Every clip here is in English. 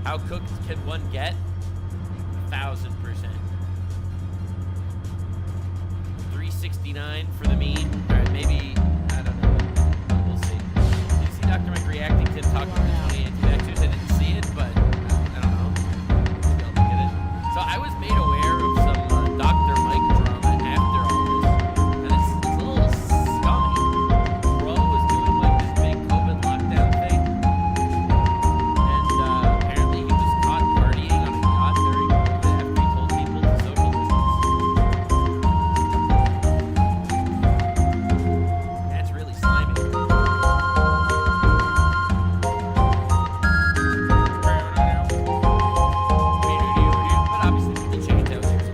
How cooked can one get? 1,000%. 369 for the mean. All right, maybe, I don't know. We'll see. Did you see Dr. Mike reacting to him talking to the 20 anti-vaxxers? I didn't see it, but I don't know. Maybe I'll look at it. So I was made aware of some Dr. Mike drama after all this. And it's a little scummy. Bro was doing like this big COVID lockdown thing. And apparently he was caught partying on a yacht during COVID after he told people to social distance. That's really slimy. But obviously the chicken tail seems to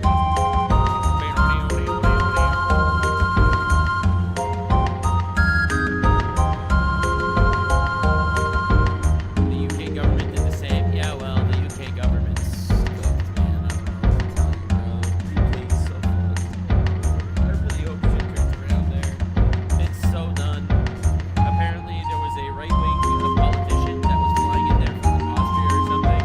The UK government did the same. Yeah, well, the UK government's cooked, man. I don't know what to tell you, bro. UK's so fucked. I really hope shit turns around there. It's so done. Apparently, there was a right-wing politician that was flying in there from Austria or something.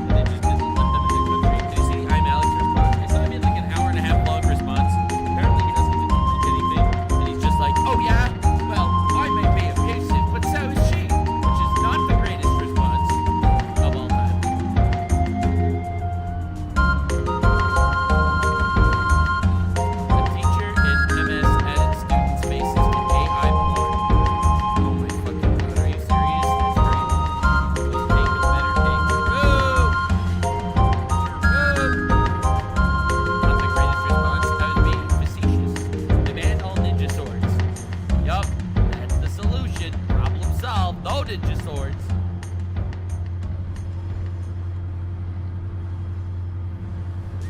And they just didn't let them in the country. Did you see I'm Alex response? I saw him in like an hour and a half long response. Apparently, he doesn't do anything. And he's just like, oh yeah? Well, I may be abusive, but so is she. Which is not the greatest response of all time. A teacher in MS added students' faces to AI porn. Oh my fucking god, are you serious? That's crazy. Those take the better take. True! Not the greatest response. I was being facetious. They banned all ninja swords. Yup, that's the solution. Problem solved. No ninja swords.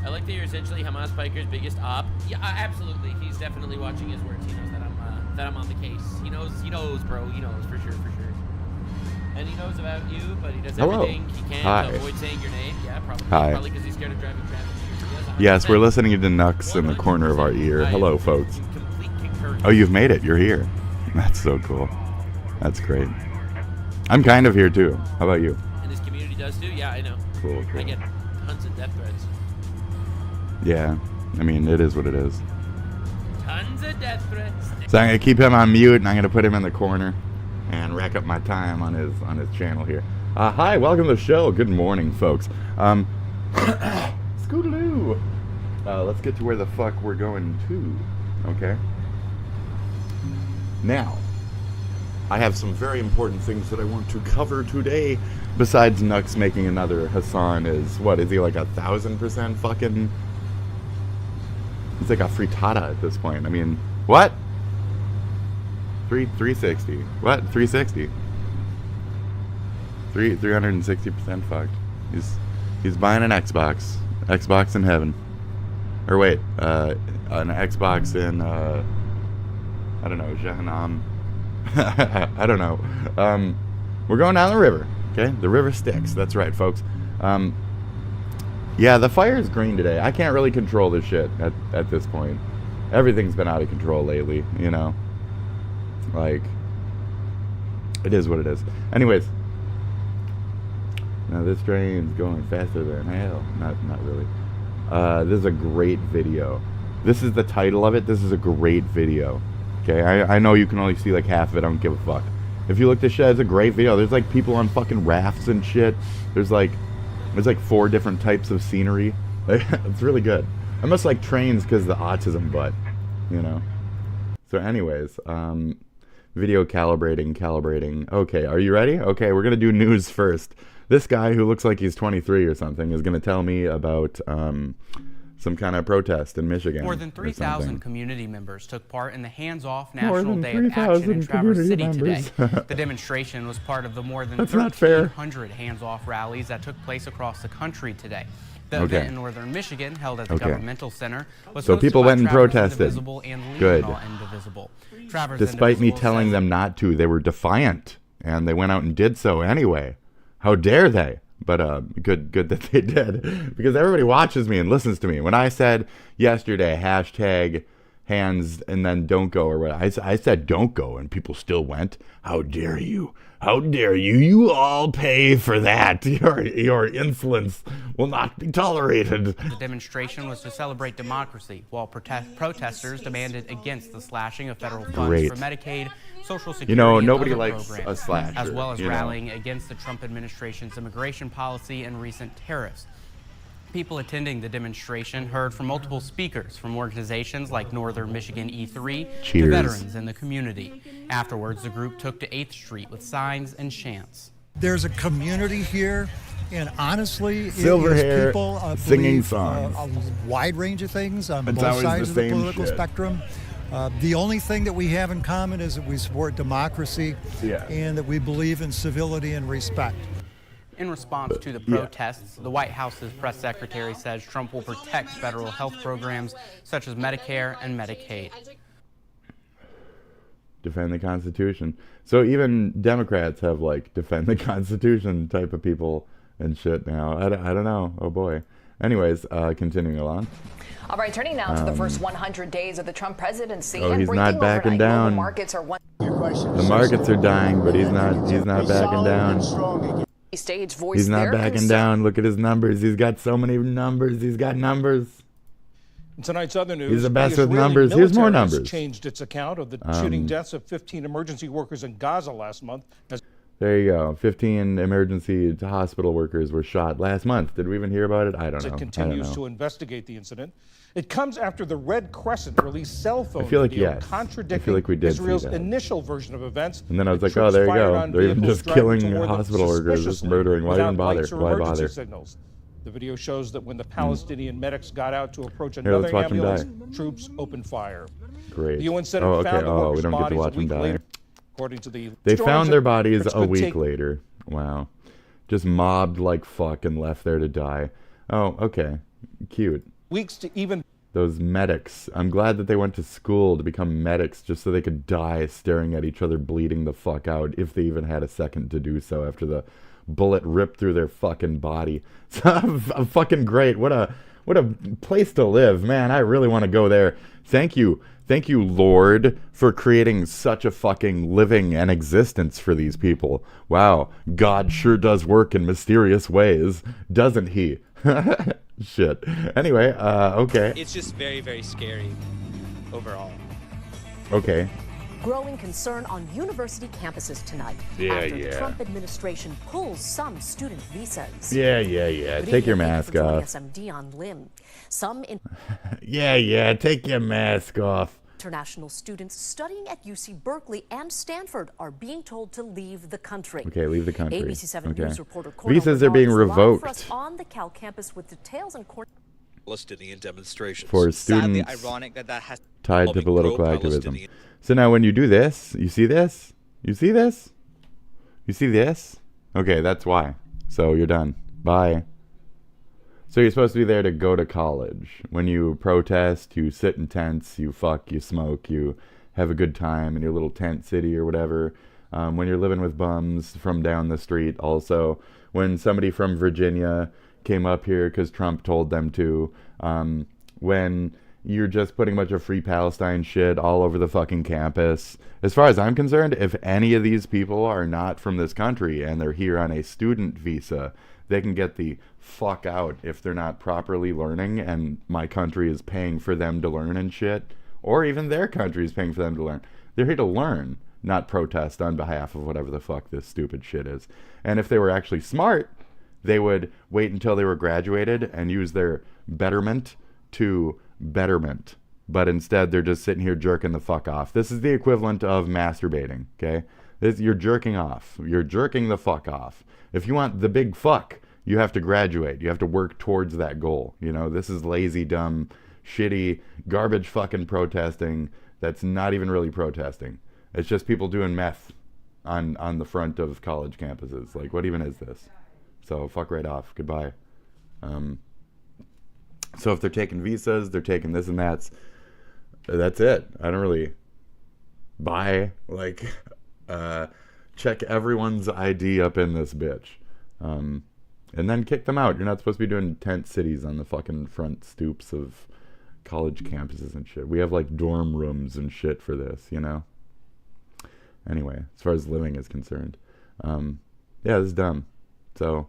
I like that you're essentially Hamas Piker's biggest op. Yeah, absolutely. He's definitely watching his words. He knows that I'm on the case. He knows, bro. He knows for sure. And he knows about you, but he does Hello. everything he can Hi. to avoid saying your name. Yeah, probably. Hi. Probably because he's scared of driving traffic. Yes, we're listening to Nux in the corner of our ear. Hello, folks. Complete concurrence. Oh, you've made it. You're here. That's so cool. That's great. I'm kind of here, too. How about you? And his community does too. Yeah, I know. Cool. I get tons of death threats. Yeah. I mean, it is what it is. Tons of death threats. So I'm going to keep him on mute, and I'm going to put him in the corner and rack up my time on his channel here. Hi, welcome to the show. Good morning, folks. Scootaloo. Let's get to where the fuck we're going to. Okay. Now, I have some very important things that I want to cover today. Besides Nux making another Hassan is, what, is he like 1,000% fucking... He's like a frittata at this point. I mean, what? 360. What? 360. 360% fucked. He's buying an Xbox. Xbox in heaven. Or wait, an Xbox in I don't know, Jahannam. I don't know. We're going down the river. Okay? The river Styx. That's right, folks. Yeah, the fire is green today. I can't really control this shit at this point. Everything's been out of control lately, you know. Like, it is what it is. Anyways, now this train's going faster than hell. Not really. This is a great video. This is the title of it. This is a great video. Okay, I know you can only see like half of it. I don't give a fuck. If you look this shit, it's a great video. There's like people on fucking rafts and shit. There's like 4 different types of scenery. It's really good. I must like trains because the autism butt, you know. So anyways, video calibrating. Okay, are you ready? Okay, we're gonna do news first. This guy who looks like he's 23 or something is gonna tell me about some kind of protest in Michigan. More than 3,000 community members took part in the hands-off National Day of Action in Traverse City today. The demonstration was part of the more than 1,300 hands-off rallies that took place across the country today. The event in northern Michigan, held at the governmental center, was so people went and protested. And Good. Traverse Despite me telling them not to, they were defiant, and they went out and did so anyway. How dare they? But good that they did, because everybody watches me and listens to me. When I said yesterday, hashtag hands and then don't go, or what, I said don't go, and people still went. How dare you? How dare you? You all pay for that. Your insolence will not be tolerated. The demonstration was to celebrate democracy, while protesters demanded against the slashing of federal funds for Medicaid, Social Security, nobody and other likes programs, a slasher, as well as rallying against the Trump administration's immigration policy and recent tariffs. People attending the demonstration heard from multiple speakers from organizations like Northern Michigan E3 to veterans in the community. Afterwards, the group took to 8th Street with signs and chants. There's a community here, and honestly, Silver it is hair, people singing songs. A wide range of things on both always sides of the the same political shit. spectrum. The only thing that we have in common is that we support democracy and that we believe in civility and respect. In response to the protests, the White House's press secretary says Trump will protect federal health programs such as Medicare and Medicaid. Defend the Constitution. So even Democrats have like defend the Constitution type of people and shit now. I don't know. Oh boy. Anyways, continuing along. All right, turning now to the first 100 days of the Trump presidency. Oh, he's not backing down. The markets are dying, but he's not backing down. He's not backing down. Look at his numbers. He's got so many numbers. He's got numbers. In tonight's other news, he's the best with numbers. Here's more numbers. Changed its account of the shooting deaths of 15 emergency workers in Gaza last month. There you go. 15 emergency hospital workers were shot last month. Did we even hear about it? I don't know. It continues to investigate the incident. It comes after the Red Crescent released cell phone video contradicting Israel's initial version of events. And then I was like, oh, there you go. They're just killing hospital workers, just murdering. Why even bother? Why bother? Signals. The video shows that when the Palestinian medics got out to approach another ambulance, troops opened fire. Great. The UN said it found the workers' we don't get to watch them die. later. According to the they found their bodies a week later. Wow. Just mobbed like fuck and left there to die. Oh, okay. Cute. Weeks to even... Those medics. I'm glad that they went to school to become medics just so they could die staring at each other bleeding the fuck out if they even had a second to do so after the bullet ripped through their fucking body. So, fucking great. What a place to live. Man, I really want to go there. Thank you, Lord, for creating such a fucking living and existence for these people. Wow, God sure does work in mysterious ways, doesn't he? Shit. Anyway, okay. It's just very, very scary overall. Okay. Growing concern on university campuses tonight after the Trump administration pulls some student visas. Yeah. Take your mask off. SMD on limb. Some Take your mask off. International students studying at UC Berkeley and Stanford are being told to leave the country. Okay, leave the country. ABC7 News reporter visas are being revoked for us on the Cal campus with details and Palestinian demonstrations. For students sadly ironic that has tied to political activism. So now when you do this, you see this? You see this? You see this? Okay, that's why. So you're done. Bye. So you're supposed to be there to go to college. When you protest, you sit in tents, you fuck, you smoke, you have a good time in your little tent city or whatever. When you're living with bums from down the street also. When somebody from Virginia came up here because Trump told them to. When you're just putting a bunch of free Palestine shit all over the fucking campus. As far as I'm concerned, if any of these people are not from this country and they're here on a student visa, they can get the fuck out if they're not properly learning and my country is paying for them to learn and shit. Or even their country is paying for them to learn. They're here to learn, not protest on behalf of whatever the fuck this stupid shit is. And if they were actually smart, they would wait until they were graduated and use their betterment to betterment. But instead, they're just sitting here jerking the fuck off. This is the equivalent of masturbating, okay? You're jerking off. You're jerking the fuck off. If you want the big fuck, you have to graduate. You have to work towards that goal. You know, this is lazy, dumb, shitty, garbage fucking protesting that's not even really protesting. It's just people doing meth on the front of college campuses. Like, what even is this? So, fuck right off. Goodbye. So if they're taking visas, they're taking this and that's it. I don't really buy, like, check everyone's ID up in this bitch. And then kick them out. You're not supposed to be doing tent cities on the fucking front stoops of college campuses and shit. We have, like, dorm rooms and shit for this, you know? Anyway, as far as living is concerned. Yeah, this is dumb. So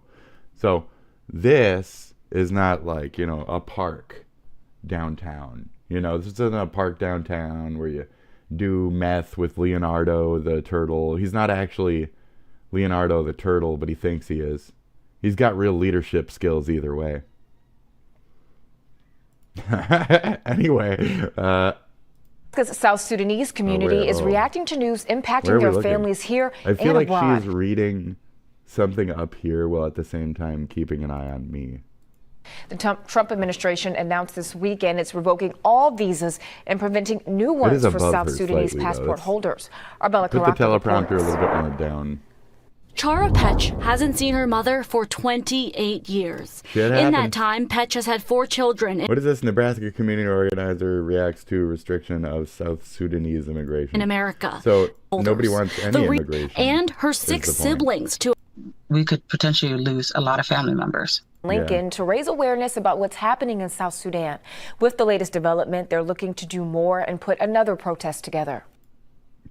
this is not like, you know, a park downtown. You know, this isn't a park downtown where you do meth with Leonardo the turtle. He's not actually Leonardo the turtle, but he thinks he is. He's got real leadership skills either way. Anyway, Because South Sudanese community is reacting to news impacting their families here I feel like abroad. she's reading something up here while at the same time keeping an eye on me. The Trump administration announced this weekend it's revoking all visas and preventing new ones for South Sudanese passport holders. Arbella Put the teleprompter a little bit more down. Chara Petch hasn't seen her mother for 28 years. In that time, Petch has had 4 children. What is this? Nebraska community organizer reacts to restriction of South Sudanese immigration In America. So nobody wants any immigration. And her 6 siblings to. We could potentially lose a lot of family members. Lincoln to raise awareness about what's happening in South Sudan. With the latest development, they're looking to do more and put another protest together.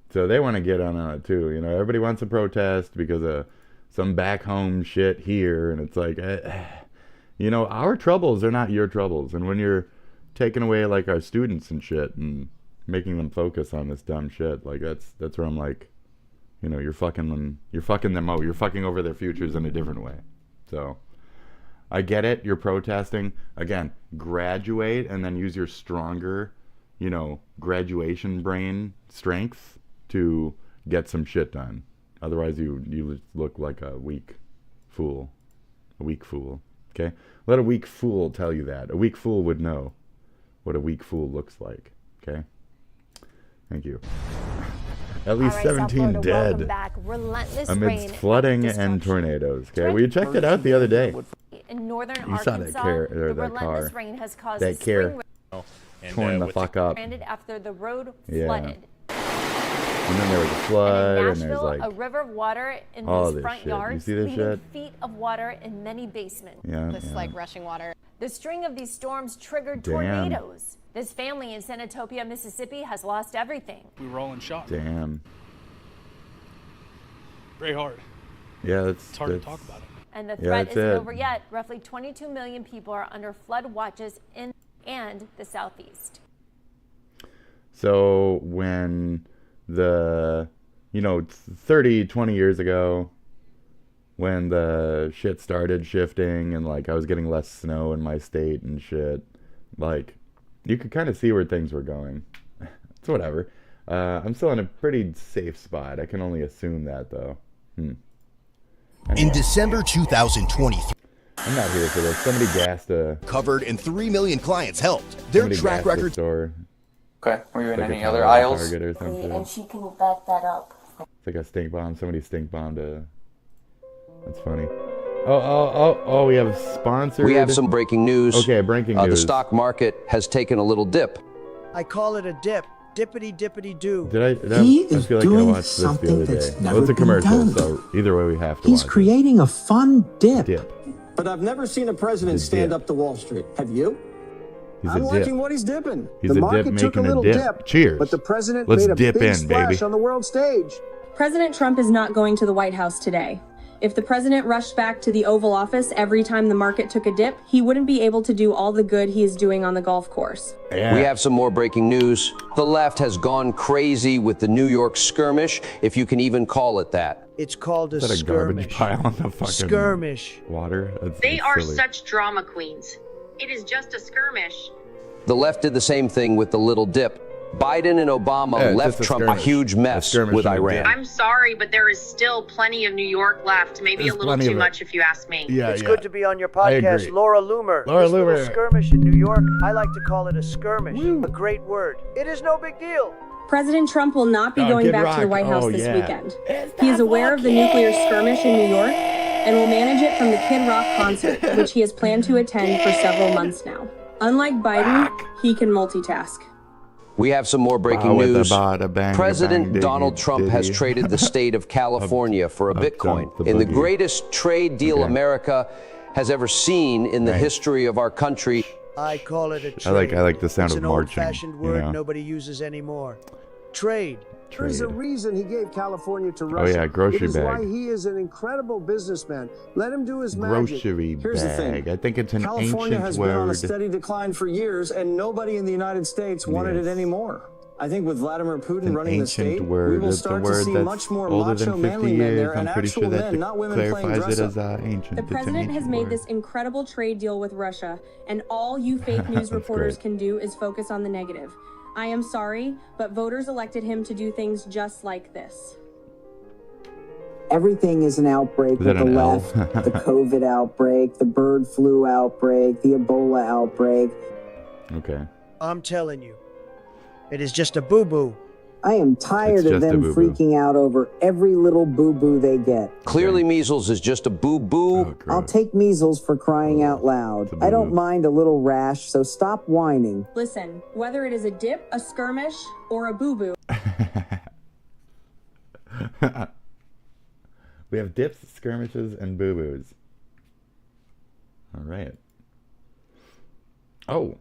So they want to get on it too. You know, everybody wants a protest because of some back home shit here. And it's like, you know, our troubles are not your troubles. And when you're taking away like our students and shit and making them focus on this dumb shit, like that's where I'm like, you know, you're fucking them out. You're fucking over their futures in a different way. So I get it. You're protesting. Again, graduate and then use your stronger, you know, graduation brain strength to get some shit done. Otherwise, you look like a weak fool. A weak fool. Okay? Let a weak fool tell you that. A weak fool would know what a weak fool looks like. Okay? Thank you. At least 17 dead amidst flooding and tornadoes. Okay, we checked it out the other day. In northern You saw that car. rain has caused that car torn the fuck up. after the road flooded. And then there was a flood, and there's like a river of water in all these this front shit. yards, You see this leaving shit? feet of water in many basements. Yeah, This like rushing water. The string of these storms triggered Damn. tornadoes. This family in Senatopia, Mississippi has lost everything. We were all in shock. Damn. Very hard. Yeah, it's hard to talk about it. And the threat isn't over yet. Roughly 22 million people are under flood watches in and the southeast. So when the, you know, 20 years ago, when the shit started shifting and like I was getting less snow in my state and shit, like you could kind of see where things were going. It's whatever. I'm still in a pretty safe spot. I can only assume that though. Anyway. In December 2023, I'm not here for this. Somebody gassed a... covered and 3 million clients helped. Their track record... Store. Okay, were you in like any other aisles? Or something. And she can back that up. It's like a stink bomb. Somebody stink bombed a... That's funny. Oh, we have sponsored... We have some breaking news. Okay, breaking news. The stock market has taken a little dip. I call it a dip. Dippity do. I feel like I watched this the other day. Well, it's a commercial, so either way we have to He's watch creating a fun dip. But I've never seen a president stand up to Wall Street. Have you? I'm watching what he's dipping. He's the a market dip took a making little a dip. dip. Cheers. But the president Let's made a dip big in, splash baby. on the world stage. President Trump is not going to the White House today. If the president rushed back to the Oval Office every time the market took a dip, he wouldn't be able to do all the good he is doing on the golf course. Yeah. We have some more breaking news. The left has gone crazy with the New York skirmish, if you can even call it that. It's called a Is that a skirmish. garbage pile on the fucking skirmish. Water? They are silly. such drama queens. It is just a skirmish. The left did the same thing with the little dip. Biden and Obama left Trump a huge mess with Iran. I'm sorry, but there is still plenty of New York left. Maybe There's a little plenty too of it. much if you ask me. It's good to be on your podcast, agree. Laura Loomer. Laura This little Loomer. skirmish in New York, I like to call it a skirmish. A great word. It is no big deal. President Trump will not be going Kid back Rock. to the White House Oh, this yeah. weekend. He is aware of the nuclear skirmish in New York and will manage it from the Kid Rock concert, which he has planned to attend for several months now. Unlike Biden, he can multitask. We have some more breaking With news. a bada bang, President bang, Donald diggy, Trump has diggy. traded the state of California for a Bitcoin the in the boogie. greatest trade deal America has ever seen in the Right. history of our country. I call it a trade. I like the sound it's of an marching. old-fashioned you word know? nobody uses anymore. Trade. There's a reason he gave California to Russia. Oh yeah, grocery it is bag. Why he is an incredible businessman. Let him do his magic. Grocery Here's the bag. thing. I think it's an California ancient has word. been on a steady decline for years, and nobody in the United States wanted it anymore. I think with Vladimir Putin running the state, we will start to see much more macho, manly men there, and actual men, not women playing dress up. Ancient. The president has made this incredible trade deal with Russia, and all you fake news reporters can do is focus on the negative. I am sorry, but voters elected him to do things just like this. Everything is an outbreak with the left, the COVID outbreak, the bird flu outbreak, the Ebola outbreak. Okay. I'm telling you, it is just a boo-boo. I am tired of them freaking out over every little boo-boo they get. Clearly measles is just a boo-boo. Oh, I'll take measles for crying out loud. I don't mind a little rash, so stop whining. Listen, whether it is a dip, a skirmish, or a boo-boo. We have dips, skirmishes, and boo-boos. All right. Oh.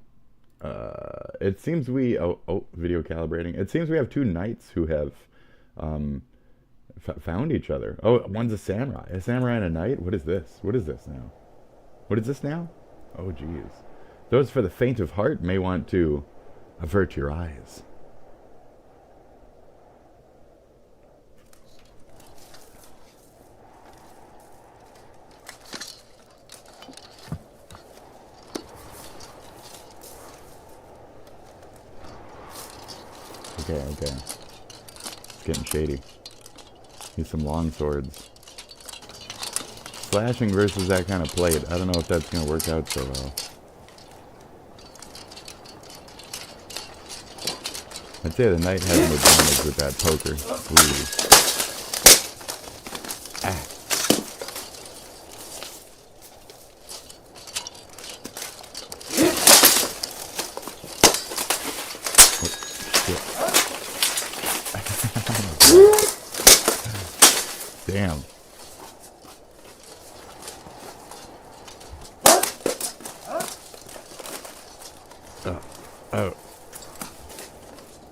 It seems we... video calibrating. It seems we have two knights who have found each other. Oh, one's a samurai. A samurai and a knight? What is this? What is this now? What is this now? Oh, geez. Those for the faint of heart may want to avert your eyes. Okay. It's getting shady. Need some long swords. Slashing versus that kind of plate. I don't know if that's going to work out so well. I'd say the knight has an advantage with that poker. Ooh. Ah. Damn.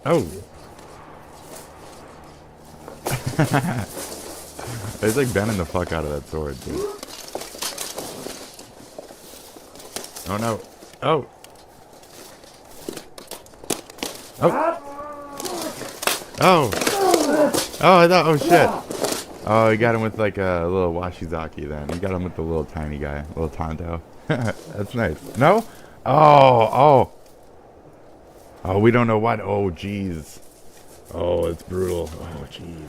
Oh. It's like bending the fuck out of that sword, dude. Oh no. Oh. Oh. Oh, I thought, oh shit. Oh, he got him with like a little washizaki then. He got him with the little tiny guy, little Tonto. That's nice. No? Oh. Oh, we don't know what. Oh, jeez. Oh, it's brutal. Oh, jeez.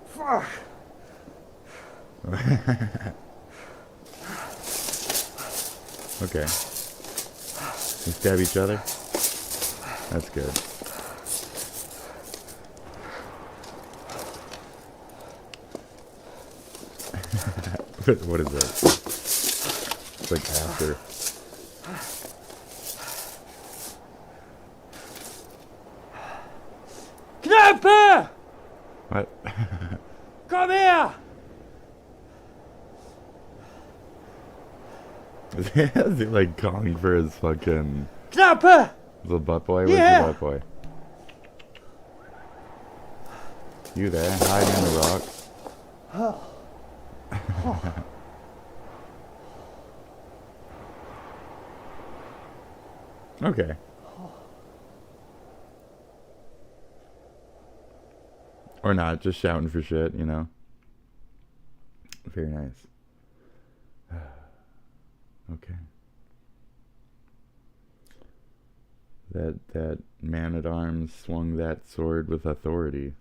Fuck. Okay. We stab each other? That's good. What is this? It's like after. Knapper! What? Come here! Is he like calling for his fucking Knapper! little butt boy? Where's the butt boy? You there, hiding in the rocks? Okay. Or not, just shouting for shit, you know. Very nice. Okay. That man-at-arms swung that sword with authority.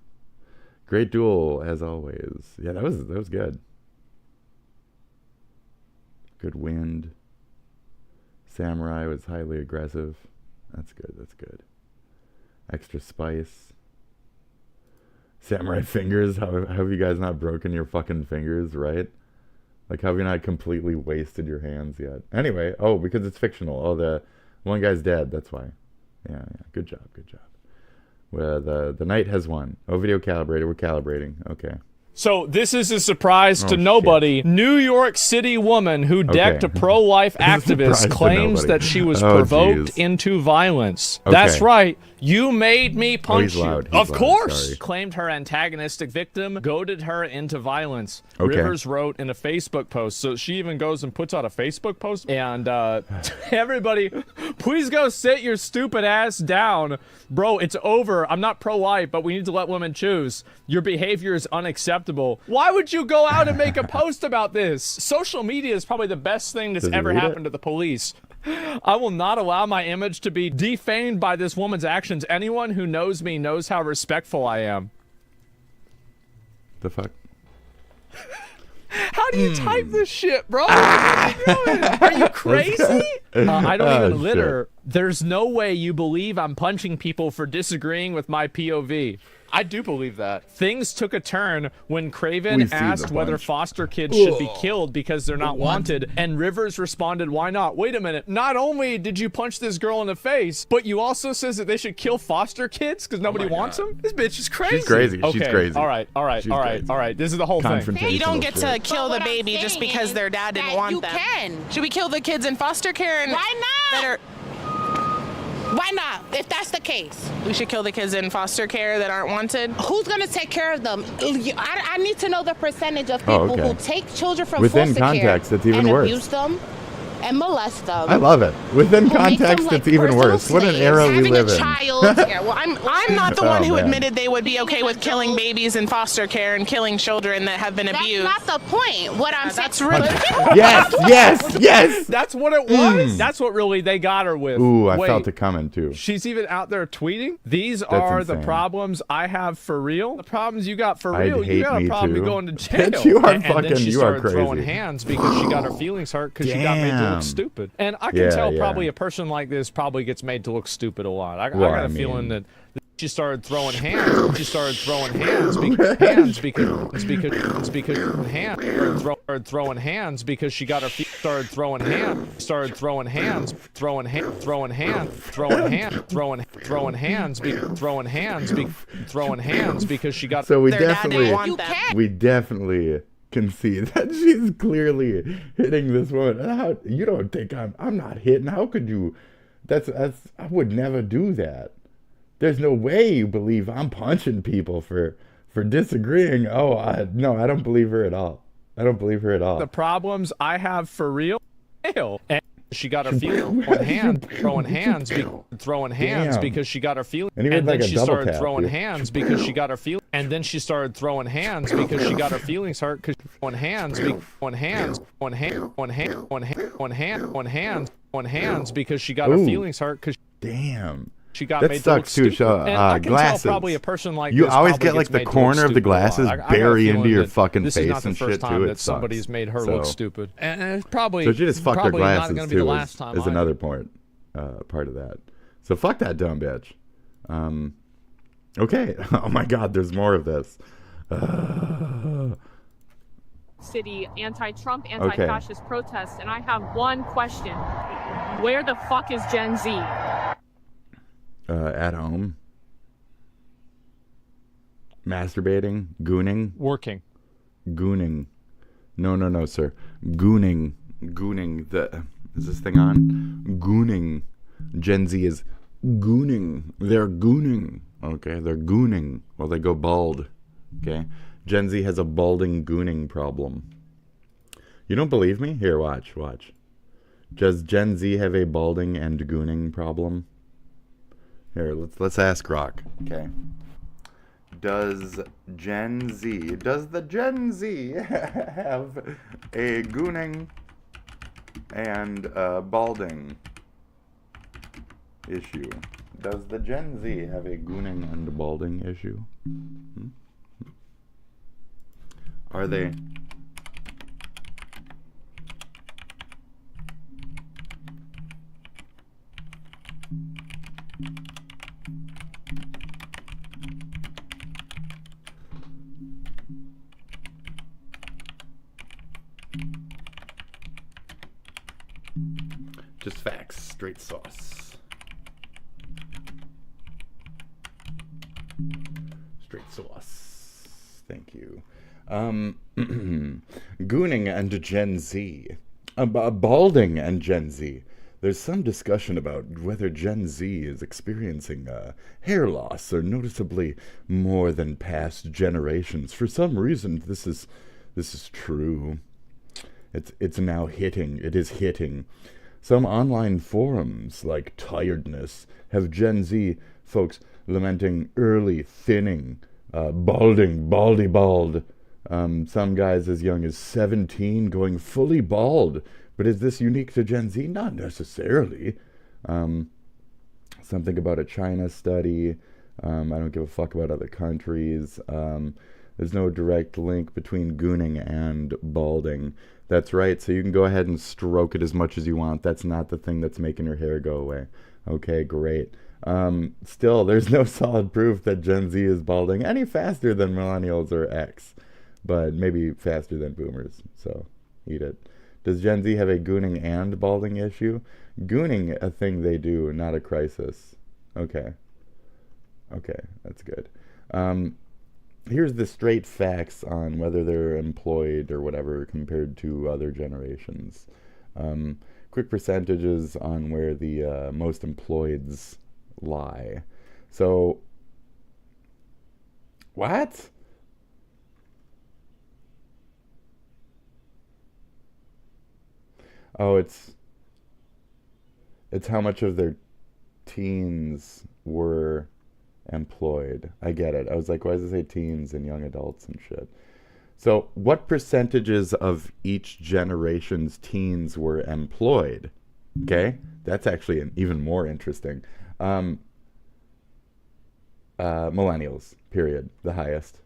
Great duel, as always. Yeah, that was good. Good wind. Samurai was highly aggressive. That's good. Extra spice. Samurai fingers. How have you guys not broken your fucking fingers, right? Like, how have you not completely wasted your hands yet? Anyway, oh, because it's fictional. Oh, the one guy's dead. That's why. Yeah. Good job. Well, the knight has won. Oh, video calibrator. We're calibrating. Okay. So this is a surprise to nobody. Shit. New York City woman who decked a pro-life activist claims that she was provoked into violence. That's right. You made me punch you. Of course. Sorry. Claimed her antagonistic victim goaded her into violence. Rivers wrote in a Facebook post. So she even goes and puts out a Facebook post. And everybody, please go sit your stupid ass down. Bro, it's over. I'm not pro-life, but we need to let women choose. Your behavior is unacceptable. Why would you go out and make a post about this? Social media is probably the best thing that's ever happened to the police. I will not allow my image to be defamed by this woman's actions. Anyone who knows me knows how respectful I am. The fuck? How do you type this shit, bro? What are you doing? Are you crazy? I don't even litter. There's no way you believe I'm punching people for disagreeing with my POV. I do believe that. Things took a turn when Craven asked whether foster kids should be killed because they're not wanted, and Rivers responded, why not? Wait a minute, not only did you punch this girl in the face, but you also says that they should kill foster kids because nobody wants them? This bitch is crazy. She's crazy. Okay. She's crazy. All right. This is the whole thing. You don't get to kill the baby just because their dad didn't want them. You can. Should we kill the kids in foster care? Why not? Why not, if that's the case? We should kill the kids in foster care that aren't wanted? Who's going to take care of them? I need to know the percentage of people who take children from foster care and abuse them and molest them. I love it. Within context, it's even worse. What an era we live in. Well, I'm not the one who admitted they would be okay with killing babies in foster care and killing children that have been abused. That's not the point. What I'm saying. That's really. Yes. That's what it was. That's what really they got her with. Ooh, I felt it coming too. She's even out there tweeting. These are the problems I have for real. The problems you got for real. You got a problem of going to jail. Bitch, you are fucking. Then she you are started crazy. Throwing hands because she got her feelings hurt because she got made to look stupid. And I can tell probably a person like this probably gets made to look stupid a lot. I got a feeling that she started throwing hands. She started throwing hands because she got her feet started throwing hands because she got. So we definitely can see that she's clearly hitting this woman. How, you don't think I'm not hitting? How could you? That's I would never do that. There's no way you believe I'm punching people for disagreeing. Oh, no, I don't believe her at all. I don't believe her at all. The problems I have for real. And she got her feeling throwing hands because she got her feeling. And then she started throwing hands because she got her feeling. And then she started throwing hands because she got her feelings hurt. Because on hands because she got her feelings hurt. Because damn. She got that made sucks to look too. and I can glasses. Tell probably a person like you this always get like the corner of the glasses bury into your fucking face and shit too. This is not the first time that somebody's made her look stupid, and it's probably so she just fucked her glasses not be the last time is another part of that. So fuck that dumb bitch. Okay. Oh my God, there's more of this. City anti-Trump, anti-fascist protests, and I have one question: where the fuck is Gen Z? At home, masturbating, gooning, working, gooning. No, sir. Gooning. Is this thing on? Gooning. Gen Z is gooning. They're gooning. Okay, they're gooning. Well, they go bald. Okay, Gen Z has a balding gooning problem. You don't believe me? Here, watch. Does Gen Z have a balding and gooning problem? Here, let's ask Rock. Okay. Does the Gen Z have a gooning and balding issue? Does the Gen Z have a gooning and balding issue? Are they? Just facts, straight sauce. Straight sauce. Thank you. Gooning and Gen Z. Balding and Gen Z. There's some discussion about whether Gen Z is experiencing hair loss or noticeably more than past generations. For some reason, this is true. It's now hitting. It is hitting. Some online forums, like Tiredness, have Gen Z folks lamenting early thinning, balding, baldy bald. Some guys as young as 17 going fully bald. But is this unique to Gen Z? Not necessarily. Something about a China study. I don't give a fuck about other countries. There's no direct link between gooning and balding. That's right. So you can go ahead and stroke it as much as you want. That's not the thing that's making your hair go away. Okay, great. Still, there's no solid proof that Gen Z is balding any faster than millennials or X. But maybe faster than boomers. So eat it. Does Gen Z have a gooning and balding issue? Gooning, a thing they do, not a crisis. Okay. Okay, that's good. Here's the straight facts on whether they're employed or whatever compared to other generations. Quick percentages on where the most employeds lie. So, what? Oh, it's how much of their teens were employed. I get it. I was like, why does it say teens and young adults and shit? So what percentages of each generation's teens were employed? Okay, that's actually even more interesting. Millennials, period, the highest.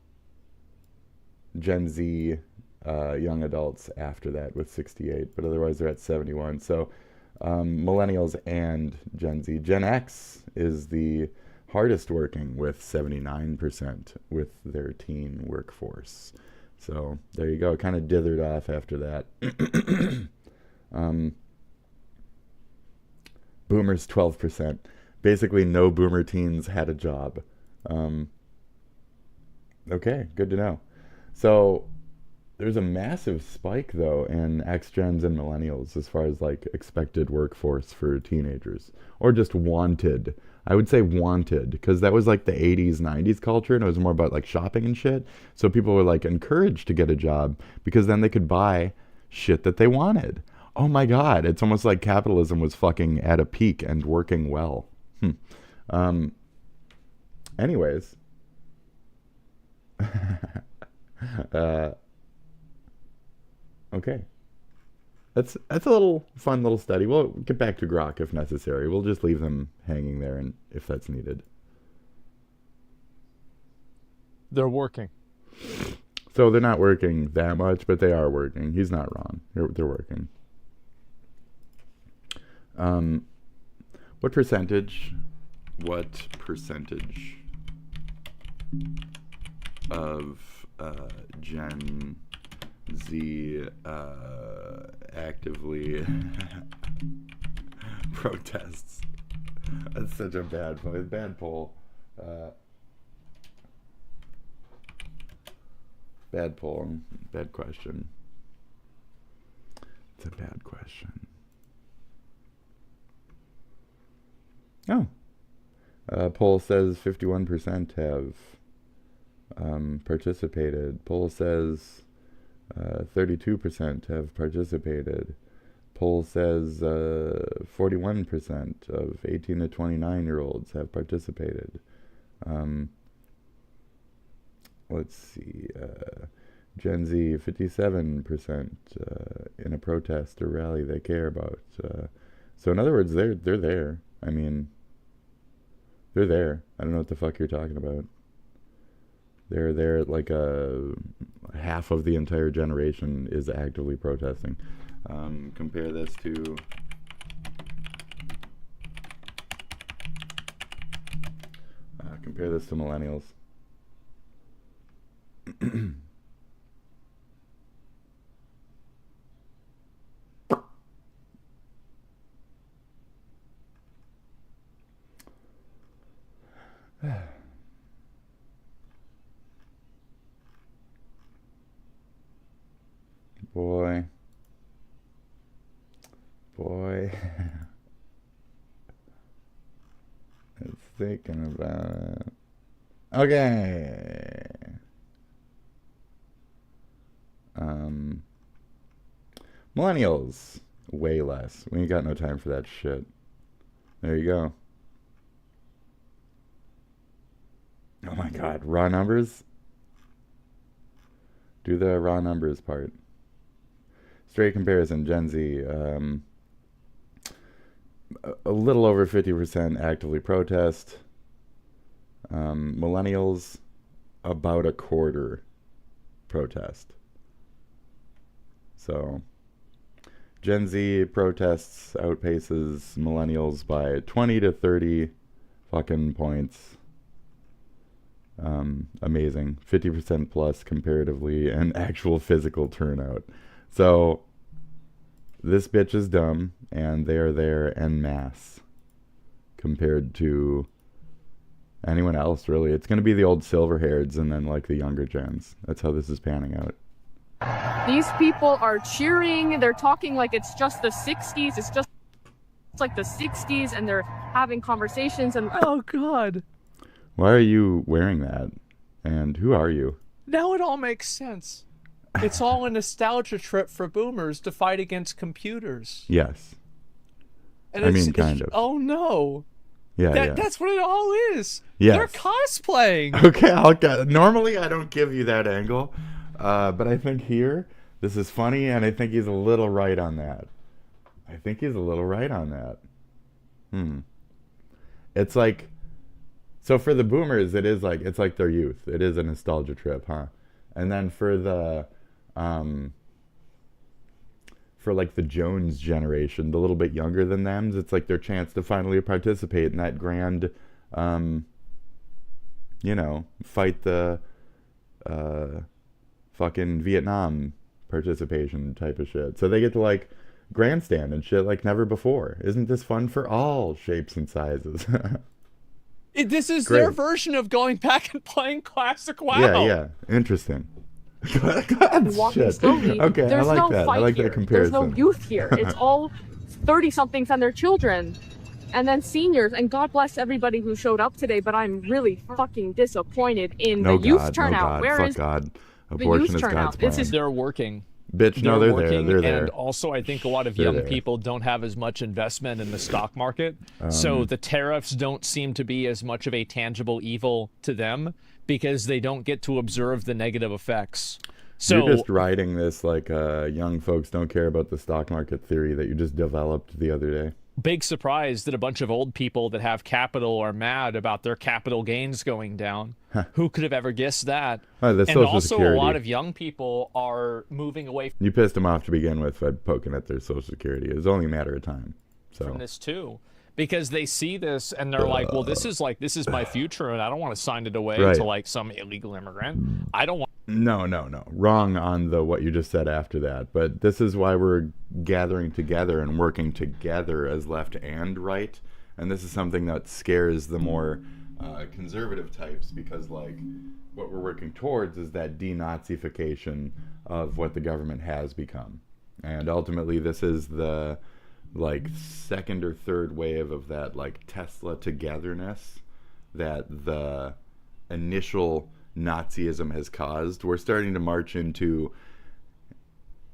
Gen Z, young adults after that with 68, but otherwise they're at 71. So millennials and Gen Z. Gen X is the hardest working with 79% with their teen workforce. So there you go. It kind of dithered off after that. Boomers, 12%. Basically no boomer teens had a job. Okay, good to know. So there's a massive spike, though, in X-Gens and millennials as far as, like, expected workforce for teenagers. Or just wanted. I would say wanted, because that was, like, the 80s, 90s culture, and it was more about, like, shopping and shit. So people were, like, encouraged to get a job, because then they could buy shit that they wanted. Oh, my God. It's almost like capitalism was fucking at a peak and working well. Anyways. Okay. That's a little fun little study. We'll get back to Grok if necessary. We'll just leave them hanging there and if that's needed. They're working. So they're not working that much, but they are working. He's not wrong. They're working. What percentage of Gen Z actively protests? That's such a bad point. Bad poll. Bad poll. Bad question. It's a bad question. Oh. Poll says 51% have participated. Poll says 32% have participated. Poll says 41% of 18 to 29-year-olds have participated. Let's see. Gen Z, 57% in a protest or rally they care about. So in other words, they're there. I mean, they're there. I don't know what the fuck you're talking about. They're there. Like half of the entire generation is actively protesting. Compare this to millennials. Boy. It's thinking about it. Okay. Millennials. Way less. We ain't got no time for that shit. There you go. Oh my god. Raw numbers? Do the raw numbers part. Straight comparison. Gen Z. A little over 50% actively protest. Millennials, about a quarter protest. So, Gen Z protests outpaces millennials by 20 to 30 fucking points. Amazing. 50% plus comparatively and actual physical turnout. So, this bitch is dumb, and they are there en masse compared to anyone else, really. It's going to be the old silver-haireds and then, like, the younger gens. That's how this is panning out. These people are cheering. They're talking like it's just the 60s. It's like the 60s, and they're having conversations. And oh, God. Why are you wearing that? And who are you? Now it all makes sense. It's all a nostalgia trip for boomers to fight against computers. Yes. And I mean, kind of. Oh, no. Yeah, That's what it all is. Yes. They're cosplaying. Okay, normally I don't give you that angle. But I think here, this is funny, and I think he's a little right on that. It's like, so for the boomers, it's like their youth. It is a nostalgia trip, huh? And then for the, for like the Jones generation, the little bit younger than them, it's like their chance to finally participate in that grand, fight the, fucking Vietnam participation type of shit. So they get to like grandstand and shit like never before. Isn't this fun for all shapes and sizes? This is their version of going back and playing classic WoW. Yeah. Interesting. Walking slowly. Okay, There's I like no that. fight I like here. that comparison. There's no youth here. It's all 30-somethings and their children. And then seniors, and God bless everybody who showed up today, but I'm really fucking disappointed in the youth turnout. Where is the abortion youth is turnout? God's plan. This is They're working. Bitch, no, they're there. They're there. And also, I think a lot of young people don't have as much investment in the stock market. So the tariffs don't seem to be as much of a tangible evil to them because they don't get to observe the negative effects. So you're just riding this like young folks don't care about the stock market theory that you just developed the other day. Big surprise that a bunch of old people that have capital are mad about their capital gains going down. Who could have ever guessed that? And also Security. A lot of young people are moving away You pissed them off to begin with by poking at their Social Security. It was only a matter of time. From this too. Because they see this and they're like, well, this is my future and I don't want to sign it away to like some illegal immigrant. I don't want. No. Wrong on what you just said after that. But this is why we're gathering together and working together as left and right. And this is something that scares the more conservative types because like what we're working towards is that denazification of what the government has become. And ultimately this is the like second or third wave of that like Tesla togetherness that the initial Nazism has caused. We're starting to march into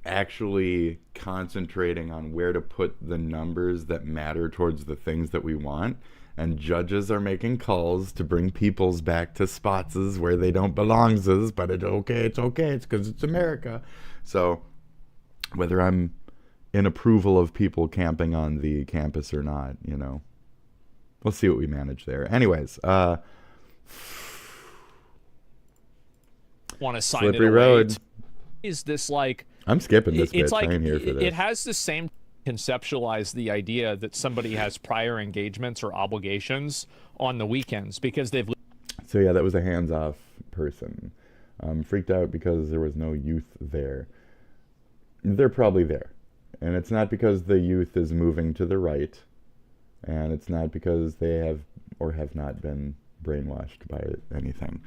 actually concentrating on where to put the numbers that matter towards the things that we want, and judges are making calls to bring peoples back to spots where they don't belong, but it's okay, it's because it's America. So whether I'm in approval of people camping on the campus or not, we'll see what we manage there. Anyways, want to sign slippery it away. road. Is this like I'm skipping this it's bitch. like I ain't here for this. It has the same conceptualize the idea that somebody has prior engagements or obligations on the weekends because they've. So yeah, that was a hands-off person. Freaked out because there was no youth there. They're probably there. And it's not because the youth is moving to the right. And it's not because they have or have not been brainwashed by anything.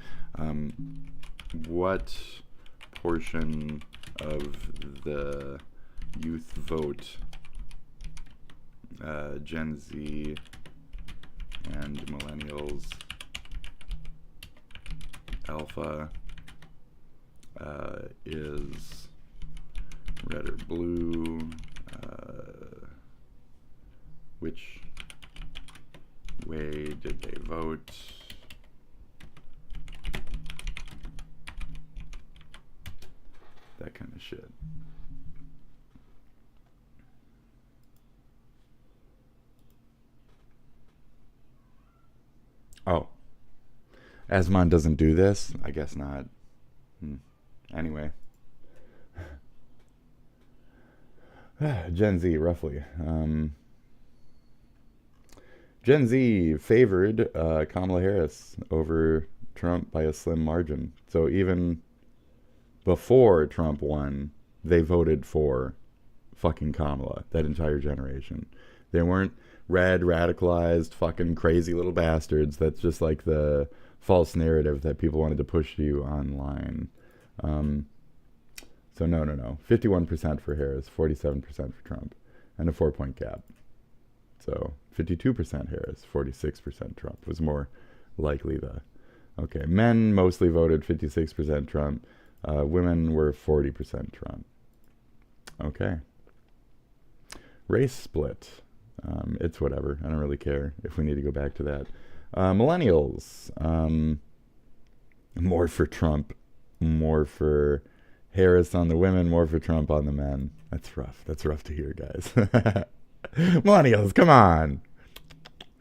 What portion of the youth vote. Gen Z and millennials. Alpha is red or blue. Which way did they vote? That kind of shit. Oh. Asmon doesn't do this? I guess not. Anyway. Gen Z, roughly. Gen Z favored Kamala Harris over Trump by a slim margin. So even before Trump won, they voted for fucking Kamala, that entire generation. They weren't red, radicalized, fucking crazy little bastards. That's just like the false narrative that people wanted to push to you online. So no. 51% for Harris, 47% for Trump, and a 4-point gap. So 52% Harris, 46% Trump was more likely the... Okay, men mostly voted 56% Trump. Women were 40% Trump. Okay. Race split. It's whatever. I don't really care if we need to go back to that. Millennials. More for Trump. More for Harris on the women. More for Trump on the men. That's rough. That's rough to hear, guys. Millennials, come on.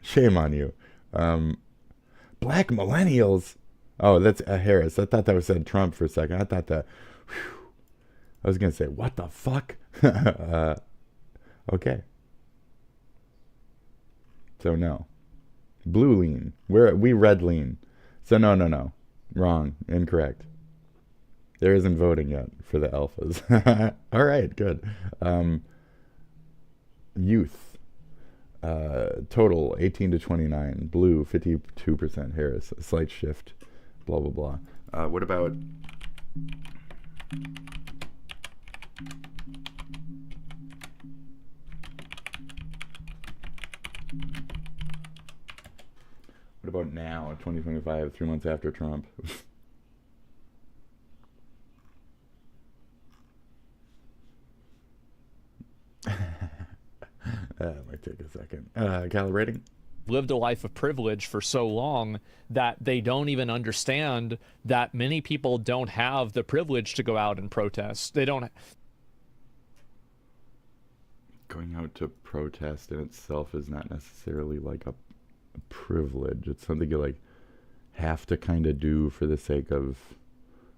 Shame on you. Black millennials. Oh, that's Harris. I thought that was said Trump for a second. I thought that... Whew, I was going to say, what the fuck? Okay. So no. Blue lean. We red lean. So no. Wrong. Incorrect. There isn't voting yet for the alphas. All right, good. Youth. Total 18 to 29. Blue 52%. Harris. A slight shift. Blah, blah, blah. What about... What about now, 2025, 3 months after Trump? That might take a second. Calibrating? Lived a life of privilege for so long that they don't even understand that many people don't have the privilege to go out and protest. They don't. Going out to protest in itself is not necessarily like a privilege. It's something you like have to kind of do for the sake of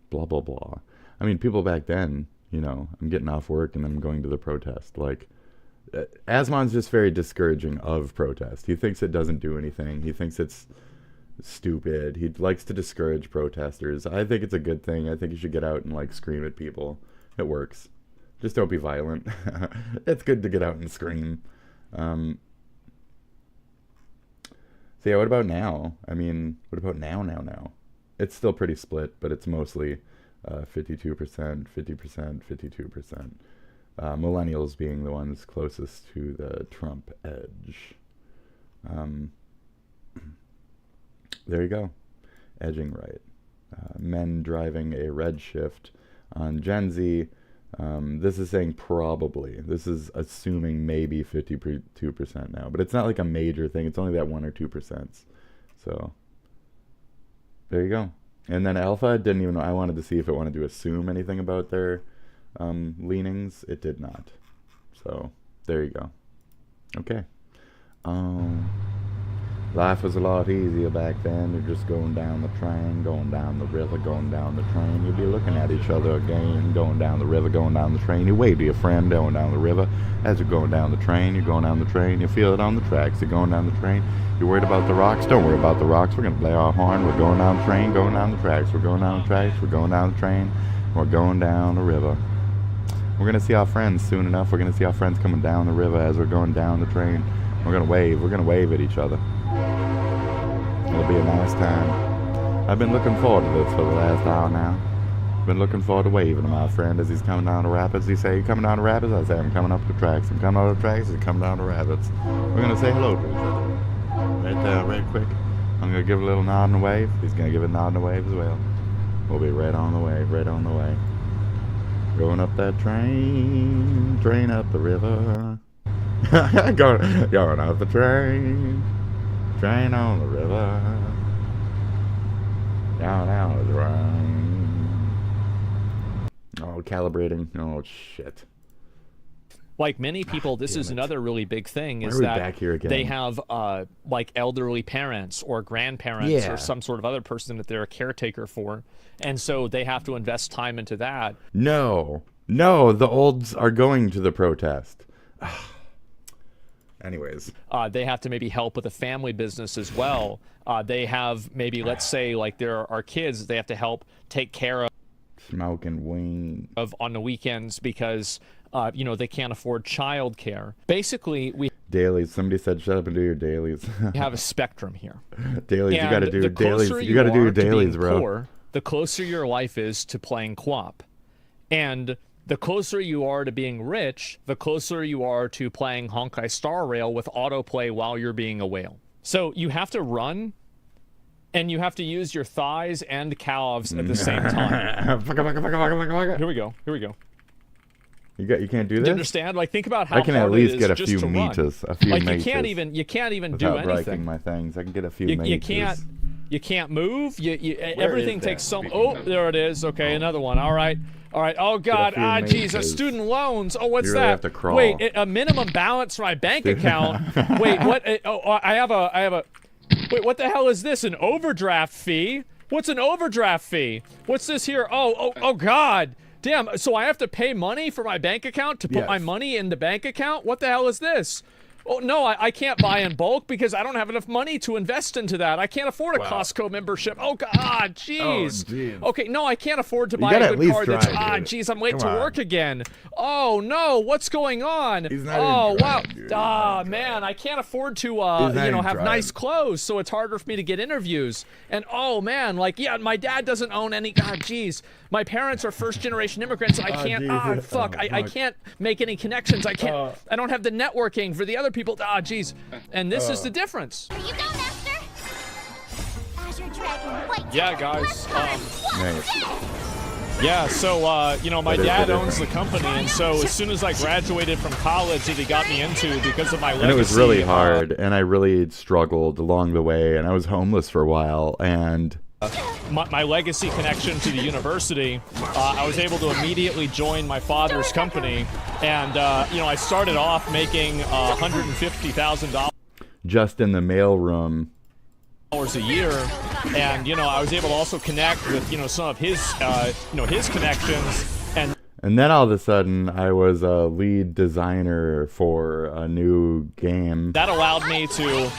blah blah blah. I mean, people back then, you know, I'm getting off work and I'm going to the protest. Like, Asmon's just very discouraging of protest. He thinks it doesn't do anything. He thinks it's stupid. He likes to discourage protesters. I think it's a good thing. I think you should get out and like scream at people. It works. Just don't be violent. It's good to get out and scream. So yeah, what about now? I mean, what about now? It's still pretty split, but it's mostly 52%, 50%, 52%. Millennials being the ones closest to the Trump edge. There you go. Edging right. Men driving a red shift on Gen Z. This is saying probably. This is assuming maybe 52% now. But it's not like a major thing. It's only that 1 or 2%. So, there you go. And then Alpha didn't even know. I wanted to see if it wanted to assume anything about their leanings. It did not. So, there you go. Okay. Life was a lot easier back then. You're just going down the train, going down the river, going down the train. You'd be looking at each other again, going down the river, going down the train. You wave to your friend going down the river. As you're going down the train, you're going down the train. You feel it on the tracks. You're going down the train. You're worried about the rocks? Don't worry about the rocks. We're going to play our horn. We're going down the train, going down the tracks. We're going down the tracks. We're going down the train. We're going down the river. We're going to see our friends soon enough. We're going to see our friends coming down the river as we're going down the train. We're going to wave. We're going to wave at each other. It'll be a nice time. I've been looking forward to this for the last hour now. Been looking forward to waving to my friend as he's coming down the rapids. He say, "You coming down the rapids?" I say, "I'm coming up the tracks." I'm coming up the tracks. He's coming down the rapids. We're gonna say hello to each other right there, right quick. I'm gonna give a little nod and a wave. He's gonna give a nod and a wave as well. We'll be right on the way, right on the way. Going up that train up the river. going up the train on the river. Down the rain. Oh, calibrating. Oh, shit. Like many people, this is another really big thing, is that they have like elderly parents or grandparents or some sort of other person that they're a caretaker for. And so they have to invest time into that. No, the olds are going to the protest. Anyways. They have to maybe help with a family business as well. They have maybe, let's say, like there are kids they have to help take care of. Smoking weed. On the weekends because, you know, they can't afford childcare. Basically, we... Dailies. Somebody said, shut up and do your dailies. We have a spectrum here. Dailies, you got to do dailies. You got to do your dailies, bro. Poor, the closer your life is to playing co-op. And the closer you are to being rich, the closer you are to playing Honkai Star Rail with autoplay while you're being a whale. So you have to run, and you have to use your thighs and calves at the same time. Here we go. You can't do this? Do you understand? Like, think about how I can at least get a few meters. Like, you can't even do anything. Breaking my things. I can get a few meters. You can't move. Everything takes so... Oh, there it is. Okay, another one. All right. Oh, God. Jeez. Student loans. Oh, what's that? Have to crawl. Wait, a minimum balance for my bank account. Wait, what? I have a... Wait, what the hell is this? An overdraft fee? What's an overdraft fee? What's this here? Oh, God. Damn, so I have to pay money for my bank account to put my money in the bank account? What the hell is this? Oh, no, I can't buy in bulk because I don't have enough money to invest into that. I can't afford a Costco membership. Oh, God, jeez. Okay, no, I can't afford to buy a good car that's... jeez, I'm late to work again. Oh, no, what's going on? Wow. Man, I can't afford to, have nice clothes, so it's harder for me to get interviews. And, oh, man, like, my dad doesn't own any... God, jeez. My parents are first-generation immigrants, and I can't... I can't make any connections. I don't have the networking for the other people. Geez. And this is the difference. There you go, Master. Azure Dragon, white guys. So, my dad owns the company, and so as soon as I graduated from college that he got me into because of my legacy. And it was really hard, and I really struggled along the way, and I was homeless for a while, and... My legacy connection to the university, I was able to immediately join my father's company, and I started off making $150,000 just in the mailroom a year, and I was able to also connect with some of his his connections, and then all of a sudden I was a lead designer for a new game that allowed me to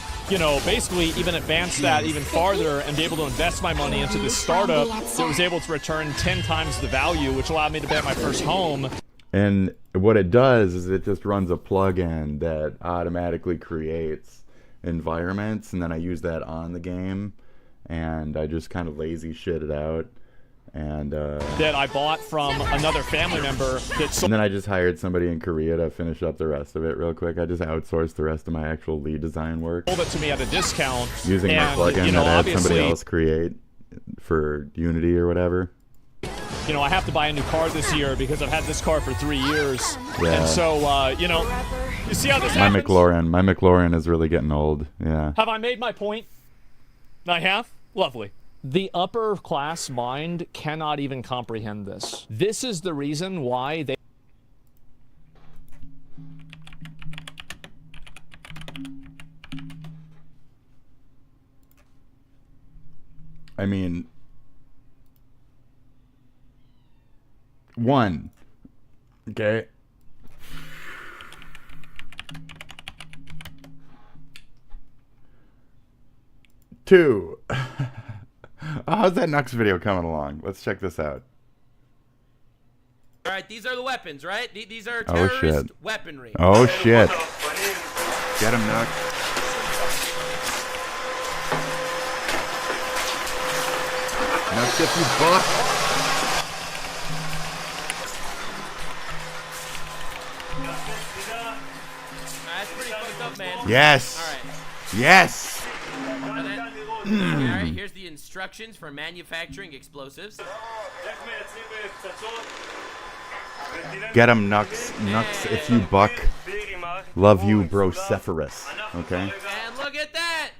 basically even advance that even farther and be able to invest my money into this startup that was able to return 10 times the value, which allowed me to buy my first home. And what it does is it just runs a plugin that automatically creates environments, and then I use that on the game, and I just kind of lazy shit it out. And that I bought from another family member and then I just hired somebody in Korea to finish up the rest of it real quick. I just outsourced the rest of my actual lead design work. Sold it to me at a discount. Using my plugin that I had somebody else create for Unity or whatever. I have to buy a new car this year because I've had this car for 3 years. Yeah. And so, you see how this happens? My McLaurin is really getting old. Yeah. Have I made my point? I have? Lovely. The upper class mind cannot even comprehend this. This is the reason why they... I mean... 1. Okay. 2. How's that Nux video coming along? Let's check this out. All right, these are the weapons, right? These are terrorist weaponry. Oh, shit. Get him, Nux. Nux, if you buck. That's pretty fucked up, man. Yes. All right. Yes. All right, here's the instructions for manufacturing explosives. Get him, Nux. Nux, if you buck. Love you, Brocephalus. Okay? And look at that!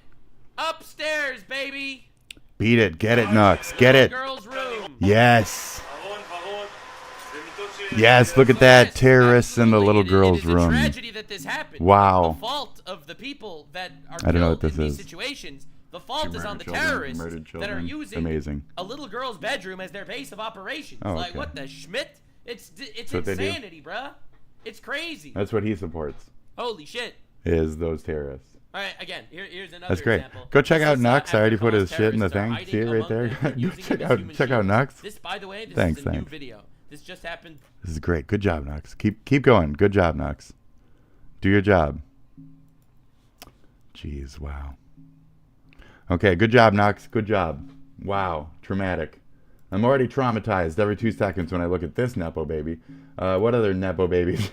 Upstairs, baby! Beat it. Get it, Nux. Get it. Girls' room. Yes. Yes, look at that. Terrorists in the little girl's room. Tragedy that this happened. Wow. The fault of the people that are I don't know what killed this in these is. situations. The fault is on the terrorists that are using amazing. a little girl's bedroom as their base of operations. Oh, Like, okay. what the Schmidt? It's insanity, bruh. It's crazy. That's what he supports. Holy shit. Is those terrorists. All right, again, here's another That's great. example. Go check This out is, Nux. I already after put his cause shit in the terrorists are thing. See it hiding right there. among them and using check it as human out shields. Nux. This, by the way, this Thanks, is a new thanks. video. This just happened. This is great. Good job, Nux. Keep going. Good job, Nux. Do your job. Jeez, wow. Okay, good job, Nux. Good job. Wow, traumatic. I'm already traumatized every 2 seconds when I look at this Nepo baby. What other Nepo babies?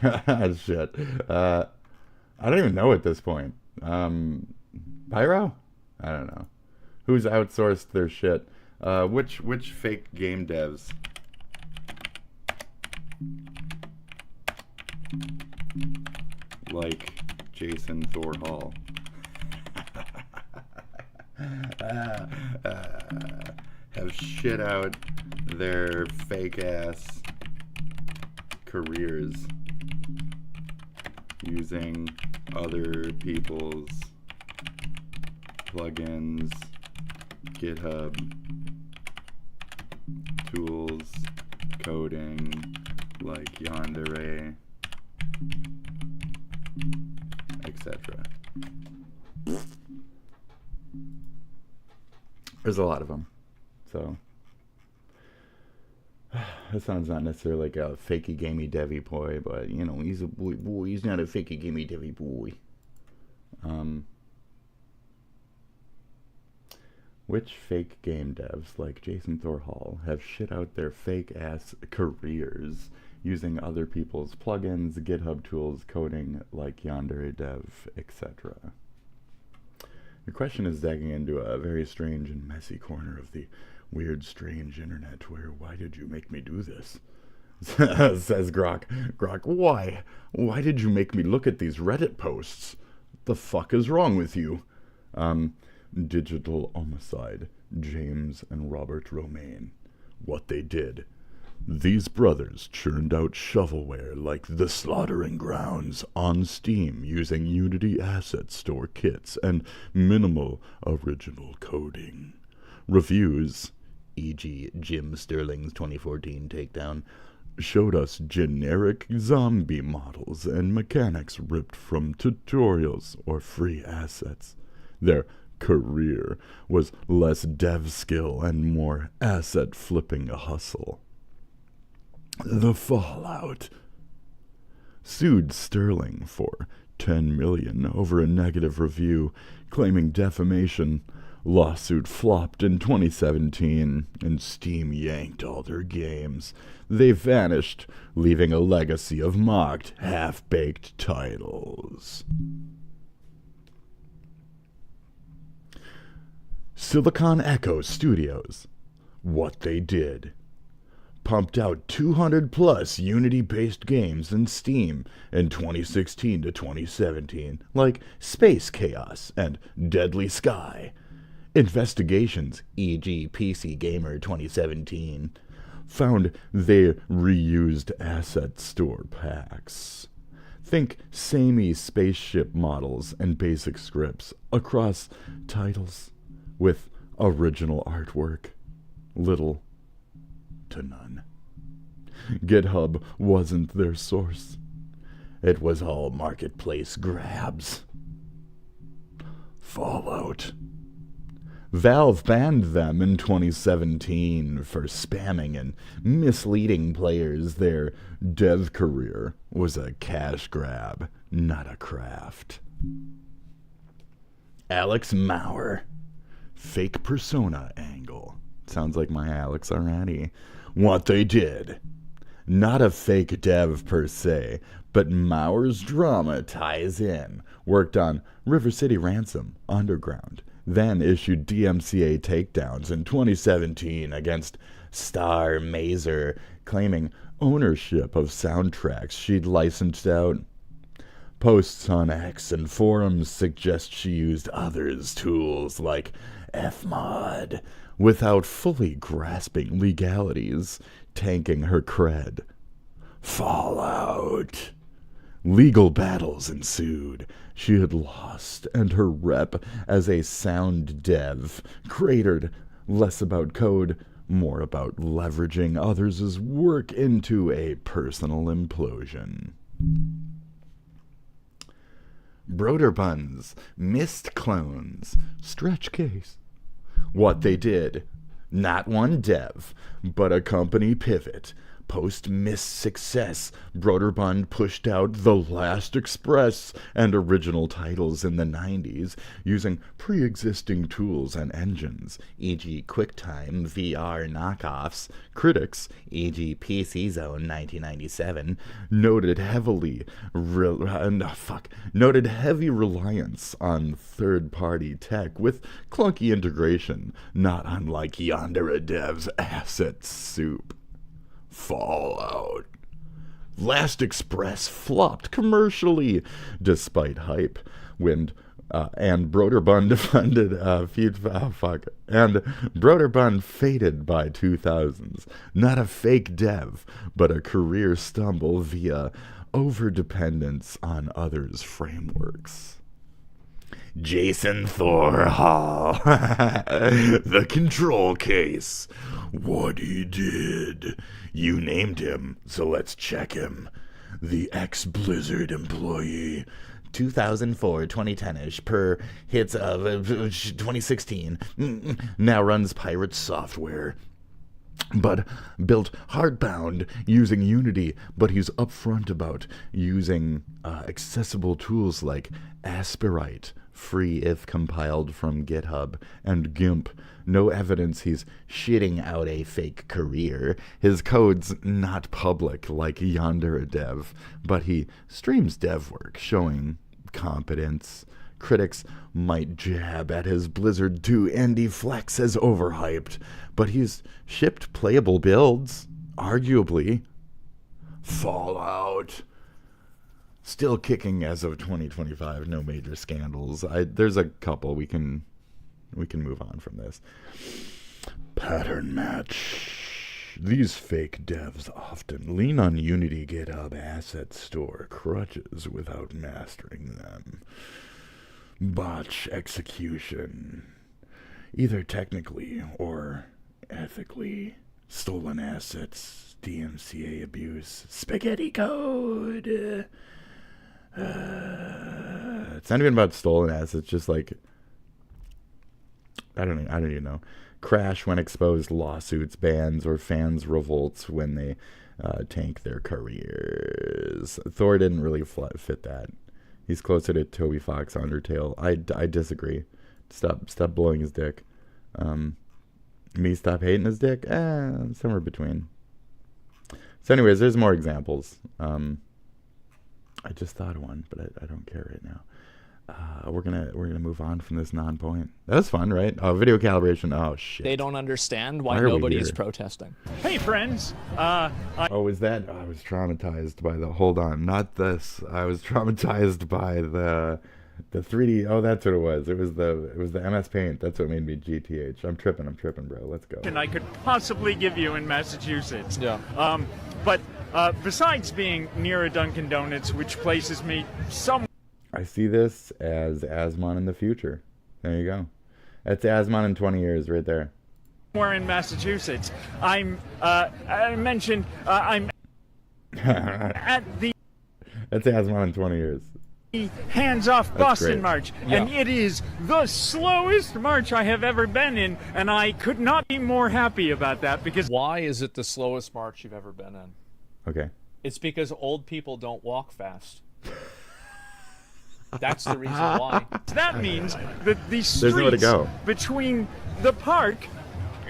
Shit. I don't even know at this point. Pyro? I don't know. Who's outsourced their shit? Which fake game devs? Like Jason Thor Hall. Have shit out their fake ass careers using other people's plugins, GitHub, tools, coding, like Yandere, etc. There's a lot of them. So that sounds not necessarily like a fakey gamey devy boy, but you know, he's a boy. He's not a fakey gamey devy boy. Which fake game devs like Jason Thorhall have shit out their fake ass careers using other people's plugins, GitHub tools, coding like Yandere Dev, etc.? Your question is zagging into a very strange and messy corner of the weird, strange internet where, why did you make me do this? Says Grok. Grok, why? Why did you make me look at these Reddit posts? The fuck is wrong with you? Digital Homicide, James and Robert Romaine. What they did. These brothers churned out shovelware like The Slaughtering Grounds on Steam using Unity Asset Store kits and minimal original coding. Reviews, e.g. Jim Sterling's 2014 takedown, showed us generic zombie models and mechanics ripped from tutorials or free assets. Their career was less dev skill and more asset flipping hustle. The fallout. Sued Sterling for $10 million over a negative review claiming defamation. Lawsuit flopped in 2017 and Steam yanked all their games. They vanished, leaving a legacy of mocked, half-baked titles. Silicon Echo Studios. What they did. Pumped out 200 plus Unity-based games in Steam in 2016 to 2017, like Space Chaos and Deadly Sky. Investigations, e.g. PC Gamer 2017, found they reused asset store packs. Think samey spaceship models and basic scripts across titles with original artwork. Little to none. GitHub wasn't their source. It was all marketplace grabs. Fallout. Valve banned them in 2017 for spamming and misleading players. Their dev career was a cash grab, not a craft. Alex Maurer. Fake persona angle. Sounds like my Alex already. What they did. Not a fake dev per se, but Mauer's drama ties in. Worked on River City Ransom, Underground, then issued DMCA takedowns in 2017 against Star Mazer, claiming ownership of soundtracks she'd licensed out. Posts on X and forums suggest she used others' tools like Fmod without fully grasping legalities, tanking her cred. Fallout. Legal battles ensued. She had lost, and her rep as a sound dev cratered, less about code, more about leveraging others' work into a personal implosion. Broderbuns, missed clones, stretch case. What they did, not one dev, but a company pivot. Post-missed success, Broderbund pushed out The Last Express and original titles in the 90s using pre-existing tools and engines, e.g. QuickTime VR knockoffs. Critics, e.g. PC Zone 1997, noted heavy reliance on third-party tech with clunky integration, not unlike Yandere Dev's asset soup. Fallout. Last Express flopped commercially, despite hype. And Broderbund Broderbund faded by 2000s. Not a fake dev, but a career stumble via overdependence on others' frameworks. Jason Thorhall. The Control Case. What he did. You named him, so let's check him. The ex-Blizzard employee. 2004, 2010-ish, per hits of 2016. Now runs Pirate Software. But built hardbound using Unity, but he's upfront about using accessible tools like Aspirite, free if compiled from GitHub, and GIMP. No evidence he's shitting out a fake career. His code's not public like Yandere Dev, but he streams dev work, showing competence. Critics might jab at his Blizzard 2 indie flex as overhyped, but he's shipped playable builds, arguably. Fallout. Still kicking as of 2025, no major scandals. There's a couple. We can move on from this. Pattern match. These fake devs often lean on Unity GitHub asset store crutches without mastering them. Botch execution. Either technically or ethically. Stolen assets, DMCA abuse, spaghetti code. It's not even about stolen assets, just like I don't even know. Crash when exposed, lawsuits, bans, or fans revolts when they tank their careers. Thor didn't really fit that. He's closer to Toby Fox Undertale. I disagree. Stop blowing his dick. Me stop hating his dick? Somewhere between. So anyways, there's more examples. I just thought of one, but I don't care right now. We're gonna move on from this non-point. That was fun, right? Oh, video calibration. Oh shit. They don't understand why nobody is protesting. Hey friends. Is that? I was traumatized by the. Hold on, not this. I was traumatized by the 3D. Oh, that's what it was. It was the MS Paint. That's what made me GTH. I'm tripping, bro. Let's go. And I could possibly give you in Massachusetts. Yeah. But besides being near a Dunkin' Donuts, which places me somewhere. I see this as Asmon in the future. There you go. That's Asmon in 20 years right there. Somewhere in Massachusetts. I mentioned I'm at the. That's Asmon in 20 years. Hands Off Boston great. March, Yeah. and it is the slowest march I have ever been in, and I could not be more happy about that because. Why is it the slowest march you've ever been in? Okay. It's because old people don't walk fast. That's the reason why. That means that the There's nowhere to streets go. between the park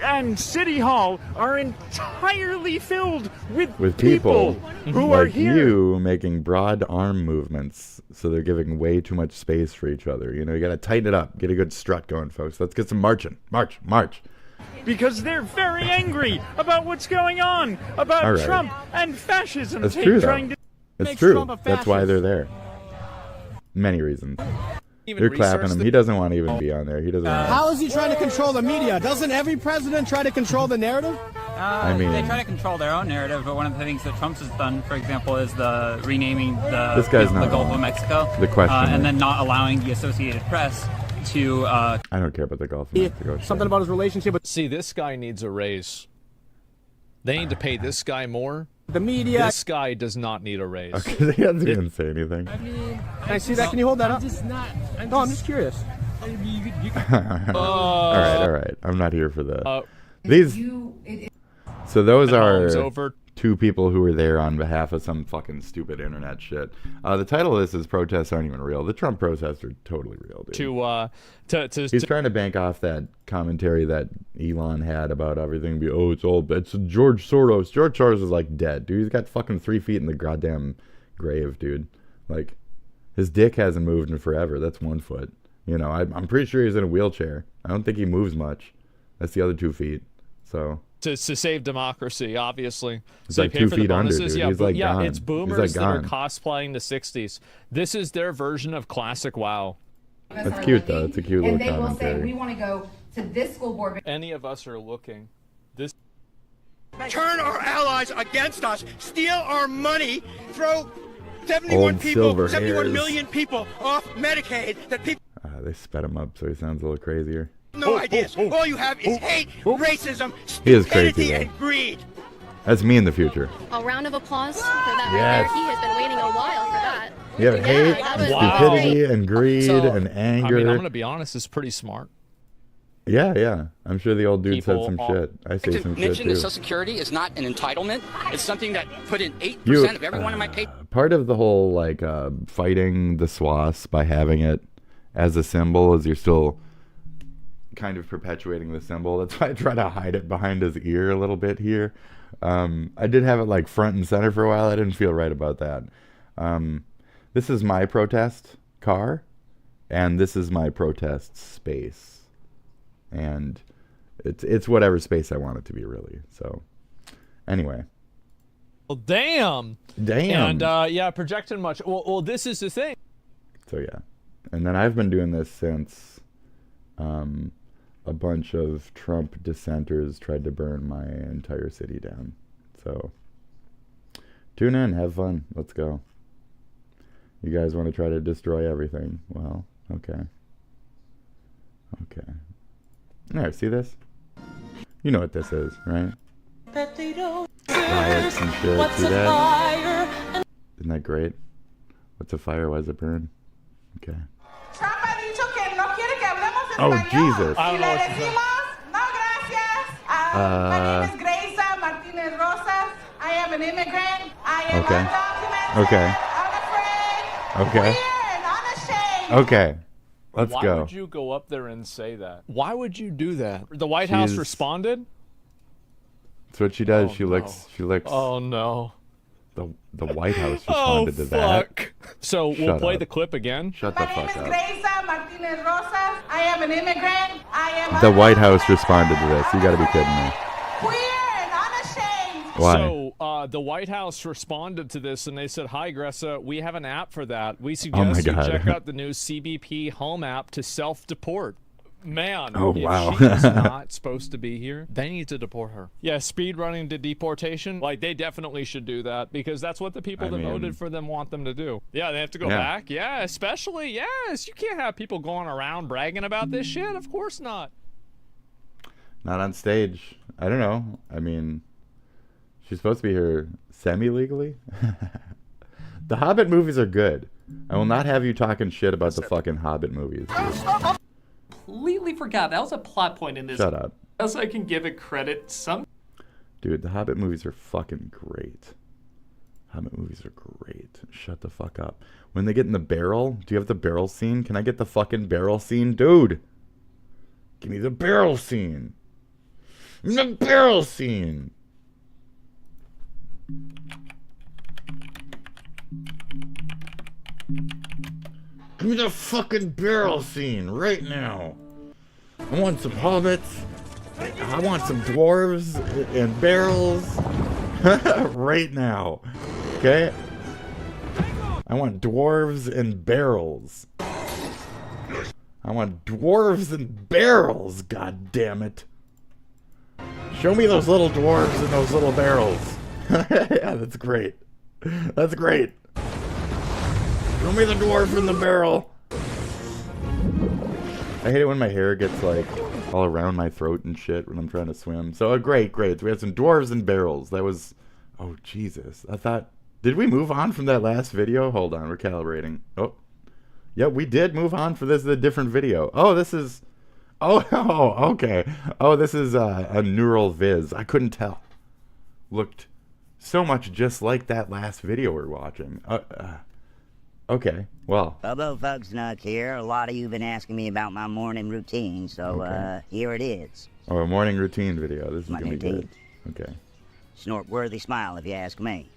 and City Hall are entirely filled with people who like are here. you making broad arm movements, so they're giving way too much space for each other. You know, you got to tighten it up, get a good strut going, folks. Let's get some marching. March. Because they're very angry about what's going on, about Trump and fascism. That's true, trying to it's true. That's why they're there. Many reasons. They're clapping him. He doesn't want to even be on there. He doesn't want to. How is he trying to control the media? Doesn't every president try to control the narrative? I mean, they try to control their own narrative, but one of the things that Trump's has done, for example, is the renaming This guy's the not Gulf of Mexico. The question and then not allowing the Associated Press to. I don't care about the Gulf of Mexico. Something about his relationship with. See, this guy needs a raise. They need to pay this guy more. The media. This guy does not need a raise. Okay, he doesn't even say anything. I mean, can I see that? Can you hold that up? I'm just curious. All right. I'm not here for the these. So those are two people who were there on behalf of some fucking stupid internet shit. The title of this is "Protests Aren't Even Real." The Trump protests are totally real, dude. He's trying to bank off that commentary that Elon had about everything. It's George Soros. George Soros is like dead, dude. He's got fucking 3 feet in the goddamn grave, dude. Like, his dick hasn't moved in forever. That's 1 foot. You know, I'm pretty sure he's in a wheelchair. I don't think he moves much. That's the other 2 feet. So. To save democracy, obviously. It's so like pay 2 for feet the under, bonuses. dude. Yeah, He's like yeah, gone. it's boomers He's like that are gone. cosplaying the 60s. This is their version of classic WoW. That's cute, though. It's a cute little commentary. And they will say, we want to go to this school board. Any of us are looking. This. Turn our allies against us, steal our money, throw 71 million people off Medicaid that people. They sped him up so he sounds a little crazier. No ideas. All you have is hate, racism, He is crazy, stupidity, though. and greed. That's me in the future. A round of applause for that Yes. right there. He has been waiting a while for that. You have hate, that was stupidity, and greed, and anger. I mean, I'm going to be honest, it's pretty smart. Yeah. I'm sure the old dude said some shit. I say some shit, Mention too. Social Security is not an entitlement. It's something that put in 8% of every one of my pay. Part of the whole, like, fighting the SWAS by having it as a symbol is you're still kind of perpetuating the symbol. That's why I try to hide it behind his ear a little bit here. I did have it like front and center for a while. I didn't feel right about that. This is my protest car, and this is my protest space, and it's whatever space I want it to be, really. So anyway. Well, damn. And yeah, projecting much. Well, this is the thing. So yeah, and then I've been doing this since a bunch of Trump dissenters tried to burn my entire city down. So tune in, have fun, let's go. You guys want to try to destroy everything? Well, okay. There, see this? You know what this is, right? Riots and shit, see that? Isn't that great? What's a fire? Why does it burn? Okay. Oh, Jesus. My name is Grace Martinez Rosas. I am an immigrant. I am undocumented. Okay. Let's Why go. would you go up there and say that? Why would you do that? The White House responded? That's what she does. Oh, She licks. Oh, no. The White House responded to that. So we'll Shut play up. the clip again. Shut the fuck up. Grace Martinez Rosas. I am an immigrant. I am The White House responded to this. You got to be kidding me. queer and unashamed. Why? So the White House responded to this and they said, "Hi, Gressa, we have an app for that. We suggest you God. check out the new CBP Home app to self-deport." Man, Oh, if wow. she's not supposed to be here, they need to deport her. Yeah, speed running to deportation. Like, they definitely should do that because that's what the people that voted for them want them to do. Yeah, they have to go Yeah. back. Yeah, especially, yes. You can't have people going around bragging about this shit. Of course not. Not on stage. I don't know. I mean, she's supposed to be here semi-legally. The Hobbit movies are good. I will not have you talking shit about the fucking Hobbit movies, dude. Completely forgot. That was a plot point in this. Shut up. Else I can give it credit. Dude, the Hobbit movies are fucking great. Hobbit movies are great. Shut the fuck up. When they get in the barrel, do you have the barrel scene? Can I get the fucking barrel scene? Dude! Give me the barrel scene. The barrel scene. Give me the fucking barrel scene right now. I want some hobbits. I want some dwarves and barrels right now. Okay? I want dwarves and barrels. I want dwarves and barrels, god damn it. Show me those little dwarves and those little barrels. Yeah, that's great. That's great. Show me the dwarf in the barrel. I hate it when my hair gets like all around my throat and shit when I'm trying to swim. So great. So we had some dwarves and barrels. That was, oh Jesus. I thought, did we move on from that last video? Hold on, we're calibrating. Oh, yeah, we did move on for this is a different video. Oh, this is, oh, okay. Oh, this is a neural viz. I couldn't tell. Looked so much just like that last video we're watching. Okay, well. Bobo Folks Nuck here. A lot of you have been asking me about my morning routine, so here it is. Oh, a morning routine video. This is going to be good. Okay. Snort-worthy smile, if you ask me.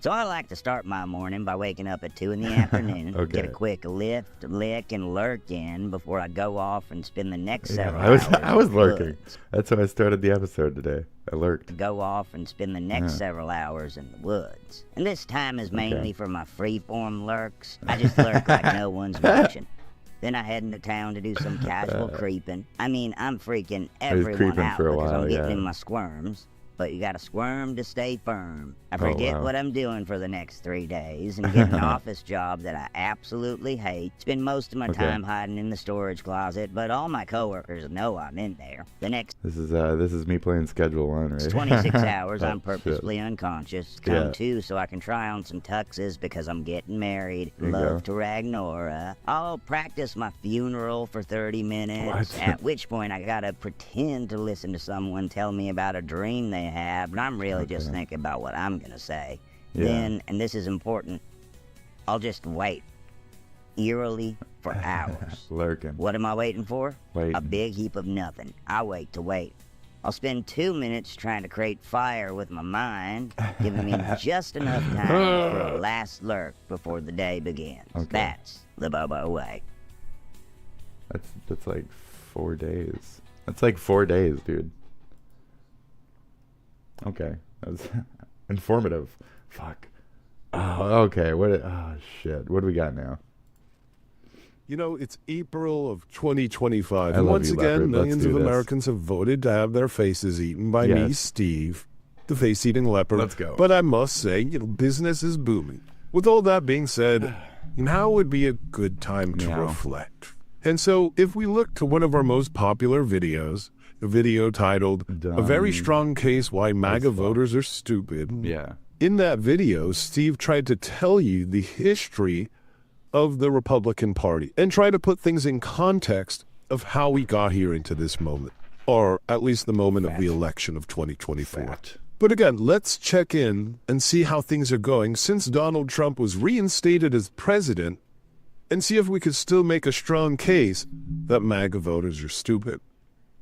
So I like to start my morning by waking up at 2 in the afternoon, get a quick lift, lick, and lurk in before I go off and spend the next several hours. I was lurking. That's how I started the episode today. I lurked. Go off and spend the next several hours in the woods. And this time is mainly for my free-form lurks. I just lurk like no one's watching. Then I head into town to do some casual creeping. I mean, I'm freaking everyone out because I'm getting in my squirms. But you gotta squirm to stay firm. I forget what I'm doing for the next 3 days and get an office job that I absolutely hate. Spend most of my time hiding in the storage closet, but all my coworkers know I'm in there. The next This is me playing Schedule 1, right? 26 hours I'm purposely unconscious. Come to so I can try on some tuxes because I'm getting married. Love to Ragnora. I'll practice my funeral for 30 minutes. At which point I gotta pretend to listen to someone tell me about a dream they have, but I'm really just thinking about what I'm gonna say. Then, and this is important, I'll just wait eerily for hours. Lurking. What am I waiting for? Waiting. A big heap of nothing. I wait to wait. I'll spend 2 minutes trying to create fire with my mind, giving me just enough time for a last lurk before the day begins. That's the Bobo way. That's like 4 days. That's like 4 days, dude. Okay, that was informative. Fuck. Oh, okay. Oh shit. What do we got now? You know, it's April of 2025, and once again, millions of Americans have voted to have their faces eaten by me, Steve, the face-eating leopard. Let's go. But I must say, business is booming. With all that being said, now would be a good time to reflect. And so, if we look to one of our most popular videos, a video titled, A Very Strong Case Why MAGA Voters Are Stupid. Yeah. In that video, Steve tried to tell you the history of the Republican Party and try to put things in context of how we got here into this moment, or at least the moment of the election of 2024. But again, let's check in and see how things are going since Donald Trump was reinstated as president and see if we could still make a strong case that MAGA voters are stupid.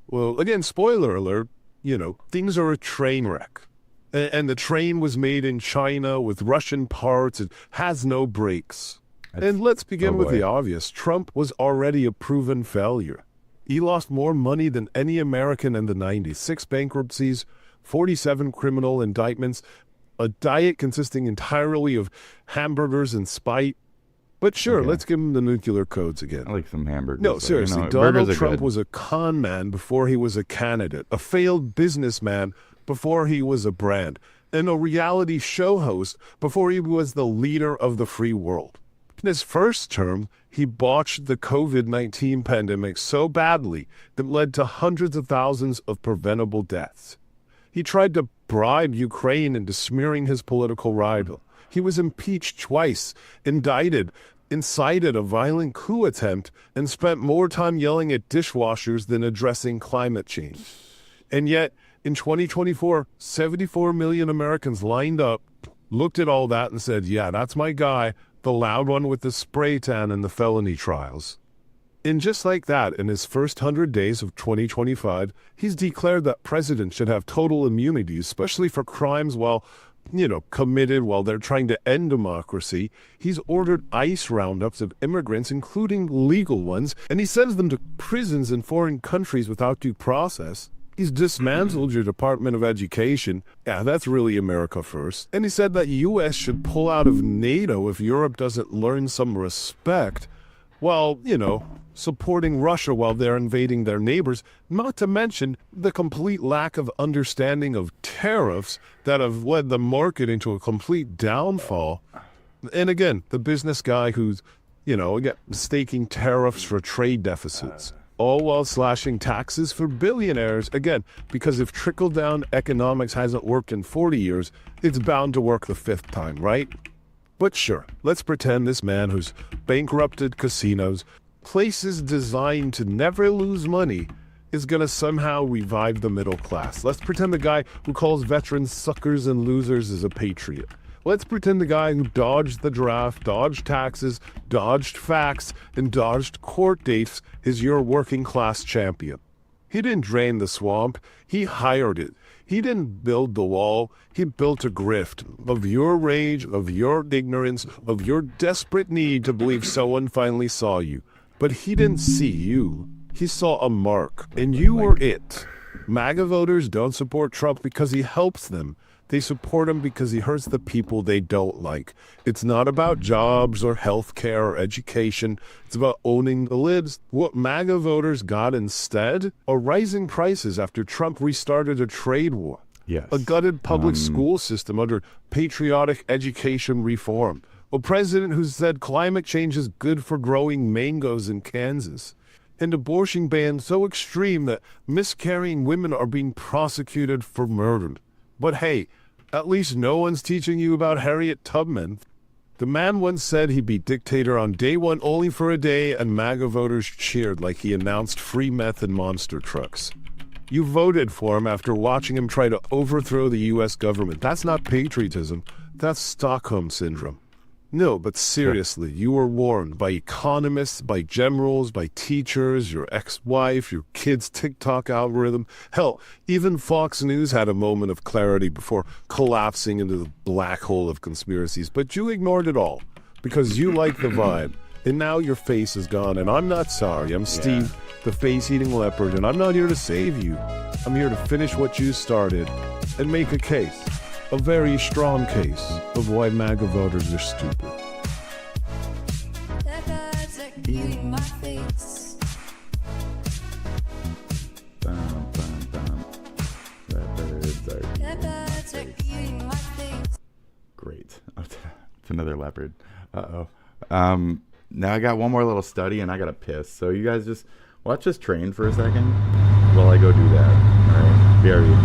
Well, again, spoiler alert, things are a train wreck. And the train was made in China with Russian parts. It has no brakes. And let's begin with the obvious. Trump was already a proven failure. He lost more money than any American in the 90s. 6 bankruptcies, 47 criminal indictments, a diet consisting entirely of hamburgers and spite. But sure, let's give him the nuclear codes again. I like some hamburgers. No, seriously, Donald Trump was a con man before he was a candidate, a failed businessman before he was a brand, and a reality show host before he was the leader of the free world. In his first term, he botched the COVID-19 pandemic so badly that led to hundreds of thousands of preventable deaths. He tried to bribe Ukraine into smearing his political rival. He was impeached twice, indicted, incited a violent coup attempt, and spent more time yelling at dishwashers than addressing climate change. And yet, in 2024, 74 million Americans lined up, looked at all that and said, yeah, that's my guy, the loud one with the spray tan and the felony trials. And just like that, in his first 100 days of 2025, he's declared that presidents should have total immunity, especially for crimes committed while they're trying to end democracy. He's ordered ICE roundups of immigrants, including legal ones, and he sends them to prisons in foreign countries without due process. He's dismantled your Department of Education. Yeah, that's really America first. And he said that U.S. should pull out of NATO if Europe doesn't learn some respect. While, supporting Russia while they're invading their neighbors, not to mention the complete lack of understanding of tariffs that have led the market into a complete downfall. And again, the business guy who's, staking tariffs for trade deficits, all while slashing taxes for billionaires. Again, because if trickle-down economics hasn't worked in 40 years, it's bound to work the 5th time, right? But sure, let's pretend this man who's bankrupted casinos, places designed to never lose money, is going to somehow revive the middle class. Let's pretend the guy who calls veterans suckers and losers is a patriot. Let's pretend the guy who dodged the draft, dodged taxes, dodged facts, and dodged court dates is your working class champion. He didn't drain the swamp, he hired it. He didn't build the wall, he built a grift of your rage, of your ignorance, of your desperate need to believe someone finally saw you. But he didn't see you. He saw a mark, and you were it. MAGA voters don't support Trump because he helps them. They support him because he hurts the people they don't like. It's not about jobs or health care or education. It's about owning the libs. What MAGA voters got instead are rising prices after Trump restarted a trade war. Yes. A gutted public school system under patriotic education reform. A president who said climate change is good for growing mangoes in Kansas. An abortion ban so extreme that miscarrying women are being prosecuted for murder. But hey, at least no one's teaching you about Harriet Tubman. The man once said he'd be dictator on day one only for a day, and MAGA voters cheered like he announced free meth and monster trucks. You voted for him after watching him try to overthrow the U.S. government. That's not patriotism. That's Stockholm Syndrome. No, but seriously, you were warned by economists, by generals, by teachers, your ex-wife, your kid's TikTok algorithm. Hell, even Fox News had a moment of clarity before collapsing into the black hole of conspiracies. But you ignored it all because you like the vibe. And now your face is gone, and I'm not sorry. I'm Steve, the face-eating leopard, and I'm not here to save you. I'm here to finish what you started and make a case. A very strong case of why MAGA voters are stupid. Great. It's another leopard. Uh-oh. Now I got one more little study and I gotta piss. So you guys just watch this train for a second while I go do that. All right. Very.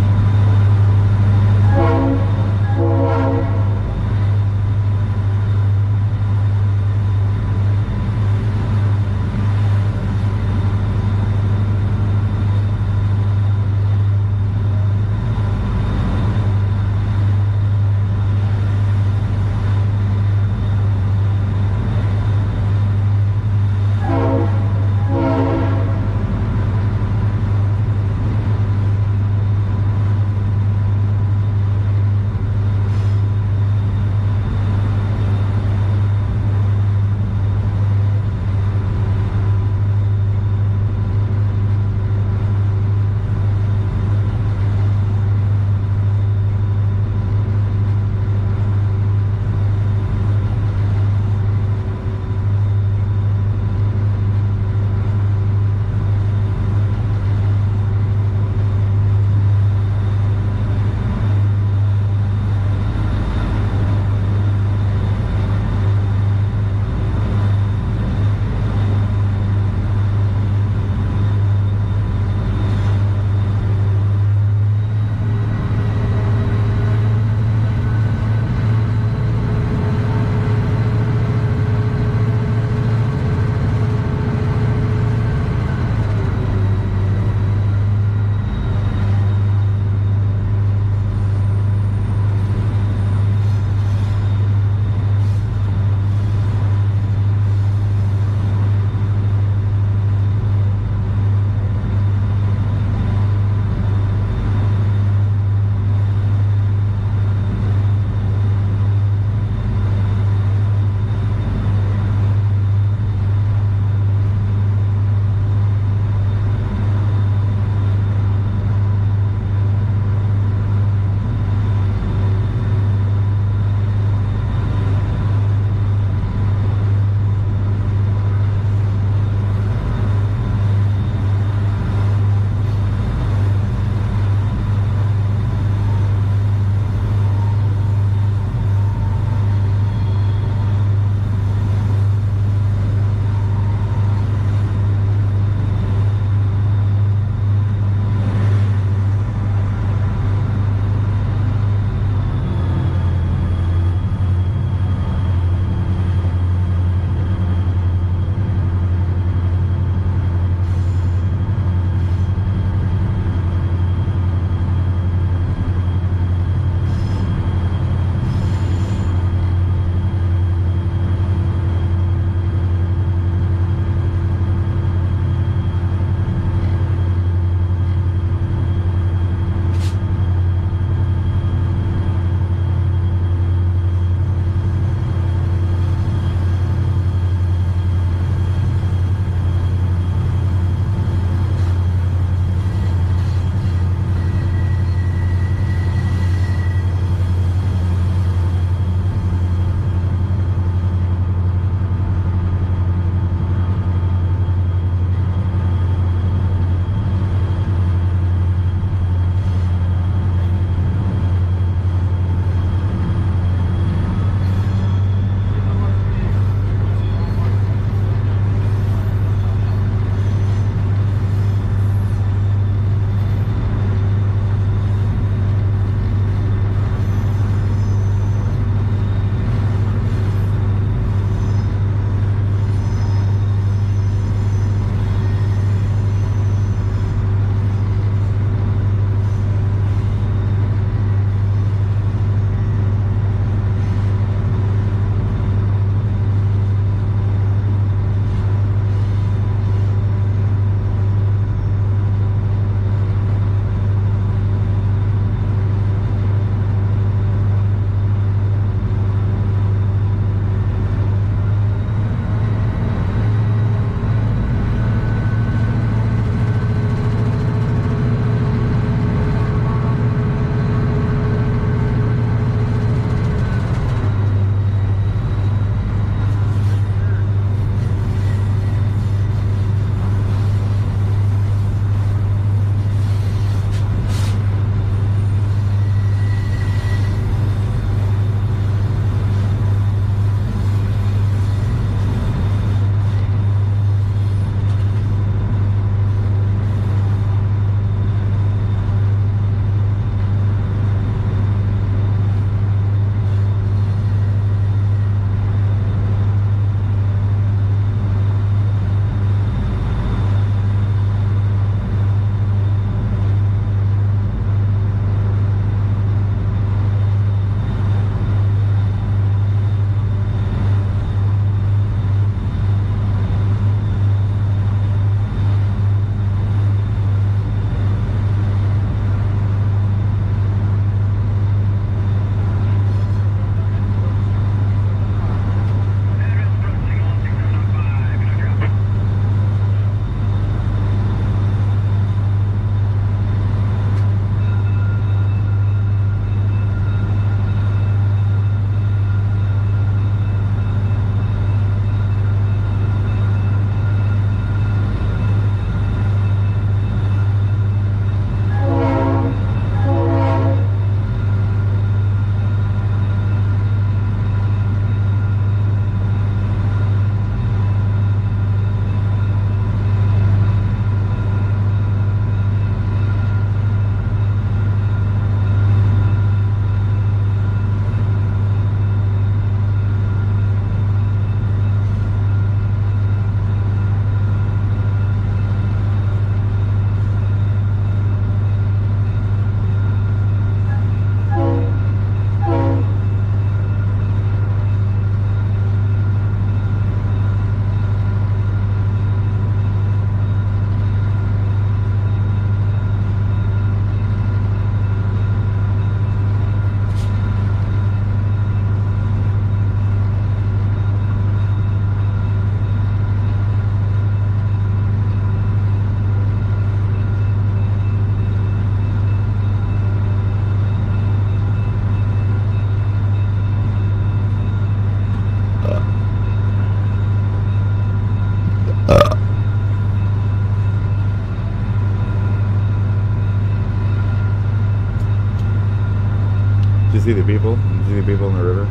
see the people? Did you see the people in the river?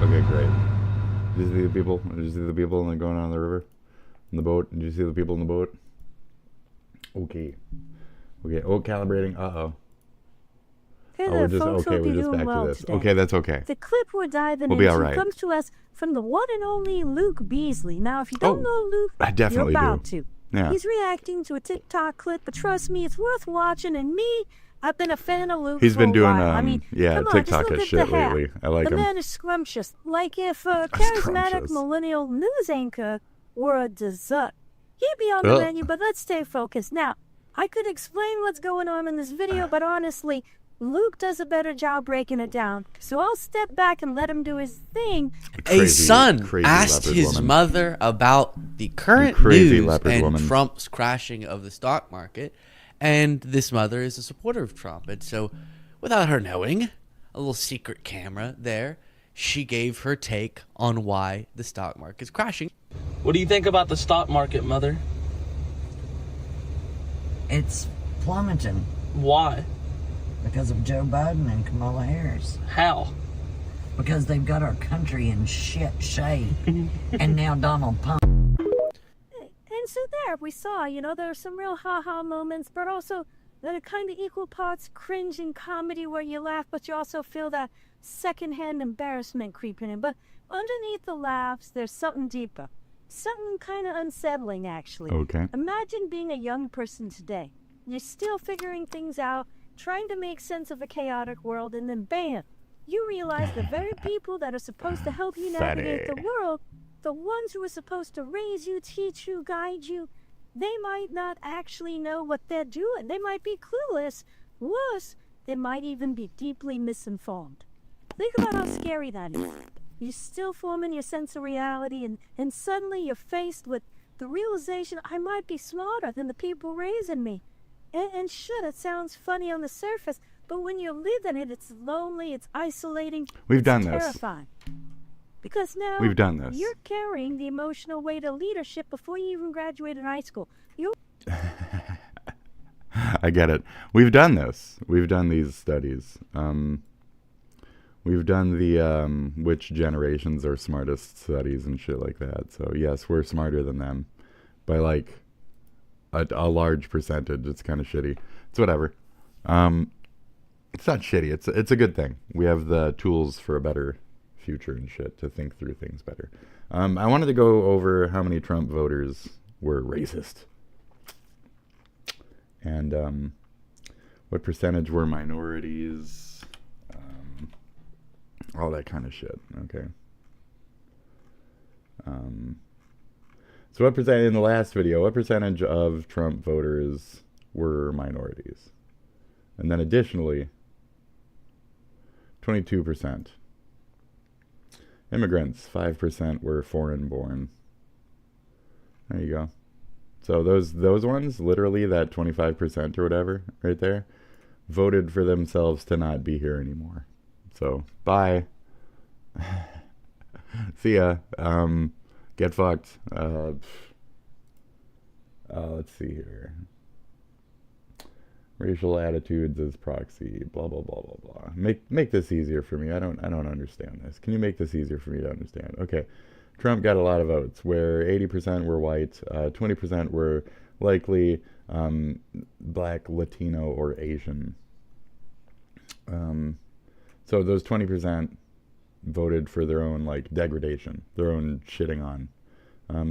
Okay, great. Did you see the people? Did you see the people going on the river? In the boat? Did you see the people in the boat? Okay. Okay. Oh, calibrating. Uh-oh. Hey Oh, there, we're just folks. okay. Hope We're you're just doing back well to this. today. Okay, that's okay. The clip we're diving We'll be into all right. comes to us from the one and only Luke Beasley. Now, if you don't know Luke, I definitely you're about do. to. Yeah. He's reacting to a TikTok clip, but trust me, it's worth watching. And me, I've been a fan of Luke He's for been a doing, while. I mean, yeah, come on, TikTok just look is at shit the hat. lately. I like the him. man is scrumptious. Like if a charismatic Scrumptious. millennial news anchor were a dessert. He'd be on the Ugh. menu, but let's stay focused. Now, I could explain what's going on in this video, but honestly, Luke does a better job breaking it down. So I'll step back and let him do his thing. A son asked his mother about the current news and Trump's crashing of the stock market, and this mother is a supporter of Trump. And so, without her knowing, a little secret camera there, she gave her take on why the stock market is crashing. What do you think about the stock market, Mother? It's plummeting. Why? Because of Joe Biden and Kamala Harris. How? Because they've got our country in shit shape. And now Donald Trump. And so there, we saw, there are some real ha-ha moments, but also that are kind of equal parts cringe and comedy where you laugh, but you also feel that secondhand embarrassment creeping in. But underneath the laughs, there's something deeper. Something kind of unsettling, actually. Okay. Imagine being a young person today. You're still figuring things out, trying to make sense of a chaotic world, and then bam, you realize the very people that are supposed to help you navigate the world, the ones who are supposed to raise you, teach you, guide you, they might not actually know what they're doing. They might be clueless. Worse, they might even be deeply misinformed. Think about how scary that is. You're still forming your sense of reality, and suddenly you're faced with the realization, I might be smarter than the people raising me. And sure, it sounds funny on the surface, but when you live in it, it's lonely, it's isolating, We've it's done this. terrifying. Because now We've done this. You're carrying the emotional weight of leadership before you even graduated high school. I get it. We've done this. We've done these studies. We've done the which generations are smartest studies and shit like that. So yes, we're smarter than them by like a large percentage. It's kind of shitty. It's whatever. It's not shitty. It's a good thing. We have the tools for a better future and shit to think through things better. I wanted to go over how many Trump voters were racist and what percentage were minorities, all that kind of shit. Okay. So what percent in the last video, what percentage of Trump voters were minorities? And then additionally, 22%. Immigrants, 5% were foreign born. There you go. So those ones, literally that 25% or whatever right there, voted for themselves to not be here anymore. So bye. See ya. Get fucked. Let's see here. Racial attitudes as proxy. Blah blah blah blah blah. Make this easier for me. I don't understand this. Can you make this easier for me to understand? Okay. Trump got a lot of votes, where 80% were white, 20% were likely black, Latino, or Asian. So those 20% voted for their own like degradation, their own shitting on.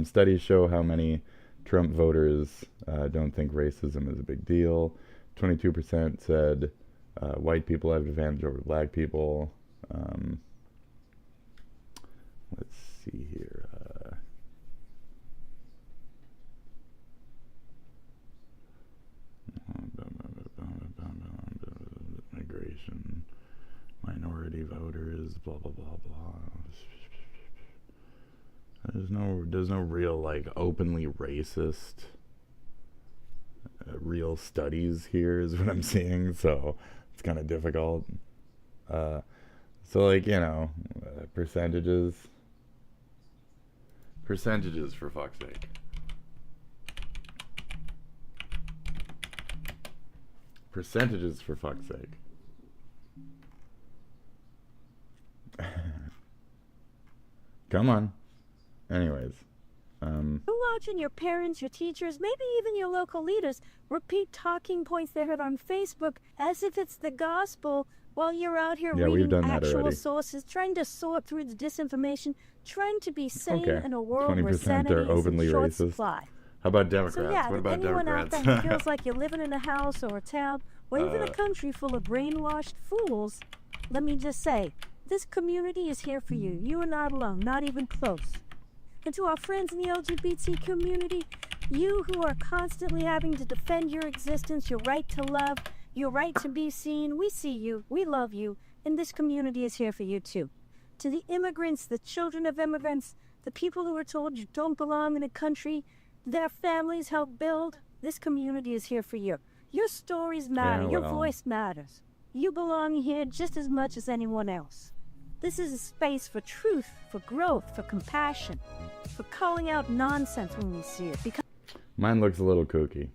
Studies show how many Trump voters don't think racism is a big deal. 22% said white people have an advantage over black people. Let's see here. Migration, minority voters, blah blah blah blah. There's no real like openly racist real studies here is what I'm seeing, so it's kind of difficult. So like, percentages for fuck's sake. Percentages for fuck's sake. Come on. Anyways. You're watching your parents, your teachers, maybe even your local leaders repeat talking points they heard on Facebook as if it's the gospel while you're out here reading actual sources, trying to sort through the disinformation, trying to be sane in a world where sanity is in short supply. How about Democrats? So yeah, what about anyone Democrats? out there who feels like you're living in a house or a town or even a country full of brainwashed fools, let me just say, this community is here for you. You are not alone, not even close. And to our friends in the LGBT community, you who are constantly having to defend your existence, your right to love, your right to be seen, we see you, we love you, and this community is here for you too. To the immigrants, the children of immigrants, the people who are told you don't belong in a country their families help build, this community is here for you. Your stories matter, your voice matters. You belong here just as much as anyone else. This is a space for truth, for growth, for compassion, for calling out nonsense when we see it. Because mine looks a little kooky.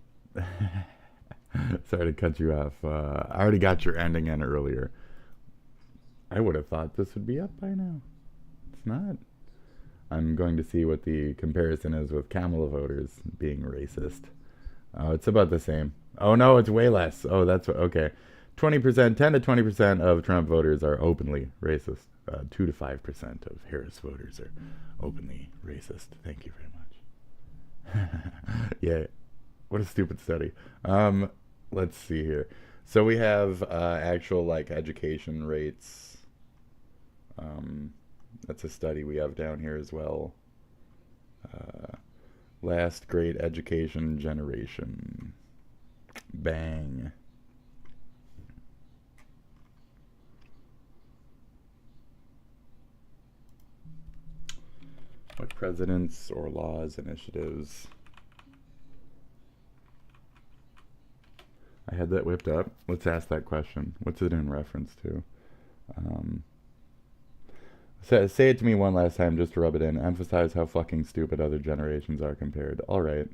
Sorry to cut you off. I already got your ending in earlier. I would have thought this would be up by now. It's not. I'm going to see what the comparison is with Kamala voters being racist. It's about the same. Oh no, it's way less. Oh, that's okay. 20%, 10 to 20% of Trump voters are openly racist. 2 to 5% of Harris voters are openly racist. Thank you very much. Yeah, what a stupid study. Let's see here. So we have actual like education rates. That's a study we have down here as well. Last great education generation. Bang. What presidents or laws, initiatives? I had that whipped up. Let's ask that question. What's it in reference to? Say it to me one last time just to rub it in. Emphasize how fucking stupid other generations are compared. Alright.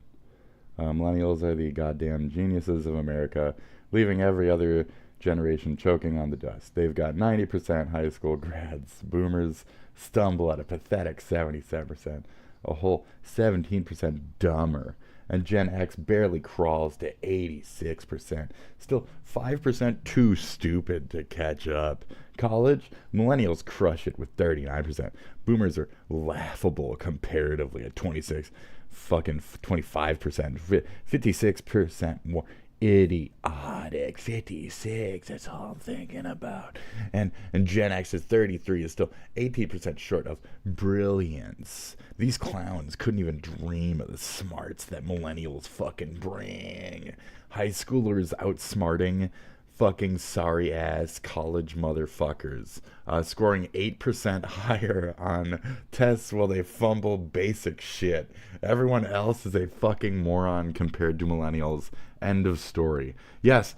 Millennials are the goddamn geniuses of America, leaving every other generation choking on the dust. They've got 90% high school grads. Boomers stumble at a pathetic 77%. A whole 17% dumber. And Gen X barely crawls to 86%. Still 5% too stupid to catch up. College, millennials crush it with 39%. Boomers are laughable comparatively at 26, fucking 25%, 56% more idiotic. 56, that's all I'm thinking about. And Gen X is 33, is still 18% short of brilliance. These clowns couldn't even dream of the smarts that millennials fucking bring. High schoolers outsmarting fucking sorry ass college motherfuckers, scoring 8% higher on tests while they fumble basic shit. Everyone else is a fucking moron compared to millennials. End of story. Yes,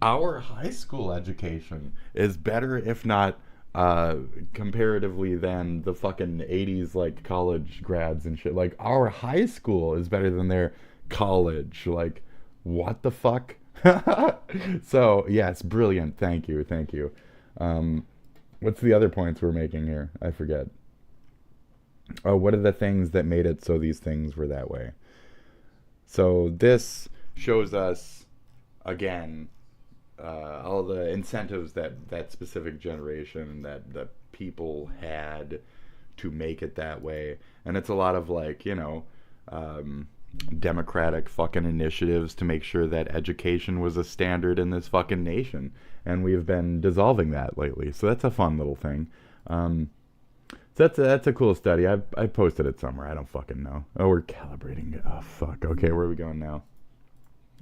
our high school education is better, if not comparatively, than the fucking 80s like college grads and shit. Like, our high school is better than their college. Like, what the fuck? So yes, brilliant. Thank you. What's the other points we're making here? I forget. Oh, what are the things that made it so these things were that way? So this shows us again all the incentives that specific generation, that the people had to make it that way. And it's a lot of like, you know, democratic fucking initiatives to make sure that education was a standard in this fucking nation, and we've been dissolving that lately. So that's a fun little thing. So that's a cool study. I posted it somewhere. I don't fucking know. Oh, we're calibrating. Oh fuck. Okay, where are we going now?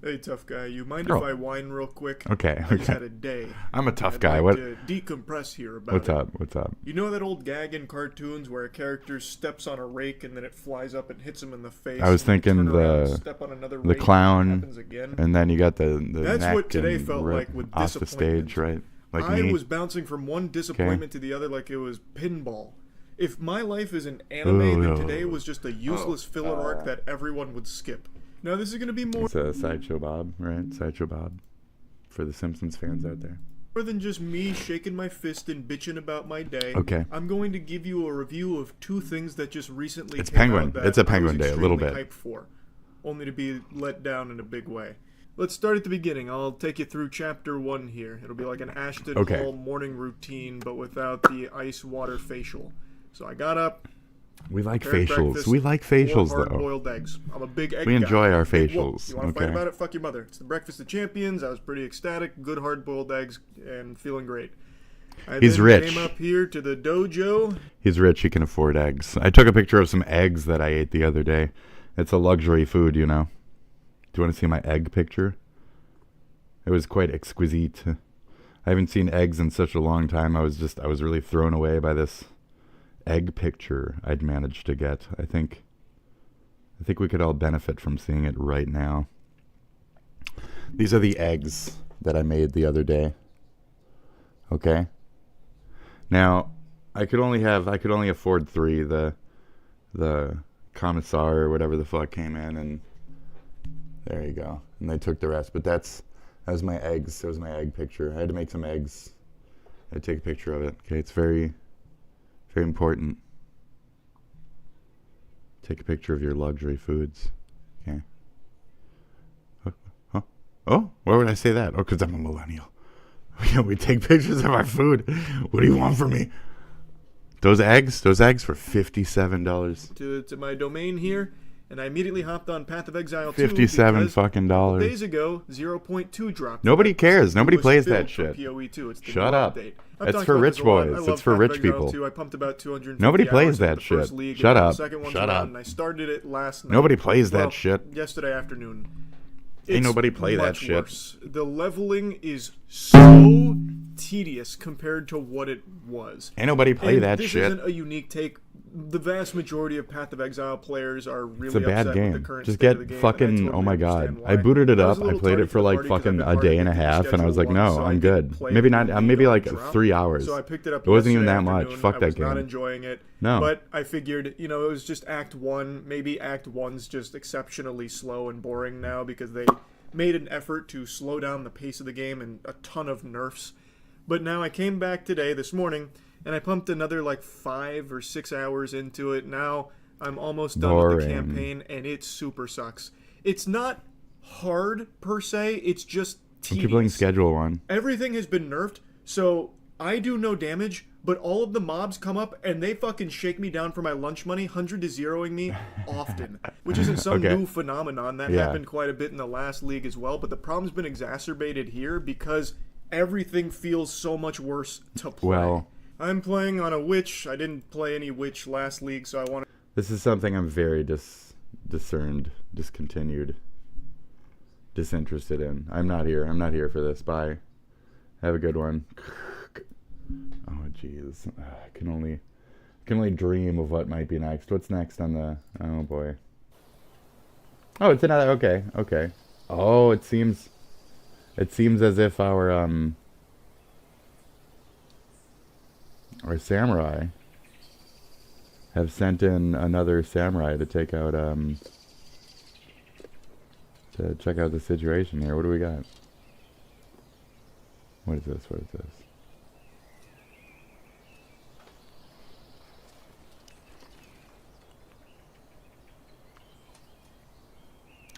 Hey, tough guy, you mind if I whine real quick? Okay. I just had a day. I'm a tough I'd guy. like What? to decompress here about What's up? You know that old gag in cartoons where a character steps on a rake and then it flies up and hits him in the face? I was thinking step on another the rake clown, again? and then you got the That's neck what today and felt like with off the stage, right? Like I me. was bouncing from one disappointment to the other like it was pinball. If my life is an anime, then today was just a useless filler arc that everyone would skip. Now this is going to be more... It's a Sideshow Bob, right? Sideshow Bob. For the Simpsons fans out there. More than just me shaking my fist and bitching about my day. Okay. I'm going to give you a review of 2 things that just recently It's came Penguin. out that It's a I Penguin was day, a little bit. extremely hyped for, only to be let down in a big way. Let's start at the beginning. I'll take you through chapter 1 here. It'll be like an Ashton Hall morning routine, but without the ice water facial. So I got up. We like prepared facials. breakfast, We like facials, 4 though. hard-boiled eggs. I'm a big egg We enjoy guy. our Big whoop. facials, You want to fight okay. about it? Fuck your mother. It's the breakfast of champions. I was pretty ecstatic. Good hard-boiled eggs and feeling great. I He's then rich. Came up here to the dojo. He's rich. He can afford eggs. I took a picture of some eggs that I ate the other day. It's a luxury food, you know. Do you want to see my egg picture? It was quite exquisite. I haven't seen eggs in such a long time. I was really thrown away by this egg picture I'd managed to get. I think we could all benefit from seeing it right now. These are the eggs that I made the other day. Okay? Now, I could only afford 3. The commissar or whatever the fuck came in, and there you go. And they took the rest, but that was my eggs. That was my egg picture. I had to make some eggs. I had to take a picture of it. Okay, it's very, very important. Take a picture of your luxury foods. Okay. Oh, why would I say that? Oh, because I'm a millennial. We take pictures of our food. What do you want from me? Those eggs for $57. To my domain here, and I immediately hopped on Path of Exile 2. $57 fucking dollars. Days ago, 0.2 dropped. Nobody cares. Nobody plays that filled shit. from PoE 2. It's the Shut new up. update. It's for rich boys. It's for rich people. I pumped about 250 Nobody plays hours in that the first shit. league, Shut and the up. second one's Shut around, up. And I started it last night. Nobody plays that Well, shit. Yesterday afternoon. Ain't It's nobody play that much shit. Worse. The leveling is so tedious compared to what it was. Ain't nobody play that this shit. This isn't a unique take. The vast majority of Path of Exile players are really It's a bad upset game. with the current Just state of get the game, fucking, and I totally oh my god. understand why. I booted it I was up. a I little played tardy it for the like party 'cause I've fucking been a day and a partying half, and I was like, schedule no, one, so I I'm didn't good. play Maybe it not, legally maybe on like drop. 3 hours. So I picked it up It wasn't even yesterday that much. afternoon. Fuck I that was game. not enjoying it. No. But I figured, it was just Act 1. Maybe Act 1's just exceptionally slow and boring now because they made an effort to slow down the pace of the game and a ton of nerfs. But now I came back today, this morning, and I pumped another like 5 or 6 hours into it. Now I'm almost done with the campaign, and it super sucks. It's not hard per se, it's just tedious. Keep playing Schedule 1. Everything has been nerfed, so I do no damage, but all of the mobs come up and they fucking shake me down for my lunch money, 100 to zeroing me often, which isn't some new phenomenon. That happened quite a bit in the last league as well, but the problem's been exacerbated here because everything feels so much worse to play. Well, I'm playing on a witch. I didn't play any witch last league, so I want to... This is something I'm very discontinued, disinterested in. I'm not here. I'm not here for this. Bye. Have a good one. Oh, jeez. I can only dream of what might be next. What's next on the... Oh, boy. Oh, it's another... Okay. Oh, it seems as if our samurai have sent in another samurai to take out, to check out the situation here. What do we got? What is this?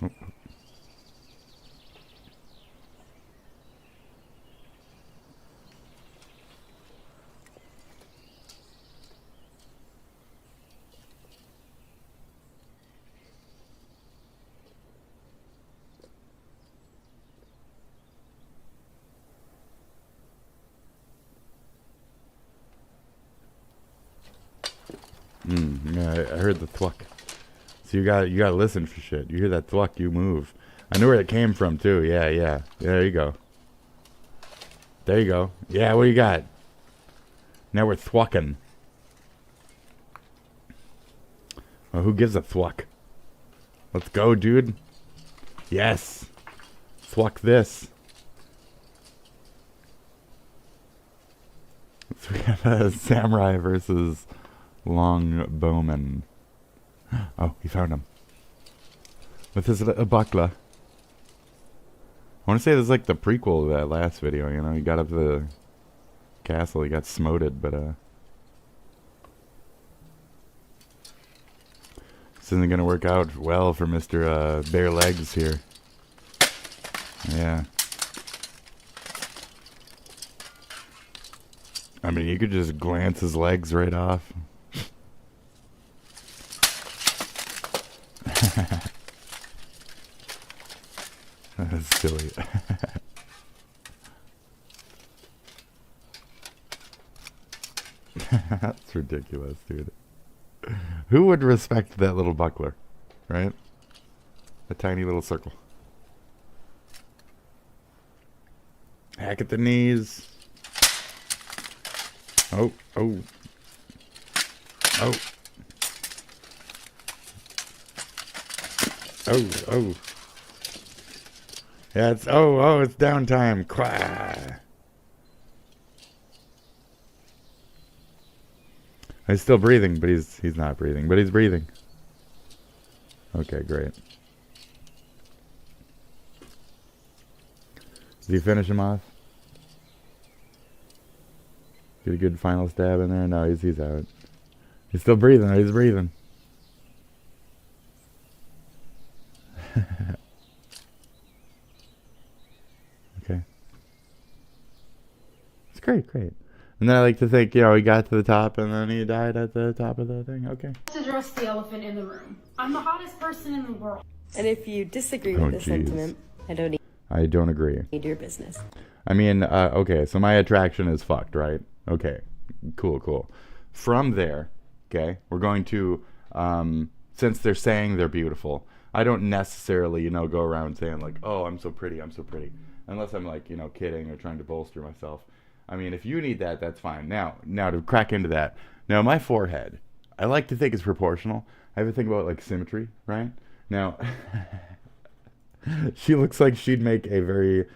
Oh. Yeah, I heard the thwack. So you gotta listen for shit. You hear that thwack, you move. I knew where it came from too. Yeah. There you go. Yeah, what do you got? Now we're thwacking. Well, who gives a thwack? Let's go, dude. Yes. Thwack this. So we have a samurai versus long bowman. Oh, he found him. With his buckler. want to say this is like the prequel to that last video, you know? He got up to the castle, he got smoted, but, this isn't gonna work out well for Mr. Bare Legs here. Yeah. I mean, you could just glance his legs right off. That's silly. That's ridiculous, dude. Who would respect that little buckler, right? A tiny little circle. Hack at the knees. Oh, oh. Oh. Oh, oh. Yeah, it's, oh, it's downtime. Quah. He's still breathing, but he's not breathing, but he's breathing. Okay, great. Did he finish him off? Get a good final stab in there? No, he's out. He's still breathing. He's breathing. Okay. It's great, great. And then I like to think, you know, he got to the top and then he died at the top of the thing. Okay. Let's address the elephant in the room. I'm the hottest person in the world. And if you disagree with this sentiment, I don't agree. Need your business. I mean, okay, so my attraction is fucked, right? Okay, cool, cool. From there, okay, we're going to, since they're saying they're beautiful, I don't necessarily, you know, go around saying like, oh, I'm so pretty, I'm so pretty. Unless I'm like, you know, kidding or trying to bolster myself. I mean, if you need that, that's fine. Now to crack into that. Now, my forehead, I like to think it's proportional. I have to think about like symmetry, right? Now, she looks like she'd make a very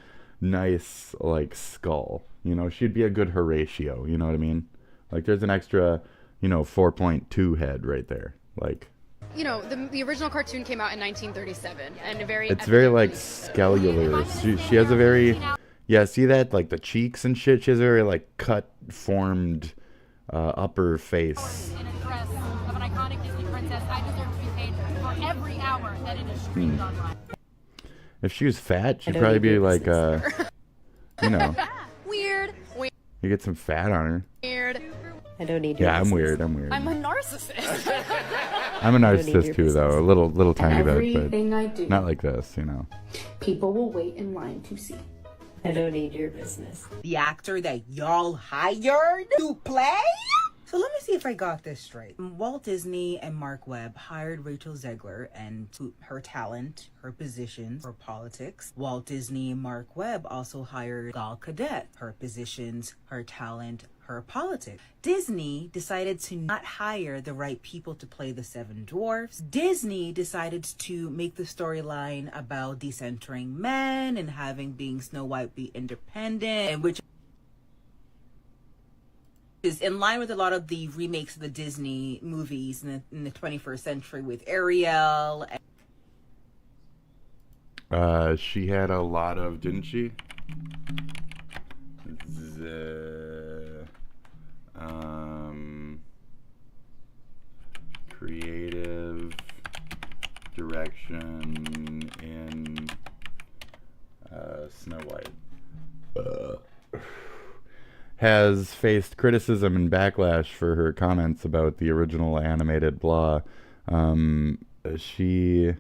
nice like skull. You know, she'd be a good Horatio. You know what I mean? Like, there's an extra, you know, 4.2 head right there. Like, You know, the original cartoon came out in 1937, and it's very like scalular. She has a very, yeah, see that, like the cheeks and shit. She has a very like cut formed upper face. In a dress of an iconic Disney princess, I deserve to be paid for every hour that it is streamed online. If she was fat, she'd probably be like, you know, Weird. you get some fat on her. Weird. I don't need your Yeah, I'm business. weird. I'm weird. I'm a narcissist. I'm a narcissist too, though. A little tiny bit, Everything I but do. not like this, you know. People will wait in line to see. I don't need your business. The actor that y'all hired to play? So let me see if I got this straight. Walt Disney and Mark Webb hired Rachel Zegler and her talent, her positions, her politics. Walt Disney and Mark Webb also hired Gal Gadot, her positions, her talent, her politics. Disney decided to not hire the right people to play the Seven Dwarfs. Disney decided to make the storyline about decentering men and having being Snow White be independent, and which is in line with a lot of the remakes of the Disney movies in the 21st century with Ariel. She had a lot of, didn't she? Creative direction in Snow White. Has faced criticism and backlash for her comments about the original animated blah. She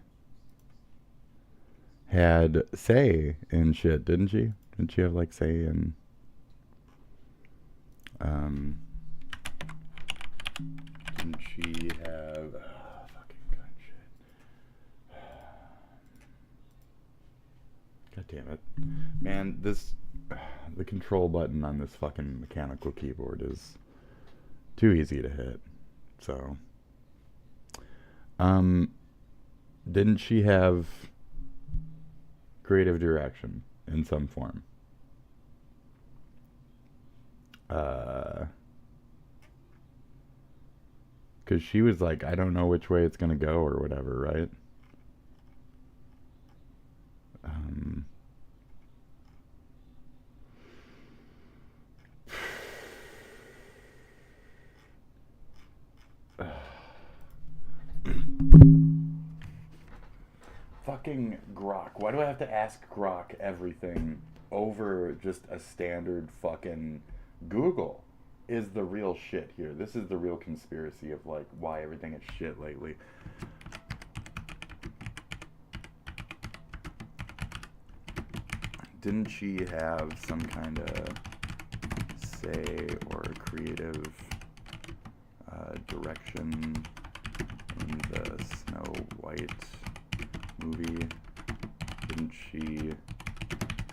had say in shit, didn't she? Didn't she have like say in didn't she have fucking gun shit. God damn it. Man, the control button on this fucking mechanical keyboard is too easy to hit. So, didn't she have creative direction in some form? Because she was like, I don't know which way it's gonna go or whatever, right? Grok? Why do I have to ask Grok everything over just a standard fucking Google? Is the real shit here. This is the real conspiracy of like why everything is shit lately. Didn't she have some kind of say or creative direction in the Snow White movie? Didn't she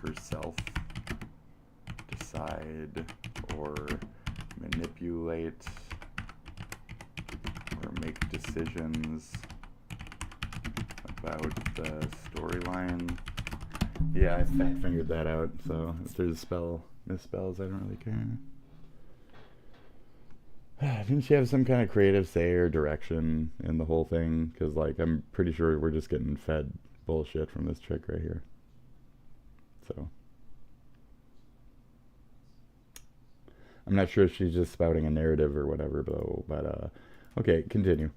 herself decide or manipulate or make decisions about the storyline? Yeah, I fat fingered that out, so if there's a spell misspells, I don't really care. Didn't she have some kind of creative say or direction in the whole thing? Because, like, I'm pretty sure we're just getting fed bullshit from this chick right here. So I'm not sure if she's just spouting a narrative or whatever, though. But okay, continue.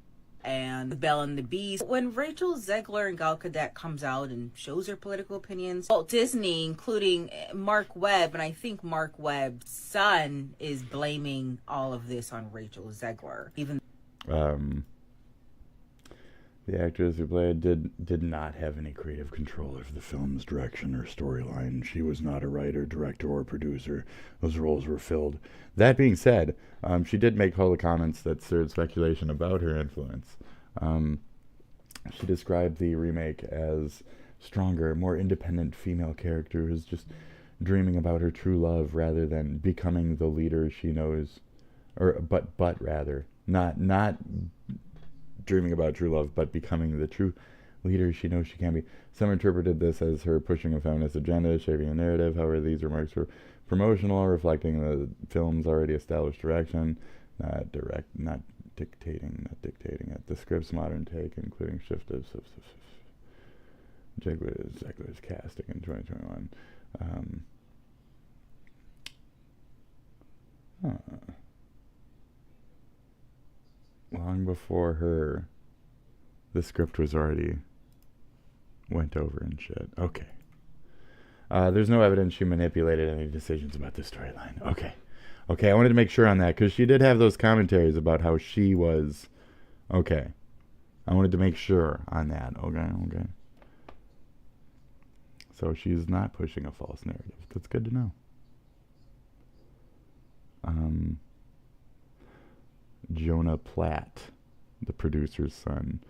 And Belle and the Beast. When Rachel Zegler and Gal Gadot comes out and shows her political opinions, Walt Disney, including Mark Webb, and I think Mark Webb's son, is blaming all of this on Rachel Zegler. Even the actress who played did not have any creative control over the film's direction or storyline. She was not a writer, director, or producer. Those roles were filled. That being said, she did make all the comments that stirred speculation about her influence. She described the remake as stronger, more independent female character who's just dreaming about her true love rather than becoming the leader she knows, but rather not dreaming about true love, but becoming the true leader she knows she can be. Some interpreted this as her pushing a feminist agenda, shaping a narrative. However, these remarks were promotional, reflecting the film's already established direction, not dictating it. The script's modern take, including shift of Zegler's casting in 2021. Long before her, the script was already went over and shit. Okay. There's no evidence she manipulated any decisions about the storyline. Okay, I wanted to make sure on that, because she did have those commentaries about how she was... Okay. I wanted to make sure on that. Okay. So she's not pushing a false narrative. That's good to know. Jonah Platt, the producer's son,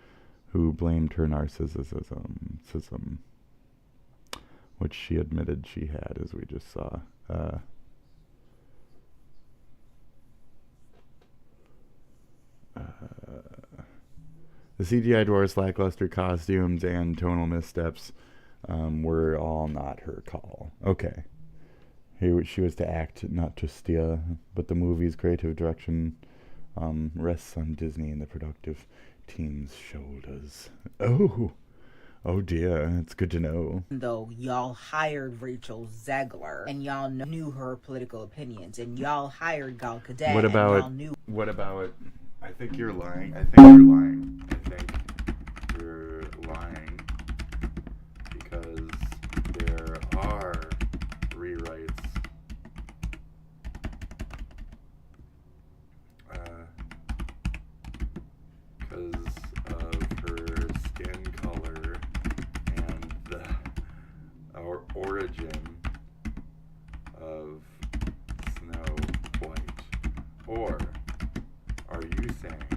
who blamed her narcissism, which she admitted she had, as we just saw. The CGI dwarfs, lackluster costumes, and tonal missteps were all not her call. Okay. She was to act, not to steer, but the movie's creative direction rests on Disney and the productive team's shoulders. Oh dear, it's good to know. Though y'all hired Rachel Zegler and y'all knew her political opinions, and y'all hired Gal Gadot. What about? I think you're lying. Because there are rewrites. Because of her skin color and the origin of Snow White. Or are you saying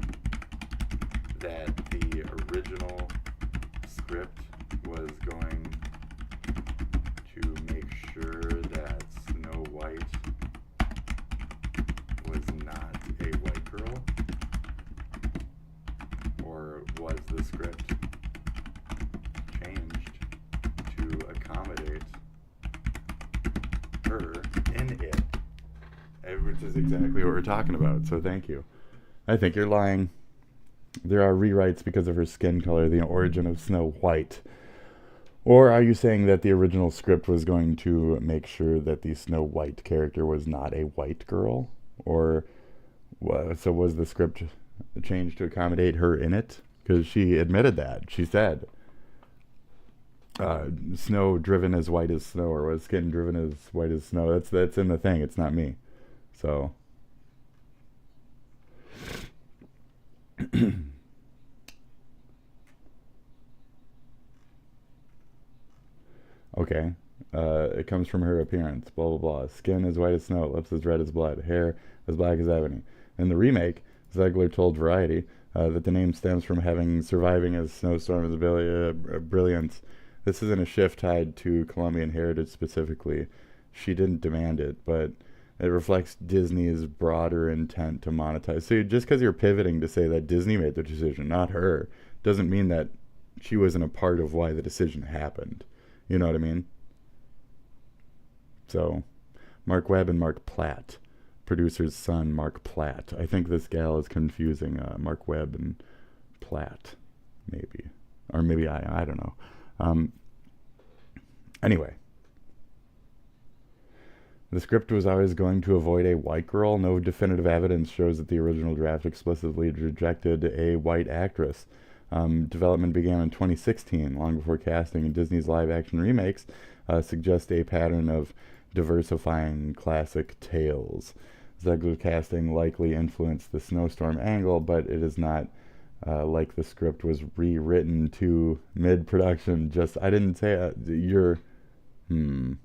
that the original script was going to make sure that Snow White was not a white girl? Or was the script changed to accommodate her in it? Which is exactly what we're talking about, so thank you. I think you're lying. There are rewrites because of her skin color, the origin of Snow White. Or are you saying that the original script was going to make sure that the Snow White character was not a white girl? Or so was the script changed to accommodate her in it? Because she admitted that. She said, snow driven as white as snow, or was skin driven as white as snow. That's in the thing. It's not me. So. Okay. It comes from her appearance. Blah, blah, blah. Skin as white as snow. Lips as red as blood. Hair as black as ebony. In the remake, Zegler told Variety that the name stems from having surviving as Snowstorm's brilliance. This isn't a shift tied to Colombian heritage specifically. She didn't demand it, but it reflects Disney's broader intent to monetize. So just because you're pivoting to say that Disney made the decision, not her, doesn't mean that she wasn't a part of why the decision happened. You know what I mean? So, Mark Webb and Mark Platt. Producer's son, Mark Platt. I think this gal is confusing Mark Webb and Platt, maybe. Or maybe I don't know. Anyway. The script was always going to avoid a white girl. No definitive evidence shows that the original draft explicitly rejected a white actress. Development began in 2016, long before casting, and Disney's live-action remakes suggest a pattern of diversifying classic tales. Zegler's casting likely influenced the Snowstorm angle, but it is not like the script was rewritten to mid-production. I didn't say the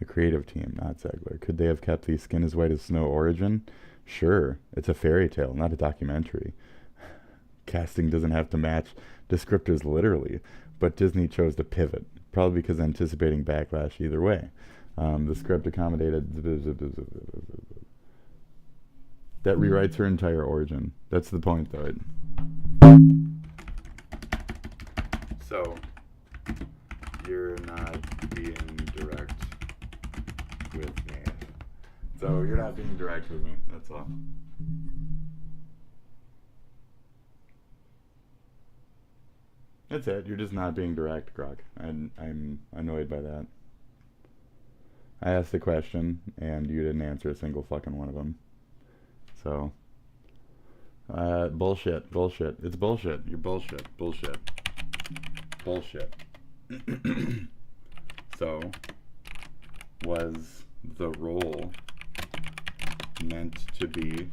creative team, not Zegler. Could they have kept the skin as white as snow origin? Sure. It's a fairy tale, not a documentary. Casting doesn't have to match descriptors literally, but Disney chose to pivot, probably because anticipating backlash either way. The script accommodated that rewrites her entire origin. That's the point, though. So, you're not being direct with me. So, you're not being direct with me. That's all. That's it. You're just not being direct, Grog. And I'm annoyed by that. I asked the question, and you didn't answer a single fucking one of them. So, bullshit. It's bullshit. You're bullshit. So, was the role meant to be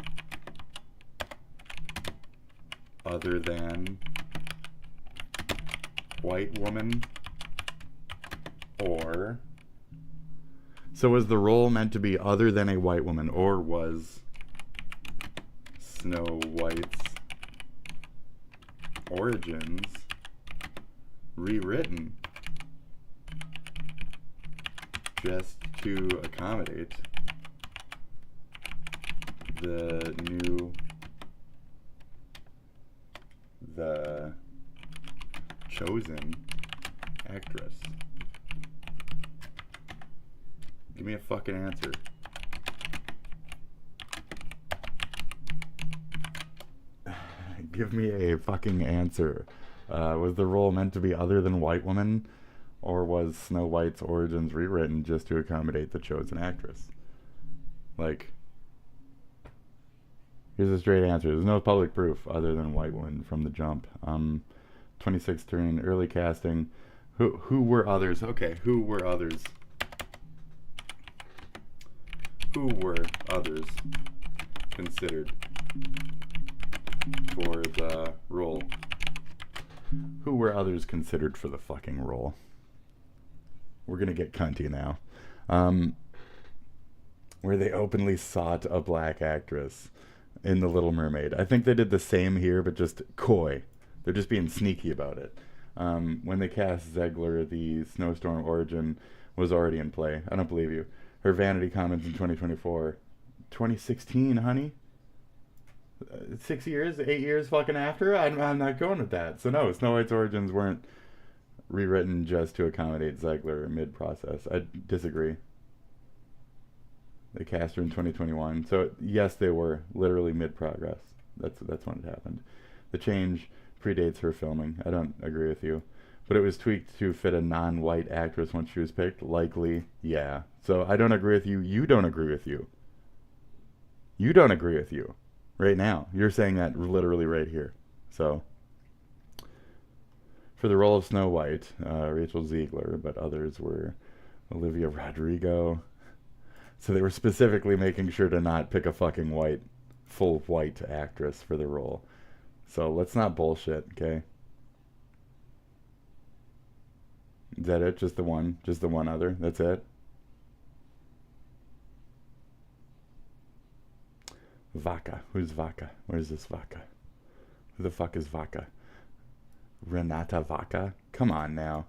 other than white woman, or... So was the role meant to be other than a white woman, or was Snow White's origins rewritten just to accommodate the chosen actress? Give me a fucking answer. Give me a fucking answer. Was the role meant to be other than white woman, or was Snow White's origins rewritten just to accommodate the chosen actress? Like, here's a straight answer. There's no public proof other than white woman from the jump. 2016 early casting. Who were others? Okay, who were others? Who were others considered for the role? Who were others considered for the fucking role? We're gonna get cunty now. Where they openly sought a black actress in The Little Mermaid. I think they did the same here, but just coy. They're just being sneaky about it. When they cast Zegler, the Snowstorm origin was already in play. I don't believe you. Her vanity comments in 2024. 2016, honey? 6 years? 8 years fucking after? I'm not going with that. So no, Snow White's origins weren't rewritten just to accommodate Zegler mid-process. I disagree. They cast her in 2021. So yes, they were literally mid-progress. That's when it happened. The change predates her filming. I don't agree with you. But it was tweaked to fit a non-white actress once she was picked. Likely, yeah. So I don't agree with you. You don't agree with you. You don't agree with you. Right now. You're saying that literally right here. So, For the role of Snow White, Rachel Ziegler, but others were Olivia Rodrigo. So they were specifically making sure to not pick a fucking full white actress for the role. So let's not bullshit, okay? Is that it? Just the one other? That's it? Vaca. Who's Vaca? Where's this Vaca? Who the fuck is Vaca? Renata Vaca? Come on now.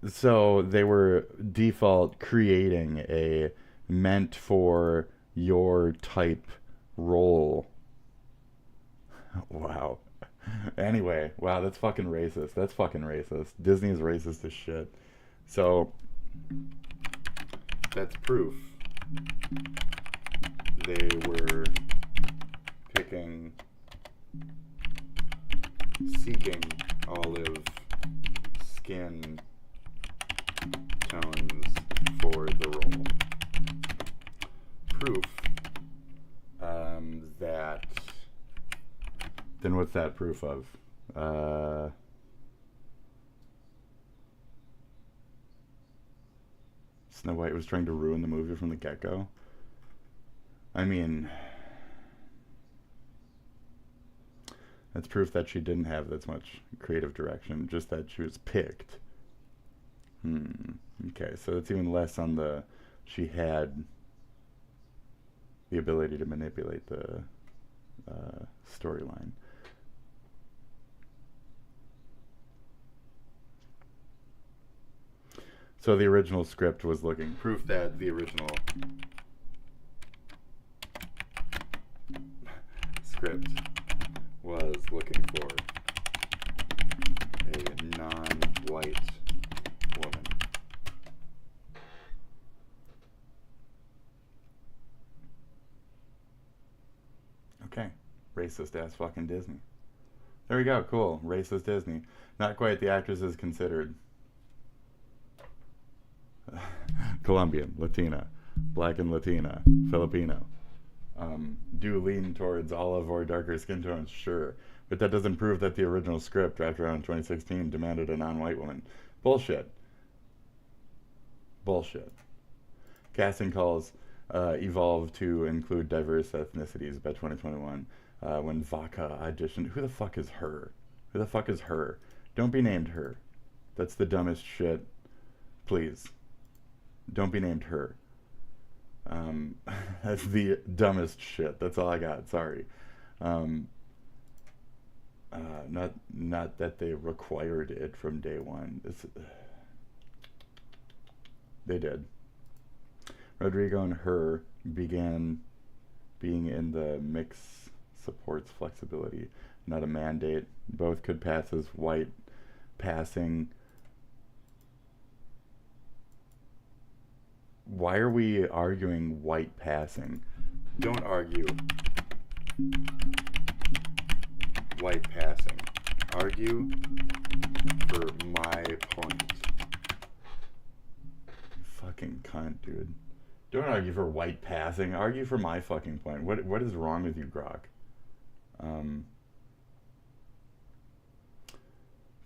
So they were default creating a meant for your type role. Wow. Anyway, wow, that's fucking racist. That's fucking racist. Disney is racist as shit. So that's proof they were seeking olive skin tones for the role. Proof that. Then what's that proof of? Snow White was trying to ruin the movie from the get-go. I mean, that's proof that she didn't have this much creative direction, just that she was picked. Okay, so it's even less on the she had the ability to manipulate the storyline. So the original script was looking proof that the original script was looking for a non-white woman. Okay, racist ass fucking Disney. There we go, cool. Racist Disney. Not quite the actresses considered. Colombian, Latina, Black and Latina, Filipino. Do lean towards olive or darker skin tones, sure. But that doesn't prove that the original script, drafted around 2016, demanded a non-white woman. Bullshit. Bullshit. Casting calls evolved to include diverse ethnicities by 2021. When Vaca auditioned, who the fuck is her? Who the fuck is her? Don't be named her. That's the dumbest shit. Please. Don't be named her. That's the dumbest shit. That's all I got. Sorry. Not that they required it from day one. They did. Rodrigo and her began being in the mix supports flexibility, not a mandate. Both could pass as white passing. Why are we arguing white passing? Don't argue white passing. Argue for my point. Fucking cunt, dude. Don't argue for white passing. Argue for my fucking point. What is wrong with you, Grok?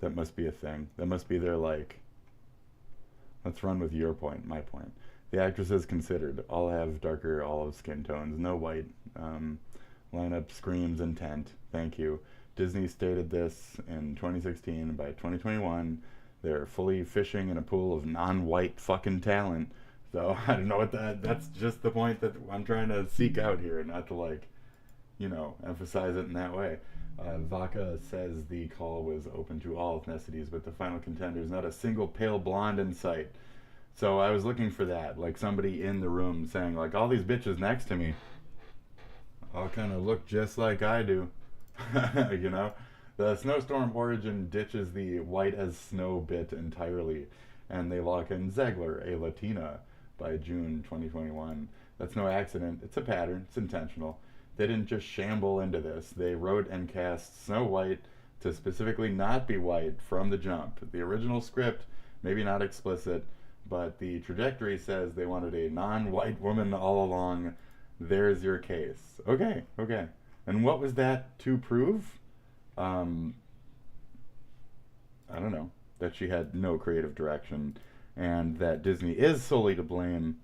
That must be a thing. That must be their, like, let's run with your point, my point. The actresses considered all have darker olive skin tones, no white. Lineup screams intent. Thank you. Disney stated this in 2016. By 2021, they're fully fishing in a pool of non-white fucking talent. So I don't know what that's just the point that I'm trying to seek out here, not to, like, you know, emphasize it in that way. Vaca says the call was open to all ethnicities, but the final contender is not a single pale blonde in sight. So I was looking for that, like somebody in the room saying, like, all these bitches next to me all kind of look just like I do. You know? The Snowstorm origin ditches the white as snow bit entirely, and they lock in Ziegler, a Latina, by June 2021. That's no accident. It's a pattern. It's intentional. They didn't just shamble into this. They wrote and cast Snow White to specifically not be white from the jump. The original script, maybe not explicit, but the trajectory says they wanted a non-white woman all along. There's your case. Okay. And what was that to prove? I don't know. That she had no creative direction, and that Disney is solely to blame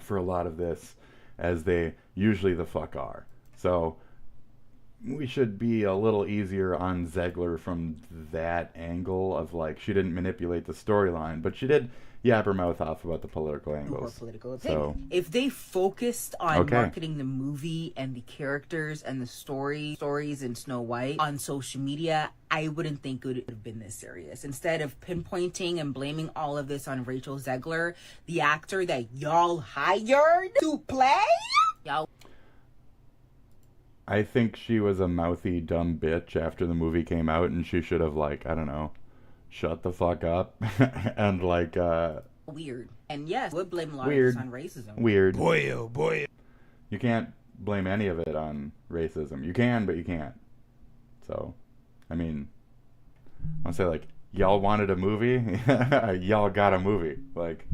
for a lot of this, as they usually the fuck are. So we should be a little easier on Zegler from that angle of, like, she didn't manipulate the storyline, but she did yap her mouth off about the political angles. So, if they focused on marketing the movie and the characters and the stories in Snow White on social media, I wouldn't think it would have been this serious. Instead of pinpointing and blaming all of this on Rachel Zegler, the actor that y'all hired to play, y'all. I think she was a mouthy, dumb bitch after the movie came out, and she should have, like, I don't know, shut the fuck up and, like, weird. And yes, would blame a lot of this on racism. Weird. Boy, oh boy. You can't blame any of it on racism. You can, but you can't. So, I mean, I'll say, like, y'all wanted a movie? Y'all got a movie. Like,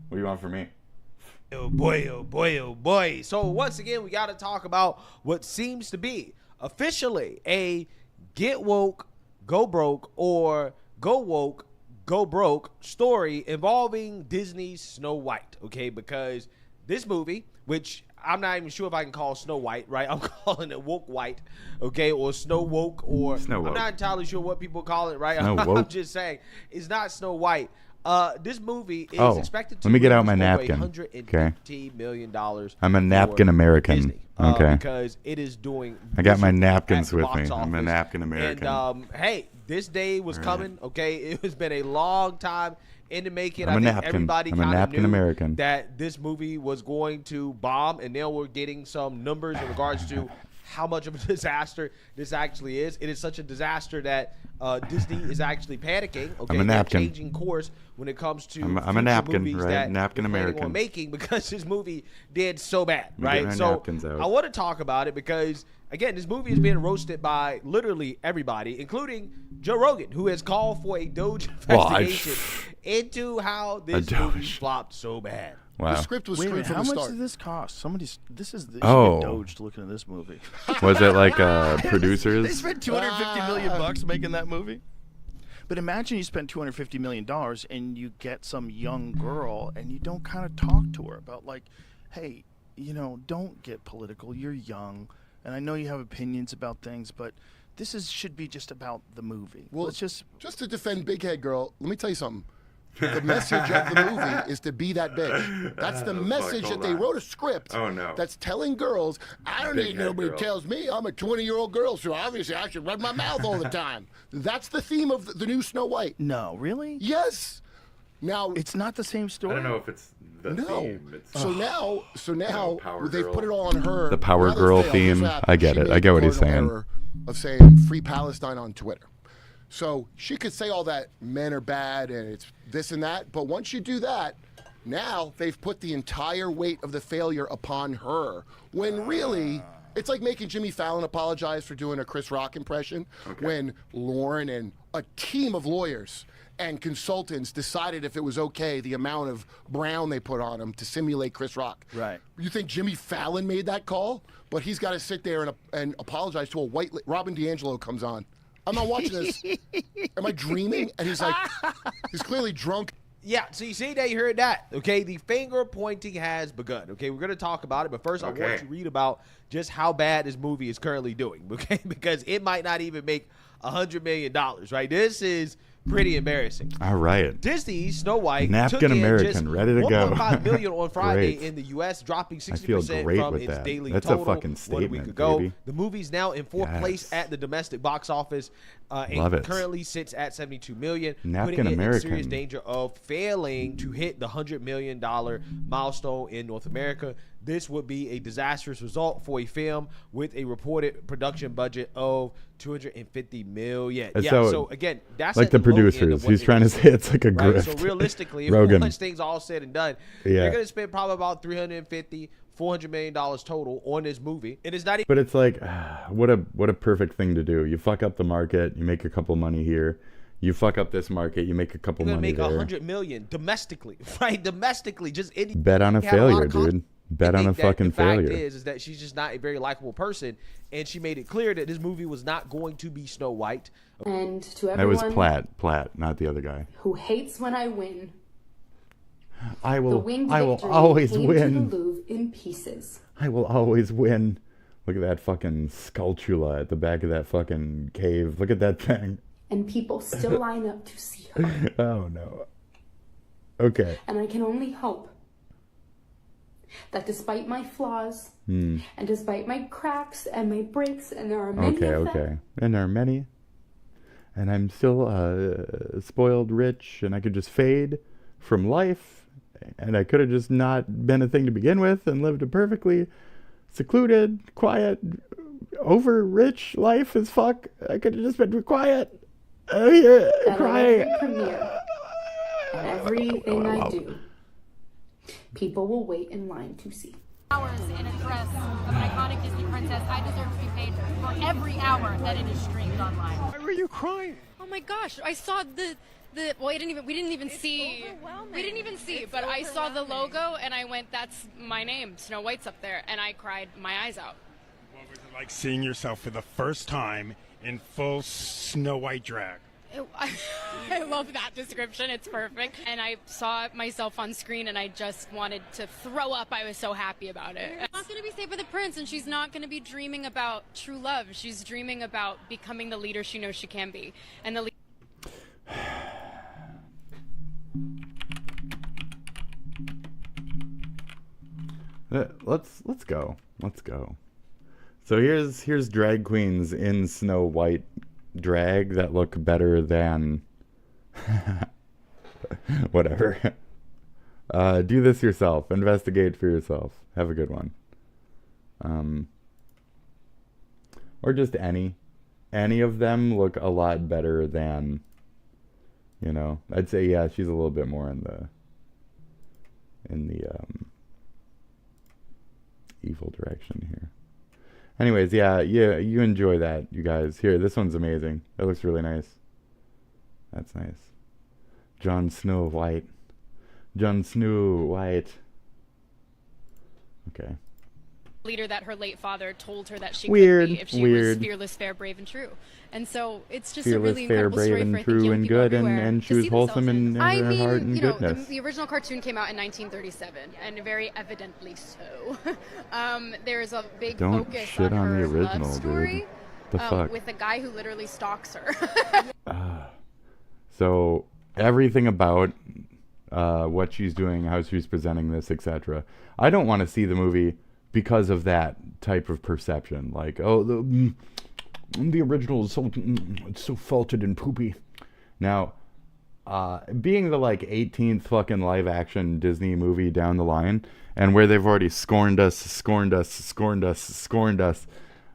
what do you want from me? Oh boy, oh boy, oh boy. So once again, we got to talk about what seems to be officially a get woke, go broke, or go woke, go broke story involving Disney's Snow White. Okay, because this movie, which I'm not even sure if I can call Snow White, right? I'm calling it Woke White, okay, or Snow Woke, or Snow Woke. I'm not entirely sure what people call it, right? Snow I'm Woke. just saying it's not Snow White. This movie is expected to let me get out my raise napkin. over $150 million. I'm a napkin American. Disney, okay. Because it is doing. I got my napkins at the with me. box I'm a office. napkin American. And hey, this day was coming. Okay, it has been a long time in the making. I'm a I think napkin. everybody I'm a kind of napkin knew American. that this movie was going to bomb, and now we're getting some numbers in regards to how much of a disaster this actually is. It is such a disaster that Disney is actually panicking. Okay, I'm a napkin. They're changing course when it comes to I'm a napkin, movies right? that Napkin they're planning American. on making, because this movie did so bad, Let me get right? my So napkins out. I want to talk about it because, again, this movie is being roasted by literally everybody, including Joe Rogan, who has called for a DOGE investigation into how this movie flopped so bad. Wow. The script was screwed from how the much start. did this cost? This is Oh. Doge looking at this movie. Was it like producers? They spent $250 million making that movie. But imagine you spend $250 million and you get some young girl and you don't kind of talk to her about, like, hey, you know, don't get political. You're young, and I know you have opinions about things, but should be just about the movie. Well, let's just to defend Big Head Girl, let me tell you something. The message of the movie is to be that bitch. That's the message that they wrote a script that's telling girls, I don't need nobody who tells me I'm a 20-year-old girl, so obviously I should run my mouth all the time. That's the theme of the new Snow White. No, really? Yes. Now it's not the same story. I don't know if it's the theme. It's So now they put it all on her. The Power Now that Girl failed, theme. this happened. I get She it. made I get what the he's cardinal saying. error of saying Free Palestine on Twitter. So she could say all that men are bad and it's this and that, but once you do that, now they've put the entire weight of the failure upon her. When really, it's like making Jimmy Fallon apologize for doing a Chris Rock impression when Lauren and a team of lawyers and consultants decided if it was okay, the amount of brown they put on him to simulate Chris Rock. Right. You think Jimmy Fallon made that call? But he's got to sit there and apologize to a white... Robin DiAngelo comes on. I'm not watching this. Am I dreaming? And he's like, he's clearly drunk. Yeah, so you see that, you heard that. Okay, the finger pointing has begun. Okay, we're going to talk about it, but first I want to read about just how bad this movie is currently doing, okay? Because it might not even make $100 million, right? This is pretty embarrassing. All right. Disney's Snow White Napkin took in American, just ready to go. 1.5 million on Friday Great. in the U.S., dropping I feel 60% great from with its that. daily That's total a fucking 1 statement, week ago. baby. The movie's now in fourth place at the domestic box office and Love it. currently sits at $72 million, Napkin putting it in American. serious danger of failing to hit the $100 million milestone in North America. This would be a disastrous result for a film with a reported production budget of $250 million. And Yeah, so, so again, that's like at the low end of producers. what He's they trying to can say it's like a right? grift. So realistically, Rogan. once things all said and done, they're going to spend probably about $350-400 million total on this movie. It is not even. But it's like, what a perfect thing to do. You fuck up the market, you make a couple money here. You fuck up this market, you make a couple You're money gonna there. make $100 million domestically, right? Domestically, just any Bet on a you have lot failure, of con- dude. Bet on a fucking failure. The fact is that she's just not a very likable person, and she made it clear that this movie was not going to be Snow White. And to That everyone was Platt, not the other guy. who hates when I win, I the will winged always victory came win. to the Louvre in pieces. I will always win. Look at that fucking sculptula at the back of that fucking cave. Look at that thing. And people still line up to see her. Oh no. Okay. And I can only hope that despite my flaws, and despite my cracks and my breaks, and there are many of them, And there are many. And I'm still spoiled rich, and I could just fade from life, and I could have just not been a thing to begin with and lived a perfectly secluded, quiet, over-rich life as fuck. I could have just been quiet. Here, crying. At every premiere, and everything I do, people will wait in line to see. Hours in a dress of an iconic Disney princess. I deserve to be paid for every hour that it is streamed online. Why were you crying? Oh my gosh, I saw the well, we didn't even see, but I saw the logo and I went, that's my name, Snow White's up there, and I cried my eyes out. What was it like seeing yourself for the first time in full Snow White drag? I love that description. It's perfect. And I saw myself on screen and I just wanted to throw up. I was so happy about it. She's not going to be safe with the prince, and she's not going to be dreaming about true love. She's dreaming about becoming the leader she knows she can be. And the Let's go. So here's drag queens in Snow White drag that look better than whatever. Do this yourself. Investigate for yourself. Have a good one. Or just any of them look a lot better than, I'd say, yeah, she's a little bit more in the evil direction here. Anyways, yeah, you enjoy that, you guys. Here, this one's amazing. That looks really nice. That's nice. Jon Snow White. Okay. leader that her late father told her that she could be if she was fearless, fair, brave, and true. And so it's just a really incredible story for, I think, young people everywhere and she was wholesome in her heart and goodness. The original cartoon came out in 1937, and very evidently so. There is a big focus shit on her the original, love story, dude. The fuck? with a guy who literally stalks her. So everything about what she's doing, how she's presenting this, etc. I don't want to see the movie because of that type of perception. Like, oh, the original is so, it's so faulted and poopy. Now, being the like 18th fucking live action Disney movie down the line, and where they've already scorned us,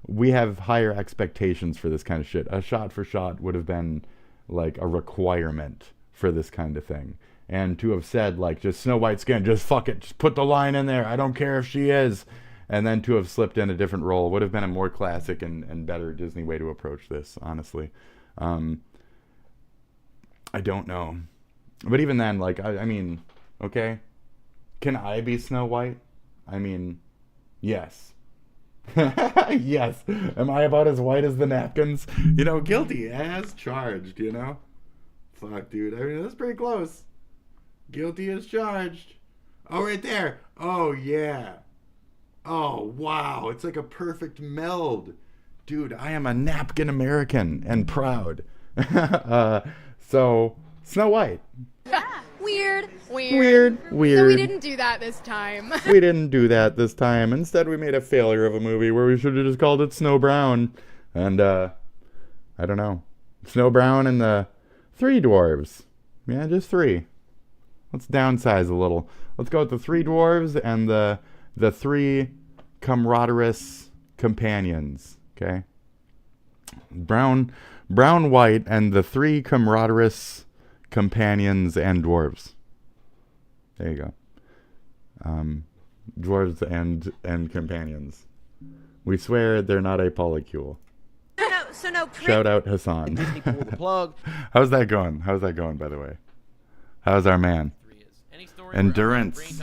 we have higher expectations for this kind of shit. A shot for shot would have been like a requirement for this kind of thing. And to have said, like, just Snow White skin, just fuck it, just put the line in there, I don't care if she is. And then to have slipped in a different role would have been a more classic and better Disney way to approach this, honestly. I don't know. But even then, like, I mean, okay, can I be Snow White? I mean, yes. Yes. Am I about as white as the napkins? You know, guilty as charged, you know? Fuck, dude. I mean, that's pretty close. Guilty as charged. Oh, right there. Oh, yeah. Oh, wow. It's like a perfect meld. Dude, I am a napkin American and proud. So, Snow White. Weird. So we didn't do that this time. We didn't do that this time. Instead, we made a failure of a movie where we should have just called it Snow Brown. And, I don't know. Snow Brown and the Three Dwarves. Yeah, just three. Let's downsize a little. Let's go with the Three Dwarves and the three camaraderous companions. Okay? Brown, white, and the three camaraderous companions and dwarves. There you go. Dwarves and companions. We swear they're not a polycule. Shout out Hassan. How's that going? By the way? How's our man? Endurance.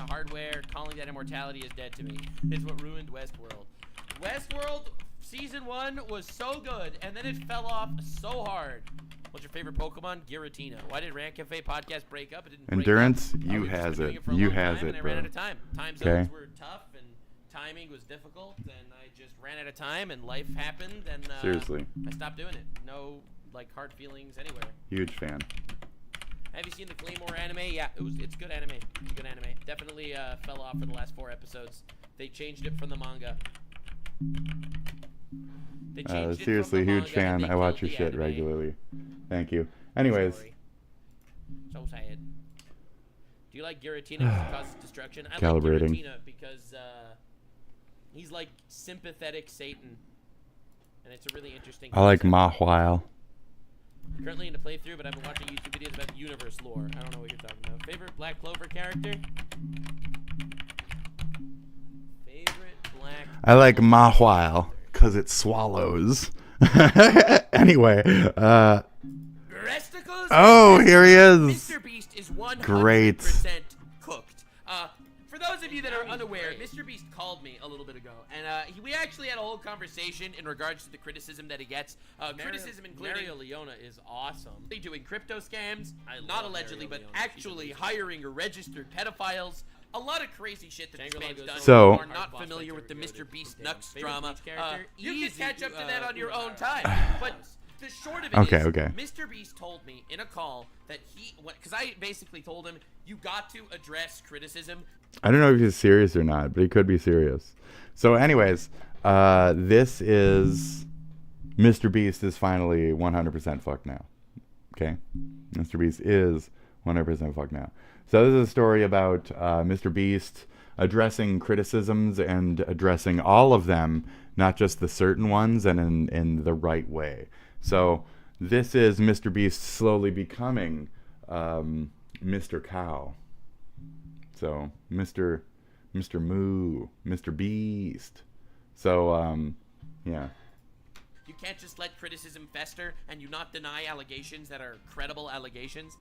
that immortality is dead to me. It's what ruined Westworld. Westworld season 1 was so good, and then it fell off so hard. What's your favorite Pokemon? Giratina. Why did Rant Cafe podcast break up? It didn't break Endurance, up. you has it. You has it, I bro. ran out of time. Time zones were tough, and timing was difficult, and I just ran out of time, and life happened, and Seriously. I stopped doing it. No, like, hard feelings anywhere. Huge fan. Have you seen the Claymore anime? Yeah, it's good anime. It's good anime. Definitely fell off for the last 4 episodes. They changed it from the manga. Seriously, huge fan. I watch your shit regularly. Thank you. Anyways. So sad. Do you like Giratina because it causes destruction? I Calibrating. like Giratina because he's like sympathetic Satan. And it's a really interesting I like concept. Mahwile. Currently into playthrough, but I've been watching YouTube videos about universe lore. I don't know what you're talking about. Favorite Black Clover character? Favorite Black I like Mahwile because it swallows. Anyway, oh, here he is. Mr. Beast is 100% Great. cooked. For those of you that are unaware, Mr. Beast called me a little bit ago, and we actually had a whole conversation in regards to the criticism that he gets. Criticism including Mario Leona is awesome. They doing crypto scams, not allegedly, but actually hiring registered pedophiles. A lot of crazy shit that this man's done. So- If you are not familiar with the Mr. Beast Nux drama, you can catch up to that on your own time. But the short of it is, Okay. Mr. Beast told me in a call that because I basically told him, you got to address criticism. I don't know if he's serious or not, but he could be serious. So anyways, this is... Mr. Beast is finally 100% fucked now. Okay? Mr. Beast is 100% fucked now. So this is a story about Mr. Beast addressing criticisms and addressing all of them, not just the certain ones, and in the right way. So this is Mr. Beast slowly becoming Mr. Cow. So Mr. Mooo, Mr. Beast. So yeah. You can't just let criticism fester and you not deny allegations that are credible allegations.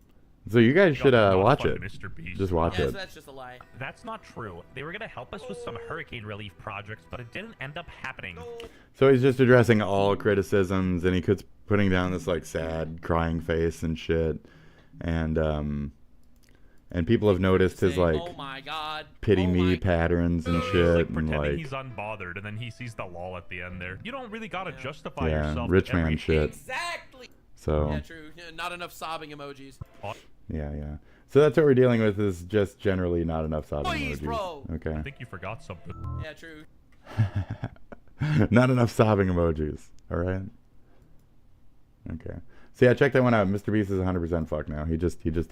So you guys should watch it. Mr. Beast. Just watch it. So that's just a lie. That's not true. They were gonna help us with some hurricane relief projects, but it didn't end up happening. So he's just addressing all criticisms, and he keeps putting down this like sad, crying face and shit, and people have noticed his like oh my God, pity me patterns and shit, and like he's unbothered, and then he sees the lol at the end there. You don't really gotta justify yeah, yourself. rich man every... shit. Exactly. So yeah, true. Not enough sobbing emojis. Yeah. So that's what we're dealing with, is just generally not enough sobbing Please, emojis. bro. Okay. I think you forgot something. Yeah, true. Not enough sobbing emojis. All right. Okay. So yeah, check that one out. Mr. Beast is 100% fucked now. He just is.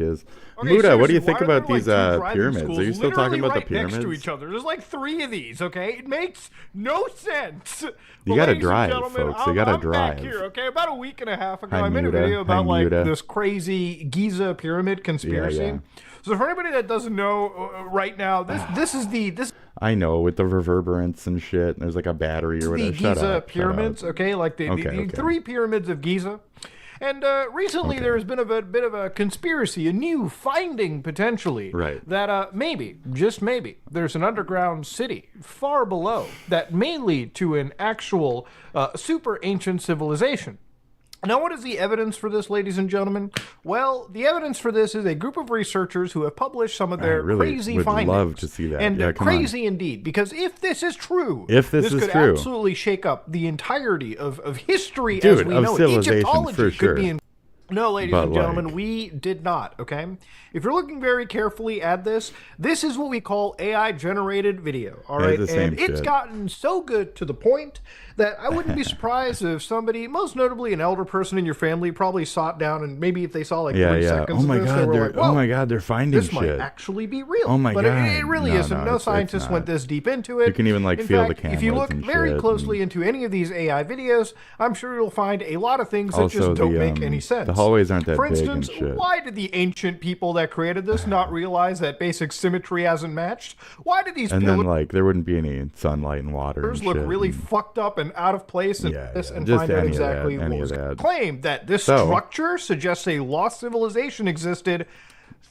Okay, Muda, what do you seriously, think why are about there, these like, two driving pyramids? schools Are you still talking about the literally right next to pyramids? each other? There's like 3 of these, okay? It makes no sense. You But gotta ladies and drive, gentlemen, folks. You gotta I'm drive. back here, okay? About a week and a half ago, Hi, I made a Muda. video about Hi, like Muda. this crazy Giza pyramid conspiracy. Yeah. So for anybody that doesn't know, right now, this is I know, with the reverberance and shit. And there's like a battery or whatever. the Shut Giza up, pyramids, shut up. okay? Like the Okay. 3 pyramids of Giza. And recently there's been a bit of a conspiracy, a new finding potentially, Right. that maybe, just maybe, there's an underground city far below that may lead to an actual super ancient civilization. Now, what is the evidence for this, ladies and gentlemen? Well, the evidence for this is a group of researchers who have published some of their really crazy would findings. love to see that. And Yeah, come on. crazy indeed, because if this is true, If this is could true. absolutely shake up the entirety of history Dude, as we of know it. civilization, Egyptology for sure. could be in. No, ladies But, and gentlemen, like- we did not, okay? If you're looking very carefully at this is what we call AI-generated video, all Yeah, right? it's the same And it's shit. gotten so good to the point that I wouldn't be surprised if somebody, most notably an elder person in your family, probably sat down and maybe if they saw like 3 seconds Oh my of this, they god, were they're like, whoa, oh my god, they're finding this shit. might actually be real. Oh my but god, it really no, isn't. no, No it's scientists went not. this deep into it. You can even like In feel fact, the cameras if you look and very shit, closely into any of these AI videos, I'm sure you'll find a lot of things that Also, just don't the, make any sense. the hallways aren't that For big instance, and shit. why did the ancient people that created this not realize that basic symmetry hasn't matched? Why did these And then pillars like there wouldn't be any sunlight and water and look shit, really and- fucked up and out of place and this and just find out any of that, exactly what any of was that. claimed that this So- structure suggests a lost civilization existed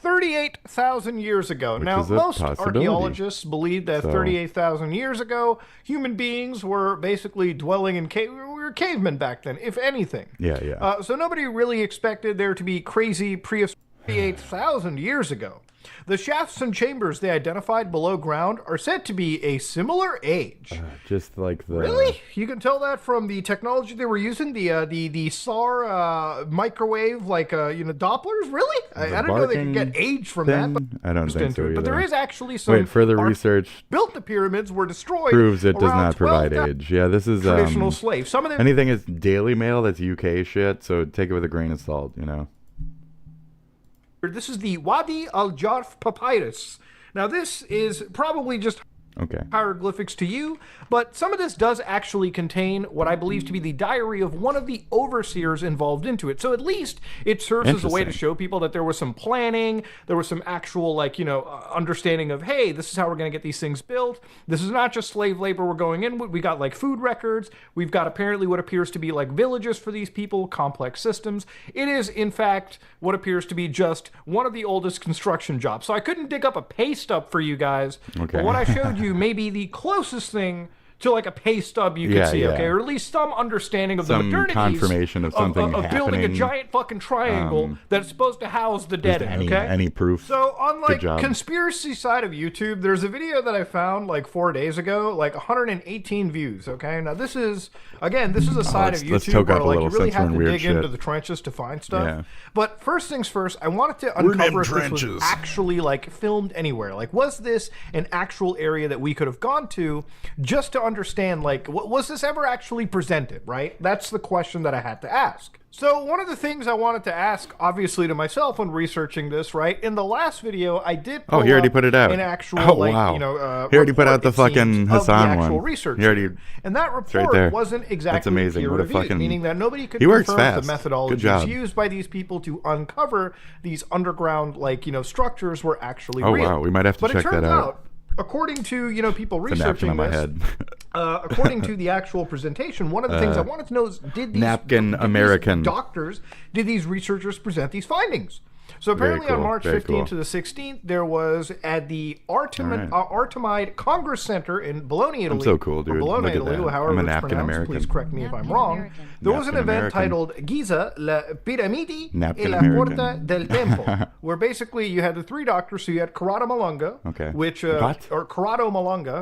38,000 years ago. Which Now, is a most possibility. archaeologists believe that So- 38,000 years ago, human beings were basically dwelling in we were cavemen back then, if anything. Yeah. So nobody really expected there to be crazy prehistoric 38,000 years ago. The shafts and chambers they identified below ground are said to be a similar age. Just like the... Really? You can tell that from the technology they were using, the SAR microwave, like, Dopplers? Really? I didn't know they could get age from that. But I don't think so either. But there is actually some... Wait, further research built the pyramids were destroyed. proves it does around not provide 12,000 age. Yeah, this is... traditional slaves. Some of them... Anything is Daily Mail, that's UK shit, so take it with a grain of salt, you know? This is the Wadi al-Jarf Papyrus. Now, this is probably just hieroglyphics to you, but some of this does actually contain what I believe to be the diary of one of the overseers involved into it. So at least it serves as a way to show people that there was some planning, there was some actual, understanding of, hey, this is how we're going to get these things built. This is not just slave labor we're going in with. We got, food records. We've got apparently what appears to be, villages for these people, complex systems. It is, in fact, what appears to be just one of the oldest construction jobs. So I couldn't dig up a pay stub for you guys, but what I showed you may be the closest thing to a pay stub you could see, okay? Or at least some understanding of the modernities confirmation of something of building a giant fucking triangle that's supposed to house the dead in, okay? Any proof. So on conspiracy side of YouTube, there's a video that I found 4 days ago, 118 views, okay? Now this is a side of YouTube where you really have to dig into the trenches to find stuff. Yeah. But first things first, I wanted to uncover if this was actually filmed anywhere. Was this an actual area that we could have gone to just to understand, was this ever actually presented, right? That's the question that I had to ask. So one of the things I wanted to ask, obviously, to myself when researching this, right? In the last video, I did pull he already put it out. An actual, he already put out the fucking Hassan one. Research He already, and that report right there. wasn't exactly That's amazing. peer What a reviewed, fucking... meaning that nobody could he works confirm fast. the methodologies used by these people to uncover these underground, structures were actually real. Wow, we might have to check that out. According to, people It's a napkin researching on my this, head. according to the actual presentation, one of the things I wanted to know is, did these doctors, did these researchers present these findings? So apparently on March 15th to the 16th, there was at the Artemide Congress Center in Bologna, Italy. I'm so cool, dude. Bologna, Look at Italy, that. however I'm a it's napkin pronounced. American. Please correct me if I'm wrong. There was an event titled Giza, la Piramidi e la Porta del Tempo, where basically you had the three doctors. So you had Corrado Malunga,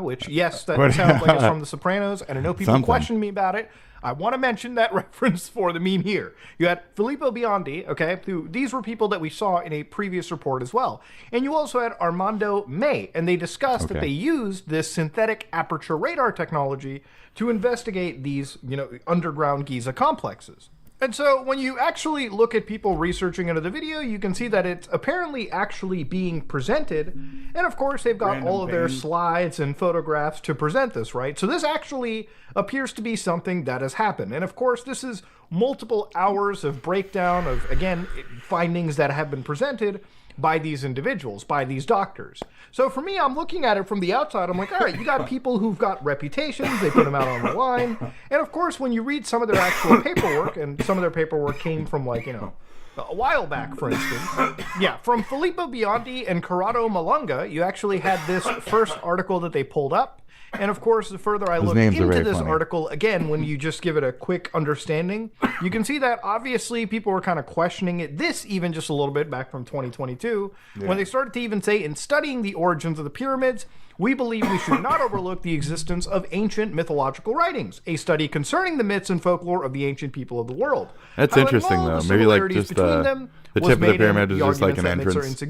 which yes, that sounds like it's from The Sopranos, and I know people question me about it. I want to mention that reference for the meme here. You had Filippo Biondi, okay, these were people that we saw in a previous report as well. And you also had Armando May, and they discussed that they used this synthetic aperture radar technology to investigate these, underground Giza complexes. And so when you actually look at people researching into the video, you can see that it's apparently actually being presented. And of course, they've got all of their slides and photographs to present this, right? So this actually appears to be something that has happened. And of course, this is multiple hours of breakdown of, again, findings that have been presented by these individuals, by these doctors. So for me, I'm looking at it from the outside. I'm like, all right, you got people who've got reputations. They put them out on the line. And of course, when you read some of their actual paperwork, and some of their paperwork came from a while back, for instance. Yeah, from Filippo Biondi and Corrado Malunga, you actually had this first article that they pulled up. And of course, the further I look into this article, again, when you just give it a quick understanding, you can see that obviously people were kind of questioning it. This even just a little bit back from 2022, when they started to even say, in studying the origins of the pyramids, we believe we should not overlook the existence of ancient mythological writings, a study concerning the myths and folklore of the ancient people of the world. That's interesting, though. Maybe just the tip of the pyramid is just like an entrance,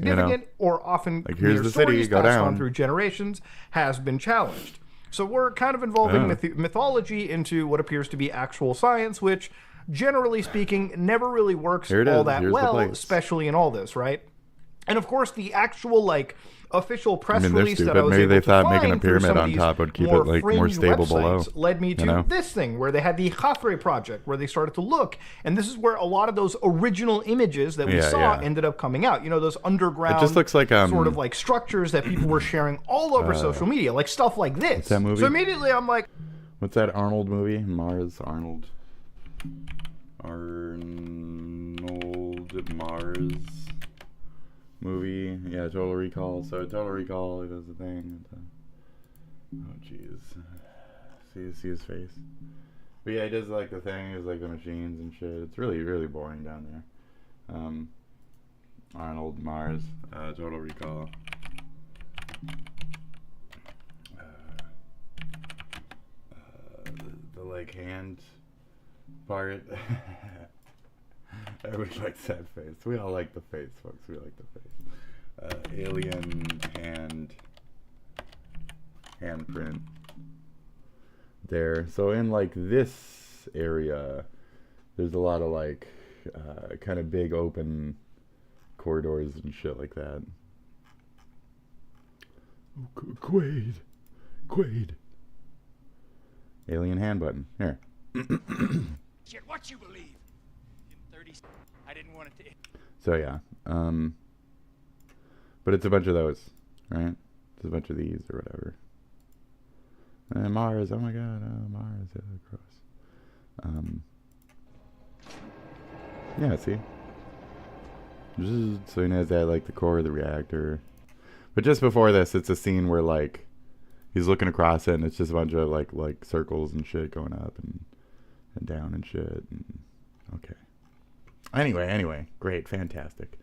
or often here's the city, go down. Through generations has been challenged. So we're kind of involving mythology into what appears to be actual science, which, generally speaking, never really works all that well, especially in all this, right? And of course, the actual official press release that I was maybe able they to thought find making a pyramid on top would keep it more stable below. Led me to this thing where they had the Khafre project, where they started to look, and this is where a lot of those original images that we saw ended up coming out. Those underground, it just looks like sort of structures that people were sharing all over social media, stuff like this. What's that movie? So immediately I'm like, what's that Arnold movie? Mars. movie. Yeah, Total Recall. So Total Recall, he does the thing. Oh, jeez. See his face. But yeah, he does like the thing. It's like the machines and shit. It's really, really boring down there. Arnold, Mars, Total Recall. The like hand part. Everybody likes that face. We all like the face, folks. We like the face. Alien handprint there. So in like this area, there's a lot of like kind of big open corridors and shit like that. Quaid. Alien hand button. Here. Shit, what you believe? In 30, I didn't want it to. So yeah. But it's a bunch of those, right? It's a bunch of these or whatever. And Mars, oh my god, Mars, cross. Yeah, see? So he knows that, like, the core of the reactor. But just before this, it's a scene where, like, he's looking across it, and it's just a bunch of, like circles and shit going up and down and shit. And, okay. Anyway, great, fantastic.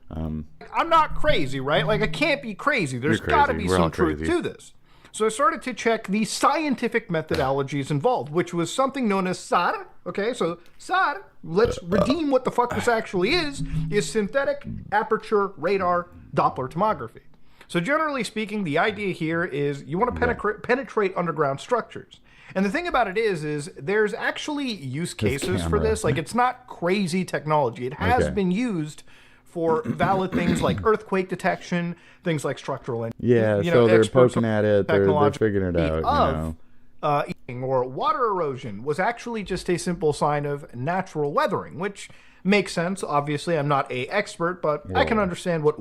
I'm not crazy, right? Like, I can't be crazy. There's got to be some truth to this. So I started to check the scientific methodologies involved, which was something known as SAR. Okay, so SAR, let's redeem what the fuck this actually is synthetic aperture radar Doppler tomography. So generally speaking, the idea here is you want to penetrate underground structures. And the thing about it is there's actually use cases for this. Like, it's not crazy technology. It has been used for valid things like earthquake detection, things like structural engineering. Yeah, so they're poking at it, they're figuring it out, or water erosion was actually just a simple sign of natural weathering, which makes sense. Obviously, I'm not an expert, but I can understand what,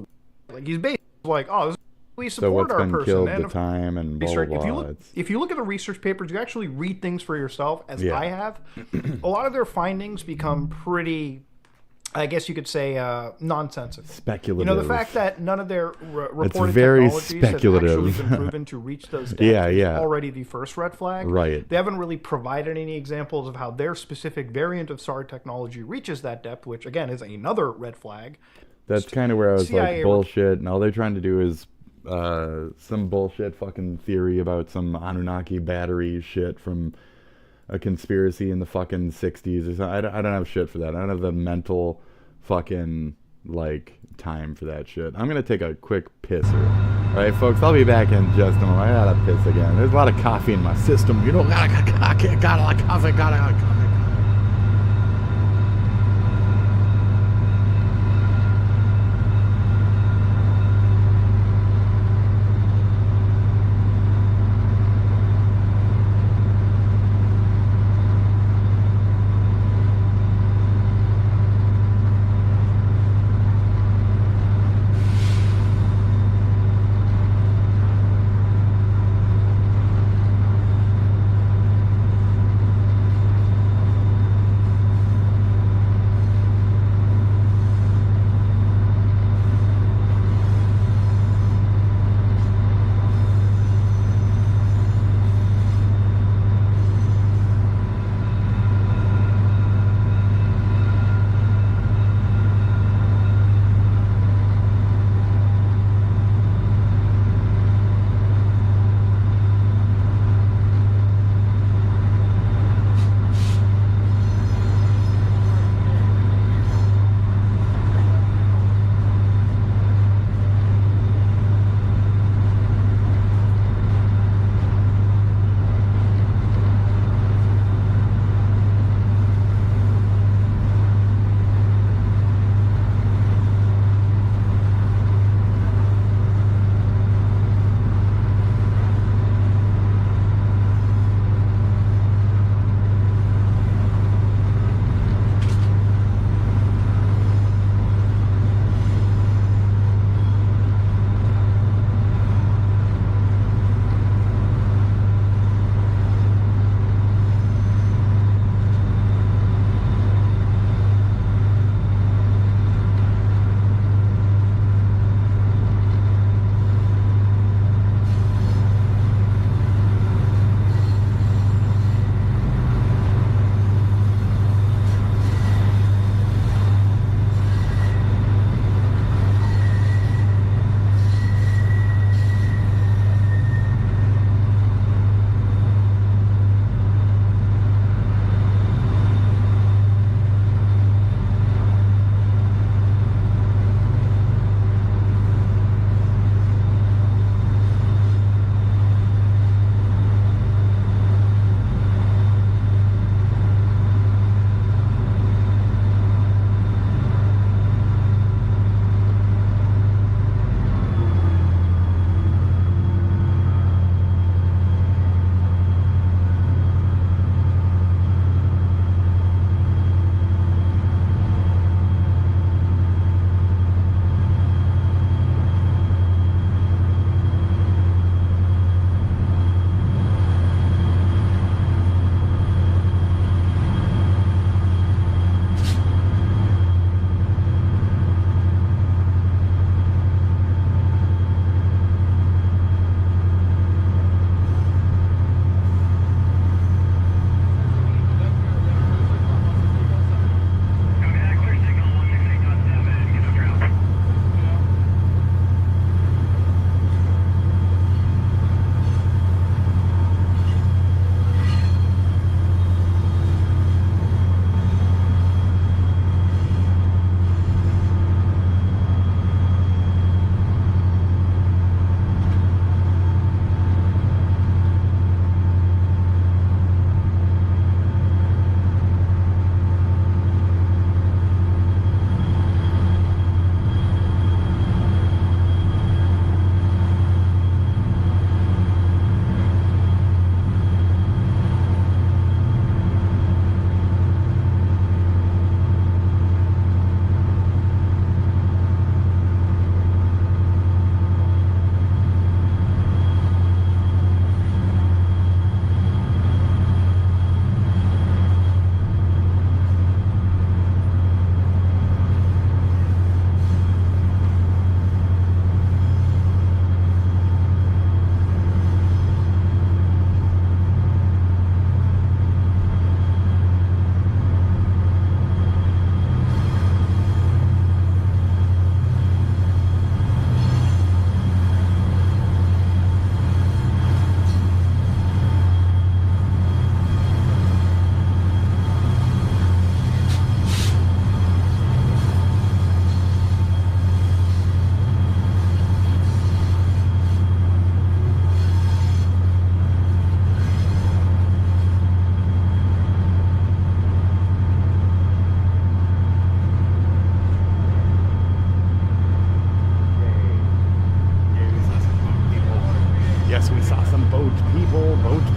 like, he's basically like, oh, we support our person. So what's been killed, the time, and blah, blah, blah. If you look at the research papers, you actually read things for yourself, as I have. A lot of their findings become pretty, I guess you could say, nonsensical. Speculative. You know, the fact that none of their reported very technologies have actually been proven to reach those depths is already the first red flag. Right. They haven't really provided any examples of how their specific variant of SAR technology reaches that depth, which, again, is another red flag. That's kind of where I was like, bullshit, and all they're trying to do is some bullshit fucking theory about some Anunnaki battery shit from a conspiracy in the fucking 60s or something. I don't have shit for that. I don't have the mental fucking, like, time for that shit. I'm gonna take a quick pisser. Alright, folks, I'll be back in just a moment. I gotta piss again. There's a lot of coffee in my system. You know, got a lot of coffee.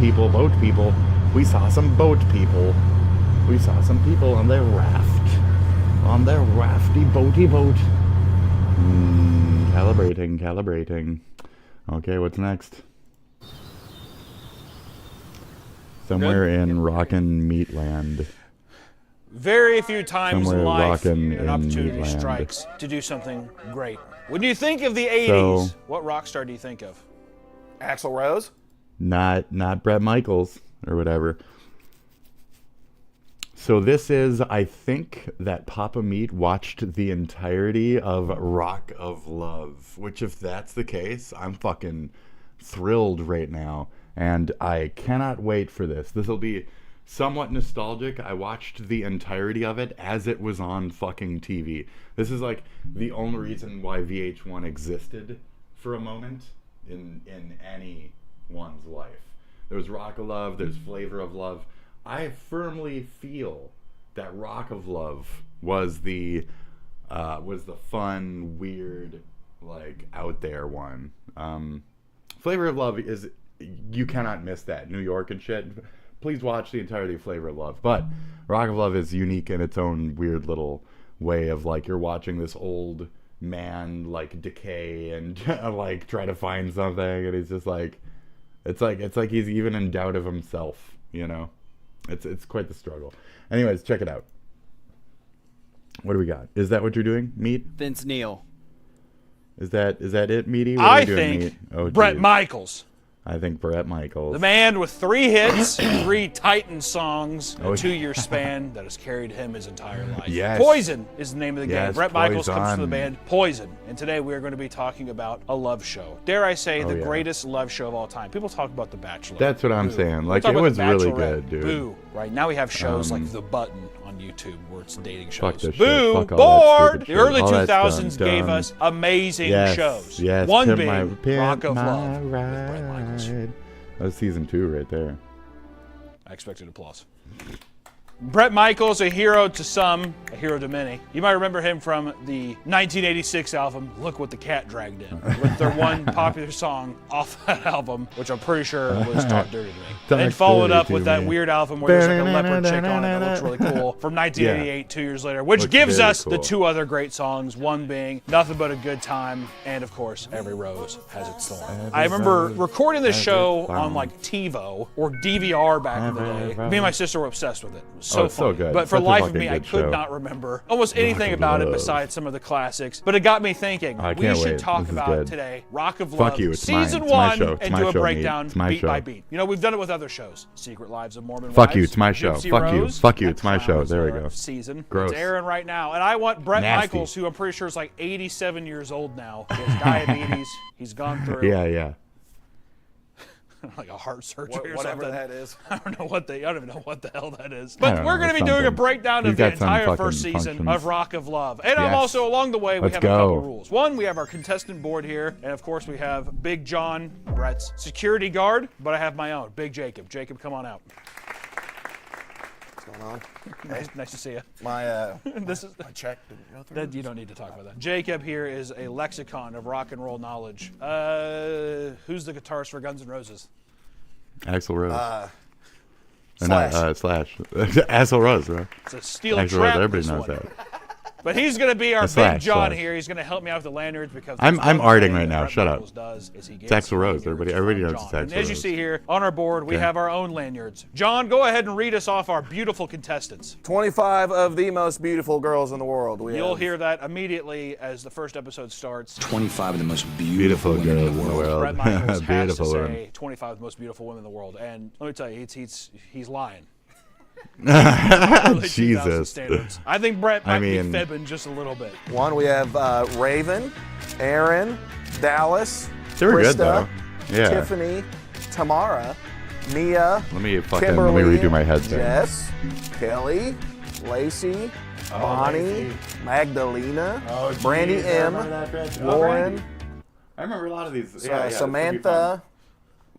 people, boat people. We saw some boat people. We saw some people on their raft. On their rafty boaty boat. Calibrating. Okay, what's next? Somewhere in rockin' Meatland. Very few times in life rockin' an opportunity Meatland. strikes to do something great. When you think of the 80s, So- what rock star do you think of? Axl Rose? Not Bret Michaels or whatever. So this is, I think that Papa Meat watched the entirety of Rock of Love, which if that's the case, I'm fucking thrilled right now. And I cannot wait for this. This will be somewhat nostalgic. I watched the entirety of it as it was on fucking TV. This is like the only reason why VH1 existed for a moment in anyone's life. There's Rock of Love, there's Flavor of Love. I firmly feel that Rock of Love was the fun, weird, like out there one. Flavor of Love is, you cannot miss that. New York and shit. Please watch the entirety of Flavor of Love. But Rock of Love is unique in its own weird little way of like you're watching this old man like decay and like try to find something, and he's just like it's like he's even in doubt of himself, you know. It's quite the struggle. Anyways, check it out. What do we got? Is that what you're doing, Meat? Vince Neil. Is that it, Meaty? What are I you doing, think Meat? Oh, Bret geez. Michaels. I think Bret Michaels. The man with 3 hits, 3 Titan songs, in Oh, a 2-year span that has carried him his entire life. Yes. Poison is the name of the Yes, game. Bret Michaels comes from the Poison. band Poison. And today we are going to be talking about a love show. Dare I say, the yeah. greatest love show of all time. People talk about The Bachelor. That's what I'm Boo. saying. We Like, talk it about was The really Bachelorette. good, dude. Boo. Right now we have shows like Um, The Button on YouTube where it's dating Fuck shows. this shit. Boo. Fuck all that Bored. stupid The shit. early All that's 2000s done, gave done. us amazing Yes, shows. yes. One Pimp being My- Rock Pimp of My Love with Bret Michaels. Ride. That was season 2 right there. I expected applause. Bret Michaels, a hero to some, a hero to many. You might remember him from the 1986 album, Look What the Cat Dragged In, with their one popular song off that album, which I'm pretty sure was Talk Dirty to Me. Talk And followed Dirty up to with that Me. weird album where there's like a leopard chick on it that looks really cool from 1988, 2 years later, which Looks gives very us the cool. 2 other great songs, one being Nothing But a Good Time, and of course, Every Rose Has Its Thorn. I remember recording this has show its on thorn. like TiVo or DVR back in the day. Me and my sister were obsessed with it. It was so it's so funny. good. But for Such a life of fucking me, I good could show. not remember almost anything of about it Love. besides some of the classics. But it got me thinking. I We can't should wait. talk This is about good. today Rock of Fuck Love you, it's mine. season It's my 1 show. It's and my do a show, Nate. breakdown It's my beat show. by beat. You know, we've done it with other shows. Secret Lives of Mormon Fuck Wives, you, it's my show. Gypsy Fuck you. Rose, Fuck you, that it's my show. Clowns There we Era go. Season. Gross. It's airing right now. And I want Bret Nasty. Michaels, who I'm pretty sure is like 87 years old now. He has diabetes. He's gone through Yeah. like a heart surgery or Whatever something. that is. I don't even know what the hell that is. I But don't we're know, going to be doing a something. breakdown He's of the got some entire fucking first season functions. of Rock of Love. And I'm Yes. also, along the way, we Let's have a couple go. rules. One, we have our contestant board here. And of course, we have Big John, Brett's security guard. But I have my own, Big Jacob. Jacob, come on out. What's going on? Nice to see you. My This is my check didn't go through. that you don't need to talk about that. Jacob here is a lexicon of rock and roll knowledge. Who's the guitarist for Guns N' Roses? Axl Rose. Slash. Slash. Axl Rose, bro. It's a steel Axl trap. Rose, everybody this knows one. that. But he's going to be our Slash, Big John Slash. here. He's going to help me out with the lanyards because I'm that's one arting thing right that now. Bret Shut up. Michaels does is he It's gives Axl Rose. lanyards Everybody from knows it's John. Axl And as you Rose. see here on our board, we Okay. have our own lanyards. John, go ahead and read us off our beautiful contestants. 25 of the most beautiful girls in the world. We You'll have hear that immediately as the first episode starts. 25 of the most Beautiful women girls in the in the world. world. Bret Michaels has to Beautiful say women. 25 of the most beautiful women in the world. And let me tell you, he's lying. Early 2000 Jesus. standards. I think Brett might I mean- be fibbing just a little bit. one. We have Raven, Aaron, Dallas, They were Krista, good, though. Yeah. Tiffany, Tamara, Mia, Let me Kimberly, redo my headset. Jess, Kelly, Lacey, Bonnie, Magdalena, Brandy M, Lauren, I remember a lot of these. Samantha,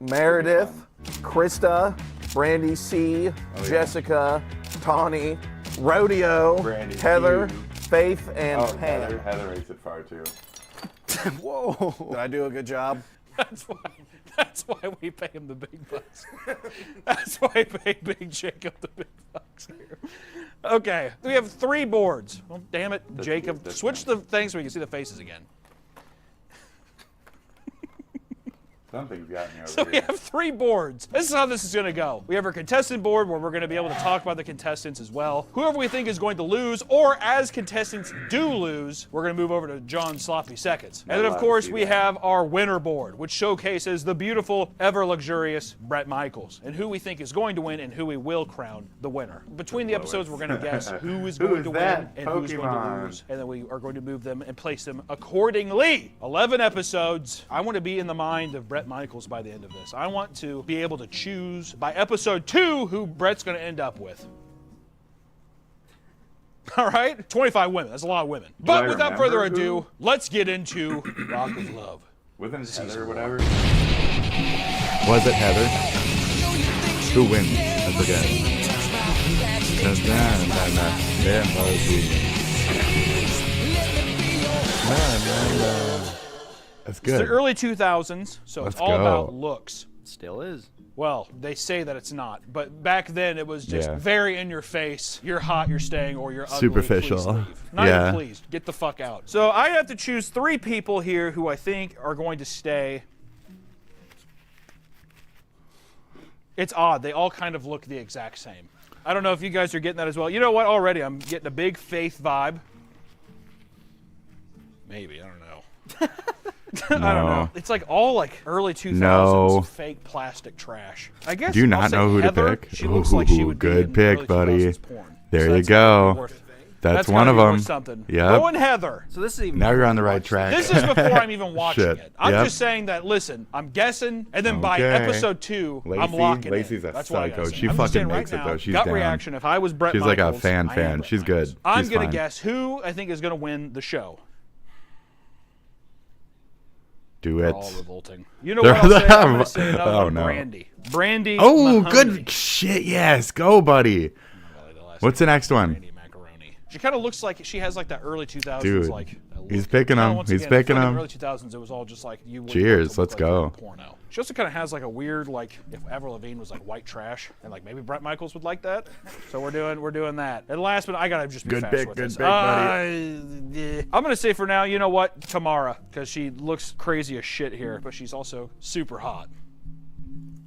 Meredith, Krista, Brandy C, Jessica, Tawny, Rodeo, Brandy Heather, Q. Faith, and Pam. Heather makes it far too. Whoa! Did I do a good job? That's fine. That's why we pay him the big bucks. That's why we pay Big Jacob the big bucks here. Okay, we have 3 boards. Well, damn it, Jacob. Switch the thing so we can see the faces again. Something's got me over So we have 3 boards. This is how this is going to go. We have our contestant board where we're going to be able to talk about the contestants as well. Whoever we think is going to lose, or as contestants do lose, we're going to move over to John's sloppy seconds. And then, of course, we have our winner board, which showcases the beautiful, ever luxurious Bret Michaels, and who we think is going to win and who we will crown the winner. Between the episodes, we're going to guess who is going to win and who's going to lose, and then we are going to move them and place them accordingly. 11 episodes. I want to be in the mind of Bret Michaels by the end of this. I want to be able to choose by episode 2 who Bret's going to end up with. All right? 25 women. That's a lot of women. But without further ado, let's get into Rock of Love. Wasn't it Heather or whatever? Was it Heather? Who wins? I forget. That's good. It's the early 2000s, so it's all about looks. Still is. Well, they say that it's not, but back then it was just very in your face. You're hot, you're staying, or you're ugly. Superficial. Please leave. Not even pleased. Get the fuck out. So I have to choose 3 people here who I think are going to stay. It's odd. They all kind of look the exact same. I don't know if you guys are getting that as well. You know what? Already I'm getting a big Faith vibe. Maybe. I don't know. I don't know. It's like all like early 2000s fake plastic trash. I guess. Do you not know who Heather, to pick? She looks like she would good be in pick, buddy. porn. There So you go. That's one of them. Something. Yep. Going Heather. So this is even now you're on the right track. This is before I'm even watching Shit. it. I'm just saying that. Listen, I'm guessing, and then by episode 2, I'm locking Lacey's in. a That's what I psycho. gotta say. She I'm just fucking saying makes right it now, though. She's gut down. reaction. If I was Bret She's Michaels, like a fan. She's good. I'm She's gonna fine. guess who I think is gonna win the show. Do They're it. all revolting. You know what I'll say? I'm gonna say another one, no. Brandy. Brandy. Oh, Mahoney. good shit. Yes, go, buddy. What's the next one? She kind of looks like she has like that early 2000s Dude, like. he's picking them. He's picking them. In the early 2000s, it was all just like you. Cheers. Let's go. Porno. She also kind of has like a weird like if Avril Lavigne was like white trash, and like maybe Bret Michaels would like that. So we're doing that. And last, but I gotta just be Good fast pick. with Good this. pick, buddy. I'm gonna say for now, you know what, Tamara, because she looks crazy as shit here, but she's also super hot.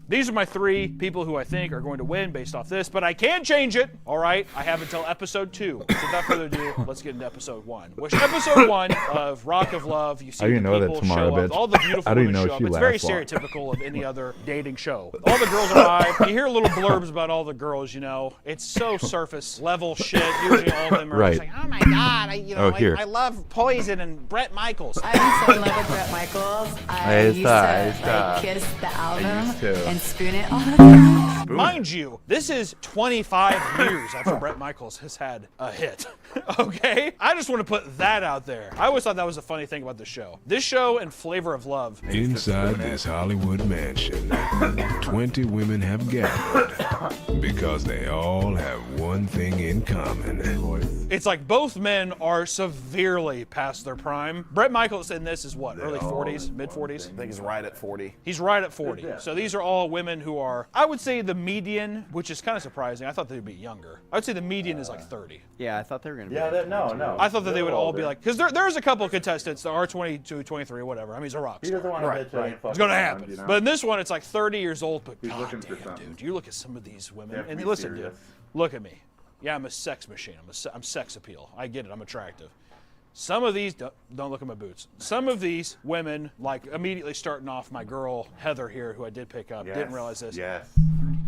These are my 3 people who I think are going to win based off this, but I can change it. All right, I have until episode 2. So without further ado, let's get into episode 1. Which episode 1 of Rock of Love, you see I the didn't know that people Tamara show up, bitch. all the beautiful I didn't women know show up. she It's very lasts long. stereotypical of any other dating show. All the girls arrive. You hear little blurbs about all the girls. You know, it's so surface level shit. Usually all of them are just like, oh my god, I love Poison and Bret Michaels. I'm so in love with Bret Michaels. I used to kiss the album and spoon it all the time. Mind you, this is 25 years after Bret Michaels has had a hit. Okay? I just want to put that out there. I always thought that was a funny thing about the show. This show and Flavor of Love. Inside this Hollywood mansion, 20 women have gathered because they all have one thing in common. It's like both men are severely past their prime. Bret Michaels in this is what, early 40s, mid 40s? I think he's right at 40. He's right at 40. So these are all women who are, I would say the median, which is kind of surprising. I thought they'd be younger. I would say the median is like 30. Yeah, I thought they were going to be. Yeah, no. I thought that they would all be like, because there's a couple of contestants that are 22, 23, whatever. I mean, he's a rock star. He doesn't want to right. bitch any It's going to fucking happen. around, you know? But in this one, it's like 30 years old, but He's god looking for damn, something. dude, you look at some of these women, They have to and be listen, serious. dude, look at me. Yeah, I'm a sex machine. I'm sex appeal. I get it. I'm attractive. Some of these, don't look at my boots. Some of these women, like immediately starting off my girl Heather here, who I did pick up, didn't realize this. Yes.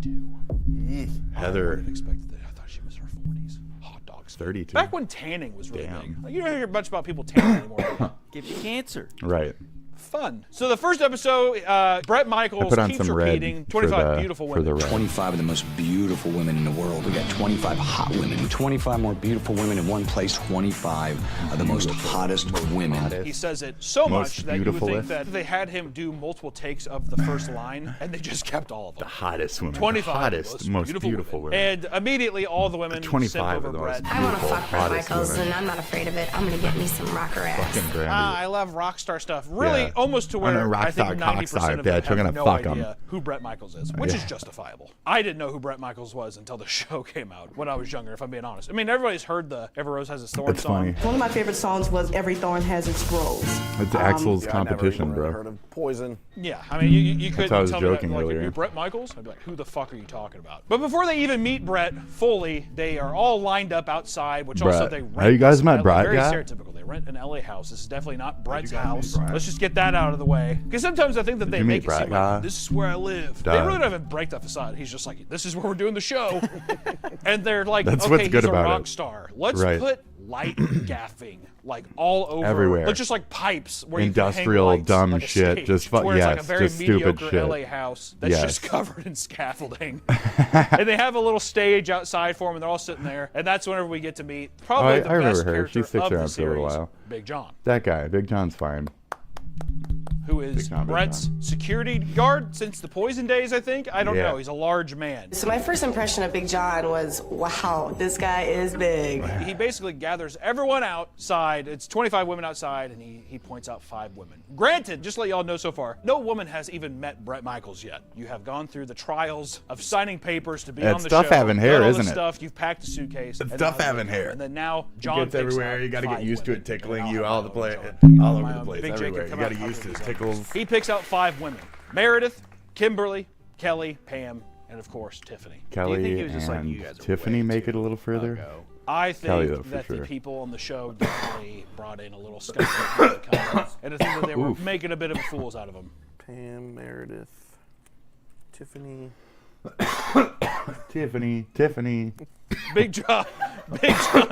32. Heather. I would have expected that. I thought she was in her 40s. Hot dogs. 32. Back when tanning was really Damn. big. Like, you don't hear much about people tanning anymore. Gives you cancer. Right. Fun. So the first episode, Bret Michaels put on keeps some red repeating for 25 the- beautiful for the women. red. 25 of the most beautiful women in the world. We got 25 hot women, 25 more beautiful women in one place, 25 of the most hottest women. He says it so Most much that you would think beautifulest. that they had him do multiple takes of the first line, and they just kept all of them. The hottest women. 25 The hottest, most beautiful women. And immediately all the women 25 sent over of the Bret. most I want to beautiful, fuck Bret hottest Michaels, women. and I'm not afraid of it. I'm going to get me some rocker ass. Fucking Brandy. I love rock star stuff. Really, yeah. almost to where I think 90% of them bitch. I'm have gonna no fuck idea him. who Bret Michaels is, which is justifiable. I didn't know who Bret Michaels was until the show came out when I was younger, if I'm being honest. I mean, everybody's heard the Every Rose Has Its Thorn It's song. funny. One of my favorite songs was Every Thorn Has Its Rose. It's Axel's competition, bro. Heard of Poison. Yeah, I mean, you couldn't I was tell me that, joking like, earlier. you're Bret Michaels? I'd be like, who the fuck are you talking about? But before they even meet Bret fully, they are all lined up outside, which also Bret. they rent. Have you guys this met Bret very yet? stereotypical. They rent an LA house. This is definitely not Bret's house. Let's just get that out of the way. Because sometimes I think that they you make meet it seem Bret, like, this is where I live. They really don't even break that facade. He's just like, this is where we're doing the show. And they're like, That's okay, what's good he's a about rock it. star. Let's Right. put light gaffing like all over. Everywhere. Let's just like pipes where Industrial, you can hang dumb lights, like a shit. stage, Just where it's like a yes, very just stupid mediocre shit. LA house that's Yes. just covered in scaffolding. And they have a little stage outside for them, and they're all sitting there. And that's whenever we get to meet probably the I remember best her. character She sticks of the around for a little series, while. Big John, That guy, Big John's fine. who is Big Bret's security guard since the Poison days, I think. I don't Yeah. know. He's a large man. So my first impression of Big John was, wow, this guy is big. He basically gathers everyone outside. It's 25 women outside, and he points out 5 women. Granted, just to let y'all know so far, no woman has even met Bret Michaels yet. You have gone through the trials of signing papers to be It's on the tough show. having hair, done all isn't the it? stuff. You've packed a suitcase. It's and tough now- having hair. And then now John It gets picks everywhere. out You got to get 5 used to women. it tickling And you I'll all the have place, my all own over the place, Big Jake everywhere. can You come got to out get used to and it. cover these Tickles. He picks out 5 women: Meredith, Kimberly, Kelly, Pam, and of course Tiffany. Kelly and Tiffany make it a little further. I Kelly, think though, for that sure. the people on the show definitely brought in a little stuff, and I think that they were Oof. making a bit of fools out of him. Pam, Meredith, Tiffany. Tiffany. Big John's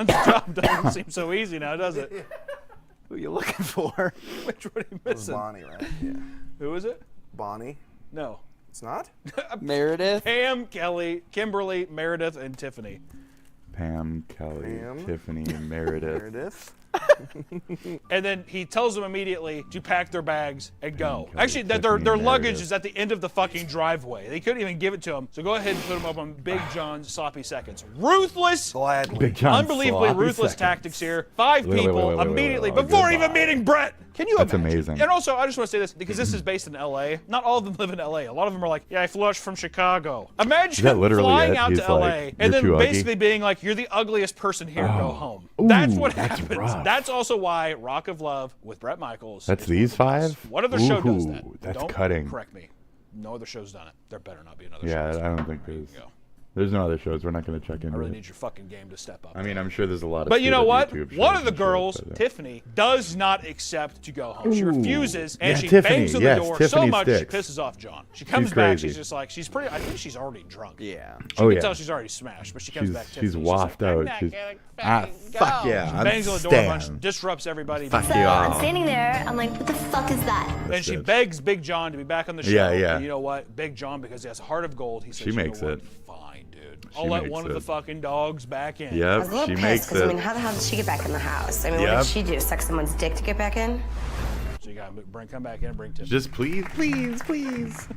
job doesn't seem so easy now, does it? Who are you looking for? Which one are you It was missing? Bonnie, right? Yeah. Who is it? Bonnie. No. It's not? Meredith. Pam, Kelly, Kimberly, Meredith, and Tiffany. Pam, Kelly, Pam. Tiffany, Meredith. Meredith. And then he tells them immediately to pack their bags and go. Kelly, Actually, that Tiffany, their luggage Meredith. is at the end of the fucking driveway. They couldn't even give it to him. So go ahead and put them up on Big John's sloppy seconds. Ruthless, Big John's unbelievably sloppy ruthless seconds. tactics here. 5 Wait, people wait, immediately oh, before goodbye. even meeting Bret. Can you That's imagine? amazing. And also, I just want to say this because this is based in LA. Not all of them live in LA. A lot of them are like, yeah, I flew from Chicago. Imagine Is that literally flying it? out He's to LA like, and "You're then too ugly?" basically being like, you're the ugliest person here, go Oh. home. Ooh, That's what that's happens. rough. That's also why Rock of Love with Bret Michaels. That's is these 5? what other show does that? Ooh, that's Don't cutting. correct me. No other show's done it. There better not be another Yeah, show. I don't think There you there's. go. There's no other shows. We're not going to check I into really it. need your fucking game to step up. I mean, I'm sure there's a lot of. But you know what? YouTube One shows of the and shit, girls, but, Tiffany, does not accept to go home. She Ooh. refuses, and Yeah, she Tiffany, bangs on yes, the door so Tiffany much sticks. she pisses off John. She comes She's back, crazy. she's just like, she's pretty, I think she's already drunk. Yeah. She Oh, can yeah. tell she's already smashed, but she comes back. She's Tiffany, waffed like, I'm out. not She's gonna fuck go. yeah. She I'm bangs on the door a bunch, Stan. disrupts everybody. Fuck you So all. I'm standing there. I'm like, what the fuck is that? And she begs Big John to be back on the show. Yeah, yeah. And you know what? Big John, because he has a heart of gold, he says, She you know makes what? it. Fine, dude. She I'll let makes one of the it. fucking dogs back in. I Yep, was a little she pissed makes because I it. mean, how the hell did she get back in the house? I mean, what Yep. did she do? Suck someone's dick to get back in? So you gotta come back in and bring Tiffany. Just please.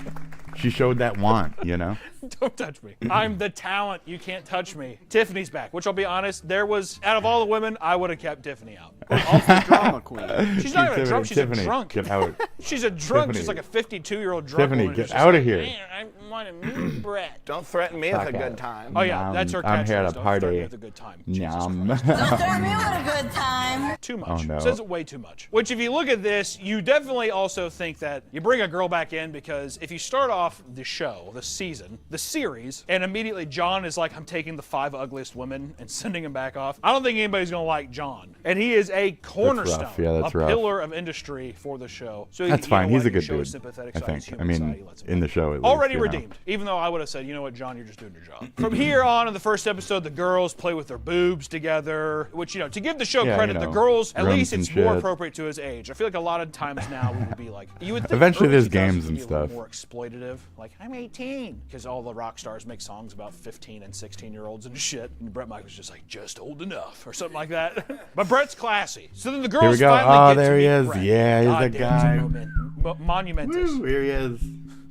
She showed that want, you know. Don't touch me. I'm the talent. You can't touch me. Tiffany's back, which I'll be honest, there was, out of all the women, I would have kept Tiffany out. Also drama queen. She's not even a drunk, she's Tiffany, a drunk. Get out. She's a drunk. Tiffany. She's like a 52-year-old drunk Tiffany, woman who's get just out like, of here. Man, I want to meet Bret. Don't threaten me with Fuck a good out. time. Oh yeah, that's her I'm here catchphrase. to Don't party. threaten me with a good time. Jesus Yum. Christ. Don't threaten me with a good time. Too much. Oh, no. Says it way too much. Which, if you look at this, you definitely also think that you bring a girl back in because if you start off the show, the season, the series, and immediately John is like, I'm taking the 5 ugliest women and sending them back off, I don't think anybody's going to like John. And he is a cornerstone, Yeah, that's a rough. pillar of industry for the show. So That's you know fine. what? He's a You good show his dude. sympathetic I side, his think. I human mean, side, he lets him in go. the show, at Already least, you know. redeemed. Even though I would have said, you know what, John, you're just doing your job. From here on in the first episode, the girls play with their boobs together, which, you know, to give the show Yeah, credit, you the know, girls, at rumps least and it's more shit. appropriate to his age. I feel like a lot of times now we would be like, you would think Eventually early there's 2000s games would and be a little stuff. more exploitative. Like, I'm 18. Because all the rock stars make songs about 15 and 16-year-olds and shit. And Bret Michaels just like, just old enough or something like that. But Bret's classy. So then the girls Here we go. finally Oh, get there to he meet is. Bret. Yeah, he's God the damn, it's guy. monumentous. Woo, here he is.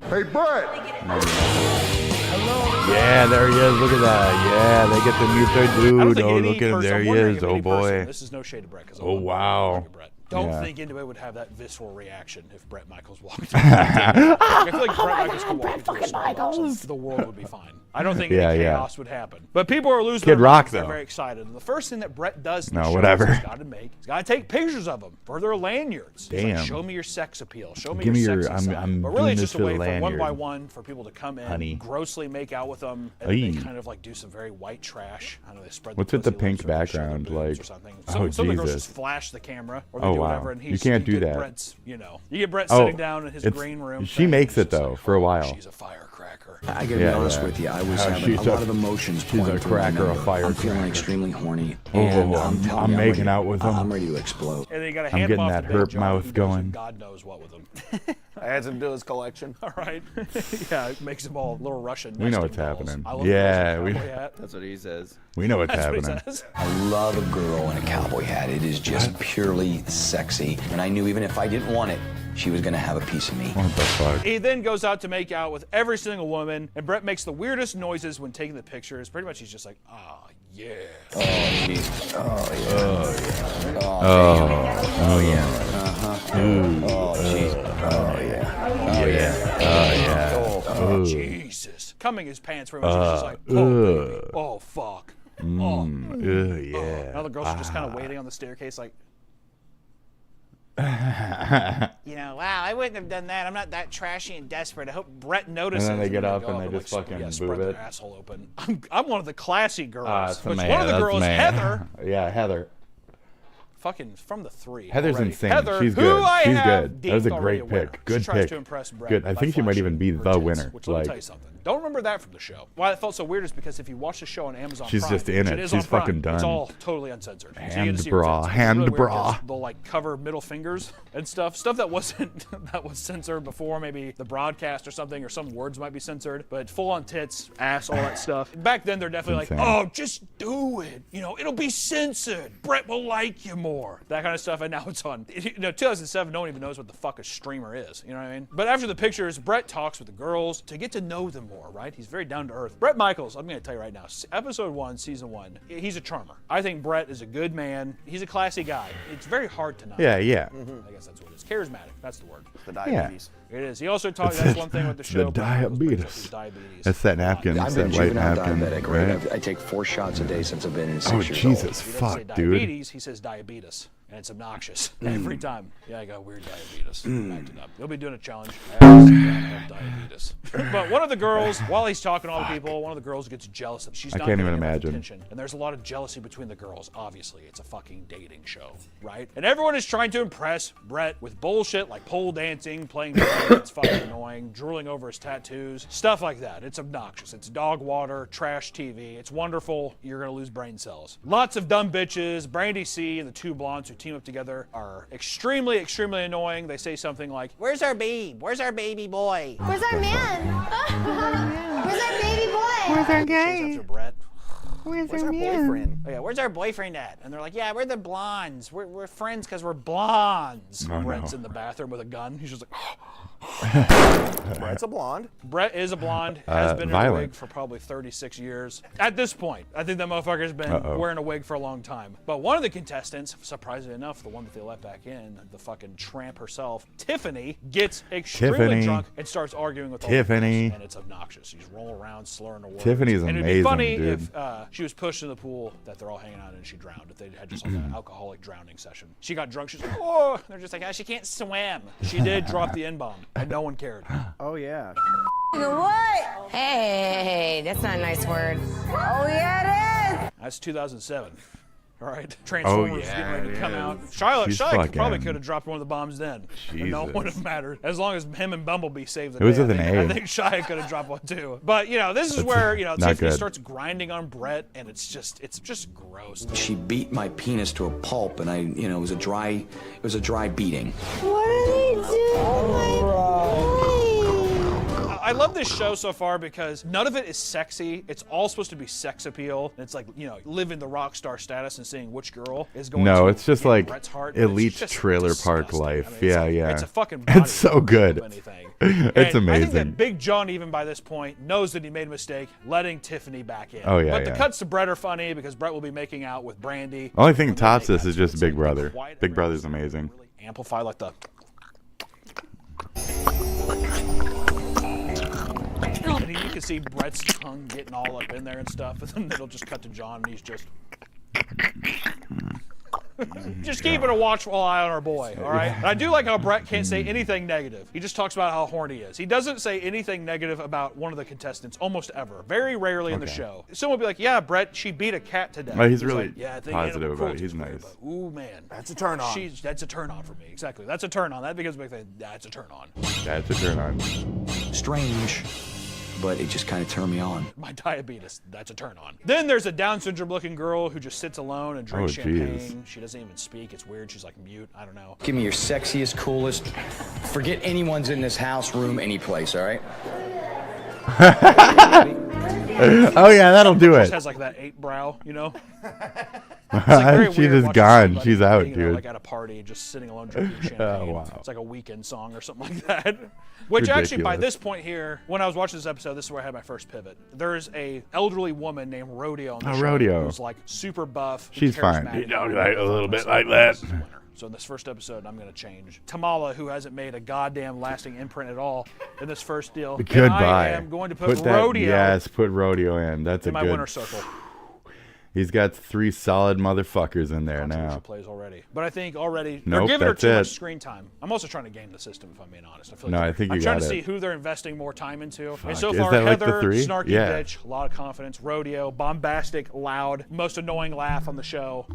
Hey, Bret. Yeah, there he is. Look at that. Yeah, they get to meet their I don't dude. think Oh, any look at him. person- There I'm he wondering is. if Oh, any person- boy. This is no shade of Bret. 'Cause I Oh, love wow. Bret. don't think anybody would have that visceral reaction if Bret Michaels walked. I feel like Bret Michaels could walk into a Starbucks. The world would be fine. I don't think any chaos would happen. But people are losing Kid their Rock, minds. They're though. very excited. And the first thing that Bret does in No, the show whatever. is he's got to take pictures of them for their lanyards. He's like, Damn. show me your sex appeal. Show me Give me your your- sexy side. I'm But really, doing it's just this a way for the for one by lanyard. one for people to come in, Honey. grossly make out with them, and then they Aye. kind of like do some very white trash. I know they spread. What's the with the pussy pink lips or they show their background? boobs Like, or something. oh, Some of the girls Jesus. just flash the camera or they Oh, do wow. whatever, and You can't do get that. Brett's, you get Brett Oh, sitting down in his it's- green room. She makes it though for a while. She's a firecracker. I gotta be honest with you, I was having a lot of emotions. She's a pouring through my cracker, a member. I'm firecracker. feeling extremely horny, Oh, and I'm telling you, making ready- out with him. I'm ready to explode. And then you got to I'm hand him getting off that to Big herp John, mouth who does going. God knows what with him. Adds him to his collection. All right. Yeah, it makes them all little Russian. We know nesting what's dolls. happening. I love Yeah, the we- cowboy hat. That's what he says. We know what's That's what he happening. says. I love a girl in a cowboy hat. It is just purely sexy, and I knew even if I didn't want it, she was gonna have a piece of me. What the fuck? He then goes out to make out with every single woman, and Brett makes the weirdest noises when taking the pictures. Pretty much, he's just like, "Ah, yeah." Oh, jeez. Oh, yeah. Oh, yeah. Uh-huh. Ooh. Oh, jeez. Oh, yeah. Oh, yeah. Oh, Jesus. Coming his pants pretty much. He's just like, oh, baby. Oh, fuck. Yeah. Now the girls are just kind of waiting on the staircase like, wow, I wouldn't have done that. I'm not that trashy and desperate. I hope Brett notices. And then they get go up and they like, just fucking spread boob their it. asshole open. I'm one of the classy girls. It's a Which man. one of the That's girls, man. Heather, Yeah, Heather. fucking from the 3. Heather's already. insane. Heather, She's who good. I She's have good. That was a deemed already great winner. pick. Good she tries pick. to impress Brett Good. I by think she might even be flashing the her tits, winner. Which let me Like, tell you something. Don't remember that from the show. Why it felt so weird is because if you watch the show on Amazon She's Prime, just in which it. is She's on Prime, fucking done. It's all totally uncensored. So you Hand get to see her bra, tits. It's hand really weird bra. 'cause they'll like cover middle fingers and stuff that wasn't that was censored before, maybe the broadcast or something, or some words might be censored. But full on tits, ass, all that stuff. Back then they're definitely like, Insane. oh, just do it. It'll be censored. Brett will like you more. That kind of stuff. And now it's on. 2007, no one even knows what the fuck a streamer is. You know what I mean? But after the pictures, Brett talks with the girls to get to know them more, right? He's very down to earth. Brett Michaels, I'm going to tell you right now, episode 1, season 1, he's a charmer. I think Brett is a good man. He's a classy guy. It's very hard to not. Yeah, yeah. I guess that's what it is. Charismatic. That's the word. The diabetes. It is. He also talks. That's one thing with the show. The Brett Michaels brings up diabetes. his diabetes. That's that napkin. I've It's been that white juvenile napkin, diabetic, right? right? I take 4 shots a day since I've been in 6 Oh, years Jesus. He doesn't say Fuck, dude. diabetes. He says diabetes. And it's obnoxious every time. Yeah, I got weird diabetes. Backed it up. He'll be doing a challenge. I have diabetes. But one of the girls, while he's talking to all the people, one of the girls gets jealous. She's I not can't getting even enough imagine. attention. And there's a lot of jealousy between the girls. Obviously, it's a fucking dating show, right? And everyone is trying to impress Brett with bullshit like pole dancing, playing drums. It's fucking annoying, drooling over his tattoos, stuff like that. It's obnoxious. It's dog water, trash TV. It's wonderful. You're gonna lose brain cells. Lots of dumb bitches. Brandy C and the 2 blondes who team up together are extremely, extremely annoying. They say something like, "Where's our babe? Where's our baby boy? Where's our man? Where's our baby boy? Where's our guy? After Brett. Where's our boyfriend? Oh, yeah, where's our boyfriend at?" And they're like, "Yeah, we're the blondes. We're friends because we're blondes." Oh, Brett's no. in the bathroom with a gun. He's just like, Brett's a blonde. Brett is a blonde, has been in a violent. wig for probably 36 years. At this point, I think that motherfucker's been wearing a wig for a long time. But one of the contestants, surprisingly enough, the one that they let back in, the fucking tramp herself, Tiffany, gets extremely Tiffany. drunk and starts arguing with all Tiffany. the girls, and it's obnoxious. She's rolling around, slurring her words. Tiffany's and it'd be amazing, funny dude. if she was pushed in the pool that they're all hanging out in and she drowned. If they had just like an alcoholic drowning session. She got drunk. She's like, "Oh," they're just like, "Oh, she can't swim." She did drop the N-bomb, and no one cared. Oh, yeah. What? Hey, that's not a nice word. Oh, yeah, it is. That's 2007. All right, Transformers yeah, getting ready to it come is. out. Charlotte She's probably fucking- could have dropped one of the bombs then. And no one would have mattered. As long as him and Bumblebee saved the It was day. with an I A. think Shia could have dropped one too. But this is That's where not Tiffany good. starts grinding on Brett, and it's just gross. She beat my penis to a pulp, and it was a dry beating. What are they doing? I I love this show so far because none of it is sexy. It's all supposed to be sex appeal. And it's like, you know, living the rock star status and seeing which girl is going to No, it's just like Brett's heart. elite It's just trailer park life. I mean, yeah, like, yeah. It's a fucking It's so good. It's And amazing. I think that Big John, even by this point, knows that he made a mistake letting Tiffany back in. Oh, yeah, But the yeah. cuts to Brett are funny because Brett will be making out with Brandy. Only thing tops this is just Big Brother. Big Brother's amazing. Amplify like the. And you can see Brett's tongue getting all up in there and stuff, and then it'll just cut to John, and he's just keeping a watchful eye on our boy, all right? And I do like how Brett can't say anything negative. He just talks about how horny he is. He doesn't say anything negative about one of the contestants, almost ever. Very rarely in the show. Someone will be like, yeah, Brett, she beat a cat to death. Well, he's really like, yeah, I think positive animal about it. cruelty He's is weird, nice. but, ooh, man. That's a turn on. That's a turn on for me, exactly. That's a turn on. That becomes a big thing. That's a turn on. That's a turn on. Strange, but it just kind of turned me on. My diabetes, that's a turn on. Then there's a Down syndrome looking girl who just sits alone and drinks champagne. She doesn't even speak. It's weird. She's like mute. I don't know. Give me your sexiest, coolest. Forget anyone's in this house, room, any place, all right? Oh yeah, that'll do She it. just has like that 8 brow, you know? It's like very She weird just watching gone. somebody, She's out, you know, dude. like at a party, just sitting alone drinking champagne. Oh, wow. It's like a weekend song or something like that. Which actually, by Ridiculous. this point here, when I was watching this episode, this is where I had my first pivot. There's a elderly woman named Rubio on the show Rubio. who's like super buff. She's fine. charismatic. You know, like a little bit like that. So in this first episode, I'm going to change Tamala, who hasn't made a goddamn lasting imprint at all in this first deal. And Goodbye. I am going to put that, Rodeo Yes, put Rodeo in. That's in a my good. winner circle. He's got 3 solid motherfuckers in there now. Plays already, but I think already Nope, they're giving her that's too it. much screen time. I'm also trying to game the system, if I'm being honest. I feel like No, I think I'm you trying got to it. see who they're investing more time into. Fuck, And so is far, that like the Heather, 3? snarky Yeah. bitch, a lot of confidence. Rodeo, bombastic, loud, most annoying laugh on the show.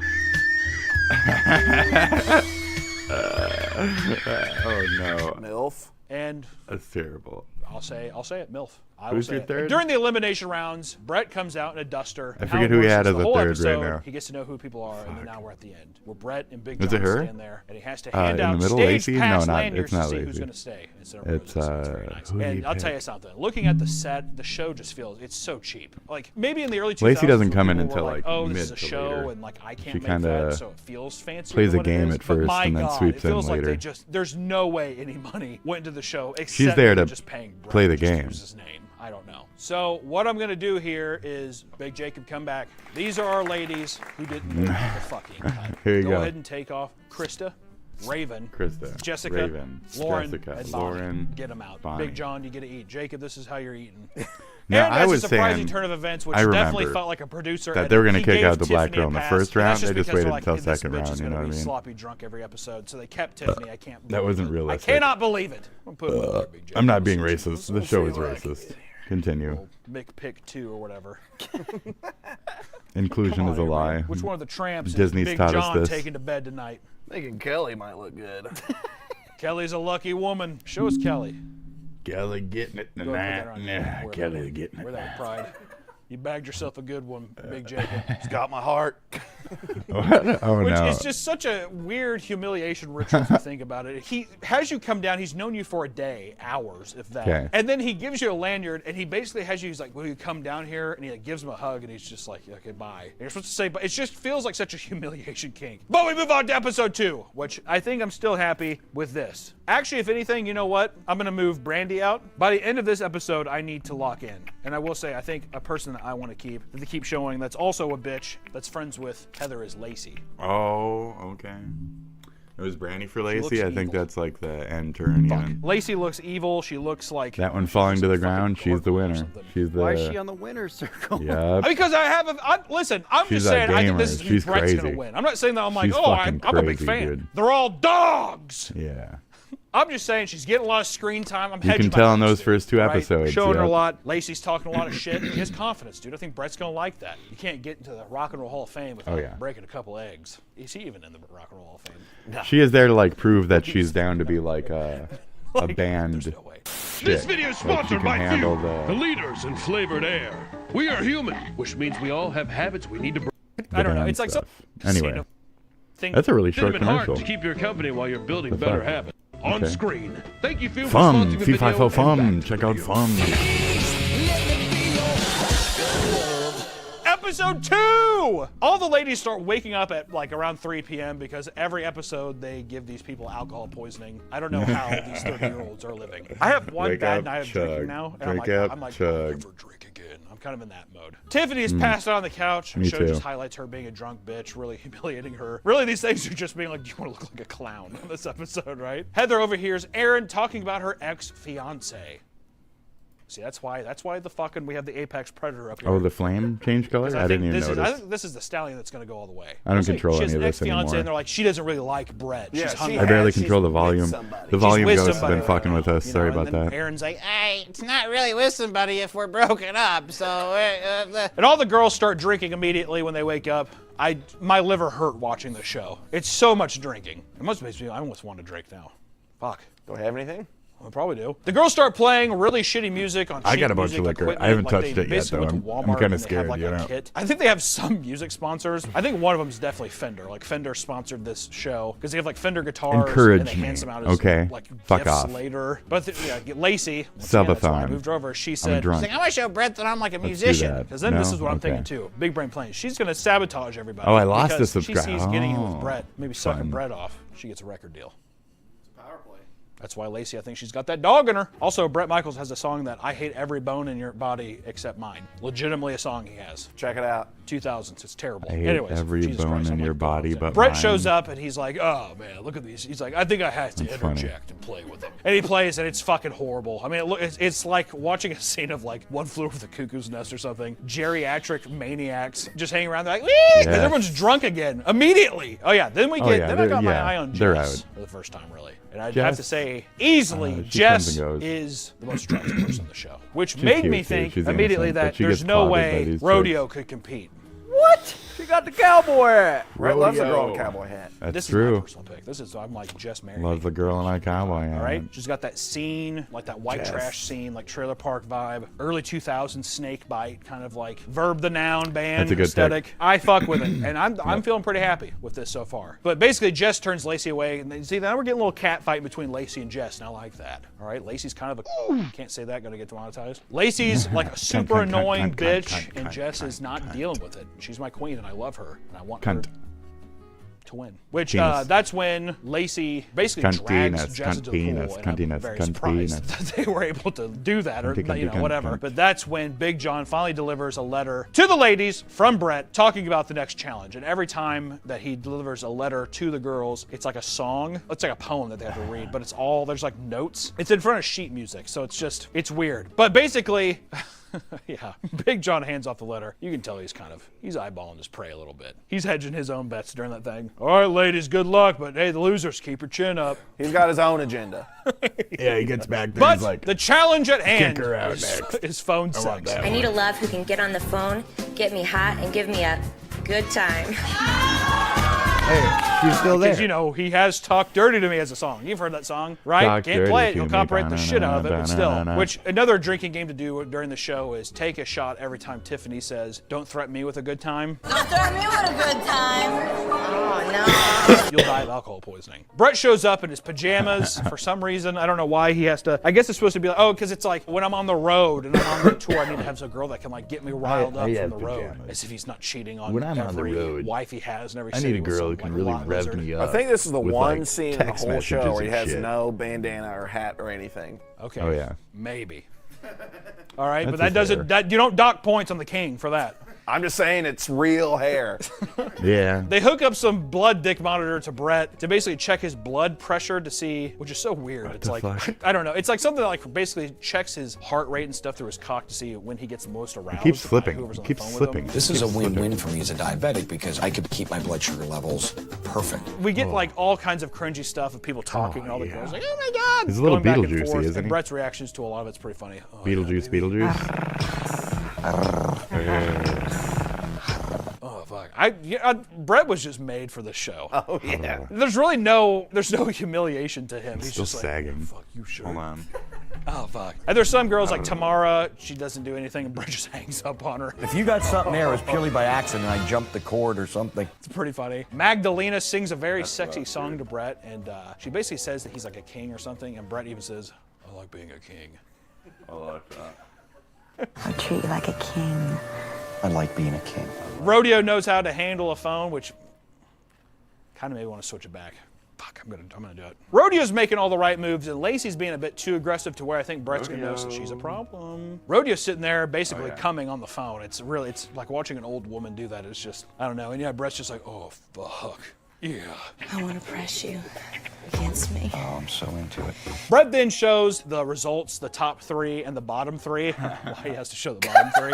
Oh no. MILF. And That's terrible. I'll say it, MILF. I Who's will say your it. third? During the elimination rounds, Brett comes out in a duster. I and forget how it who he works had is as the a whole third right episode, now. He gets to know who people are, and then now we're at the end. Where Brett and Big Is John it her? stand there, and he has to In hand the out middle, stage Lacey? No, pass not- lanyards it's not to see who's Lacey. going to stay. Instead of It's, roses. It's very nice. who did And he I'll tell pick? you something. Looking at the set, the show just feels it's so cheap. Like maybe in the early 2000s, Lacey doesn't come in people were until, like, like, oh, this is a mid to show, later. and like I can't She make kinda that, so it feels fancy. plays a what it game is. at But first my and then God, sweeps it in feels like later. they just there's no way any money went into the show except She's there for to just paying Brett play the just to game. use his name. I don't know. So what I'm gonna do here is Big Jacob come back. These are our ladies who didn't make the fucking cut. Here you go. ahead and take off Krista, Raven, Krista, Jessica, Raven, Lauren, Jessica, and Bonnie. Lauren, Get them out. Bonnie. Big John, you get to eat. Jacob, this is how you're eating. Now, and I as was a surprising saying, turn of events, which I definitely remember felt like a producer that they were going gonna to kick out the black girl in the first round. They They just waited until second round. Is You know what I mean? Sloppy drunk every episode, so they kept Tiffany. I can't. That wasn't believe it. realistic. I cannot believe it. I'm, putting it there, Big Jacob. I'm not being racist. The show is racist. Continue. Mick Pick 2 or whatever. Inclusion Come on is a here, lie. man. Which one of the tramps Disney's is Big taught us John this. taking to bed tonight? Thinking Kelly might look good. Kelly's a lucky woman. Show us Kelly. Kelly getting it Go ahead and put that tonight. on. Nah, Kelly getting it. Wear that with pride. You bagged yourself a good one, Big Jacob. He's got my heart. What? Oh Which no. is just such a weird humiliation ritual if you think about it. He has you come down, he's known you for a day, hours, if that. Okay. And then he gives you a lanyard, and he basically has you, he's like, will you come down here? And he like, gives him a hug, and he's just like, okay, bye. And you're supposed to say, but it just feels like such a humiliation kink. But we move on to episode 2, which I think I'm still happy with this. Actually, if anything, you know what? I'm going to move Brandy out. By the end of this episode, I need to lock in. And I will say, I think a person that I want to keep, that they keep showing, that's also a bitch, that's friends with Heather, is Lacey. Oh, okay. It was Brandy for Lacey. I think evil. that's like the end turn. Even. Lacey looks evil. She looks like That one falling to the ground. She's the winner. She's the. Why is she on the winner's circle? Yep. Because I have listen, I'm She's just saying a I think this gamer. is who She's Brett's crazy. gonna win. I'm not saying that I'm like, She's oh, fucking I'm a big crazy, fan. dude. They're all dogs. Yeah. I'm just saying she's getting a lot of screen time. I'm You hedging can my tell in bets, those dude, first 2 right? episodes. Showing her a yep. lot. Lacey's talking a lot of shit. He has confidence, dude. I think Brett's gonna like that. You can't get into the Rock and Roll Hall of Fame without yeah. breaking a couple eggs. Is he even in the Rock and Roll Hall of Fame? She is there to like prove that she's down to be like a band. This video is Like, she sponsored can by handle Fuel, the leaders in flavored air. We are human, which means we all have habits we need to. I don't know. band It's like some stuff. Anyway, thing. that's a really short Cinnamon hard commercial. to keep your company while you're building The better fuck? habits. on Okay. screen. Thank you, Phil, for Fum. sponsoring the video. Fee-fi-fo and fum. back Check to out you. Fum. Episode 2! All the ladies start waking up at like around 3 p.m. because every episode they give these people alcohol poisoning. I don't know how these 30-year-olds are living. I have one Wake bad up, night of chug. drinking now, and Drink I'm up, like, chug. I'll never drink again. I'm kind of in that mode. Tiffany's passed out on the couch. Me The show too. just highlights her being a drunk bitch, really humiliating her. Really, these things are just being like, do you want to look like a clown in this episode, right? Heather overhears Aaron talking about her ex-fiance. See, that's why the fucking we have the apex predator up here. Oh, the flame changed color? 'Cause I didn't even I notice. think this is the stallion that's going to go all the way. I don't It's like, control she has any of an this ex-fiance, anymore. and they're like, she doesn't really like Brett. Yeah, She's hungry. I barely control the volume. The volume with ghost has somebody been fucking with us. You Sorry know, about and then that. Aaron's like, Hey, it's not really with somebody if we're broken up, so... and all the girls start drinking immediately when they wake up. My liver hurt watching the show. It's so much drinking. It must make me. I almost want to drink now. Fuck. Do I have anything? I probably do. The girls start playing really shitty music on cheap I got a bunch music of liquor. equipment, I haven't like touched they it yet, basically though. went to I'm Walmart kinda and they have, scared, like, you a know. kit. I think they have some music sponsors. I think one of them is definitely Fender. Like Fender sponsored this show because they have like Fender guitars. Encourage and they hand me. them out as Okay. like Fuck gifts off. later. But Lacey, once again, that's why I Subathon. moved over. She I'm said, drunk. she's like, I want to show Brett that I'm like a Let's do musician. that. Because then this No? is what I'm Okay. thinking too. Big brain plan. She's gonna sabotage everybody. Oh, I lost a because subscriber. She sees getting in Oh, with Brett, maybe sucking fun. Brett off. She gets a record deal. That's why Lacey, I think she's got that dog in her. Also, Bret Michaels has a song that I hate every bone in your body except mine. Legitimately a song he has. Check it out. 2000s. It's terrible. I hate Anyways, every Jesus bone Christ, in I'm your like, body but Brett mine. shows up and he's like, oh man, look at these. He's like, I think I have to That's funny. interject and play with it. And he plays and it's fucking horrible. I mean, it's like watching a scene of like One Flew Over the Cuckoo's Nest or something. Geriatric maniacs just hanging around. They're like, because Yes. everyone's drunk again immediately. Oh yeah, then we get. Oh, yeah, then I got my yeah, eye on they're Jess out. for the first time, really. And I'd Jess? have to say, easily, She Jess comes and goes. is the most attractive person on the show. Which She's made cute, me too. think She's immediately innocent, but that she there's gets no clouded by way these Rodeo could compete. What? She got the cowboy hat. Brett loves a girl in a Rodeo. cowboy hat. That's This is true. my personal pick. I'm like Jess married. Love the girl in my cowboy hat. All right, she's got that scene, like that white Jess. trash scene, like trailer park vibe, early 2000s snake bite, kind of like verb the noun band That's a good aesthetic. pick. I fuck with it, and I'm feeling pretty happy with this so far. But basically, Jess turns Lacey away, and then, see, now we're getting a little cat fight between Lacey and Jess, and I like that. All right, Lacey's kind of a can't say that, gonna get demonetized. Lacey's like a super annoying bitch, and Jess is not dealing with it. She's my queen, and I love her, and I want her to win. Which Penis. that's when Lacey basically drags Cuntiness, Jess into the pool, and I'm cuntiness, very surprised cuntiness. that they were able to do that, or Cunty, you know, cunty, whatever. cunt. But that's when Big John finally delivers a letter to the ladies from Brett talking about the next challenge. And every time that he delivers a letter to the girls, it's like a song. It's like a poem that they have to read, but it's all, there's like notes. It's in front of sheet music, so it's weird. But basically, yeah, Big John hands off the letter. You can tell he's eyeballing his prey a little bit. He's hedging his own bets during that thing. All right, ladies, good luck, but hey, the losers, keep your chin up. He's got his own agenda. Yeah, he gets back there. But he's like, the challenge at hand her out is, next. is phone sex. I need a love who can get on the phone, get me hot, and give me a good time. hey, she's still there. Because, you know, he has Talk Dirty to Me as a song. You've heard that song, right? Talk Can't dirty play it. to You'll me. copyright the shit out of it, but still. Ba-na-na-na-na-na. Which, another drinking game to do during the show is take a shot every time Tiffany says, don't threaten me with a good time. Don't threaten me with a good time. Oh, no. You'll die of alcohol poisoning. Brett shows up in his pajamas for some reason. I don't know why he has to. I guess it's supposed to be like, oh, because it's like when I'm on the road and I'm on the tour, I need to have a girl that can like get me riled up I from have the road. pajamas. As if he's not cheating on When I'm on the every road, wife he has and every I city need a with girl some, who can like, really lot rev lizard. me up. I think this is the with, one like, scene in the text whole show messages where he and has shit. no bandana or hat or anything. Okay. Oh, yeah. Maybe. All right, but That's that doesn't. fair. That you don't dock points on the king for that. I'm just saying it's real hair. Yeah. They hook up some blood dick monitor to Brett to basically check his blood pressure to see, which is so weird. It's the like, fuck? I don't know. It's like something that like basically checks his heart rate and stuff through his cock to see when he gets the most aroused. keeps by slipping. whoever's on Keeps the phone slipping. with him. This is a win-win for me as a diabetic because I could keep my blood sugar levels perfect. We get like all kinds of cringy stuff of people talking and all the yeah. girls like, oh my god. He's a little going back and Beetlejuicy, forth, isn't and he? Brett's reactions to a lot of it's pretty funny. Oh, Beetlejuice, Oh fuck! Brett was just made for this show. Oh yeah. There's no humiliation to him. He's Still just sagging. like, fuck you, sure. Hold on. Oh, fuck. And there's some girls like Tamara, she doesn't do anything, and Brett just hangs up on her. If you got something there, it was purely by accident. I jumped the cord or something. It's pretty funny. Magdalena sings a very sexy song to Brett, and she basically says that he's like a king or something, and Brett even says, I like being a king. I like that. I treat you like a king. I like being a king. Rodeo knows how to handle a phone, which kind of made me want to switch it back. Fuck, I'm gonna do it. Rodeo's making all the right moves, and Lacey's being a bit too aggressive to where I think Brett's gonna notice that she's a problem. Rodeo's sitting there basically coming on the phone. It's like watching an old woman do that. It's just, I don't know. And yeah, Brett's just like, oh, fuck. Yeah. I want to press you against me. Oh, I'm so into it. Brett then shows the results, the top 3 and the bottom 3. Why he has to show the bottom 3.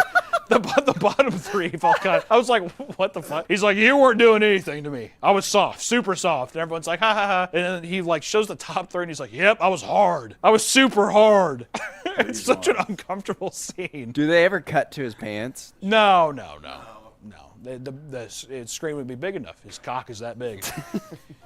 The bottom 3 felt kind of, I was like, what the fuck? He's like, you weren't doing anything to me. I was soft, super soft. And everyone's like, ha ha ha. And then he like shows the top 3 and he's like, yep, I was hard. I was super hard. It's such an uncomfortable scene. Do they ever cut to his pants? No. The screen would be big enough. His cock is that big.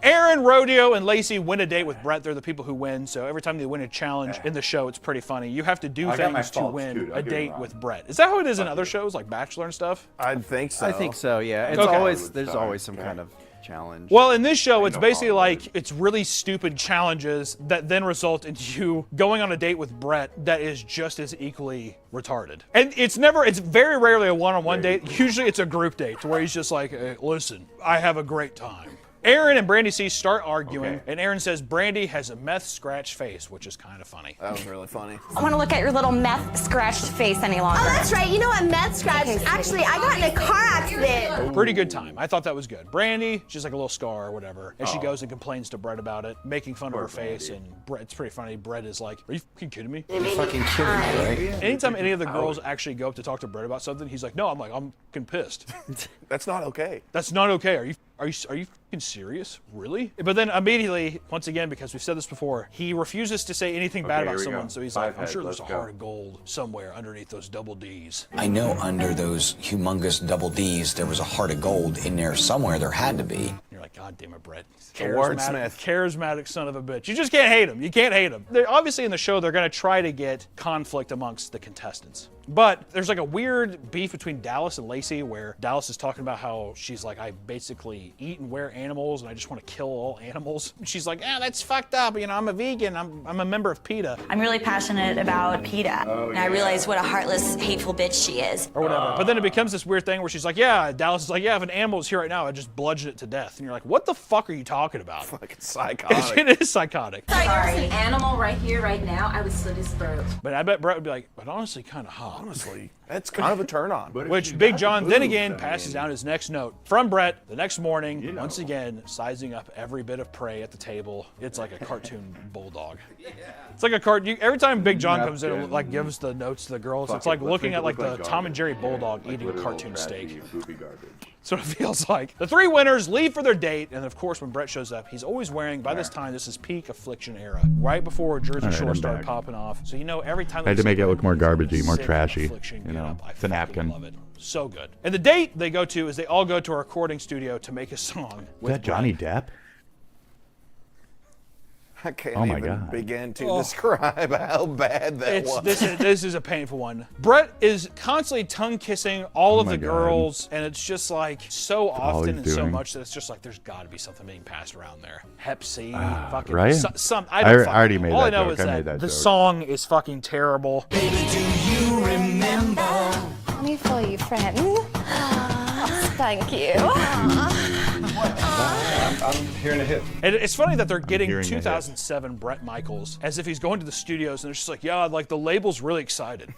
Aaron, Rodeo, and Lacey win a date with Brett. They're the people who win. So every time they win a challenge in the show, it's pretty funny. You have to do things to win a date with Brett. Is that how it is in other shows like Bachelor and stuff? I think so. I think so, yeah. It's Okay. there's always some kind of challenge. Well, in this show, it's basically like it's really stupid challenges that then result in you going on a date with Brett that is just as equally retarded. And it's very rarely a one-on-one date. Usually it's a group date to where he's just like, hey, listen, I have a great time. Aaron and Brandy C start arguing, and Aaron says Brandy has a meth scratch face, which is kind of funny. That was really funny. I want to look at your little meth scratched face any longer. Oh, that's right. You know what? Meth scratch. Actually, I got in a car accident. Pretty good time. I thought that was good. Brandy, she's like a little scar or whatever, and she goes and complains to Brett about it, making fun of her face, and Brett, it's pretty funny. Brett is like, are you fucking kidding me? You're fucking kidding me, right? Anytime any of the girls actually go up to talk to Brett about something, he's like, no, I'm fucking pissed. That's not okay. That's not okay. Are you fucking serious? Really? But then immediately, once again, because we've said this before, he refuses to say anything bad about someone. So he's like, I'm sure there's a heart of gold somewhere underneath those double D's. I know under those humongous double D's, there was a heart of gold in there somewhere. There had to be. You're like, God damn it, Brett. Wordsmith. Charismatic son of a bitch. You just can't hate him. You can't hate him. Obviously in the show, they're going to try to get conflict amongst the contestants. But there's like a weird beef between Dallas and Lacey where Dallas is talking about how she's like, I basically eat and wear animals and I just want to kill all animals. And she's like, that's fucked up. You know, I'm a vegan. I'm a member of PETA. I'm really passionate about PETA, and I realize what a heartless, hateful bitch she is. Or whatever. But then it becomes this weird thing where she's like, Dallas is like, if an animal is here right now, I'd just bludgeon it to death. And you're like, what the fuck are you talking about? Fucking psychotic. It is psychotic. Sorry, there's an animal right here, right now. I would slit his throat. But I bet Brett would be like, but honestly, kind of hot. Honestly, that's kind of a turn on. Which Big John then again passes down his next note from Brett the next morning, once again sizing up every bit of prey at the table. It's like a cartoon bulldog. It's like a cartoon. Every time Big John comes in and like gives the notes to the girls, it's like looking at like the Tom and Jerry bulldog eating a cartoon steak. That's what it feels like. The 3 winners leave for their date, and of course when Brett shows up, he's always wearing, by this time, this is peak Affliction era, right before Jersey Shore started popping off. So you know every time I had to make it look more garbagey, more trashy. You know, it's a napkin. Love it. So good. And the date they go to is they all go to a recording studio to make a song. Is that Johnny Depp? I can't even begin to describe how bad that was. This is a painful one. Brett is constantly tongue kissing all of the girls, and it's just like so often and so much that it's just like there's got to be something being passed around there. Hep C, fucking right? I already made that joke. All I know is that the song is fucking terrible. Baby, do you remember? Let me fill you, friend. Thank you. I'm hearing a hit. And it's funny that they're getting 2007 Bret Michaels as if he's going to the studios and they're just like, like the label's really excited.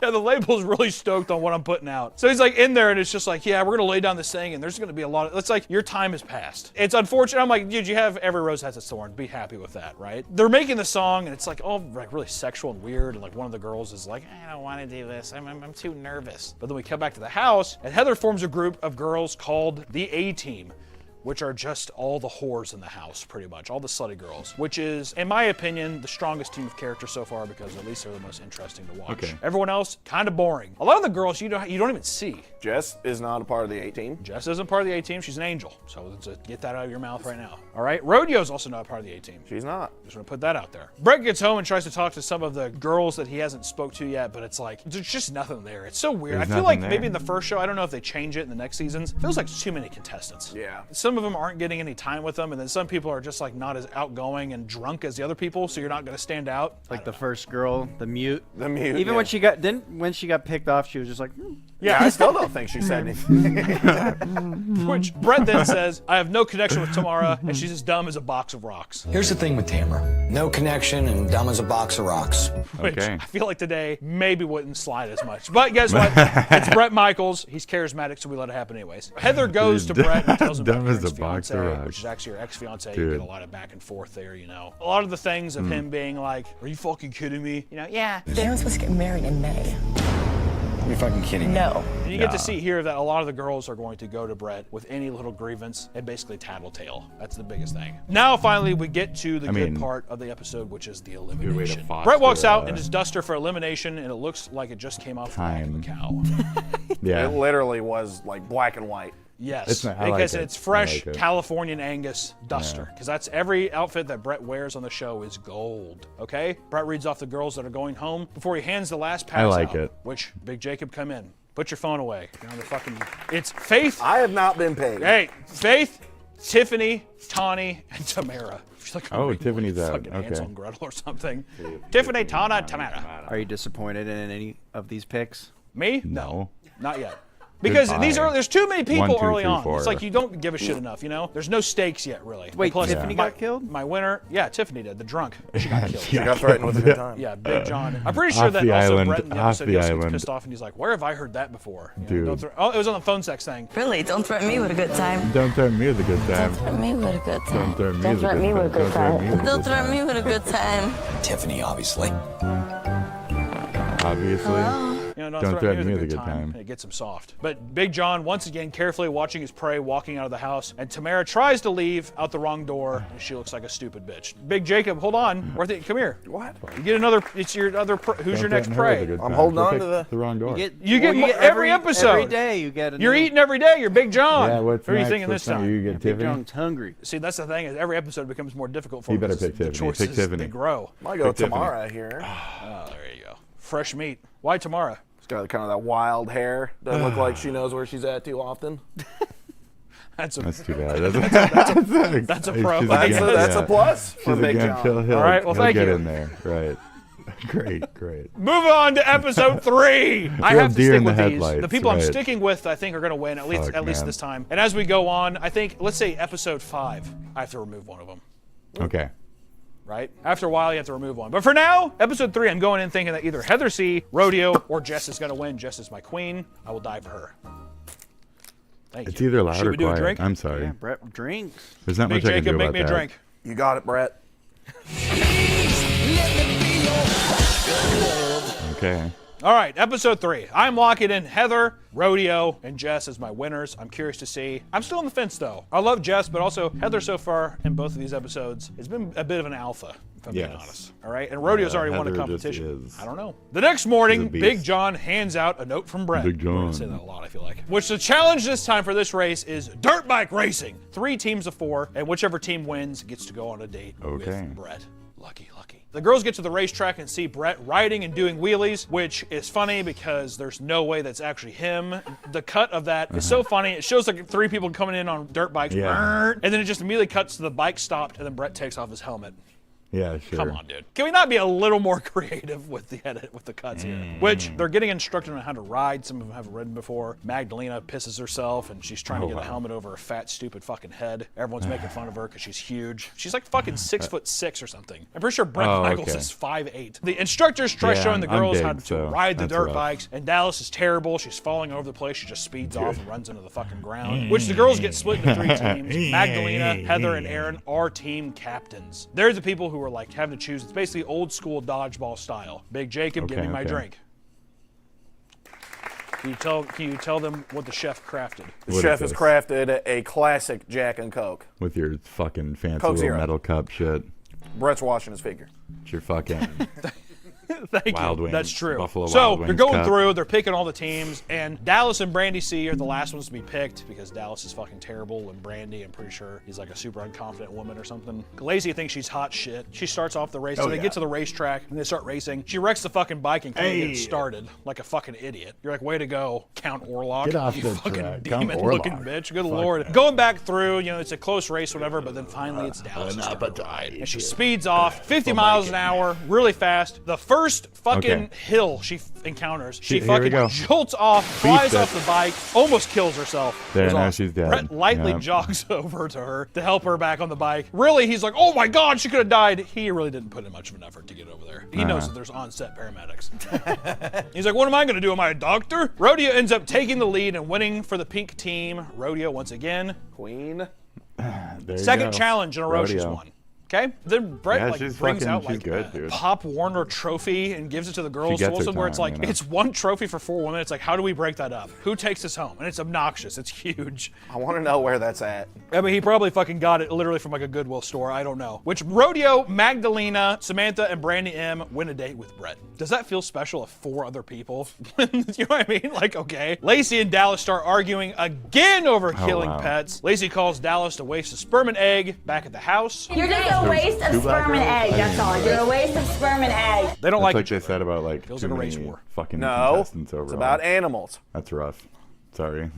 Yeah, the label's really stoked on what I'm putting out. So he's like in there and it's just like, we're gonna lay down this thing and there's gonna be a lot of, it's like your time has passed. It's unfortunate. I'm like, dude, you have every rose has its thorn. Be happy with that, right? They're making the song and it's like all like really sexual and weird. And like one of the girls is like, I don't want to do this. I'm too nervous. But then we come back to the house and Heather forms a group of girls called the A-Team. which are just all the whores in the house, pretty much, all the slutty girls, which is, in my opinion, the strongest team of characters so far because at least they're the most interesting to watch. Okay. Everyone else, kind of boring. A lot of the girls you don't even see. Jess is not a part of the A-team. Jess isn't part of the A-team. She's an angel. So let's get that out of your mouth right now. All right? Rodeo's also not a part of the A-team. She's not. Just want to put that out there. Brett gets home and tries to talk to some of the girls that he hasn't spoke to yet, but it's like, there's just nothing there. It's so weird. There's I feel like nothing maybe there. in the first show, I don't know if they change it in the next seasons. It feels like too many contestants. Yeah. Some of them aren't getting any time with them, and then some people are just like not as outgoing and drunk as the other people, so you're not going to stand out. Like the first girl, the mute. The mute. Even when she got picked off, she was just like, Yeah, I still don't think she said anything. Which Brett then says, I have no connection with Tamara, and she's as dumb as a box of rocks. Here's the thing with Tamara. No connection and dumb as a box of rocks. Which I feel like today maybe wouldn't slide as much. But guess what? It's Brett Michaels. He's charismatic, so we let it happen anyways. Heather goes to Brett and tells him about Dumb as Karen's a box of fiance, rocks. which is actually your ex-fiance. You Dude. get a lot of back and forth there, you know. A lot of the things of him being like, are you fucking kidding me? You know, yeah. Darren's supposed to get married in May. You're fucking kidding me. No. And you get to see here that a lot of the girls are going to go to Brett with any little grievance and basically tattletale. That's the biggest thing. Now, finally, we get to the good part of the episode, which is the elimination. Brett walks out in his duster for elimination, and it looks like it just came off the back of a cow. It literally was like black and white. Yes, I like because it. it's fresh I like it. Californian Angus duster. Because that's every outfit that Brett wears on the show is gold. Okay? Brett reads off the girls that are going home before he hands the last pass I like out, it. which Big Jacob come in. Put your phone away. You're on the fucking. It's Faith. I have not been paid. Hey, Faith, Tiffany, Tawny, and Tamara. She's like, Oh, Tiffany's out. fucking Hansel Okay. and Gretel or something. Tiffany, Tawna, Tamara. Are you disappointed in any of these picks? Me? No. Not yet. Because there's too many people 1, 2, early 3, on. 4. It's like you don't give a shit enough, you know? There's no stakes yet, really. Wait, Plus, Tiffany got killed? My winner, yeah, Tiffany did. The drunk. She got killed. She got threatened with a good time. Yeah, Big John. I'm pretty sure Off that the also island, Brett in the off episode the gets island. pissed off and he's like, where have I heard that before? You know, Dude. don't it was on the phone sex thing. Really? Don't threaten me with a good time. Don't threaten me with a good time. Threaten me with a good time. Don't threaten me with a good time. Don't threaten me with a good time. Tiffany, obviously. Obviously. You know, Don't threaten me with a good time. And it gets him soft. But Big John, once again, carefully watching his prey walking out of the house, and Tamara tries to leave out the wrong door, and she looks like a stupid bitch. Big Jacob, hold on. Come here. What? You get another, it's your other, who's your next Don't threaten her with a prey? good I'm time. holding She'll on pick to the wrong door. You get every episode. Every day you get a You're new- eating every day. You're Big John. Yeah, what's Who are you next? thinking What's this time? next? You get Big Tiffany? John's hungry. See, that's the thing. Is every episode becomes more difficult for You him better because pick the Tiffany. Pick choices Tiffany. they grow. Might go Tiffany. Tamara here. Oh, there you go. Fresh meat. Why Tamara? She's got kind of that wild hair. Doesn't look like she knows where she's at too often. That's too bad. That's a pro. That's a plus for Big John. He'll, All right, well, he'll thank get you. in there. Right. Great. Move on to episode 3. I Real have to deer stick in the with these. headlights, The people I'm right. sticking with, I think, are going to win, at least man. this time. And as we go on, I think, let's say episode 5, I have to remove one of them. Okay. Right? After a while, you have to remove one. But for now, episode 3, I'm going in thinking that either Heather C, Rodeo, or Jess is going to win. Jess is my queen. I will die for her. Thank It's you. either loud Should or we do a quiet. drink? I'm sorry. Yeah, Brett drinks. There's not Big much I can Jacob, do make about me a that. drink. You got it, Brett. Okay. All right, episode 3. I'm locking in Heather, Rodeo, and Jess as my winners. I'm curious to see. I'm still on the fence, though. I love Jess, but also Heather so far in both of these episodes has been a bit of an alpha, if I'm being honest. All right, and Rodeo's already won a Heather just competition. is. I don't know. The next morning, She's a beast. Big John hands out a note from Brett. Big John. We're gonna say that a lot, I feel like. Which the challenge this time for this race is dirt bike racing. 3 teams of 4, and whichever team wins gets to go on a date with Brett. Lucky. The girls get to the racetrack and see Brett riding and doing wheelies, which is funny because there's no way that's actually him. The cut of that is so funny. It shows like 3 people coming in on dirt bikes, and then it just immediately cuts to the bike stopped, and then Brett takes off his helmet. Yeah, sure. Come on, dude. Can we not be a little more creative with the edit, with the cuts here? Which they're getting instructed on how to ride. Some of them haven't ridden before. Magdalena pisses herself, and she's trying to get a helmet over her fat, stupid fucking head. Everyone's making fun of her because she's huge. She's like fucking 6'6" or something. I'm pretty sure Brett Michaels is 5'8". The instructors try showing the girls how to ride the dirt bikes, and Dallas is terrible. She's falling over the place. She just speeds off and runs into the fucking ground. Which the girls get split into 3 teams. Magdalena, Heather, and Aaron are team captains. They're the people who are like having to choose. It's basically old school dodgeball style. Big Jacob, give me my drink. Can you tell them what the chef crafted? The chef has crafted a classic Jack and Coke. With your fucking fancy Coke little Zero. metal cup shit. Brett's washing his figure. It's your fucking Thank Wild you. Wings. That's true. Buffalo So Wild they're Wings going cup. through. They're picking all the teams, and Dallas and Brandy C are the last ones to be picked because Dallas is fucking terrible, and Brandy, I'm pretty sure, is like a super unconfident woman or something. Lacey thinks she's hot shit. She starts off the race. So they get to the racetrack and they start racing. She wrecks the fucking bike and can't get it started like a fucking idiot. You're like, way to go, Count Orlok. Get off you the fucking track. Count demon-looking Orlok. bitch. Good Fuck lord. that. Going back through, it's a close race, whatever. But then finally, it's Dallas. And she speeds off 50 miles an hour, really fast. The first fucking hill she encounters, she Here we fucking go. jolts off, flies Beats off it. the bike, almost kills herself. There, It was now awesome. she's dead. Brett lightly Yeah. jogs over to her to help her back on the bike. Really, he's like, oh my God, she could have died. He really didn't put in much of an effort to get over there. He knows that there's on-set paramedics. He's like, what am I going to do? Am I a doctor? Rodeo ends up taking the lead and winning for the pink team. Rodeo, once again. Queen. There you Second go. challenge in a row she's Rodeo. won. Okay? Then Brett Yeah, like she's brings fucking- out she's like good, a dude. Pop Warner trophy and gives it to the girls. gets her Also, where it's time, like, you know? it's one trophy for 4 women. It's like, how do we break that up? Who takes this home? And it's obnoxious. It's huge. I want to know where that's at. I mean, he probably fucking got it literally from like a Goodwill store. I don't know. Which Rodeo, Magdalena, Samantha, and Brandy M win a date with Brett. Does that feel special if 4 other people? You know what I mean? Like, okay. Lacey and Dallas start arguing again over killing pets. Lacey calls Dallas to waste a sperm and egg back at the house. You're just a waste of sperm and egg, that's all. You're a waste of sperm and egg. They don't That's like like they said about like Feels too like a many race war. fucking No, contestants overall. it's about animals. That's rough. Sorry.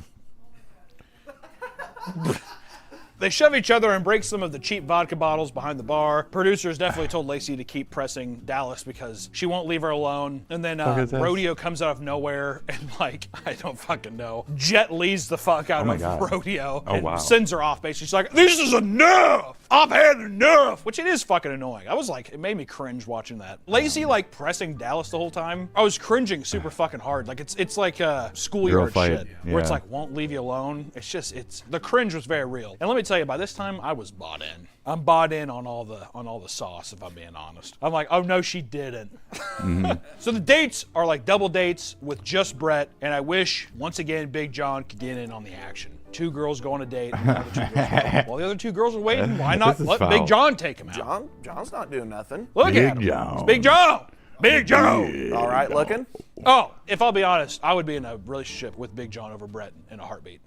They shove each other and break some of the cheap vodka bottles behind the bar. Producers definitely told Lacey to keep pressing Dallas because she won't leave her alone. And then Fuck is this? Rodeo comes out of nowhere and like, I don't fucking know. Jet leads the fuck out Oh my of God. Rodeo Oh, and wow. sends her off base. She's like, this is enough! I've had enough! Which it is fucking annoying. I was like, it made me cringe watching that. Lacey like pressing Dallas the whole time. I was cringing super fucking hard. Like it's like schoolyard fight, shit. Where it's yeah. like, won't leave you alone. It's just, the cringe was very real. And let me tell you, by this time, I was bought in. I'm bought in on all the sauce, if I'm being honest. I'm like, oh no, she didn't. So the dates are like double dates with just Brett, and I wish, once again, Big John could get in on the action. 2 girls go on a date, and the other 2 girls go. While the other 2 girls are waiting, why not This is let foul. Big John take him out? John's not doing nothing. Look Big at him. John. It's Big John. Big John. All right, looking. Oh, if I'll be honest, I would be in a relationship with Big John over Brett in a heartbeat.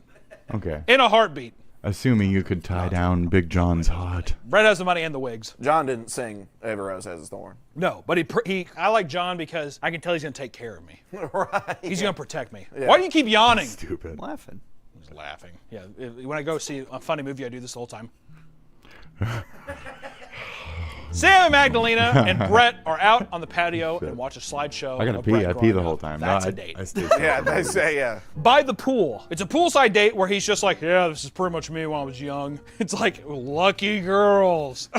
Okay. In a heartbeat. Assuming you could tie down Big John's heart. Brett has the money and the wigs. John didn't sing Every Rose Has Its Thorn. No, but I like John because I can tell he's gonna take care of me. Right. He's gonna protect me. Yeah. Why do you keep yawning? Stupid. Laughing. He's laughing. Yeah, when I go see a funny movie, I do this the whole time. Sam and Magdalena and Brett are out on the patio and watch a slideshow. I gotta of pee. Brett I pee growing the whole up. time. That's no, a date. I stay Yeah, they say, yeah. By the pool. It's a poolside date where he's just like, yeah, this is pretty much me when I was young. It's like, lucky girls.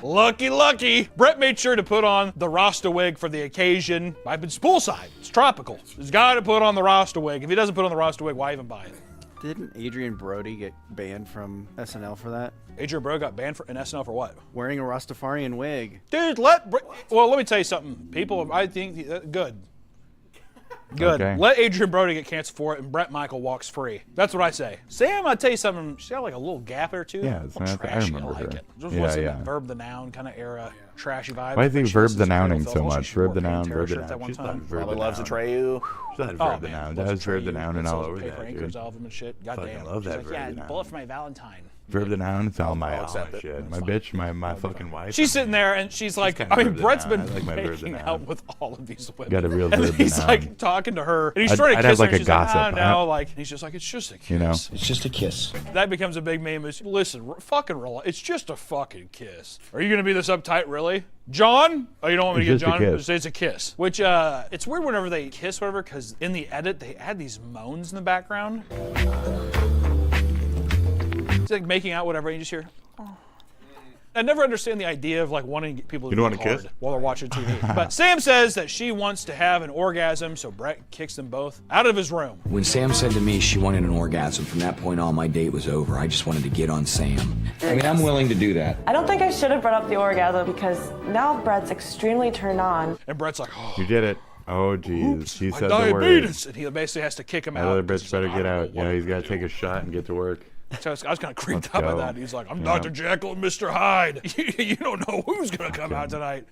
Lucky. Brett made sure to put on the Rasta wig for the occasion. It's poolside. It's tropical. He's got to put on the Rasta wig. If he doesn't put on the Rasta wig, why even buy it? Didn't Adrian Brody get banned from SNL for that? Adrian Brody got banned in SNL for what? Wearing a Rastafarian wig. Dude, well, let me tell you something. People, I think, good. Okay. Let Adrian Brody get canceled for it, and Brett Michael walks free. That's what I say. Sam, I'll tell you something. She's got like a little gap or two. Yeah, I remember I like her. it. Just Yeah, wasn't yeah. that verb the noun kind of era, trashy vibe. Why do you think She verb listens the to Cradle nouning Filth. so Also, much? she Verb wore the pink noun, terror verb the shirt that noun. one She's time. done verb Probably the loves noun. Atreyu. She's done Oh, verb the man. noun. Loves Does verb the Atreyu. noun and all Sells over Paper that, Anchors dude. album and shit. God Fucking damn. love She's that like, verb yeah, the noun. bullet for my Valentine. Verb the noun, it's all my accept it. shit. My bitch, my fucking wife. She's sitting there and she's like, kinda I mean, verb the Brett's noun. been I like my verb the making noun. out with all of these women. Got a real and verb the he's noun. like talking to her, and he's trying to I'd have kiss her. like and a she's gossip, like, huh? no, like he's just like, it's just a kiss. You know? It's just a kiss. That becomes a big meme. Is listen, fucking relax. It's just a fucking kiss. Are you gonna be this uptight, really? John? Oh, you don't want me to get It's just a John? kiss. It's a kiss. Which it's weird whenever they kiss, whatever, because in the edit they add these moans in the background. It's like making out, whatever. And you just hear. Oh. I never understand the idea of like wanting people to You don't be wanna hard kiss? while they're watching TV. But Sam says that she wants to have an orgasm, so Brett kicks them both out of his room. When Sam said to me she wanted an orgasm, from that point on, my date was over. I just wanted to get on Sam. I mean, I'm willing to do that. I don't think I should have brought up the orgasm because now Brett's extremely turned on. And Brett's like, oh. You did it. Oh, jeez. He My said the word. diabetes. And he basically has to kick him That out. other 'cause bitch he's better like, get I don't out. know what Yeah, he's to got to do. take a shot and get to work. So I was kind of creeped Let's out by go. that. He's like, I'm Yeah. Dr. Jekyll and Mr. Hyde. You don't know who's going to come out tonight.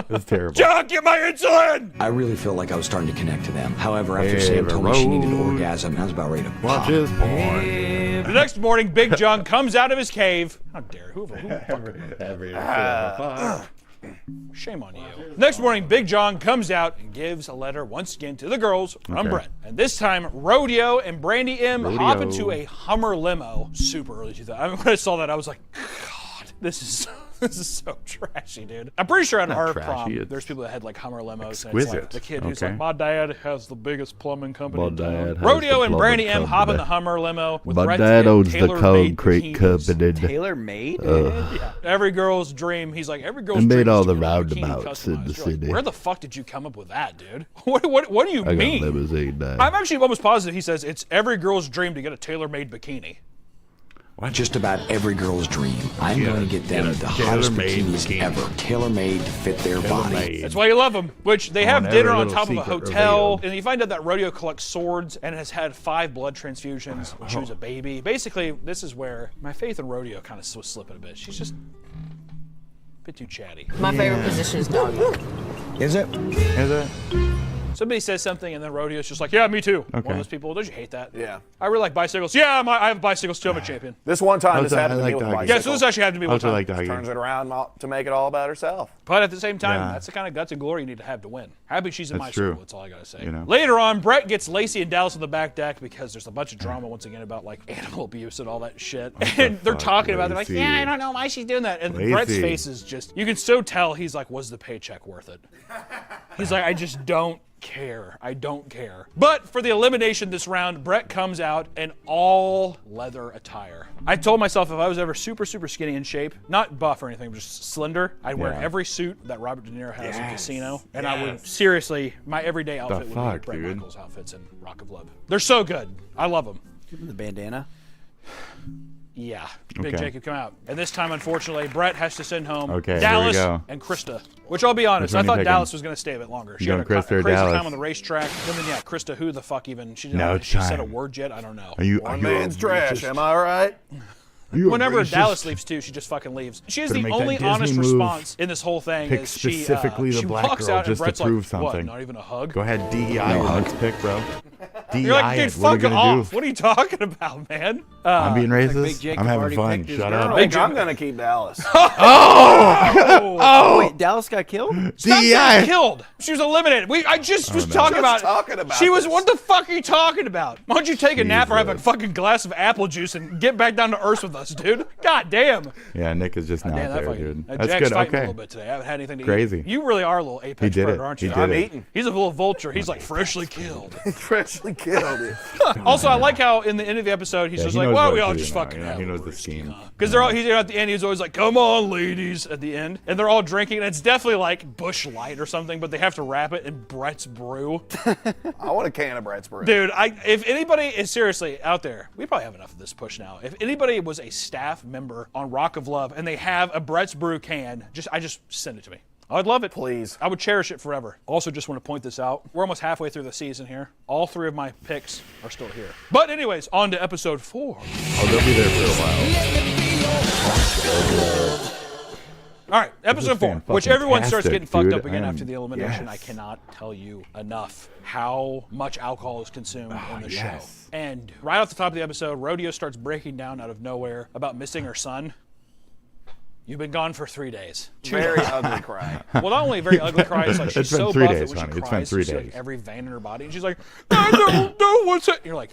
That's terrible. Jack, get my insulin! I really felt like I was starting to connect to them. However, after Sam told me she needed an orgasm, I was about ready to Watch pop. his porn. The next morning, Big John comes out of his cave. How dare who Shame on you. Next morning, Big John comes out and gives a letter once again to the girls from Okay. Brett. And this time, Rodeo and Brandy M hop Rodeo. into a Hummer limo. Super early 2000s. I mean, when I saw that, I was like, God, this is so trashy, dude. I'm pretty sure on Not our trashy, prom, it's there's people that had like Hummer limos. And it's exquisite. like the kid who's Okay. like, my dad has the biggest plumbing company My in dad town. has Rodeo the and Brandy plumbing M hop in the company. Hummer limo with My Brett dad to owns the tailor-made concrete bikinis. company. Tailor-made? Yeah. Every girl's dream. He's like, every girl's And dream made all is to the get a bikini roundabouts in the customized. You're like, city. where the fuck did you come up with that, dude? What do you I got mean? limousine now. I'm actually almost positive he says it's every girl's dream to get a tailor-made bikini. Just about every girl's dream. I'm going to get them the hottest tailor-made bikinis bikini. ever, tailor-made to fit their body. Tailor-made. That's why you love them. Which they have On dinner every on little top of a secret hotel, revealed. and you find out that Rodeo collects swords and has had 5 blood transfusions when she was a baby. Basically, this is where my faith in Rodeo kind of was slipping a bit. She's just a bit too chatty. My favorite position is doggy. Is it? Is it? Somebody says something, and then Rodeo's just like, yeah, me too. One Okay. of those people, don't you hate that? Yeah. I really like bicycles. Yeah, I have bicycles too. I'm a champion. This one time, this I happened to like me with a doggy. bicycle. Yeah, so this actually happened to me one Also time. like doggy. Turns it around to make it all about herself. But at the same time, Yeah. that's the kind of guts and glory you need to have to win. Happy she's in That's my true. school. That's all I gotta say. You know. Later on, Brett gets Lacey and Dallas on the back deck because there's a bunch of drama once again about like animal abuse and all that shit. And they're fuck, talking about it. They're like, Lacey? yeah, I don't know why she's doing that. And Lacey. Brett's face is just, you can so tell he's like, was the paycheck worth it? He's like, I just don't care. I don't care. But for the elimination this round, Brett comes out in all leather attire. I told myself if I was ever super, super skinny in shape, not buff or anything, just slender, I'd wear Yeah. every suit that Robert De Niro has in Casino. And I would, seriously, my everyday outfit would fuck, be Brett dude? Michaels outfits in Rock of Love. They're so good. I love them. Give him the bandana. Yeah, Big Okay. Jacob come out. And this time, unfortunately, Brett has to send home Okay, here we Dallas go. and Krista. Which I'll be honest, Which I one you thought picking? Dallas was going to stay a bit longer. She You had a going Krista or crazy Dallas? time on the racetrack. And then, yeah, Krista, who the fuck even? She didn't No know she said a time. word yet? I don't know. Are you? One are you man's a trash, racist? am I right? Are you a Whenever racist? Dallas leaves too, she just fucking leaves. She is Better the make that only Disney honest move. response in this whole thing. Pick is specifically she the black walks girl out and just to Brett's prove like, what, something. not even a hug? Go ahead, DEI your next pick, bro. DEI You're like, dude, it. What are you fuck gonna off. do? What are you talking about, man? I'm being Big racist. Jacob I'm having already fun. picked his Shut girl. up. I think I'm gonna keep Dallas. Oh, wait, Dallas got killed? Stop DEI. getting killed. She was eliminated. I just was talking about. She was. this. What the fuck are you talking about? Why don't you take a nap or have a Jesus. fucking glass of apple juice and get back down to earth with us, dude? God damn. Yeah, Nick is just not Damn, that there, fucking, dude. that That's Jack's good. fighting a Okay. little bit today. I haven't had anything to Crazy. eat. You really are a little He apex did predator, it. aren't He you? did I'm it. eating. He's a little vulture. He's like freshly killed. Freshly killed it. Also, I like how in the end of the episode he's Yeah, just he like, knows "Well, what we to all do just now, fucking you know, have he a knows the whiskey, scheme. huh?" Because they're all, he's at the end. He's always like, "Come on, ladies," at the end, and they're all drinking. And it's definitely like Busch Light or something, but they have to wrap it in Brett's Brew. I want a can of Brett's Brew. Dude, if anybody is seriously out there, we probably have enough of this push now. If anybody was a staff member on Rock of Love and they have a Brett's Brew can, I just send it to me. I'd love it. Please. I would cherish it forever. Also, just want to point this out. We're almost halfway through the season here. All 3 of my picks are still here. But anyways, on to episode 4. Oh, they'll be there for a while. All right, episode 4, which everyone starts fantastic, getting fucked up dude. again after the elimination. Yes. I cannot tell you enough how much alcohol is consumed in the show. And right off the top of the episode, Rodeo starts breaking down out of nowhere about missing her son. You've been gone for 3 days. Very ugly cry. Well, not only a very ugly cry, it's like she's It's been so 3 buff days, that when honey. she It's been cries, 3 she's like days. every vein in her body, and she's like, I don't know what's it. And you're like,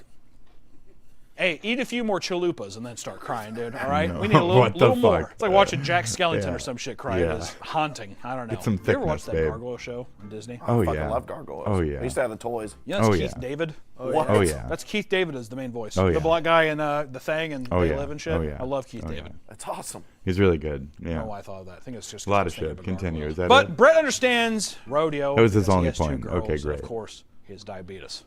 hey, eat a few more chalupas and then start crying, dude. All right, No. we need a little, What the little more. fuck? It's like watching Jack Skellington Yeah. or some shit cry. Yeah. It is haunting. I don't know. Get some you ever watched thickness, that babe. Gargoyle show on Disney? Oh, I fucking yeah. love gargoyles. Oh, yeah. I used to have the toys. Yeah, that's Oh, Keith yeah. David. What? Oh, yeah. That's Keith David as the main voice. Oh, The yeah. black guy in The Thing and Oh, They yeah. Live and shit. Oh, yeah. I love Keith Oh, yeah. David. That's awesome. He's really good. I don't Yeah. know why I thought of that. I think it's just A lot 'cause of I was thinking shit. about Continue. gargoyles. Is that But it? Brett understands Rodeo. That was his because he only has 2 point. girls, Okay, and great. Of course, he has diabetes.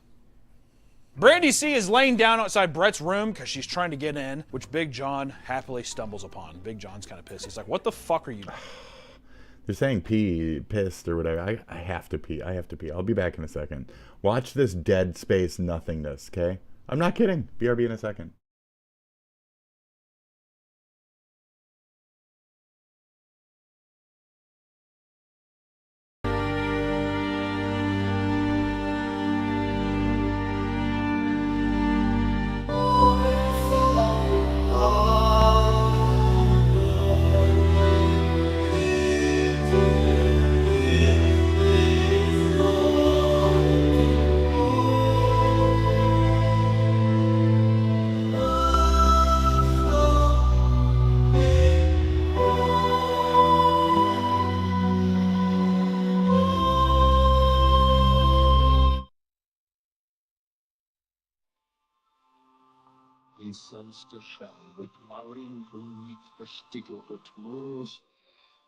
Brandy C is laying down outside Brett's room because she's trying to get in, which Big John happily stumbles upon. Big John's kind of pissed. He's like, what the fuck are you doing? You're saying pee, pissed or whatever. I have to pee. I have to pee. I'll be back in a second. Watch this dead space nothingness, okay? I'm not kidding. BRB in a second.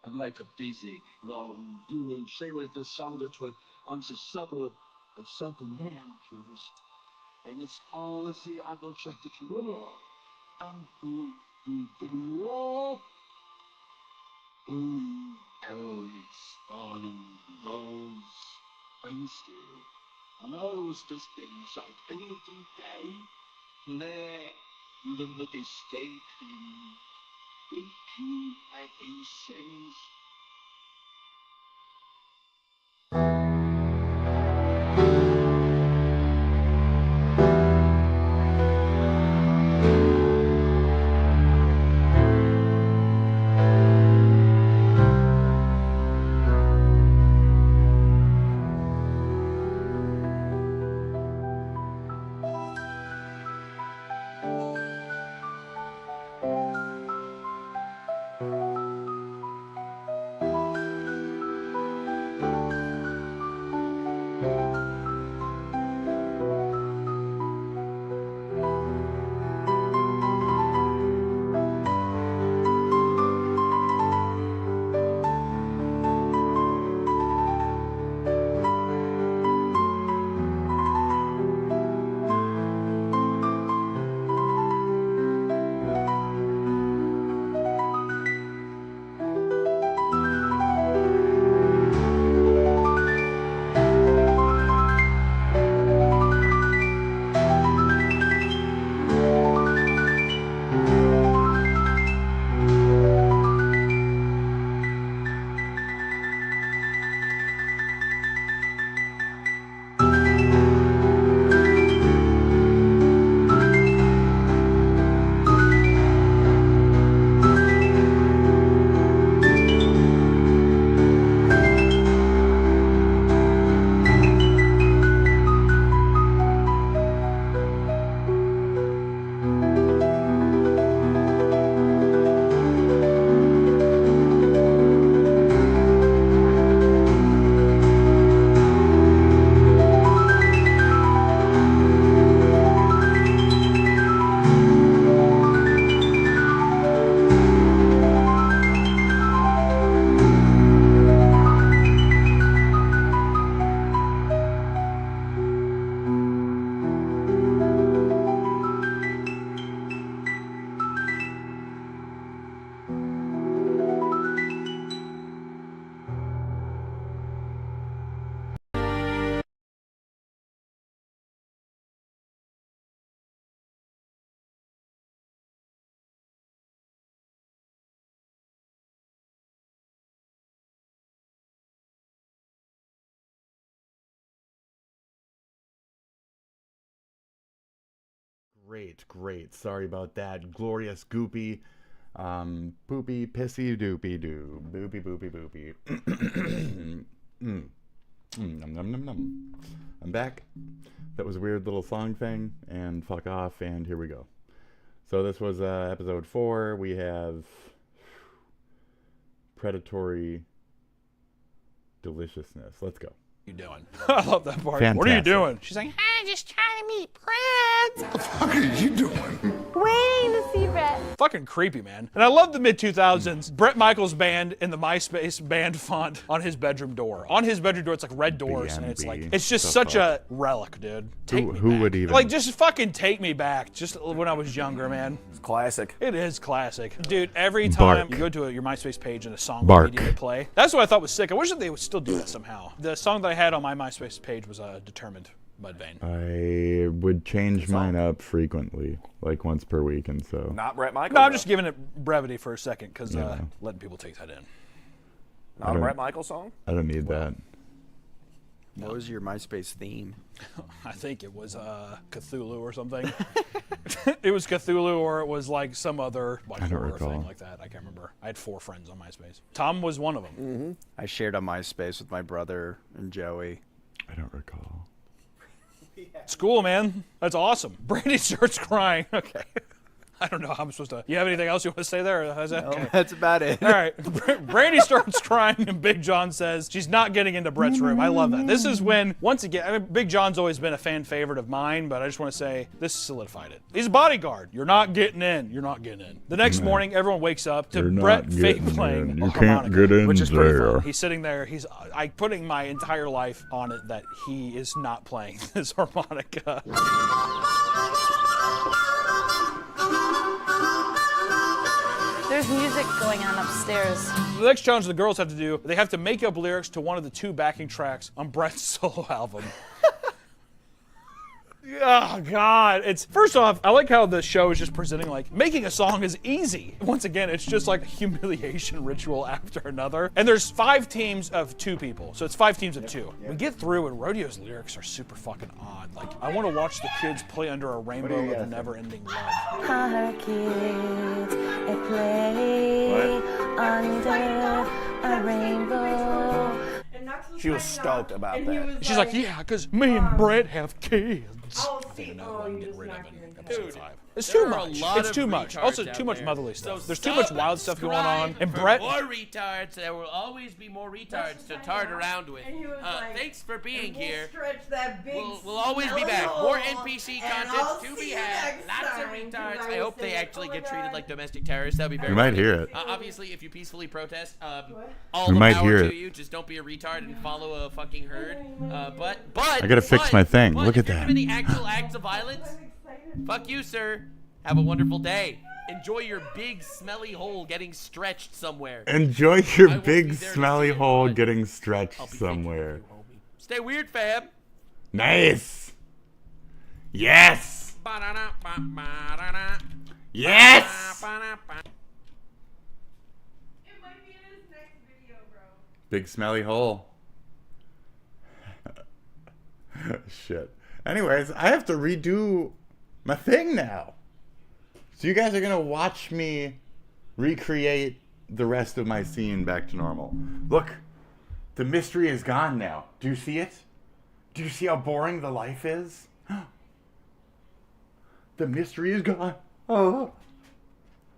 And like a busy, long, dual sailor, the sound that will answer several of certain answers. And it's all the unobstructed law. And who else on those Wednesday? Most of things are anything day. Play the mistake. Like he says. Great. Sorry about that. Glorious, goopy, poopy, pissy, doopy, doo. Boopy, boopy, boopy. Num, num, num, num. I'm back. That was a weird little song thing, and fuck off, and here we go. So this was episode 4. We have predatory deliciousness. Let's go. You doing? I love that part. Fantastic. What are you doing? She's like, I'm just trying to meet friends. What the fuck are you doing? Waiting to see Brett. fucking creepy, man. And I love the mid-2000s. Bret Michaels band in the MySpace band font on his bedroom door. On his bedroom door, it's like red doors, and it's like, it's just such a relic, dude. Who would even? Like, just fucking take me back. Just when I was younger, man. It's classic. It is classic. Dude, every time you go to your MySpace page and a song will immediately play. That's what I thought was sick. I wish that they would still do that somehow. The song that I had on my MySpace page was Determined. Mudvayne. I would change mine up frequently, like once per week, and so. Not Bret Michaels. No, I'm just giving it brevity for a second because letting people take that in. Not a Bret Michaels song? I don't need that. What was your MySpace theme? I think it was Cthulhu or something. It was Cthulhu or it was like some other horror thing like that. I can't remember. I had 4 friends on MySpace. Tom was one of them. Mm-hmm. I shared on MySpace with my brother and Joey. I don't recall. It's cool, man. That's awesome. Brandy starts crying. Okay. I don't know how I'm supposed to. You have anything else you want to say there? No, that's about it. All right. Brandy starts crying, and Big John says she's not getting into Brett's room. I love that. This is when, once again, I mean, Big John's always been a fan favorite of mine, but I just want to say this solidified it. He's a bodyguard. You're not getting in. You're not getting in. The next morning, everyone wakes up to Brett fake playing You can't get in which is pretty there. fun. He's sitting there. I'm putting my entire life on it that he is not playing this harmonica. There's music going on upstairs. The next challenge the girls have to do, they have to make up lyrics to one of the 2 backing tracks on Brett's solo album. Oh, God. It's first off, I like how the show is just presenting like making a song is easy. Once again, it's just like a humiliation ritual after another. And there's 5 teams of 2 people. So it's 5 teams of 2. We get through and Rodeo's lyrics are super fucking odd. Like, I want to watch the kids play under a rainbow of never-ending love. Our kids, they play under a rainbow. She was stoked about that. She's like, yeah, because me and Brett have kids. I think another one I'm getting rid of in episode 5. It's too much. It's too much. Also, too much motherly stuff. There's too much wild stuff going on. And Brett. More retards. There will always be more retards to tart around with. Thanks for being here. We'll always be back. More NPC content to be had. Lots of retards. I hope they actually get treated like domestic terrorists. That'd be very. We might hear it. Obviously, if you peacefully protest, all We the might power hear to it. you. Just don't be a retard and follow a fucking herd. But I gotta fix my thing. Look at that. Any actual acts of violence? Fuck you, sir. Have a wonderful day. Enjoy your big, smelly hole getting stretched somewhere. Enjoy your big, smelly hole getting stretched somewhere. Stay weird, fam. Nice. Yes. Yes. Big smelly hole. Shit. Anyways, I have to redo my thing now. So you guys are gonna watch me recreate the rest of my scene back to normal. Look, the mystery is gone now. Do you see it? Do you see how boring the life is? The mystery is gone. Oh.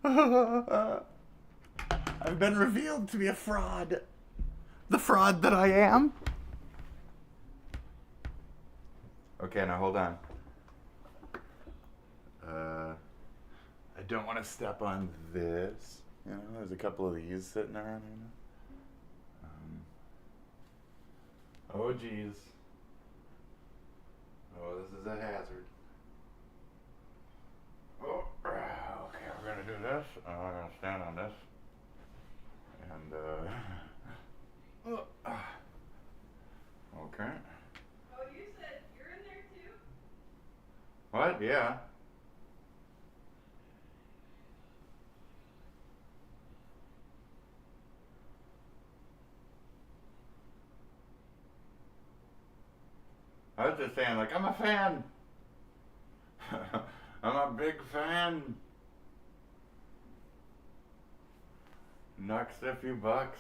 I've been revealed to be a fraud. The fraud that I am. Okay, now hold on. I don't want to step on this. You know, there's a couple of these sitting around. Oh, geez. Oh, this is a hazard. Oh, okay, we're gonna do this. I'm gonna stand on this. And, okay. Oh, you said you're in there too? What? Yeah. I was just saying, like, I'm a fan. I'm a big fan. Knocks a few bucks.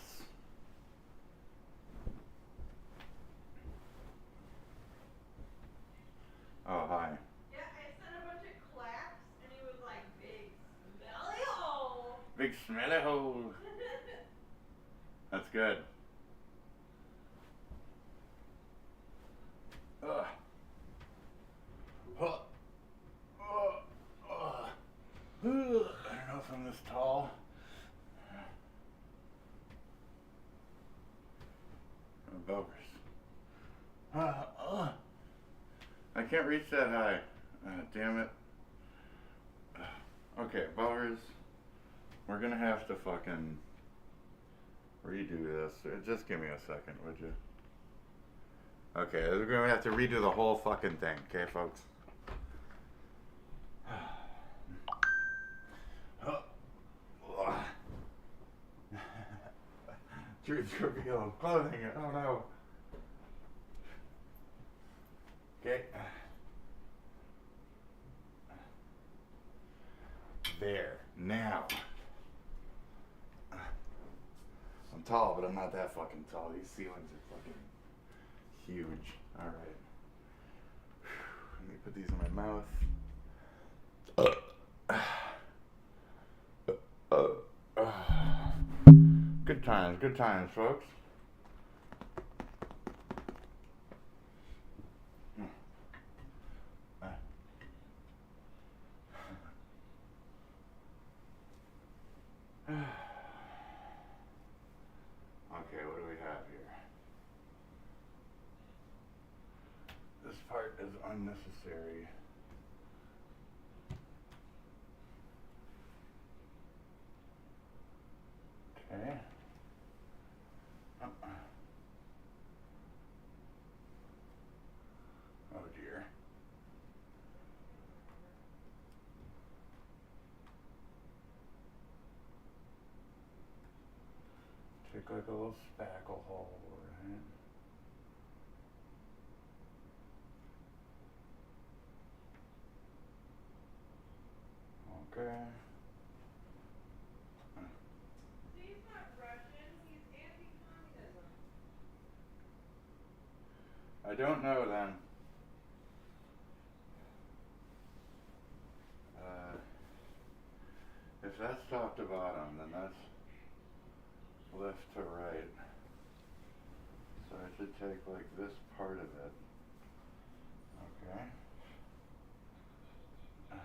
Oh, hi. Yeah, I sent a bunch of claps, and he was like, big smelly hole. Big smelly hole. That's good. Ugh. I don't know unless I'm this tall. Bovers. I can't reach that high. Damn it. Okay, Bovers. We're gonna have to fucking redo this. Just give me a second, would you? Okay, we're gonna have to redo the whole fucking thing, okay, folks? Truth revealed. Clothing. Oh no. Okay. There. Now. I'm tall, but I'm not that fucking tall. These ceilings are fucking huge. Alright. Let me put these in my mouth. Good times, folks. Okay, what do we have here? This part is unnecessary. Okay. Oh dear. Take like a little spackle hole, right? Okay. He's not Russian, he's anti-communism. I don't know then. If that's top to bottom, then that's left to right. So I should take like this part of it. Okay. And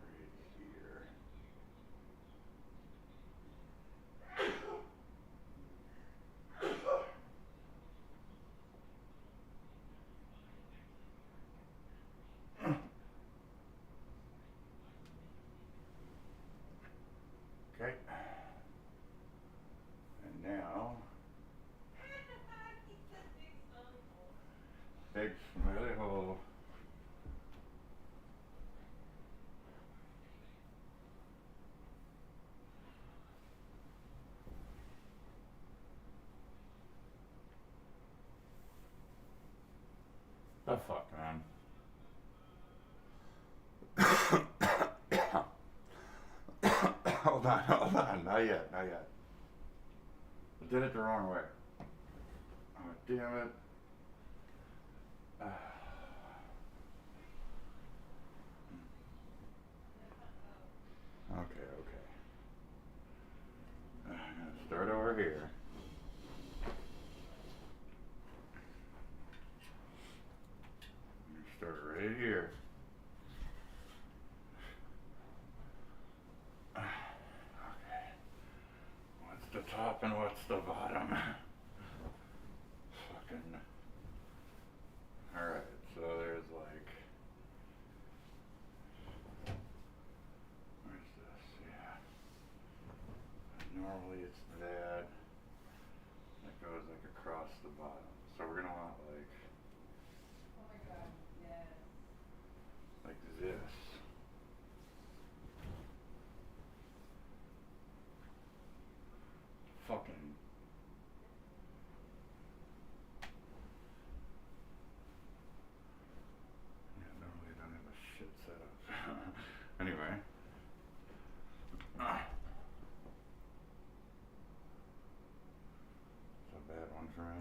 right here. Okay. And now, big smelly hole. The fuck, man. Hold on, not yet. I did it the wrong way. Oh, damn it. Okay. I'm gonna start over here. Start right here. Okay. What's the top and what's the bottom? Fucking. Alright, so there's like. Where's this? Yeah. Normally it's that. It goes like across the bottom. So we're gonna want like. Oh my god, yes. Like this. Fucking. Yeah, normally I don't have a shit set up. Anyway. It's a bad one for me.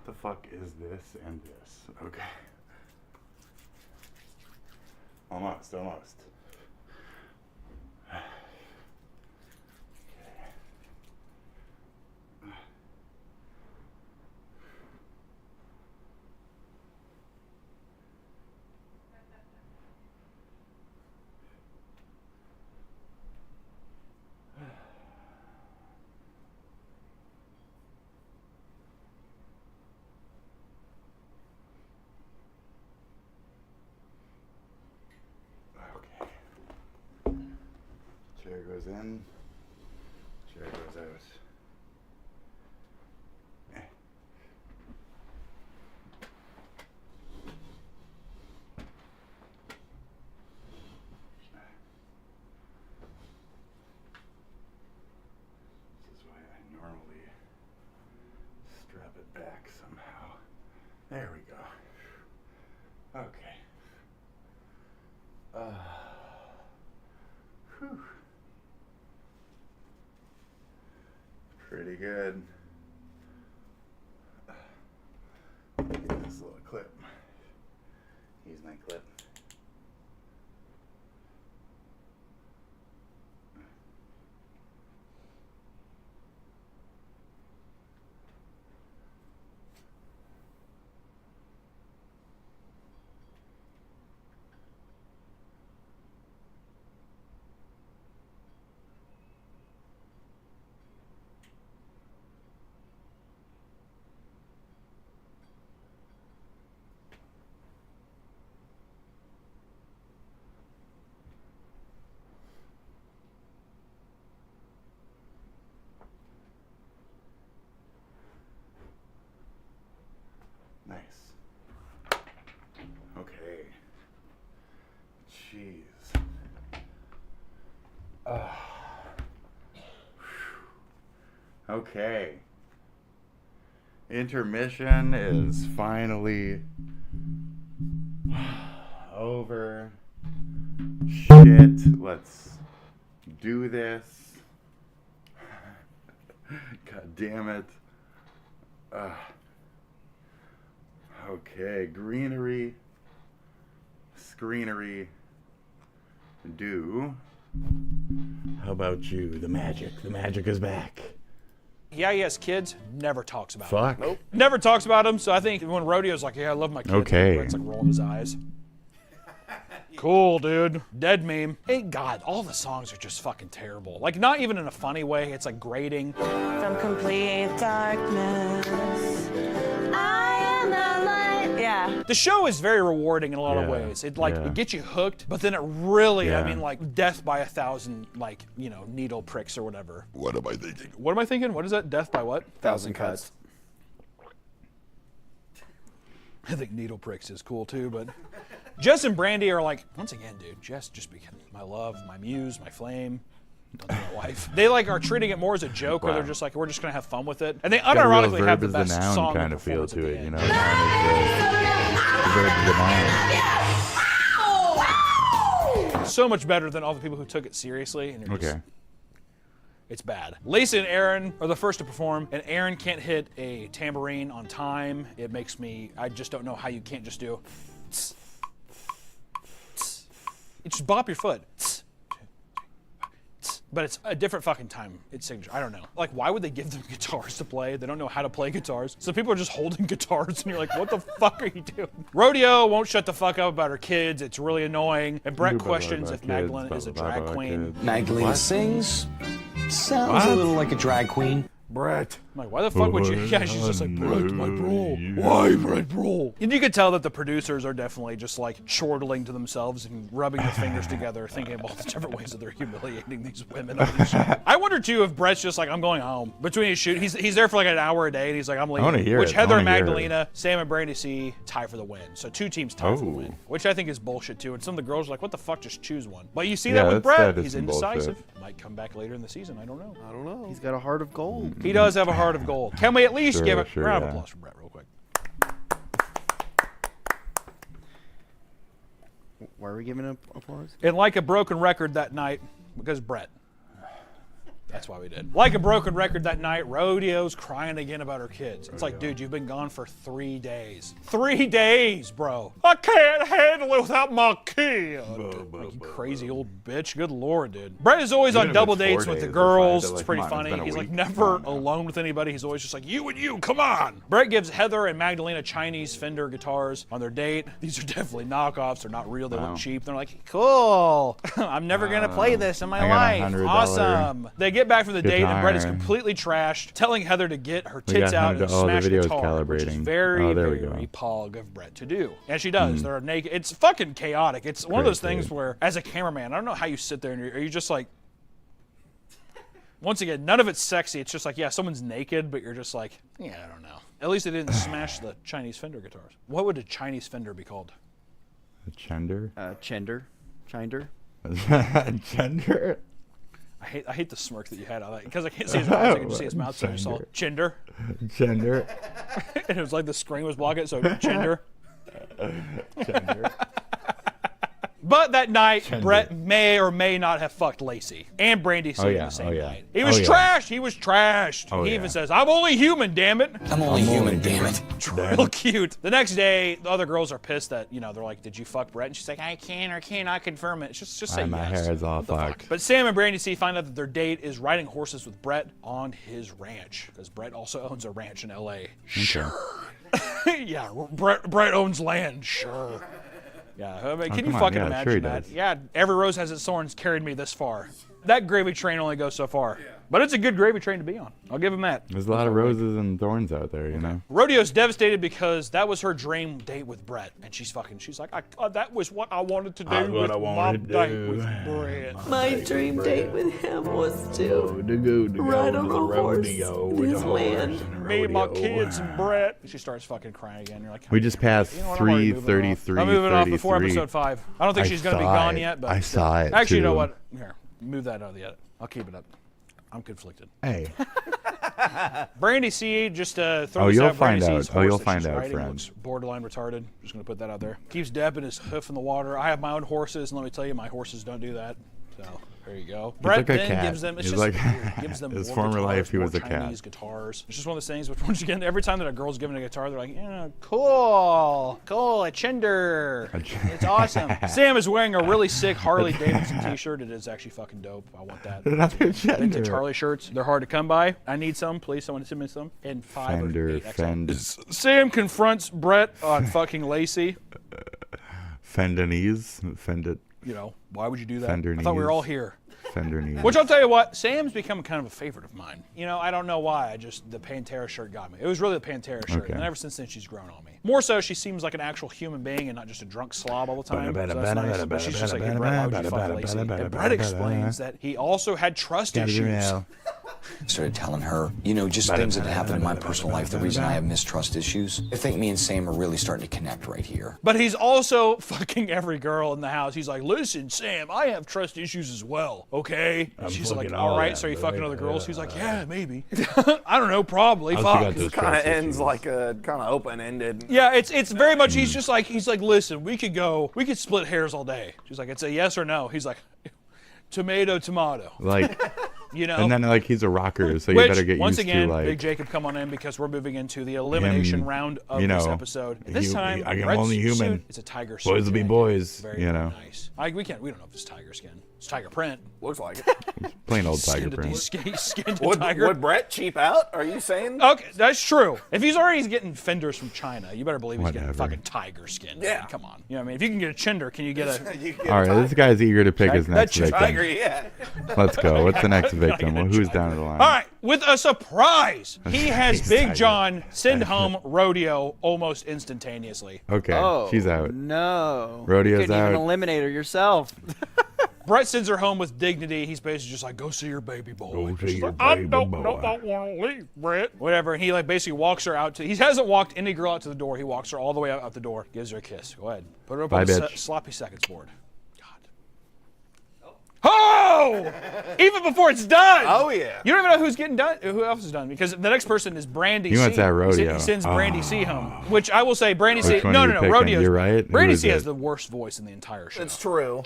What the fuck is this and this? Okay. Almost. Chair goes in, chair goes out. This is why I normally strap it back somehow. There we go. Okay. Whew. Pretty good. This little clip. Use my clip. Nice. Okay. Jeez. Okay. Intermission is finally over. Shit. Let's do this. God damn it. Okay, greenery, screenery, do. How about you? The magic is back. Yeah, he has kids, never talks about Fuck. them. Nope. Never talks about them, so I think when Rodeo's like, yeah, I love my kids. Okay. Brett's like rolling his eyes. Cool, dude. Dead meme. Hey, God, all the songs are just fucking terrible. Like, not even in a funny way. It's like grating. From complete darkness, I am the light. Yeah. The show is very rewarding in a lot of ways. It it gets you hooked, but then it really, I mean, like death by 1,000, like, you know, needle pricks or whatever. What am I thinking? What am I thinking? What is that? Death by what? 1,000 cuts. I think needle pricks is cool too, but Jess and Brandy are like, once again, dude, Jess just became my love, my muse, my flame. My wife. They like are treating it more as a joke, where they're just like, we're just gonna have fun with it, and they unironically have the best noun song kind of feel performance to at it, the you end. know. The verb is the noun. So much better than all the people who took it seriously. And you're just, Okay. it's bad. Lisa and Aaron are the first to perform, and Aaron can't hit a tambourine on time. It makes me, I just don't know how you can't just do. You just bop your foot. But it's a different fucking time. It's signature. I don't know. Like, why would they give them guitars to play? They don't know how to play guitars. So people are just holding guitars, and you're like, what the fuck are you doing? Rodeo won't shut the fuck up about her kids. It's really annoying. And Brett questions if Magdalene is a drag queen. Magdalene sings. Sounds a little like a drag queen. Brett. I'm like, why the fuck would you? Yeah, she's just like, Brett, my bro. Why, Brett, bro? And you could tell that the producers are definitely just like chortling to themselves and rubbing their fingers together, thinking of all the different ways that they're humiliating these women on these shows. I wonder too if Brett's just like, I'm going home. Between his shoot, he's there for like an hour a day, and he's like, I'm leaving. I wanna hear Which it. Heather I and wanna hear Magdalena, Sam and Brandy C tie for the win. So two teams tie for the win, which I think is bullshit too. And some of the girls are like, what the fuck, just choose one. But you see that with Brett, he's indecisive. Might come back later in the season. I don't know. I don't know. He's got a heart of gold. He does have a heart of gold. Can we at least give a round of applause for Brett real quick? Why are we giving up applause? And like a broken record that night, because Brett. That's why we did. Like a broken record that night, Rodio's crying again about her kids. It's like, dude, you've been gone for 3 days. 3 days, bro. I can't handle it without my kid. You crazy old bitch. Good Lord, dude. Brett is always on double dates with the girls. It's pretty funny. He's like never alone with anybody. He's always just like, you and you, come on. Brett gives Heather and Magdalena Chinese Fender guitars on their date. These are definitely knockoffs. They're not real. They look cheap. They're like, cool. I'm never going to play this in my life. Awesome. They get back from the date and Brett is completely trashed, telling Heather to get her tits out and smash the guitar, which is very, very pog of Brett to do. And she does. They're naked. It's fucking chaotic. It's one of those things where, as a cameraman, I don't know how you sit there and are you just like, once again, none of it's sexy. It's just like, yeah, someone's naked, but you're just like, yeah, I don't know. At least they didn't smash the Chinese Fender guitars. What would a Chinese Fender be called? A Chender? Chinder. Chender? I hate the smirk that you had on that because I can't see his eyes. I can just see his mouth. So I saw Chinder. Chender. And it was like the screen was blocking it, so Chinder. Chender. But that night, Brett may or may not have fucked Lacey and Brandy C the same night. He was trashed. He was trashed. He even says, I'm only human, damn it. I'm only human, damn it. Real cute. The next day, the other girls are pissed that, you know, they're like, did you fuck Brett? And she's like, I can or cannot confirm it. It's just say yes. My hair is all fucked. But Sam and Brandy C find out that their date is riding horses with Brett on his ranch. Because Brett also owns a ranch in L.A. Sure. Yeah, Brett owns land. Sure. Yeah, I mean, can you fucking imagine that? Yeah, every rose has its thorns carried me this far. That gravy train only goes so far. Yeah. But it's a good gravy train to be on. I'll give him that. There's a lot of roses and thorns out there, you know? Rodio's devastated because that was her dream date with Brett. And she's like, that was what I wanted to do with my date with Brett. My dream date with him was to ride on a horse in his land. Me and my kids and Brett. She starts fucking crying again. You're like, we just passed 3:33. I'm moving off before episode 5. I don't think she's going to be gone yet. But I saw it. Actually, you know what? Here, move that out of the edit. I'll keep it up. I'm conflicted. Hey. Brandy C just throws you'll out find Brandy C's out. horse You'll that find she's out, riding. friend. Looks borderline retarded. Just gonna put that out there. Keeps dabbing his hoof in the water. I have my own horses, and let me tell you, my horses don't do that. So there you go. Brett like a then cat. gives them. It's He's just like weird. Gives them his more former guitars, life, he was more a cat. Chinese guitars. It's just one of those things. Which once again, every time that a girl's given a guitar, they're like, yeah, cool, a Chinder. It's awesome. Sam is wearing a really sick Harley Davidson T-shirt. It is actually fucking dope. I want that. Vintage Harley shirts. They're hard to come by. I need some. Please, someone send me some. And 5 or 8 Fender. Sam confronts Brett on fucking Lacey. Fended. You know, why would you do that? Fender I thought we were knees. all here. Fender knees. Which I'll tell you what, Sam's become kind of a favorite of mine. You know, I don't know why. The Pantera shirt got me. It was really the Pantera shirt. Okay. And ever since then, she's grown on me. More so, she seems like an actual human being and not just a drunk slob all the time. So that's nice. But she's just like, hey, Brett, why would you fuck Lacey? And Brett explains that he also had trust issues. Started telling her, you know, just things that happen in my personal life. The reason I have mistrust issues. I think me and Sam are really starting to connect right here. But he's also fucking every girl in the house. He's like, listen, Sam, I have trust issues as well, okay? She's like, all right, so you fucking other girls? He's like, yeah, maybe. I don't know, probably. Fuck. It kind of ends like a kind of open-ended. Yeah, it's very much, he's like, listen, we could split hairs all day. She's like, it's a yes or no. He's like, tomato. Like, you know? and then like he's a rocker, so you better get once used again, to like. Big Jacob come on in because we're moving into the elimination round of this episode. This time, I am Brett's only human. suit, it's a tiger suit. Boys will be boys. Very, you know. very nice. We don't know if it's tiger skin. It's tiger print. Looks like it. Plain old tiger print. Skinned tiger. Would Brett cheap out? Are you saying? Okay, that's true. If he's already getting fenders from China, you better believe he's getting fucking tiger skin. Yeah. Man, come on. You know what I mean? If you can get a Chinder, can you get a... All right, this guy's eager to pick his next victim. Tiger, yeah. Let's go. What's the next victim? Well, who's down the line? All right, with a surprise, he has Big John send home Rodeo almost instantaneously. Okay, she's out. No. Rodeo's you couldn't out. even eliminate her yourself. Brett sends her home with dignity. He's basically just like, go see your baby boy. Go see your I baby don't boy. want to leave, Brett. Whatever. And he like basically walks her out to, he hasn't walked any girl out to the door. He walks her all the way out the door, gives her a kiss. Go ahead. Put her up on the sloppy seconds board. Oh! Even before it's done. Oh, yeah. You don't even know who's getting done, who else is done, because the next person is Brandy C. He wants that Rodeo. He sends Brandy C home, which I will say, Brandy C. Which one No, are no, you no. picking? Rodeo's. You're right. Brandy Who C is has it? the worst voice in the entire show. It's true.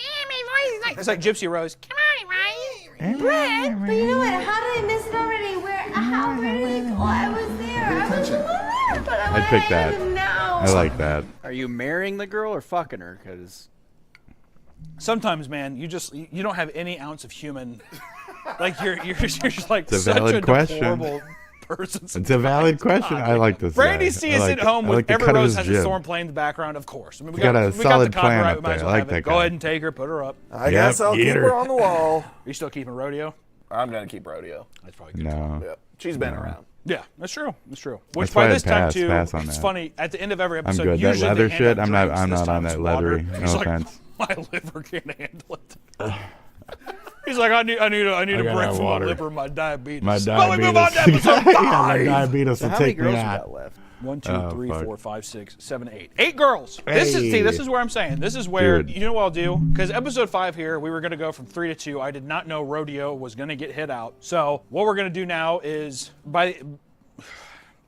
It's like Gypsy Rose. Come on, right? Brett, but you know what? How did I miss it already? Where did it go? I was there. I was there, but I'd pick that. now. I like that. Are you marrying the girl or fucking her? Because Sometimes, man, you don't have any ounce of human. Like you're just like It's a such valid a question. deplorable person. It's a valid question. I like this. Brandy guy. C I is like at it. home I with like the Every cut of Rose his has a jib. storm playing in the background, of course. I mean, we He's got a got the solid plan copyright. up We might as there. well I have like it. that Go guy. ahead and take her. Put her up. I guess I'll keep her on the wall. Are you still keeping Rodeo? I'm gonna keep Rodeo. That's probably good. No. Yep. She's been around. Yeah, that's true. That's true. Which That's why by I'd this time pass- too, pass on it's that. funny. At the end of every I'm episode, good. That usually leather they hand shit, out I'm not- drinks. I'm This not on time that it's water. leathery. No He's like, offense. my liver can't handle it. He's like, I need a gotta break have from water. my liver, my diabetes. My But we move on to episode 5. Yeah, my diabetes will how many take me girls you out. got left? 1, 2, Oh, 3, fuck. 4, 5, 6, 7, 8. 8 girls. This is where I'm saying. This is where Dude. you know what I'll do? Because episode 5 here, we were gonna go from 3 to 2. I did not know Rodeo was gonna get hit out. So what we're gonna do now is I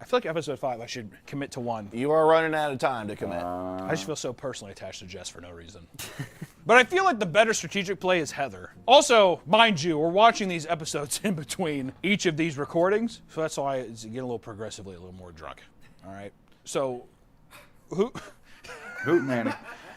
feel like episode 5 I should commit to 1. You are running out of time to commit. I just feel so personally attached to Jess for no reason. But I feel like the better strategic play is Heather. Also, mind you, we're watching these episodes in between each of these recordings, so that's why it's getting a little progressively a little more drunk. All right. So, who? Hoot Manny.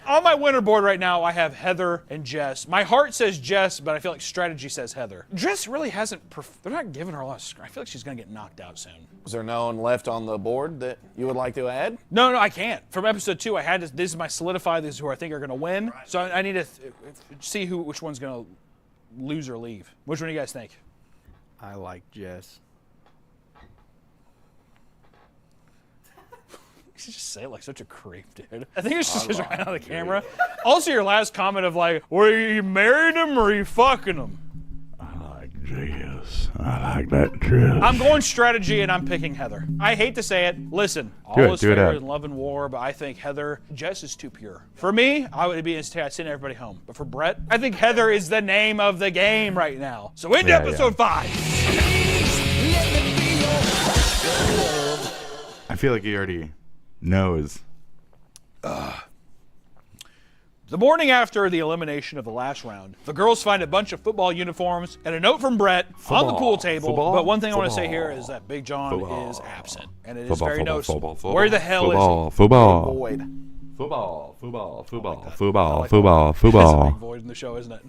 On my winner board right now, I have Heather and Jess. My heart says Jess, but I feel like strategy says Heather. Jess really hasn't. They're not giving her a lot of. I feel like she's gonna get knocked out soon. Is there no one left on the board that you would like to add? No, I can't. From episode 2, I had to. This is my solidify. This is who I think are gonna win. So I need to see which one's gonna lose or leave. Which one do you guys think? I like Jess. You should just say it like such a creep, dude. I think it's just because right on the camera. Also, your last comment of like, were you married him or are you fucking him? I like Jess. I like that dress. I'm going strategy and I'm picking Heather. I hate to say it. Listen, all is fair in love and war, but I think Jess is too pure. For me, I would be send everybody home. But for Brett, I think Heather is the name of the game right now. So into episode 5. I feel like he already knows. The morning after the elimination of the last round, the girls find a bunch of football uniforms and a note from Brett on the pool table. But one thing I want to say here is that Big John is absent. And it is very noticeable. Where the hell is he? Football. Void. Football. That's a big void in the show, isn't it?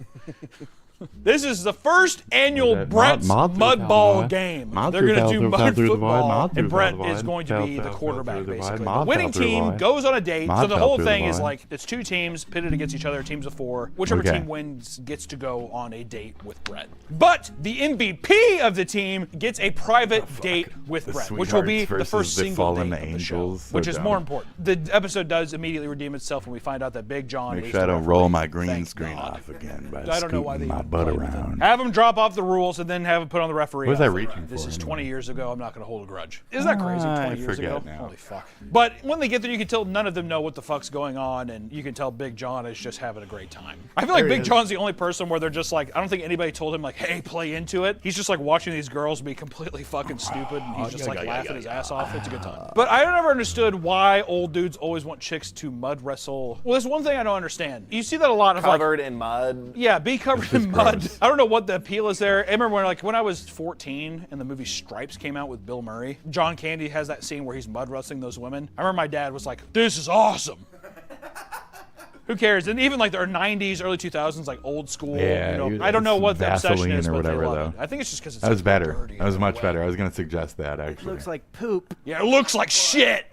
This is the first annual Brett's Mud Ball game. They're going to do mud football, and Brett is going to be the quarterback, basically. The winning team goes on a date, so the whole thing is like, it's 2 teams pitted against each other, teams of 4. Whichever team wins gets to go on a date with Brett. But the MVP of the team gets a private date with Brett, which will be the first single date of the show, which is more important. The episode does immediately redeem itself when we find out that Big John Make is sure I the don't roll referee. my green Thank screen God. off again by I don't know why scooting they my even butt play with it. around. Have them drop off the rules and then have them put on the referee. What was I off. reaching This for is anyway? 20 years ago. I'm not going to hold a grudge. Isn't that crazy? 20 I years ago? forget now. Holy fuck. But when they get there, you can tell none of them know what the fuck's going on, and you can tell Big John is just having a great time. I feel like Big John's the only person where they're just like, I don't think anybody told him like, hey, play into it. He's just like watching these girls be completely fucking stupid, and he's just like laughing his ass off. It's a good time. But I never understood why old dudes always want chicks to mud wrestle. Well, there's one thing I don't understand. You see that a lot of Covered in mud. Yeah, be covered in mud. I don't know what the appeal is there. I remember when I was 14 and the movie Stripes came out with Bill Murray. John Candy has that scene where he's mud wrestling those women. I remember my dad was like, "This is awesome." Who cares? And even like their 90s, early 2000s, like old school. Yeah, I don't know what the obsession is, or but whatever, they love though. it. I think it's just because it's that was better. dirty That was in a much way. better. I was gonna suggest that actually. Looks like poop. Yeah, it looks like shit.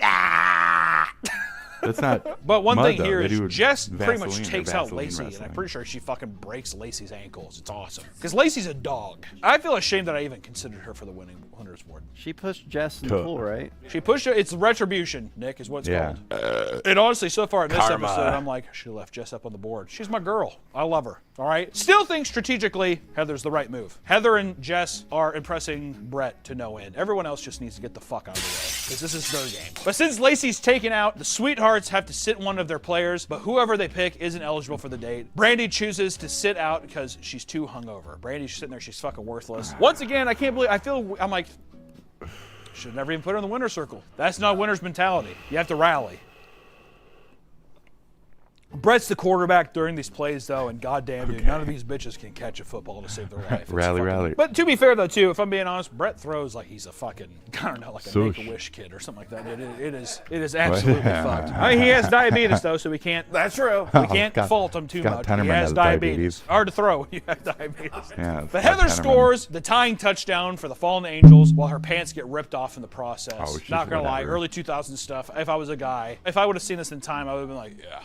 That's not. But one mud, thing though. here They do is Jess pretty much Vaseline or takes out Vaseline Lacey, and I'm wrestling. pretty sure she fucking breaks Lacey's ankles. It's awesome. Because Lacey's a dog. I feel ashamed that I even considered her for the winning winners award. She pushed Jess in the pool, right? She pushed her. It's retribution, Nick, is what it's Yeah. called. And honestly, so far in this Karma. episode, I'm like, I should have left Jess up on the board. She's my girl. I love her. All right. Still think strategically, Heather's the right move. Heather and Jess are impressing Brett to no end. Everyone else just needs to get the fuck out of the way, because this is their game. But since Lacey's taken out, the Sweethearts have to sit one of their players, but whoever they pick isn't eligible for the date. Brandy chooses to sit out because she's too hungover. Brandy's sitting there. She's fucking worthless. Once again, I can't believe. I'm like, should never even put her in the winner's circle. That's not winner's mentality. You have to rally. Brett's the quarterback during these plays, though, and goddamn, dude, none of these bitches can catch a football to save their life. Rally. But to be fair, though, too, if I'm being honest, Brett throws like he's a fucking, I don't know, like a Make-A-Wish kid or something like that. It is absolutely fucked. I mean, he has diabetes, though, so we can't. That's true. We can't fault him too much. He has diabetes. Hard to throw when you have diabetes. Yeah, but Heather scores the tying touchdown for the Fallen Angels while her pants get ripped off in the process. Oh, Not gonna lie, early 2000s stuff. If I was a guy, if I would have seen this in time, I would have been like, yeah.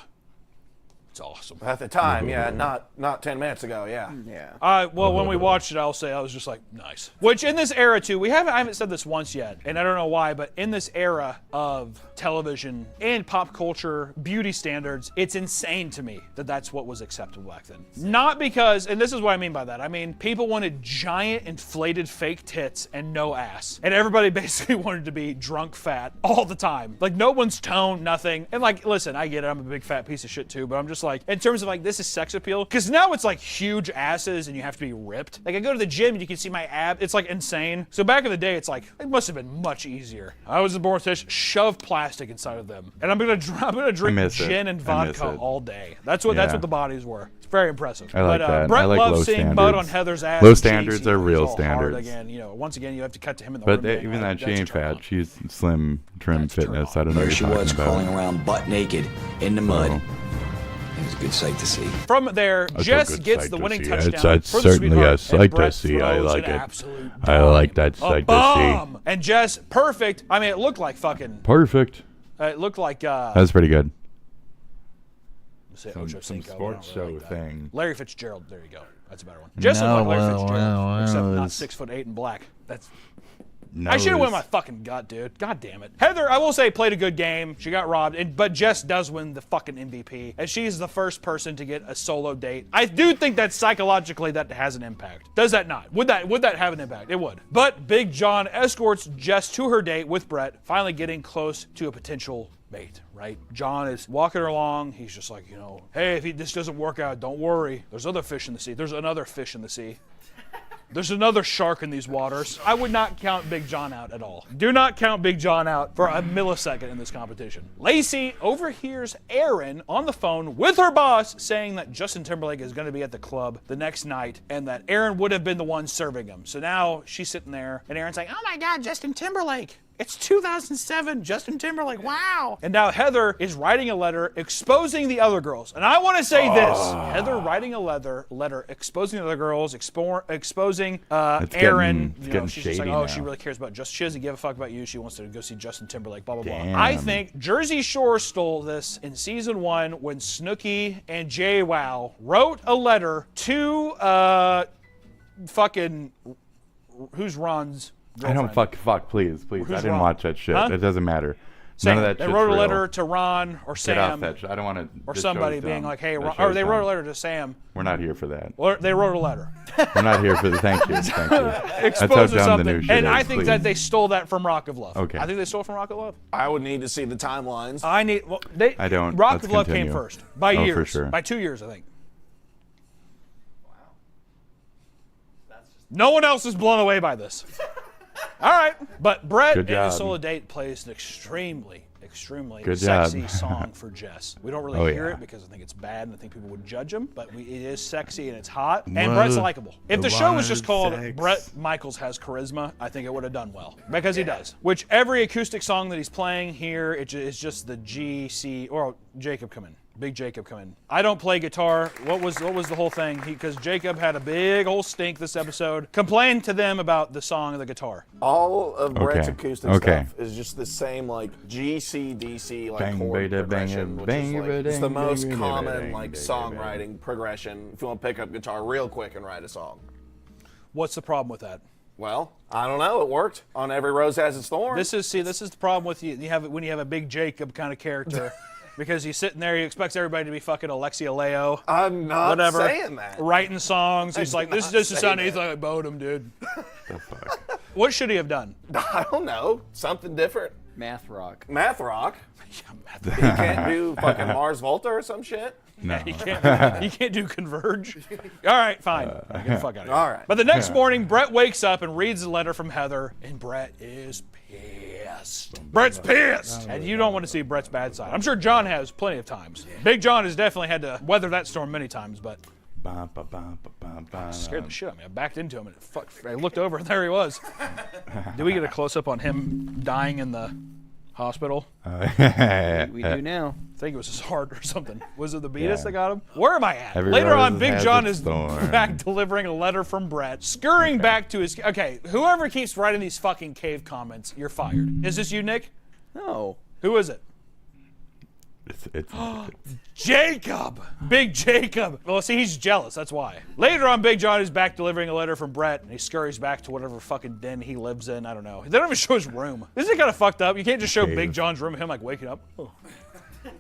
It's awesome. At the time, yeah, not 10 minutes ago, yeah. Well, when we watched it, I'll say I was just like, nice. Which in this era too, I haven't said this once yet, and I don't know why, but in this era of television and pop culture beauty standards, it's insane to me that that's what was acceptable back then. Not because, and this is what I mean by that. I mean, people wanted giant inflated fake tits and no ass, and everybody basically wanted to be drunk fat all the time. Like no one's toned, nothing. And like, listen, I get it. I'm a big fat piece of shit too, but I'm just like, in terms of like, this is sex appeal, because now it's like huge asses and you have to be ripped. Like I go to the gym and you can see my ab. It's like insane. So back in the day, it's like, it must have been much easier. I was born to shove plastic inside of them. And I'm gonna drink gin and vodka all day. That's what the bodies were. It's very impressive. I like that. Brett I like loves low seeing standards. mud on Heather's ass. Low standards are real hard standards. again, once again, you have to cut to him in the But room. even that, she ain't fat. She's slim, trim fitness. I don't know what you're talking about. Crawling around butt naked in the mud. It was a good sight to see. From there, Jess gets the winning touchdown It's for the certainly a sweetheart, and sight to Brett see. I throws like an it. absolute I like that sight to see. And Jess, perfect. I mean, it looked like fucking. Perfect. It looked like. That's pretty good. Some sports show thing. Larry Fitzgerald. There you go. That's a better one. Jess looked like Larry Fitzgerald, except not 6'8" and black. That's. I should have won my fucking gut, dude. God damn it. Heather, I will say, played a good game. She got robbed, but Jess does win the fucking MVP, and she's the first person to get a solo date. I do think that psychologically that has an impact. Does that not? Would that have an impact? It would. But Big John escorts Jess to her date with Brett, finally getting close to a potential mate, right? John is walking her along. He's just like, hey, if this doesn't work out, don't worry. There's other fish in the sea. There's another fish in the sea. There's another shark in these waters. I would not count Big John out at all. Do not count Big John out for a millisecond in this competition. Lacey overhears Aaron on the phone with her boss saying that Justin Timberlake is going to be at the club the next night and that Aaron would have been the one serving him. So now she's sitting there and Aaron's like, oh my God, Justin Timberlake. It's 2007, Justin Timberlake, wow. And now Heather is writing a letter exposing the other girls. And I want to say this. Heather writing a letter exposing the other girls, exposing Aaron. She's just like, oh, she really cares about Justin. She doesn't give a fuck about you. She wants to go see Justin Timberlake, blah, blah, blah. I think Jersey Shore stole this in season 1 when Snooki and JWoww wrote a letter to fucking, who's Ron's girlfriend? I don't fuck, please. Who's I didn't Ron? watch that shit. Huh? It doesn't matter. Sam, None of that they shit's wrote a real. letter to Ron or Sam. Get off that shit. I don't want to. Or somebody being like, hey, Ron, That or show's they wrote a dumb. letter to Sam. We're not here for that. Or they wrote a letter. We're not here for the. Thank you. That's how Exposing dumb the something. new shit And is, I think please. that they stole that from Rock of Love. Okay. I think they stole it from Rock of Love. I would need to see the timelines. I don't. Rock Let's of Love continue. came first. By Oh, years. for sure. By 2 years, I think. No one else is blown away by this. All right. But Brett Good in his job. solo date plays an extremely Good sexy job. song for Jess. We don't really Oh, hear yeah. it because I think it's bad and I think people would judge him, but it is sexy and it's hot. And What Brett's a- likable. If the show was just called Brett Michaels Has Charisma, I think it would have done well. Because he does. Which every acoustic song that he's playing here, it's just the G, C, or Jacob come in. Big Jacob come in. I don't play guitar. What was the whole thing? Because Jacob had a big old stink this episode. Complained to them about the song of the guitar. All of Brett's acoustic Okay. stuff is just the same, like G, C, D, C, like Bang, chord bada, bang, progression, which bang, is like, bada, it's the bang, most bang, common bang, like bang, songwriting progression. If you want to pick up guitar real quick and write a song. What's the problem with that? Well, I don't know. It worked on Every Rose Has Its Thorn. This is the problem with you. When you have a Big Jacob kind of character. Because he's sitting there, he expects everybody to be fucking Alexia Leo. I'm not saying that. Writing songs. He's like, this just sound anything like Bodum, dude. The fuck? What should he have done? I don't know. Something different. Math rock. Math rock. You can't do fucking Mars Volta or some shit? No. You can't do Converge. All right, fine. Get the fuck out of here. All right. But the next morning, Brett wakes up and reads a letter from Heather, and Brett is pissed. pissed. Brett's pissed. And you don't want to see Brett's bad side. I'm sure John has plenty of times. Big John has definitely had to weather that storm many times, but scared the shit out of me. I backed into him and I looked over and there he was. Did we get a close-up on him dying in the hospital? We do now. I think it was his heart or something. Was it the beatus that got him? Where am I at? Every Later rose on, Big has John its is thorn. back delivering a letter from Brett, scurrying back to his... Okay, whoever keeps writing these fucking cave comments, you're fired. Is this you, Nick? No. Who is it? It's Jacob! Big Jacob! Well, see, he's jealous, that's why. Later on, Big John is back delivering a letter from Brett, and he scurries back to whatever fucking den he lives in, I don't know. They don't even show his room. Isn't it kind of fucked up? You can't just show Big John's room of him, like, waking up. Oh.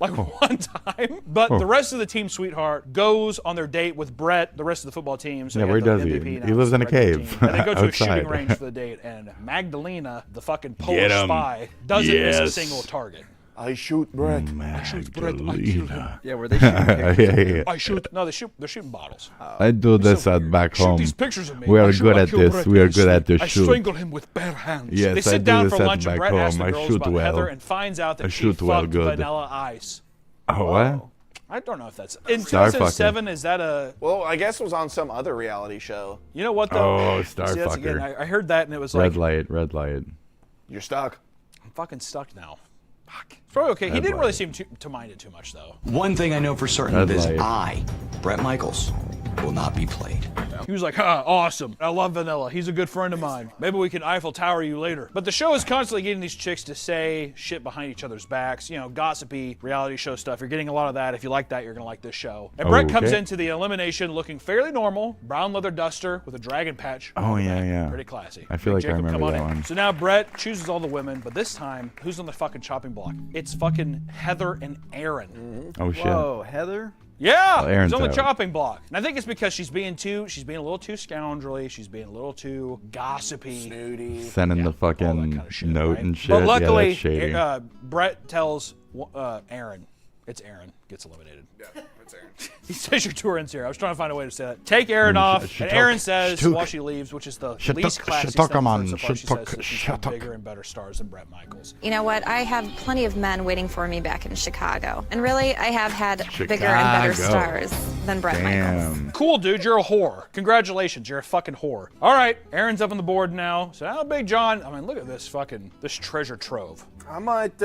Like, one time. But the rest of the team sweetheart goes on their date with Brett, the rest of the football team. So where does he? He lives in a cave. And they go to a shooting outside. range for the date, and Magdalena, the fucking Polish spy, doesn't miss a single target. I shoot Brett. I shoot Brett. I kill him. Yeah, were they shooting pictures? Yeah. I shoot. No, they're shooting bottles. I do this at back Shoot home. these pictures of me. We I are shoot, good I at kill this. Brett We are in his good at sleep. this I shoot. strangle him with bare hands. Yes, they sit I do down this for at lunch and back Brett asks the home. I girls shoot about well. Heather and finds out I that she shoot well fucked good. Vanilla Ice. Oh, what? I don't know if that's... In Star 2007, is that a... Well, I guess it was on some other reality show. You know what, though? Oh, Star See, that's fucker. again, I heard that and it was like... Red light. You're stuck. I'm fucking stuck now. Fuck. It's probably okay. He didn't really seem to mind it too much, though. One thing I know for certain Red is light. I, Brett Michaels, will not be played. He was like, awesome. I love Vanilla. He's a good friend of mine. Maybe we can Eiffel Tower you later. But the show is constantly getting these chicks to say shit behind each other's backs. You know, gossipy reality show stuff. You're getting a lot of that. If you like that, you're going to like this show. And Brett comes into the elimination looking fairly normal. Brown leather duster with a dragon patch. Oh, yeah. Pretty classy. I feel like I Jacob, remember come on that in. one. So now Brett chooses all the women, but this time, who's on the fucking chopping block? It's fucking Heather and Aaron. Oh, shit. Whoa, Heather? Yeah, Well, Aaron's he's on the out. chopping block. And I think it's because she's being a little too scoundrelly. She's being a little too gossipy. Snooty. Sending the fucking note and shit. But luckily, yeah, that's shady. Brett tells Aaron, it's Aaron, gets eliminated. Yeah, it's Aaron. He says your tour ends here. I was trying to find a way to say that. Take Aaron off, and Aaron says while she leaves, which is the least classy thing so far, she says that she's had bigger and better stars than Brett Michaels. You know what? I have plenty of men waiting for me back in Chicago. And really, I have had bigger and better stars than Brett Michaels. Cool, dude. You're a whore. Congratulations. You're a fucking whore. All right. Aaron's up on the board now. So now Big John, I mean, look at this this treasure trove. I might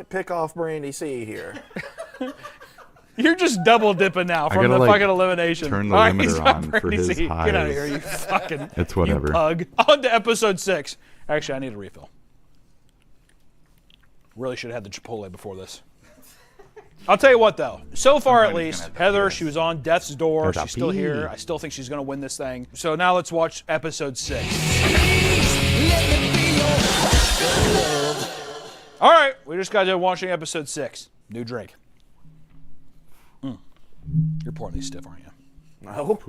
pick off Brandy C here. You're just double dipping now from the fucking elimination. Turn the All right, he's limiter got on for Brandy his C. highs. Get out of here, you fucking It's whatever. You pug. On to episode 6. Actually, I need a refill. Really should have had the Chipotle before this. I'll tell you what, though. So far, at least, Heather, she was on death's door. She's still here. I still think she's going to win this thing. So now let's watch episode 6. All right, we just got done watching episode 6. New drink. You're pouring these stiff, aren't you? No.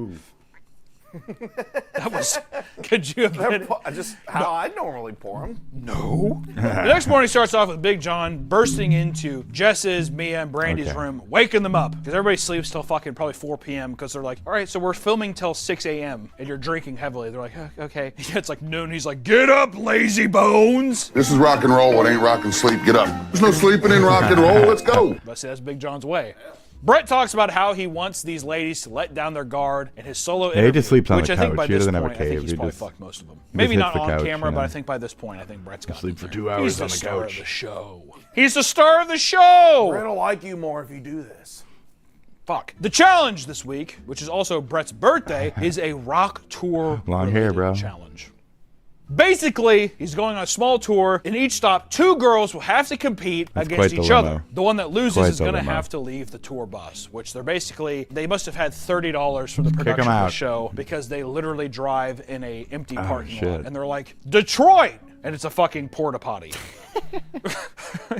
That was. Could you have been? Just how I normally pour them. No. The next morning starts off with Big John bursting into Jess's, Mia, and Brandy's room, waking them up because everybody sleeps till fucking probably 4 p.m. because they're like, all right, so we're filming till 6 a.m. and you're drinking heavily. They're like, okay. Yeah, it's like noon. He's like, get up, lazy bones. This is rock and roll. It ain't rock and sleep. Get up. There's no sleeping in rock and roll. Let's go. But see, that's Big John's way. Brett talks about how he wants these ladies to let down their guard in his solo interview. he just sleeps on which the I think couch. by He this doesn't have a point, I think cave. he's He probably just- fucked most of them. just Maybe hits not the on couch, camera, yeah. but I think by this point, I think Brett's got Sleep for 2 He's hours the on the star couch. of the show. He's the star of the show. Brett will like you more if you do this. Fuck. The challenge this week, which is also Brett's birthday, is a rock tour Long hair, bro. challenge. Basically, he's going on a small tour. In each stop, 2 girls will have to compete against quite the each limo. other. The one that loses Quite is the going to limo. have to leave the tour bus, which they must have had $30 from the Kick 'em production of the out. show because they literally drive in a empty parking shit. lot. And they're like, Detroit! And it's a fucking porta potty.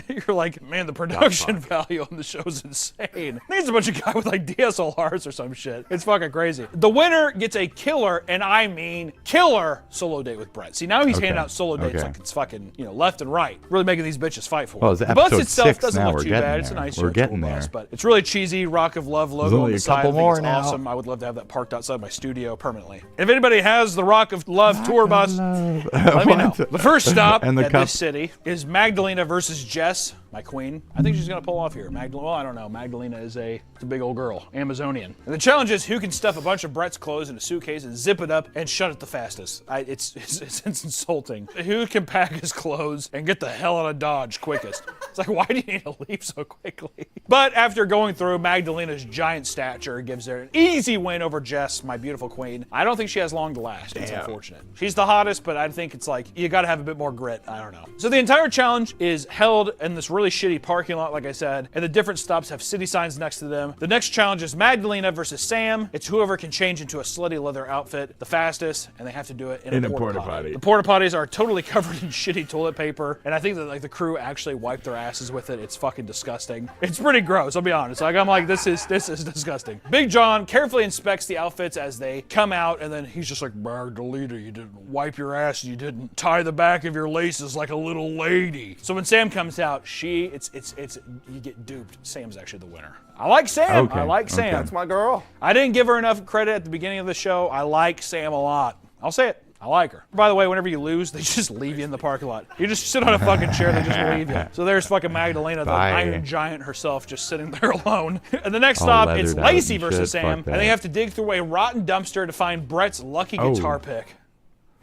You're like, man, the production value on the show is insane. Needs a bunch of guys with like DSLRs or some shit. It's fucking crazy. The winner gets a killer, and I mean killer, solo date with Brett. See, now he's handing out solo dates like it's fucking, left and right. Really making these bitches fight for it. Well, it's The bus episode itself 6 doesn't now. look We're too getting bad. It's a there. nice We're tour getting bus, there. but it's really cheesy. Rock of Love logo on only the a side. I couple think it's more now. awesome. I would love to have that parked outside my studio permanently. If anybody has the Rock of Love tour bus, let me know. But for First stop And the at cup. this city is Magdalena versus Jess, my queen. I think she's gonna pull off here. Well, I don't know. Magdalena is it's a big old girl, Amazonian. And the challenge is who can stuff a bunch of Brett's clothes in a suitcase and zip it up and shut it the fastest. It's insulting. Who can pack his clothes and get the hell out of Dodge quickest? It's like, why do you need to leave so quickly? But after going through, Magdalena's giant stature gives her an easy win over Jess, my beautiful queen. I don't think she has long to last. It's unfortunate. She's the hottest, but I think it's like, you gotta have a bit more grit. I don't know. So the entire challenge is held in this really shitty parking lot, like I said, and the different stops have city signs next to them. The next challenge is Magdalena versus Sam. It's whoever can change into a slutty leather outfit the fastest, and they have to do it in a porta potty. The porta potties are totally covered in shitty toilet paper, and I think that like the crew actually wiped their asses with it. It's fucking disgusting. It's pretty gross, I'll be honest. Like I'm like, this is disgusting. Big John carefully inspects the outfits as they come out, and then he's just like, Magdalena, you didn't wipe your ass, you didn't tie the back of your laces like a little lady. So when Sam comes out, you get duped. Sam's actually the winner. I like Sam. Okay, I like Sam. That's my girl. I didn't give her enough credit at the beginning of the show. I like Sam a lot. I'll say it. I like her. By the way, whenever you lose, they just leave you in the parking lot. You just sit on a fucking chair, they just leave you. So there's fucking Magdalena, the Iron Giant herself, just sitting there alone. And the next stop, it's Lacey versus Sam, and they have to dig through a rotten dumpster to find Brett's lucky guitar pick.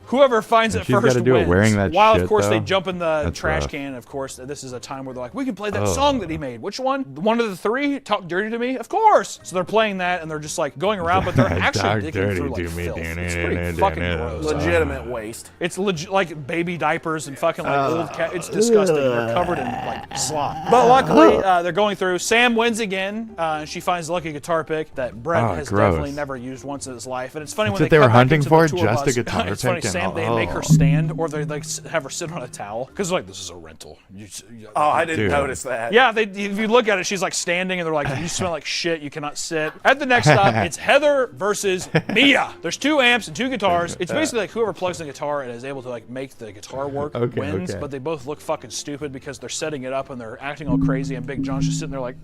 Whoever finds it first gotta do wins. it wearing that While, shit, of course, they though. jump in the That's trash rough. can. Of course, this is a time where they're like, we can play that song that he made. Which one? One of the three? Talk Dirty to Me? Of course. So they're playing that, and they're just like going around, but they're actually digging through like filth. It's pretty fucking gross. Legitimate waste. It's like baby diapers and fucking like old cat. It's disgusting. They're covered in like slop. But luckily, they're going through. Sam wins again. She finds the lucky guitar pick that Brett has definitely never used once in his life. And it's funny when That's they what they come were back hunting into for, the tour just a bus, guitar it's funny, pick and Sam, they all. make her stand, or they like have her sit on a towel because like this is a rental. I didn't notice that. Yeah, if you look at it, she's like standing, and they're like, you smell like shit. You cannot sit. At the next stop, it's Heather versus Mia. There's 2 amps and 2 guitars. It's basically like whoever plugs in the guitar and is able to like make the guitar work wins. But they both look fucking stupid because they're setting it up and they're acting all crazy, and Big John's just sitting there like.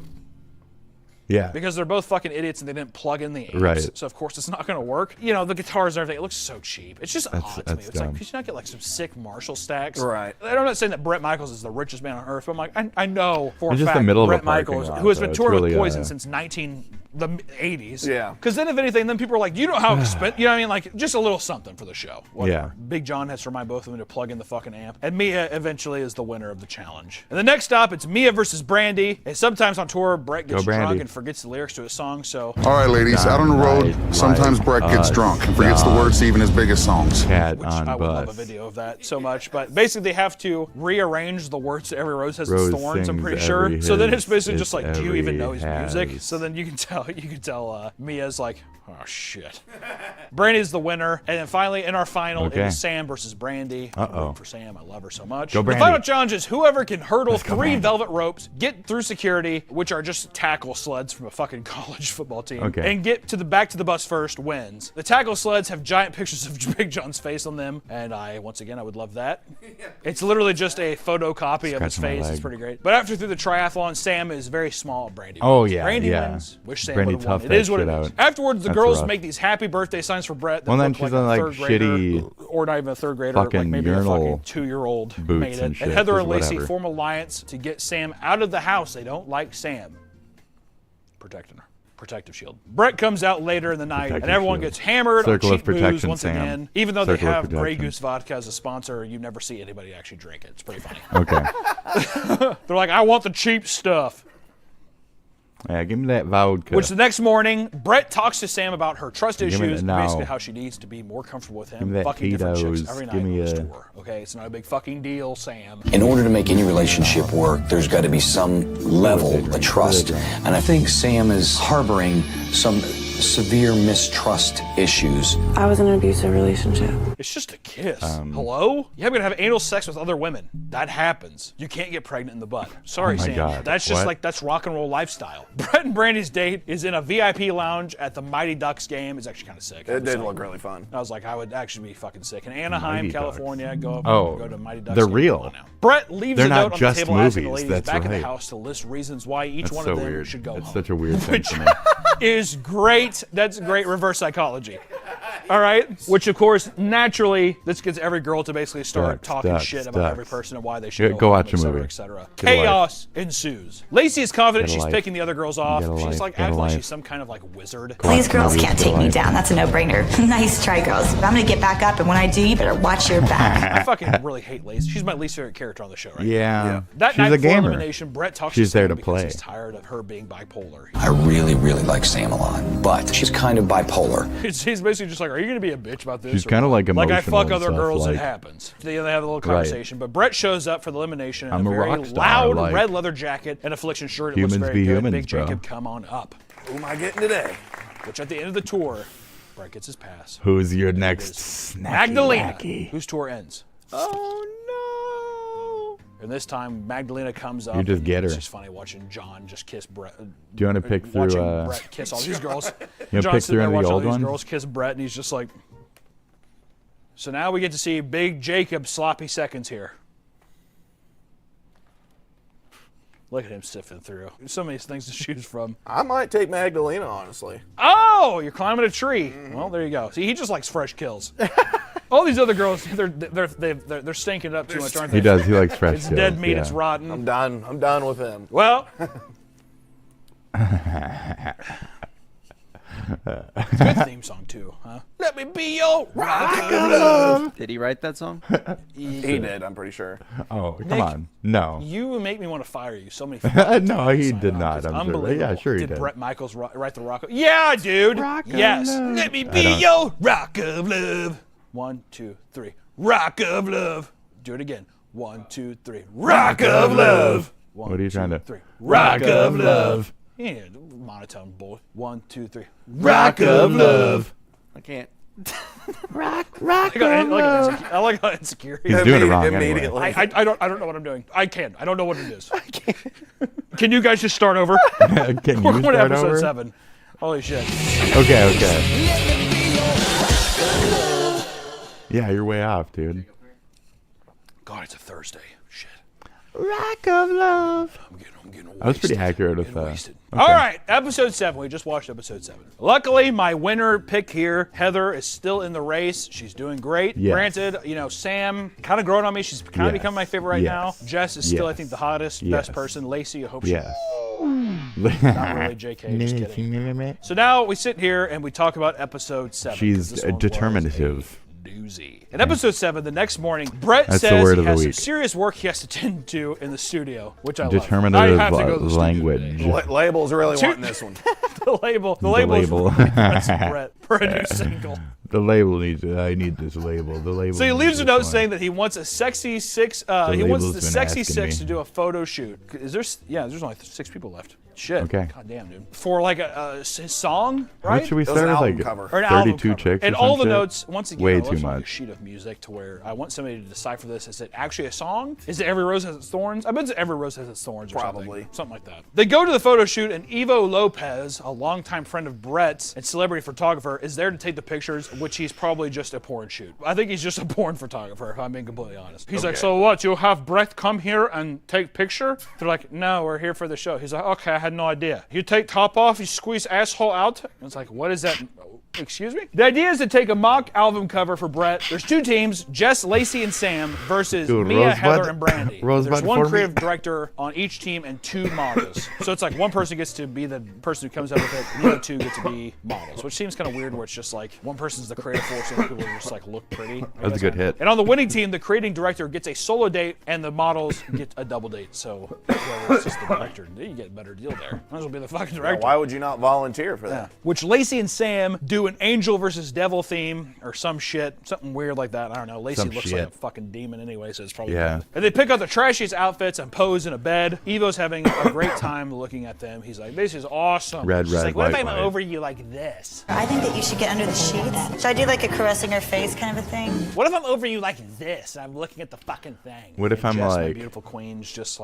Yeah. Because they're both fucking idiots and they didn't plug in the amps. Right. So of course it's not gonna work. You know, the guitars and everything, it looks so cheap. It's just odd to me. It's like, could you not get like some sick Marshall stacks? Right. I'm not saying that Bret Michaels is the richest man on earth, but I'm like, I know for a It's just fact the middle of a Bret parking Michaels, lot, who has been though. It's touring really, with Poison since the 80s. Yeah. Because then if anything, then people are like, you know how expensive, you know what I mean? Like just a little something for the show. Whatever. Yeah. Big John has to remind both of them to plug in the fucking amp. And Mia eventually is the winner of the challenge. And the next stop, it's Mia versus Brandy. And sometimes on tour, Brett gets drunk and forgets the lyrics to a song, so. All right, ladies, out on the road, sometimes Brett gets drunk and forgets the words to even his biggest songs. Cat Which on I would love a bus. video of that so much. But basically, they have to rearrange the words to Every Rose Has Its Rose Thorns, I'm pretty sings sure. every So then his, it's basically it's just like, do you even know his every music? has. So then you can tell Mia's like, oh shit. Brandy's the winner. And then finally, in our final, it is Sam versus Brandy. I'm rooting for Sam. I love her so much. Go The Brandy. final challenge is whoever can hurdle Let's go 3 Brandy. velvet ropes, get through security, which are just tackle sleds from a fucking college football team, and get to the back to the bus first wins. The tackle sleds have giant pictures of Big John's face on them, and I would love that. It's literally just a photocopy of his Scratching my face. It's leg. pretty great. But after through the triathlon, Sam is very small. Brandy Oh, wins. yeah, Brandy yeah. wins. Wish Sam Brandy would have won. toughed It that is what it shit is. out. Afterwards, the That's girls rough. make these happy birthday signs for Brett. That Well, then look she's like on, a like, third grader, shitty or not even a third grader, like fucking maybe a fucking urinal 2-year-old boots made it. and shit, Heather and just Lacey whatever. form alliance to get Sam out of the house. They don't like Sam. Protecting her. Protective shield. Brett comes out later in the night, and everyone gets hammered Circle on of cheap booze protection, once Sam. again. Even though Circle they of have Grey protection. Goose vodka as a sponsor, you never see anybody actually drink it. It's pretty funny. Okay. They're like, I want the cheap stuff. Yeah, give me that vodka. Which the next morning, Brett talks to Sam about her trust Give me issues, and that basically now. how she needs to be more comfortable with Give him, me that fucking different chicks Tito's. every night Give me on the a- tour. Okay, it's not a big fucking deal, Sam. In order to make any relationship work, there's got to be some level of trust. And I think Sam is harboring some severe mistrust issues. I was in an abusive relationship. It's just a kiss. Hello? Yeah, I'm gonna have anal sex with other women. That happens. You can't get pregnant in the butt. Sorry, Oh my Sam. God. That's just What? like, that's rock and roll lifestyle. Brett and Brandy's date is in a VIP lounge at the Mighty Ducks game. It's actually kind of sick. It did look really fun. I was like, I would actually be fucking sick. In Anaheim, Mighty Ducks. California, go to Mighty Ducks. they're game. real. Come on now. Brett leaves They're a not note on just the table asking the movies, ladies that's back in the right. house to list reasons why each That's one so of them weird. should go It's home. such a weird thing Which to me. is great. That's great reverse psychology. All right, which of course, naturally, this gets every girl to basically start talking Ducks, shit about ducks. every person and why they should Go home, watch a et cetera, movie. et cetera. Get a life. Chaos ensues. Lacey is confident Get a she's life. picking the other girls off. Get a She's life. like Get a acting like life. she's some kind of like wizard. These girls can't take me down. That's a no-brainer. Nice try, girls. I'm gonna get back up, and when I do, you better watch your back. I fucking really hate Lacey. She's my least favorite character on the show, right? Yeah. That She's night a before gamer. elimination, Brett talks She's to there Sam to because play. he's tired of her being bipolar. I really, really like Sam a lot, but she's kind of bipolar. He's basically just like, are you going to be a bitch about this? She's or kinda what? like Like I emotional fuck and other stuff, girls, it like- happens. They have a little Right. conversation, but Brett shows up for the elimination in I'm a a very rock star, loud like- red leather jacket and affliction shirt. It looks Humans very be good. humans, Big bro. Jacob, come on up. Who am I getting today? Which at the end of the tour, Brett gets his pass. Who's your next snacky Magdalena, wacky? whose tour ends. Oh And this time, Magdalena comes up. You just and get her. It's just funny watching John just kiss Brett. Do you want to pick through? Watching Brett kiss all these girls. You John's pick sitting through there any of watching the all old these ones? girls kiss Brett, and he's just like. So now we get to see Big Jacob sloppy seconds here. Look at him sifting through. There's so many things to choose from. I might take Magdalena, honestly. Oh, you're climbing a tree. Well, there you go. See, he just likes fresh kills. All these other girls, they're stinking it up too much, aren't they? He does. He likes fresh It's kills, dead meat. yeah. It's rotten. I'm done with him. Well. It's a good theme song too, huh? Let me be your rock of love. Did he write that song? He did, I'm pretty sure. Oh, come Nick, on. No. You make me want to fire you so many No, he did not. I'm sure. Unbelievable. Yeah, sure he did. Brett Michaels write the rock? Yeah, dude. Yes. Let me be your rock of love. 1, 2, 3. Rock of love. Do it again. 1, 2, 3. Rock of love. What are you trying to? 3. Rock of love. Yeah, monotone boy. 1, 2, 3. Rock of love. I can't. I like how insecure he He's is. doing it wrong Immediately. anyway. I don't know what I'm doing. I don't know what it is. Can you guys just start over? Can you We're going to start episode over? 7. Holy shit. Okay. Yeah, you're way off, dude. God, it's a Thursday. Shit. Rock of love. I'm getting I was pretty accurate with that. wasted. All right, episode 7. We just watched episode 7. Luckily, my winner pick here, Heather, is still in the race. She's doing great. Yes. Granted, Sam kind of growing on me. She's kind of Yes. become my favorite right Yes. now. Jess is still, I Yes. think, the hottest, Yes. best person. Lacey, I hope she. Yes. Not really, JK. Just kidding. So now we sit here and we talk about episode 7. 'cause She's this one was determinative. doozy. In episode 7, the next morning, Brett That's the says word he of the has some week. serious work he has to tend to in the studio, which I love. Determinative I have to go to the studio language. today. Label's really Two- wanting this one. the label. The is label. really pressing Brett for a new single. The label needs it. I need this label. The label. So he needs leaves a this note one. saying that he wants a sexy six. He wants label's the been sexy asking 6 me. to do a photo shoot. Is there? Yeah, there's only 6 people left. Shit. Okay. God damn, dude. For like a song, right? What should we It was start an with? album Like cover. Or an album 32 cover. chicks. And or all some the shit? notes, once again, Way I too left like a much. sheet of music to where I want somebody to decipher this. Is it actually a song? Is it Every Rose Has Its Thorns? I bet it's Every Rose Has Its Thorns or Probably. something like that. They go to the photo shoot and Ivo Lopez, a longtime friend of Brett's and celebrity photographer, is there to take the pictures, which he's probably just a porn shoot. I think he's just a porn photographer, if I'm being completely honest. He's like, so what, you'll have Brett come here and take picture? They're like, no, we're here for the show. He's like, okay, I had no idea. You take top off, you squeeze asshole out? And it's like, what is that? Excuse me? The idea is to take a mock album cover for Brett. There's 2 teams, Jess, Lacey, and Sam versus Dude, Mia, Rosebud- Heather, and Brandy. Rosebud There's one for me. creative director on each team and 2 models. So it's like one person gets to be the person who comes up with it, and the other 2 get to be models, which seems kind of weird where it's just like one person's the creative force and the people just like look pretty. That's a good hit. And on the winning team, the creating director gets a solo date and the models get a double date. So whoever's just the director, you get a better deal there. Might as well be the fucking Now, director. why would you not volunteer for that? Which Lacey and Sam do an angel versus devil theme or some shit, something weird like that. I don't know. Lacey Some looks shit. like a fucking demon anyway, so it's probably Yeah. good. And they pick out the trashiest outfits and pose in a bed. Evo's having a great time looking at them. He's like, this is awesome. Red, She's red, like, what if white, I'm white. over you like this? I think that you should get under the sheets. Should I do like a caressing her face kind of a thing? What if I'm over you like this and I'm looking at the fucking thing? What if And I'm Jess, my like- beautiful queen's just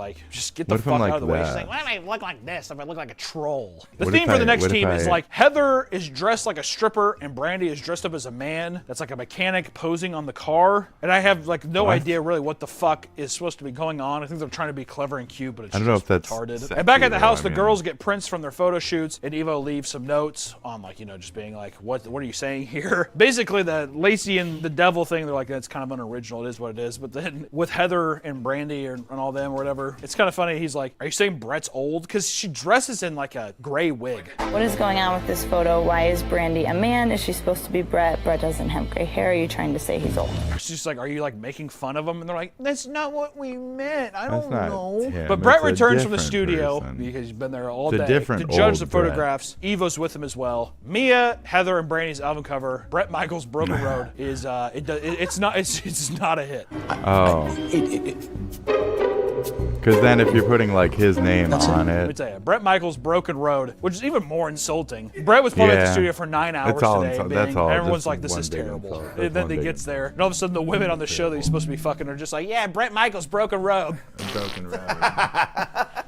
get the What if I'm fuck like out of the way. She's that? like, why do I look like this if I look like a troll? The What theme if for the I- next what if team is I- like Heather is dressed like a stripper stripper and Brandy is dressed up as a man that's like a mechanic posing on the car. And I have like no idea really what the fuck is supposed to be going on. I think they're trying to be clever and cute, but it's just retarded. And back at the house, the girls get prints from their photo shoots, and Evo leaves some notes on like, you know, just being like, what are you saying here? Basically, the Lacey and the devil thing, they're like, that's kind of unoriginal. It is what it is. But then with Heather and Brandy and all them or whatever, it's kind of funny. He's like, are you saying Brett's old? Because she dresses in like a gray wig. What is going on with this photo? Why is Brandy a man? Is she supposed to be Brett? Brett doesn't have gray hair. Are you trying to say he's old? She's just like, are you like making fun of him? And they're like, that's not what we meant. I don't know. Him. But Brett It's a returns from the different studio person. because he's been there all It's a day different to judge the old Brett. photographs. Evo's with him as well. Mia, Heather, and Brandy's album cover. Brett Michaels' Broken Road is it's not a hit. Oh. Because then if you're putting like his name on Let me it, tell you, Brett Michaels' Broken Road, which is even more insulting. Brett was probably at the studio for 9 hours It's all today. insult- being, that's all everyone's just like, this one is big terrible. insult. And That's then one he big gets there, and all of a sudden the women on the show that he's supposed to be fucking are just like, yeah, Brett Michaels' Broken Road. Broken Road.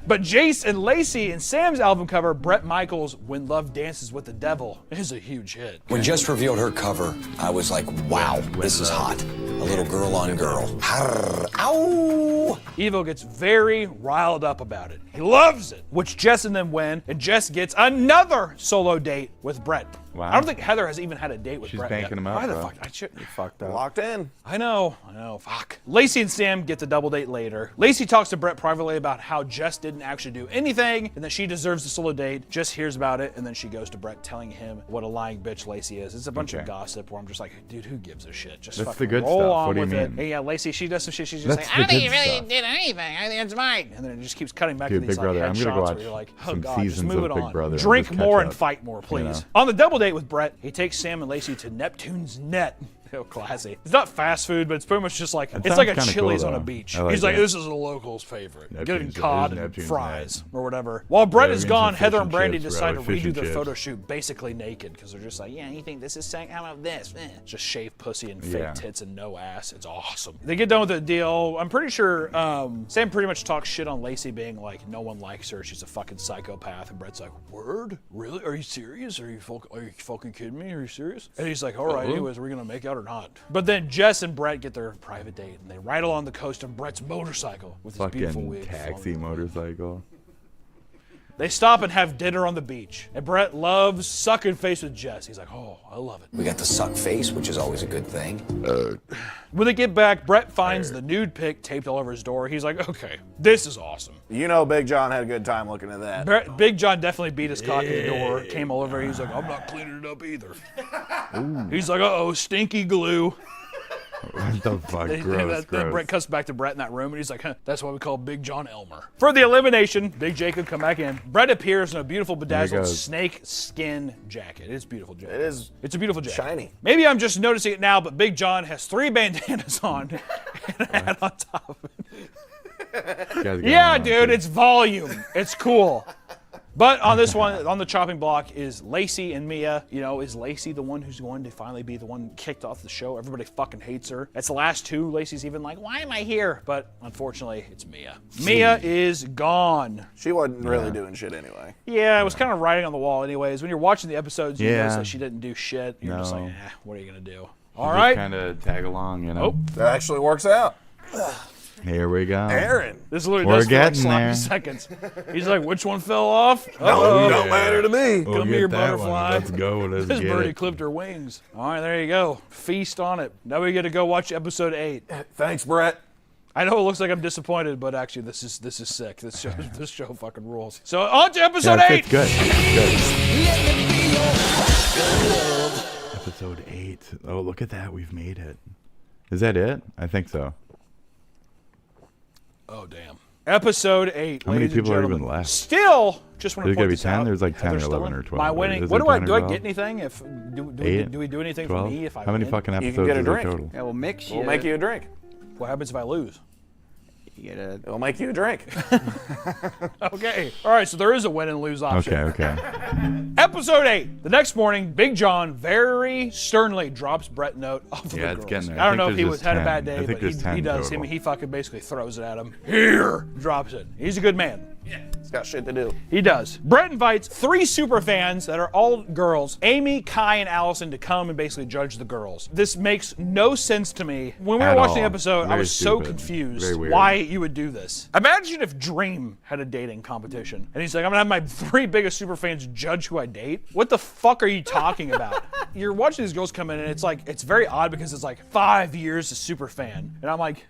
But Jace and Lacey and Sam's album cover, Brett Michaels' When Love Dances with the Devil, is a huge hit. When Jess revealed her cover, I was like, wow, this is hot. A little girl on girl. Harr, ow! Evo gets very riled up about it. He loves it, which Jess and them win, and Jess gets another solo date with Brett. Wow. I don't think Heather has even had a date with She's Brett banking yet. him up, Why the bro. fuck? I should. You fucked up. Locked in. I know, fuck. Lacey and Sam get the double date later. Lacey talks to Brett privately about how Jess didn't actually do anything and that she deserves the solo date. Jess hears about it, and then she goes to Brett telling him what a lying bitch Lacey is. It's a bunch of gossip where I'm just like, dude, who gives a shit? Just That's fucking the good roll stuff. on What do you with it. mean? And yeah, Lacey, she does some shit. She's just That's like, the I don't think good you really stuff. did anything. I think it's mine. And then it just keeps cutting back Dude, to these Big like Brother, I'm gonna headshots go where watch you're like, oh some god, just seasons move of it Big on. Brother and Drink just more catch and up, fight more, please. you know? On the double date with Brett, he takes Sam and Lacey to Neptune's Net. Oh, classy. It's not fast food, but it's pretty much just like, That it's like a sounds kinda Chili's cool, on a though. beach. I like He's like, that. this is a local's favorite. Getting Neptune's- cod it is and Neptune's fries or whatever. While Brett Yeah, is we need gone, some Heather fish and Brandy chips, decide to bro. Fish redo and their chips. photo shoot basically naked because they're just like, yeah, you think this is saying, how about this? Just shaved pussy and fake Yeah. tits and no ass. It's awesome. They get done with the deal. I'm pretty sure Sam pretty much talks shit on Lacey being like, no one likes her. She's a fucking psychopath. And Brett's like, word? Really? Are you serious? Are you fucking kidding me? Are you serious? And he's like, all right, anyways, are we going to make out or not? But then Jess and Brett get their private date and they ride along the coast of Brett's motorcycle with his beautiful fucking wig. taxi motorcycle. They stop and have dinner on the beach. And Brett loves sucking face with Jess. He's like, oh, I love it. We got the suck face, which is always a good thing. When they get back, Brett finds the nude pic taped all over his door. He's like, okay, this is awesome. You know Big John had a good time looking at that. Big John definitely beat his cock at the door, came all over. He's like, I'm not cleaning it up either. He's like, uh-oh, stinky glue. What the fuck? Gross, Then gross. Brett cuts back to Brett in that room, and he's like, huh, that's why we call Big John Elmer. For the elimination, Big Jacob come back in. Brett appears in a beautiful bedazzled goes. snake skin jacket. It's a beautiful jacket. It is. It's a beautiful jacket. Shiny. Maybe I'm just noticing it now, but Big John has 3 bandanas on and a hat on top of it. Yeah, dude, it's volume. It's cool. But on this one, on the chopping block is Lacey and Mia. You know, is Lacey the one who's going to finally be the one kicked off the show? Everybody fucking hates her. That's the last 2. Lacey's even like, why am I here? But unfortunately, it's Mia. Mia is gone. She wasn't really doing shit anyway. Yeah, it was kind of writing on the wall anyways. When you're watching the episodes, you Yeah. notice that she didn't do shit. You're just like, No. what are you going to do? All right. Kind of tag along, you know. That actually works out. Here we go. Aaron. This literally We're does feel like getting sloppy there. seconds. He's like, which one fell off? Don't matter to me. We'll Come get here, that one. butterfly. Let's go. Let's This get birdie it. clipped her wings. All right, there you go. Feast on it. Now we get to go watch episode 8. Thanks, Brett. I know it looks like I'm disappointed, but actually this is sick. This show fucking rules. So on to episode 8. It's good. It's good. Episode 8. Oh, look at that. We've made it. Is that it? I think so. Oh damn. Episode 8. How many ladies and people are gentlemen. even left? Still, just want to There's point gotta be this 10. out. There's like 10 or Heather's 11 still or in. 12. My winning. Is What it do I 10 or do? I 12? get anything if do 8? we do anything 12? for me if I How many win? fucking You episodes can get a is there drink. total? Yeah, we'll mix you. We'll make you a drink. What happens if I lose? You get a. We'll make you a drink. Okay. All right. So there is a win and lose option. Okay. Episode 8. The next morning, Big John very sternly drops Brett note off of Yeah, the it's girls. getting there. I don't I know think if he there's had a 10. bad I day, think but there's 10 he does. total. He fucking basically throws it at him. Here, drops it. He's a good man. Yeah. got shit to do. He does. Brett invites 3 super fans that are all girls, Amy, Kai, and Allison, to come and basically judge the girls. This makes no sense to me. When we were watching the episode, I was so confused why you would do this. Imagine if Dream had a dating competition, and he's like, I'm gonna have my 3 biggest super fans judge who I date. What the fuck are you talking about? You're watching these girls come in, and it's very odd because it's like 5 years as super fan, and I'm like,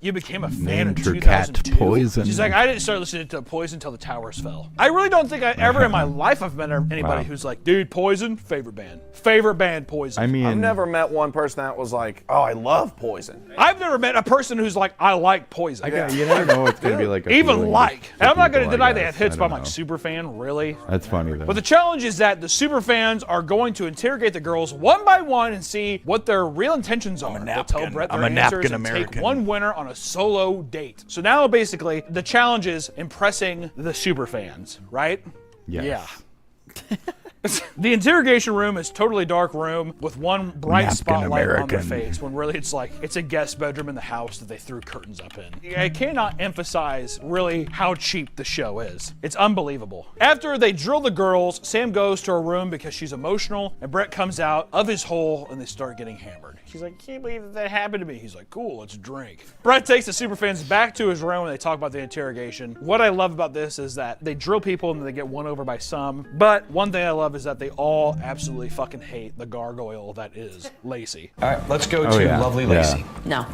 you became a fan in 2002. Poison. She's like, I didn't start listening to Poison until the towers fell. I really don't think I ever in my life I've met anybody who's like, dude, Poison, favorite band. Favorite band, Poison. I mean, I've never met one person that was like, oh, I love Poison. I've never met a person who's like, I like Poison. You never know what's going to be like a Even feeling like. And I'm not going to deny they guess. have hits, but I'm I like, don't know. super fan, really? That's funny, though. But the challenge is that the super fans are going to interrogate the girls one by one and see what their real intentions are. They'll tell Brett their answers and take one winner on a solo date. So now basically the challenge is impressing the super fans, right? Yes. Yeah. The interrogation room is totally dark room with one bright Napkin spotlight on their American. face, when really it's like it's a guest bedroom in the house that they threw curtains up in. I cannot emphasize really how cheap the show is. It's unbelievable. After they drill the girls, Sam goes to her room because she's emotional, and Brett comes out of his hole and they start getting hammered. She's like, can't believe that happened to me. He's like, cool, let's drink. Brett takes the superfans back to his room and they talk about the interrogation. What I love about this is that they drill people and they get won over by some. But one thing I love is that they all absolutely fucking hate the gargoyle that is Lacey. All right, let's go to lovely Lacey. No.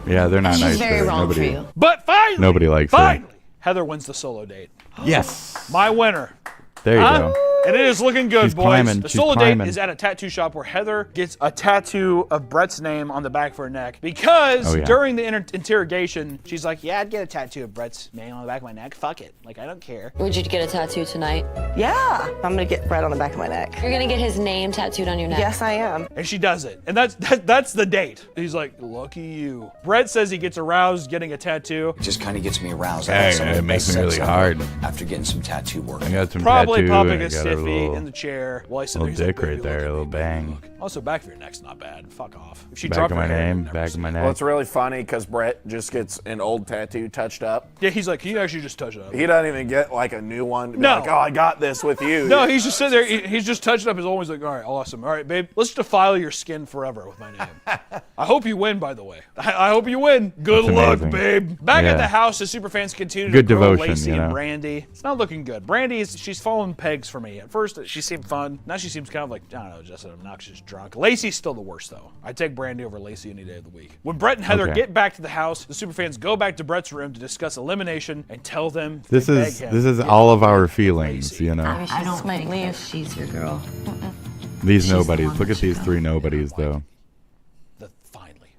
Yeah, they're not nice. She's very there. wrong Nobody, for you. But finally, Nobody likes her. finally, Heather wins the solo date. Yes. My winner. There you go. And it is looking good, She's boys. climbing. The She's solo climbing. date is at a tattoo shop where Heather gets a tattoo of Brett's name on the back of her neck because during the interrogation, she's like, yeah, I'd get a tattoo of Brett's name on the back of my neck. Fuck it. Like, I don't care. Would you get a tattoo tonight? Yeah, I'm gonna get Brett on the back of my neck. You're gonna get his name tattooed on your neck? Yes, I am. And she does it. And that's the date. He's like, lucky you. Brett says he gets aroused getting a tattoo. It just kind of gets me aroused. Hey, it makes me really hard. After getting some tattoo work. I got some Probably tattoo popping and a I got stiffy little, in the chair while I sit there. little He's like, dick right "Baby, there, look a at little me, bang. look." Also, back of your neck's not bad. Fuck off. If she Back dropped of her my hair, name, never back see of my it. neck. Well, it's really funny because Brett just gets an old tattoo touched up. Yeah, he's like, can you actually just touch it up? He doesn't even get like a new one. To be No. like, oh, I got this with you. No, he's just sitting there. He's just touching up his old. He's like, all right, awesome. All right, babe, let's defile your skin forever with my name. I hope you win, by the way. I hope you win. Good That's luck, amazing. babe. Back at Yeah. the house, the superfans continue Good to grow devotion, Lacey you know? and Brandy. It's not looking good. Brandy she's following pegs for me. At first, she seemed fun. Now she seems kind of like, I don't know, just an obnoxious drunk. Lacey's still the worst, though. I take Brandy over Lacey any day of the week. When Brett and Heather get back to the house, the superfans go back to Brett's room to discuss elimination and tell them This they is beg him this is to get all of our feelings, you know. I don't think that she's your girl. These nobodies. Look at these 3 nobodies, though.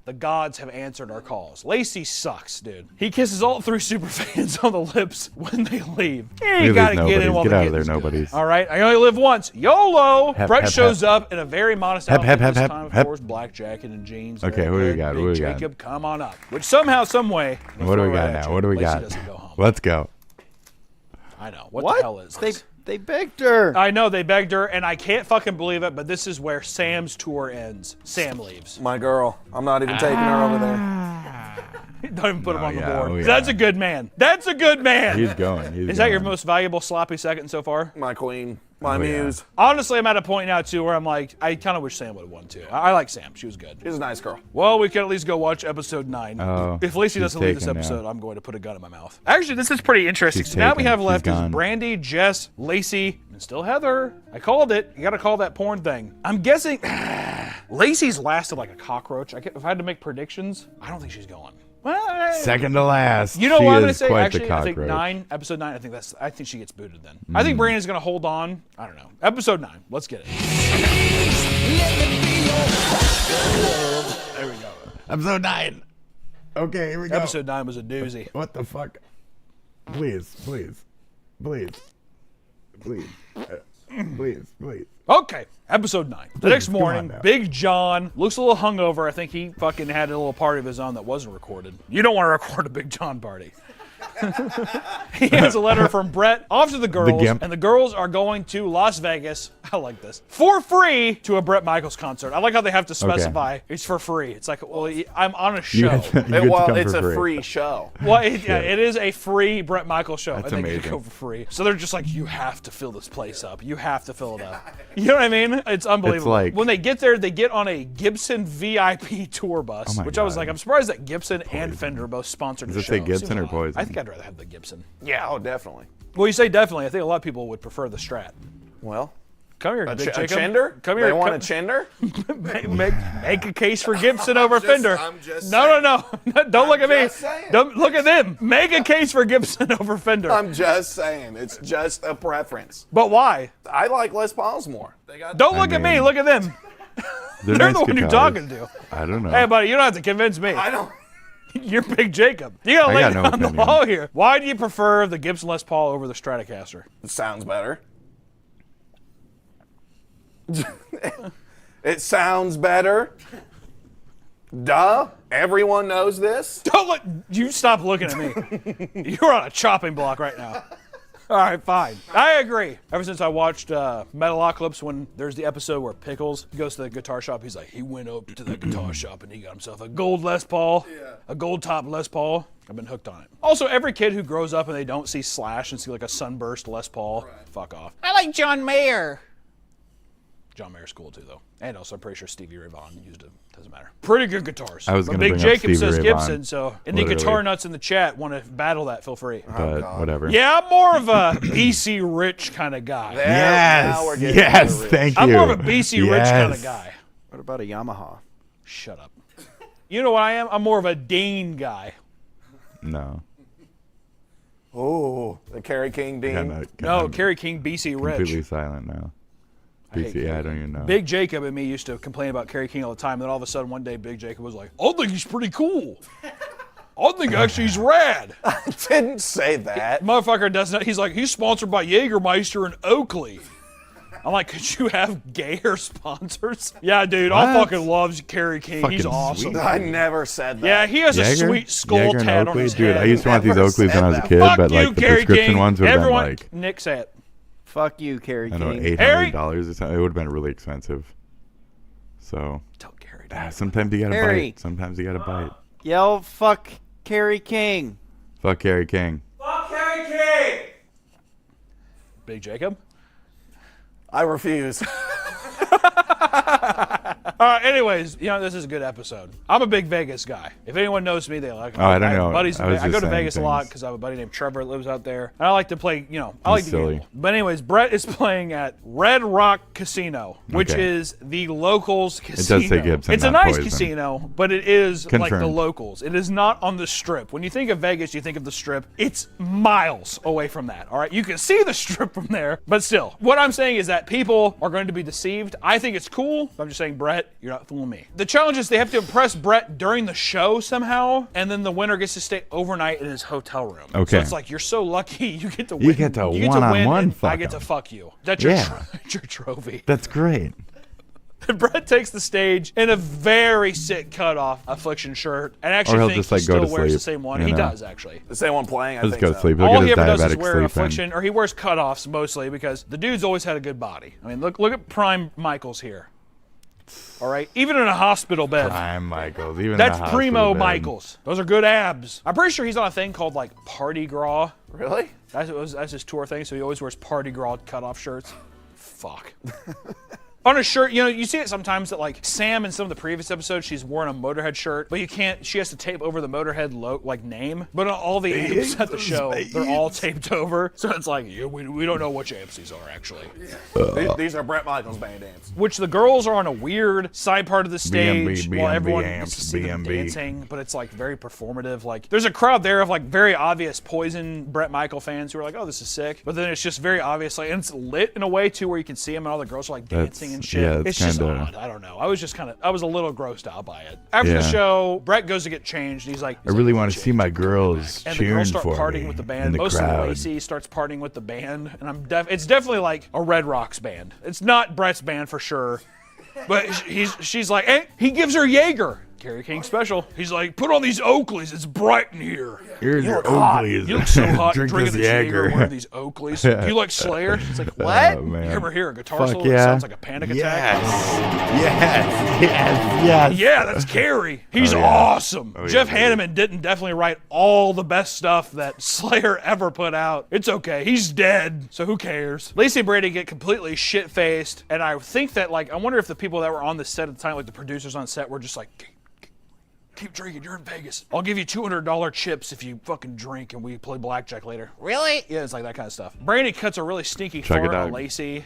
The gods have answered our calls. Lacey sucks, dude. He kisses all 3 superfans on the lips when they leave. Yeah, you Look at gotta these get in nobodies. while Get the out of there, getting's good. nobodies. All right, I only live once. YOLO! Hep, Brett hep, shows hep. up in a very modest Hep, outfit hep, hep, this hep, time, of hep. course, black jacket and jeans. Okay, Very what do we good. got? Big What do we got? Jacob, come on up. Which somehow, some way. What do we throw got right at now? you. What do we Lacey got? doesn't go home. Let's go. I know. What the hell is this? They begged her. I know they begged her, and I can't fucking believe it, but this is where Sam's tour ends. Sam leaves. My girl. I'm not even taking her over there. Don't even put him on the board. oh, yeah. That's a good man. That's a good man. He's going. Is that your most valuable sloppy second so far? My queen. My Oh, yeah. muse. Honestly, I'm at a point now, too, where I'm like, I kind of wish Sam would have won, too. I like Sam. She was good. She's a nice girl. Well, we can at least go watch episode 9. Oh, if Lacey she's doesn't leave this taken now. episode, I'm going to put a gun in my mouth. Actually, this is pretty interesting. She's So now we taken. have She's left is gone. Brandy, Jess, Lacey, and still Heather. I called it. You got to call that porn thing. I'm guessing Lacey's lasted like a cockroach. If I had to make predictions, I don't think she's going. Well, Second to last. you know She what I'm gonna is say? quite Actually, the I think cockroach. episode 9. I think she gets booted then. I think Brandy's gonna hold on. I don't know. Episode 9. Let's get it. There we go. Episode 9. Okay, here we go. Episode 9 was a doozy. What the fuck? Please. Okay, episode 9. The Please, next come on morning, now. Big John looks a little hungover. I think he fucking had a little party of his own that wasn't recorded. You don't want to record a Big John party. He has a letter from Brett off to the girls, Gimp. and the girls are going to Las Vegas. I like this. For free to a Brett Michaels concert. I like how they have to specify it's for free. It's like, well, I'm on a show. It's a free show. Well, it is a free Brett Michaels show. That's and they get to amazing. go for free. So they're just like, you have to fill this place up. You have to fill it up. You know what I mean? It's unbelievable. like- when they get there, they get on a Gibson VIP tour bus, Oh my which I was God. like, I'm surprised that Gibson and Fender both sponsored Does the it show. say Gibson Seems or odd. Poison? I think I'd rather have the Gibson. Yeah, oh, definitely. Well, you say definitely. I think a lot of people would prefer the Strat. Well, Come here, a Big Jacob. Chender? Come here. They want come- a Chender? make a case for Gibson over Fender. I'm just no. Don't look at me. just saying. Don't look at them. Make a case for Gibson over Fender. I'm just saying. It's just a preference. But why? I like Les Pauls more. Don't look at me. Look at them. They're They're nice the one you're guitars. talking to. I don't know. Hey, buddy, you don't have to convince me. I don't. You're Big Jacob. You gotta I lay got no down the opinion. law here. Why do you prefer the Gibson Les Paul over the Stratocaster? It sounds better. It sounds better. Duh. Everyone knows this. Don't let you stop looking at me. You're on a chopping block right now. All right, fine. I agree. Ever since I watched Metalocalypse, when there's the episode where Pickles goes to the guitar shop, he's like, he went up to the guitar shop and he got himself a gold Les Paul, a gold top Les Paul. I've been hooked on it. Also, every kid who grows up and they don't see Slash and see like a sunburst Les Paul, fuck off. I like John Mayer. John Mayer's cool too, though. And also, I'm pretty sure Stevie Ray Vaughan used it. Doesn't matter. Pretty good guitars. I was But gonna Big bring up Jacob Stevie says Ray Gibson, Vaughan, so any literally. guitar nuts in the chat want to battle that, feel free. But whatever. Yeah, I'm more of a BC Rich kind of guy. Yes, thank you. I'm more of a BC Rich kind of Yes. guy. What about a Yamaha? Shut up. You know what I am? I'm more of a Dean guy. No. Oh, the Kerry King Dean. No, Kerry King, BC Rich. Completely silent now. I hate BC, Kerry I don't King. even know. Big Jacob and me used to complain about Kerry King all the time, and then all of a sudden one day Big Jacob was like, I think he's pretty cool. I think actually he's rad. I didn't say that. Motherfucker doesn't. He's like, he's sponsored by Jägermeister and Oakley. I'm like, could you have gayer sponsors? Yeah, dude, I What? fucking loves Kerry King. Fucking He's awesome. sweet. I never said that. Yeah, he has a Jaeger? sweet skull Jaeger and tat on Oakley? his Dude, head. I used to want these Never Oakleys when I was a said kid, Fuck but you, like the Kerry prescription King. ones would have been Everyone, like, Nick, say it. Fuck you, Kerry I don't know, King. $800 or something. It would have been really expensive. So, sometimes you gotta Harry. bite. Sometimes you gotta bite. Yell, fuck Kerry King. Fuck Kerry King. Fuck Kerry King! Big Jacob? I refuse. Anyways, you know, this is a good episode. I'm a big Vegas guy. If anyone knows me, they like. Oh, I don't have know. Buddies, I was I go just to saying Vegas a lot things. because I have a buddy named Trevor that lives out there. And I like to play, you know, I like He's to silly. gamble. But anyways, Brett is playing at Red Rock Casino, which Okay. is the locals casino. does say Gibson, It's a not nice Poison. casino, but it is like the Confirmed. locals. It is not on the Strip. When you think of Vegas, you think of the Strip. It's miles away from that. All right, you can see the Strip from there, but still, what I'm saying is that people are going to be deceived. I think it's cool. I'm just saying, Brett, you're not fooling me. The challenge is they have to impress Brett during the show somehow, and then the winner gets to stay overnight in his hotel room. So Okay. it's like you're so lucky you get to win. You get to win, one-on-one and I fuck get to 'em. fuck you. That's your, Yeah. your trophy. That's great. Brett takes the stage in a very sick cutoff Affliction shirt, and I actually Or he'll think just, like, he go still to wears the sleep, same one. you He know? does actually. The same one playing, I Let's think go so. sleep. He'll All get he his ever does is diabetic wear sleep in. Affliction, or he wears cutoffs mostly because the dude's always had a good body. I mean, look at Prime Michaels here. All right, even in a hospital bed. Prime Michaels. Even in That's a hospital primo bed. Michaels. Those are good abs. I'm pretty sure he's on a thing called like Party Gras. Really? That's his tour thing. So he always wears Party Gras cutoff shirts. Fuck. On a shirt, you know, you see it sometimes that like Sam in some of the previous episodes, she's worn a Motorhead shirt, but you can't. She has to tape over the Motorhead like name. But on all the amps at the show, they're all taped over. So it's like, yeah, we don't know which amps these are actually. These are Brett Michaels band amps. Which the girls are on a weird side part of the stage BMB, while everyone amps, gets to see them BMB. dancing, but it's like very performative. Like there's a crowd there of like very obvious Poison Brett Michael fans who are like, oh, this is sick. But then it's just very obvious, like, and it's lit in a way too where you can see them and all the girls are like dancing and shit. yeah, it's it's just kinda- odd. I don't know. I was a little grossed out by it. After the Yeah. show, Brett goes to get changed. He's like, I really want to see my girls and the cheering girls start for partying me with the in band. the Mostly crowd. Lacey starts partying with the band, and it's definitely like a Red Rocks band. It's not Brett's band for sure, but she's like, hey, he gives her Jaeger. Kerry King special. He's like, put on these Oakleys. It's bright in here. Here's You your look hot. Oakleys. You look so hot Drink drinking this this Jaeger, Jaeger. one of these Oakleys. Do you like Slayer? It's like, what? Oh, man. You ever hear a guitar Fuck solo that yeah. sounds like a panic attack? Yes. Yeah, that's Carrie. He's Oh, yeah. awesome. Oh, yeah, Jeff baby. Hanneman didn't definitely write all the best stuff that Slayer ever put out. It's okay. He's dead, so who cares? Lacey and Brady get completely shit-faced, and I think that, like, I wonder if the people that were on the set at the time, like the producers on set, were just like, keep drinking, you're in Vegas. I'll give you $200 chips if you fucking drink and we play blackjack later. Really? Yeah, it's like that kind of stuff. Brandy cuts a really stinky Check it fart on out. Lacey.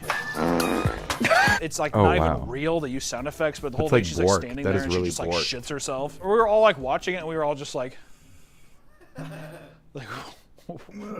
It's like Oh, not wow. even real. They use sound effects, but the whole That's thing, like she's like Bork. standing That there is and really she just like Bork. shits herself. We were all like watching it and we were all just like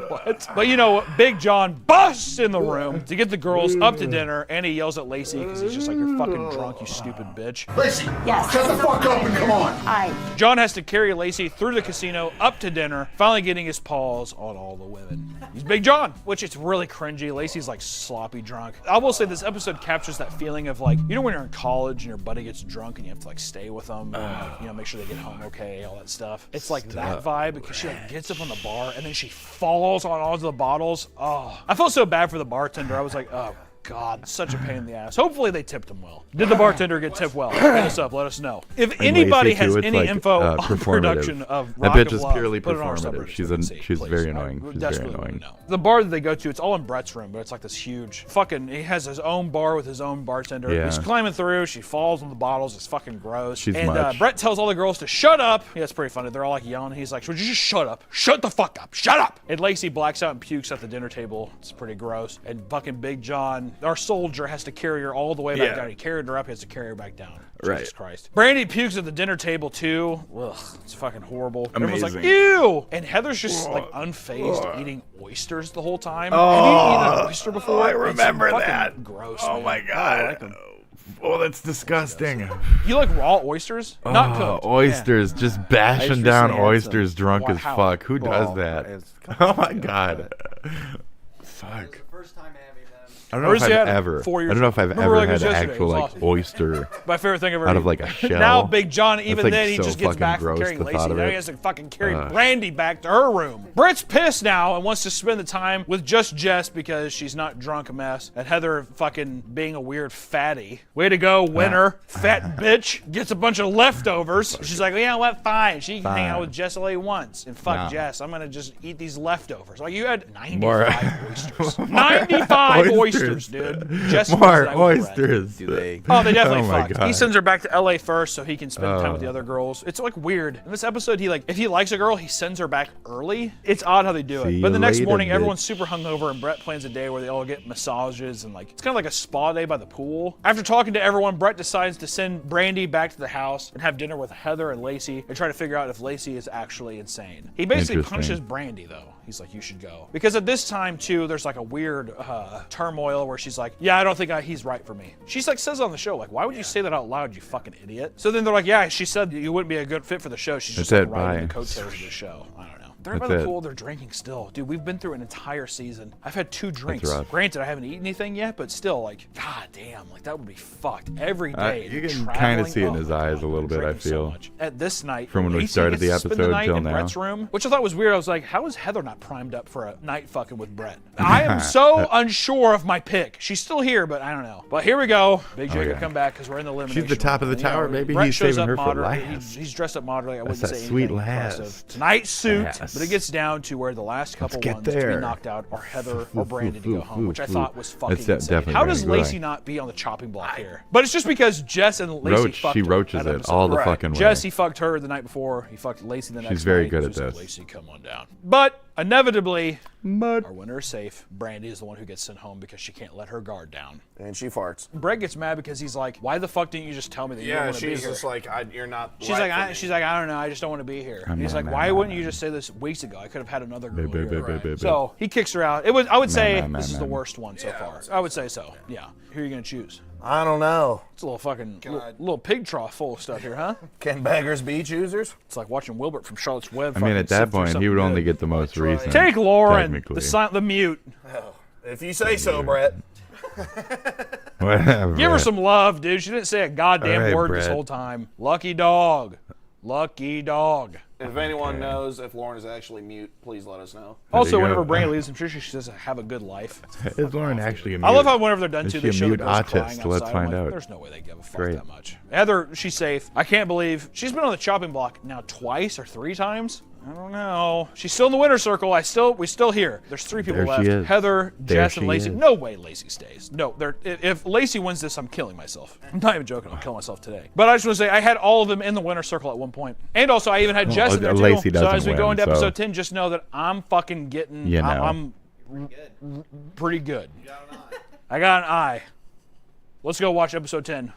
what? But you know, Big John busts in the room to get the girls up to dinner, and he yells at Lacey because he's just like, you're fucking drunk, you stupid bitch. Lacey, Yes. shut the fuck up and come on. Hi. John has to carry Lacey through the casino up to dinner, finally getting his paws on all the women. He's Big John, which it's really cringy. Lacey's like sloppy drunk. I will say this episode captures that feeling of like, you know when you're in college and your buddy gets drunk and you have to like stay with them, and, like, you know, make sure they get home okay, all that stuff. It's like that vibe because she like gets up on the bar and then she falls on all of the bottles. Oh, I felt so bad for the bartender. I was like, oh God, such a pain in the ass. Hopefully they tipped him well. Did the bartender get tipped well? Hit us up, let us know. If And anybody Lacey, has too, it's any like, info on performative. production of That Rock bitch of is Love, purely put it on our performative. subreddit She's so we can an- see, she's please. very I annoying. She's very desperately wanna annoying. know. The bar that they go to, it's all in Brett's room, but it's like this huge fucking, he has his own bar with his own bartender. Yeah. He's climbing through, she falls on the bottles, it's fucking gross. She's and much. Brett tells all the girls to shut up. Yeah, it's pretty funny. They're all like yelling. He's like, would you just shut up? Shut the fuck up. Shut up. And Lacey blacks out and pukes at the dinner table. It's pretty gross. And fucking Big John, our soldier, has to carry her all the way back down. He carried her up, he has to carry her back down. Right. Jesus Christ. Brandy pukes at the dinner table too. Ugh, it's fucking horrible. Everyone's like, Amazing. ew! And Heather's just like unfazed eating oysters the whole time. Oh, Have you eaten an oyster before? I remember It's fucking that. gross. Oh man. my I God. like them. Oh, that's disgusting. You like raw oysters? Not Oh, cooked. oysters, just bashing down recently had oysters drunk Wow, as how? fuck. Who does Well, that? it's- Oh my God. Fuck. First time having them. I don't know if Where's I've the ever. I 4 years don't know if I've Remember ever like it was had an yesterday, actual it was like awesome. oyster My favorite thing ever. out of like a shell. Now Big John, That's, even like, then, he so just gets fucking back from gross, carrying the Lacey. thought of Now it. he has to fucking carry Brandy back to her room. Brett's pissed now and wants to spend the time with just Jess because she's not drunk a mess. And Heather fucking being a weird fatty. Way to go, winner. Fat bitch. Gets a bunch of leftovers. She's like, yeah, what? Fine. She can hang out with Jess LA once. And fuck Nah. Jess. I'm going to just eat these leftovers. Like, you had 95 More- oysters. 95 oysters, dude. Jess More was that with Brett. oysters. Do they? Oh, they definitely Oh my fucked. God. He sends her back to LA first so he can spend time with the Oh. other girls. It's like weird. In this episode, he like if he likes a girl, he sends her back early. It's odd how they do See it. But the you next later, morning, bitch. everyone's super hungover, and Brett plans a day where they all get massages and like it's kind of like a spa day by the pool. After talking to everyone, Brett decides to send Brandy back to the house and have dinner with Heather and Lacey and try to figure out if Lacey is actually insane. He basically Interesting. punishes Brandy though. He's like, you should go. Because at this time, too, there's like a weird turmoil where she's like, yeah, I don't think he's right for me. She's like, says on the show, like, why would you say that out loud, you fucking idiot? So then they're like, yeah, she said you wouldn't be a good fit for the show. She's just That's like it, riding bye. the coattails of the show. I don't know. They're by That's the it. pool, they're drinking still. Dude, we've been through an entire season. I've had 2 drinks. rough. Granted, I haven't eaten anything yet, but still, like, god damn, like that would be fucked every day. You and can kind traveling. of see it in Oh his my eyes God, a little bit, I drinking so feel. much. At this night, From when we Lacey started gets the to spend episode night till in now. Brett's room, which I thought was weird. I was like, how is Heather not primed up for a night fucking with Brett? I am so unsure of my pick. She's still here, but I don't know. But here we go. Big J Oh, could yeah. come back because we're in the elimination. She's the top of the room. And, tower, baby. Brett He's shows saving up her for moderately. last. He's dressed up moderately. I That's wouldn't that say sweet anything lass. impressive. Tonight's suit, Yes. but it gets down to where the last couple get ones to there. be knocked out are Heather or Brandy to go home, which I thought was fucking That's insane. definitely How Brandy. does Go Lacey ahead. not be on the chopping block here? But it's just because Jess and Lacey Roach, fucked she her roaches that it episode. all the fucking way. Jess, he fucked her the night before. He fucked Lacey the next night. She's very good So at he's like, this. Lacey, come on down. But inevitably, our winner is safe. Brandy is the one who gets sent home because she can't let her guard down. And she farts. Brett gets mad because he's like, why the fuck didn't you just tell me that you don't Yeah, want to be she's here? just like, you're not. She's right like, for me. she's like, I don't know, I just don't want to be here. And he's like, man, why man, wouldn't man. you just say this weeks ago? I could have had another girl Babe, babe, here. babe, babe, babe. So he kicks her out. I would say man, this is the man. worst one so far. I would say so. Yeah. Who are you gonna choose? I don't know. It's a little fucking little pig trough full of stuff here, huh? Can beggars be choosers? It's like watching Wilbert from Charlotte's Web. I mean, at that point, he would only get the most recent. Take Lauren, technically. the mute. Oh, if you say so, Brett. Whatever. Give her some love, dude. She didn't say a goddamn All right, word this Brett. whole time. Lucky dog. Lucky dog. If anyone knows if Lauren is actually mute, please let us know. Also, whenever Brandy leaves, I'm sure she says, "Have a good life." Is Lauren actually a mute? I love how whenever they're done Is too, she they a show the mute girls crying autist? outside. Let's I'm find like, out. There's no way they give a fuck Great. that much. Heather, she's safe. I can't believe she's been on the chopping block now twice or 3 times. I don't know. She's still in the winner's circle. We still here. There's 3 people There left. she is. Heather, There Jess, she and Lacey. is. No way Lacey stays. No, if Lacey wins this, I'm killing myself. I'm not even joking. I'll kill myself today. But I just want to say I had all of them in the winner's circle at one point. And also I even had Jess in there too. Lacey So doesn't as we go win, into episode so- 10, just know that I'm fucking getting. You know. I'm pretty good. I got an eye. Let's go watch episode 10.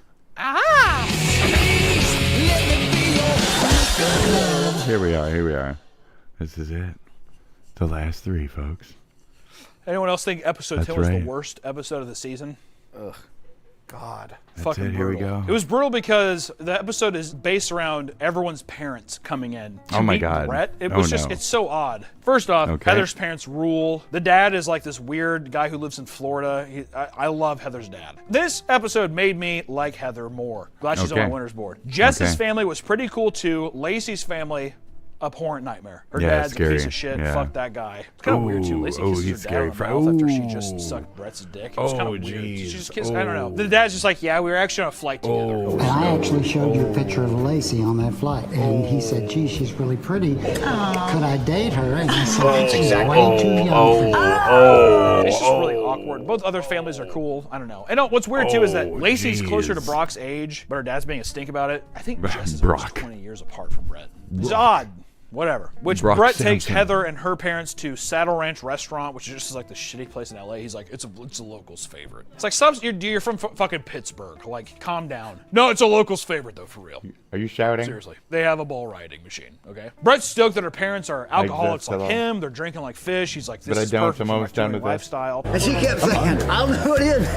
Here we are. This is it. The last 3, folks. Anyone else think episode That's 10 was right. the worst episode of the season? Ugh. God. That's Fucking it. Here we brutal. go. It was brutal because the episode is based around everyone's parents coming in to Oh my meet God. Brett. It Oh was just, no. it's so odd. First off, Okay. Heather's parents rule. The dad is like this weird guy who lives in Florida. I love Heather's dad. This episode made me like Heather more. Glad she's on Okay. my winner's board. Jess's Okay. family was pretty cool too. Lacey's family, abhorrent nightmare. Her Yeah, dad's a scary. piece of shit. Yeah. Fuck that guy. It's kind of weird too. Lacey Ooh, kisses he's her dad on the scary. mouth after she just Ooh. sucked Brett's dick. It was kind Oh, of weird. She jeez. just kissed. I don't know. The dad's just like, yeah, we were actually on a flight together. Oh. And I actually showed you a picture of Lacey on that flight, and he said, "Gee, she's really pretty. Could I date her?" And I said, "She's way too young for you." It's just really awkward. Both other families are cool. I don't know. And what's weird too is that Lacey's closer to jeez. Brock's age, but her dad's being a stink about it. I think Jess is Brock. almost 20 years apart from Brett. It's odd. Whatever. Which Brock Brett takes Sampson. Heather and her parents to Saddle Ranch Restaurant, which is just like the shitty place in LA. He's like, it's a local's favorite. It's like, you're from fucking Pittsburgh. Like, calm down. No, it's a local's favorite though, for real. Are you shouting? Seriously. They have a bull riding machine, okay? Brett's stoked that her parents are alcoholics like hello. him. They're drinking like fish. He's like, this But I is don't. perfect I'm for my almost done touring with this. lifestyle. And she kept saying, "I don't know who it is.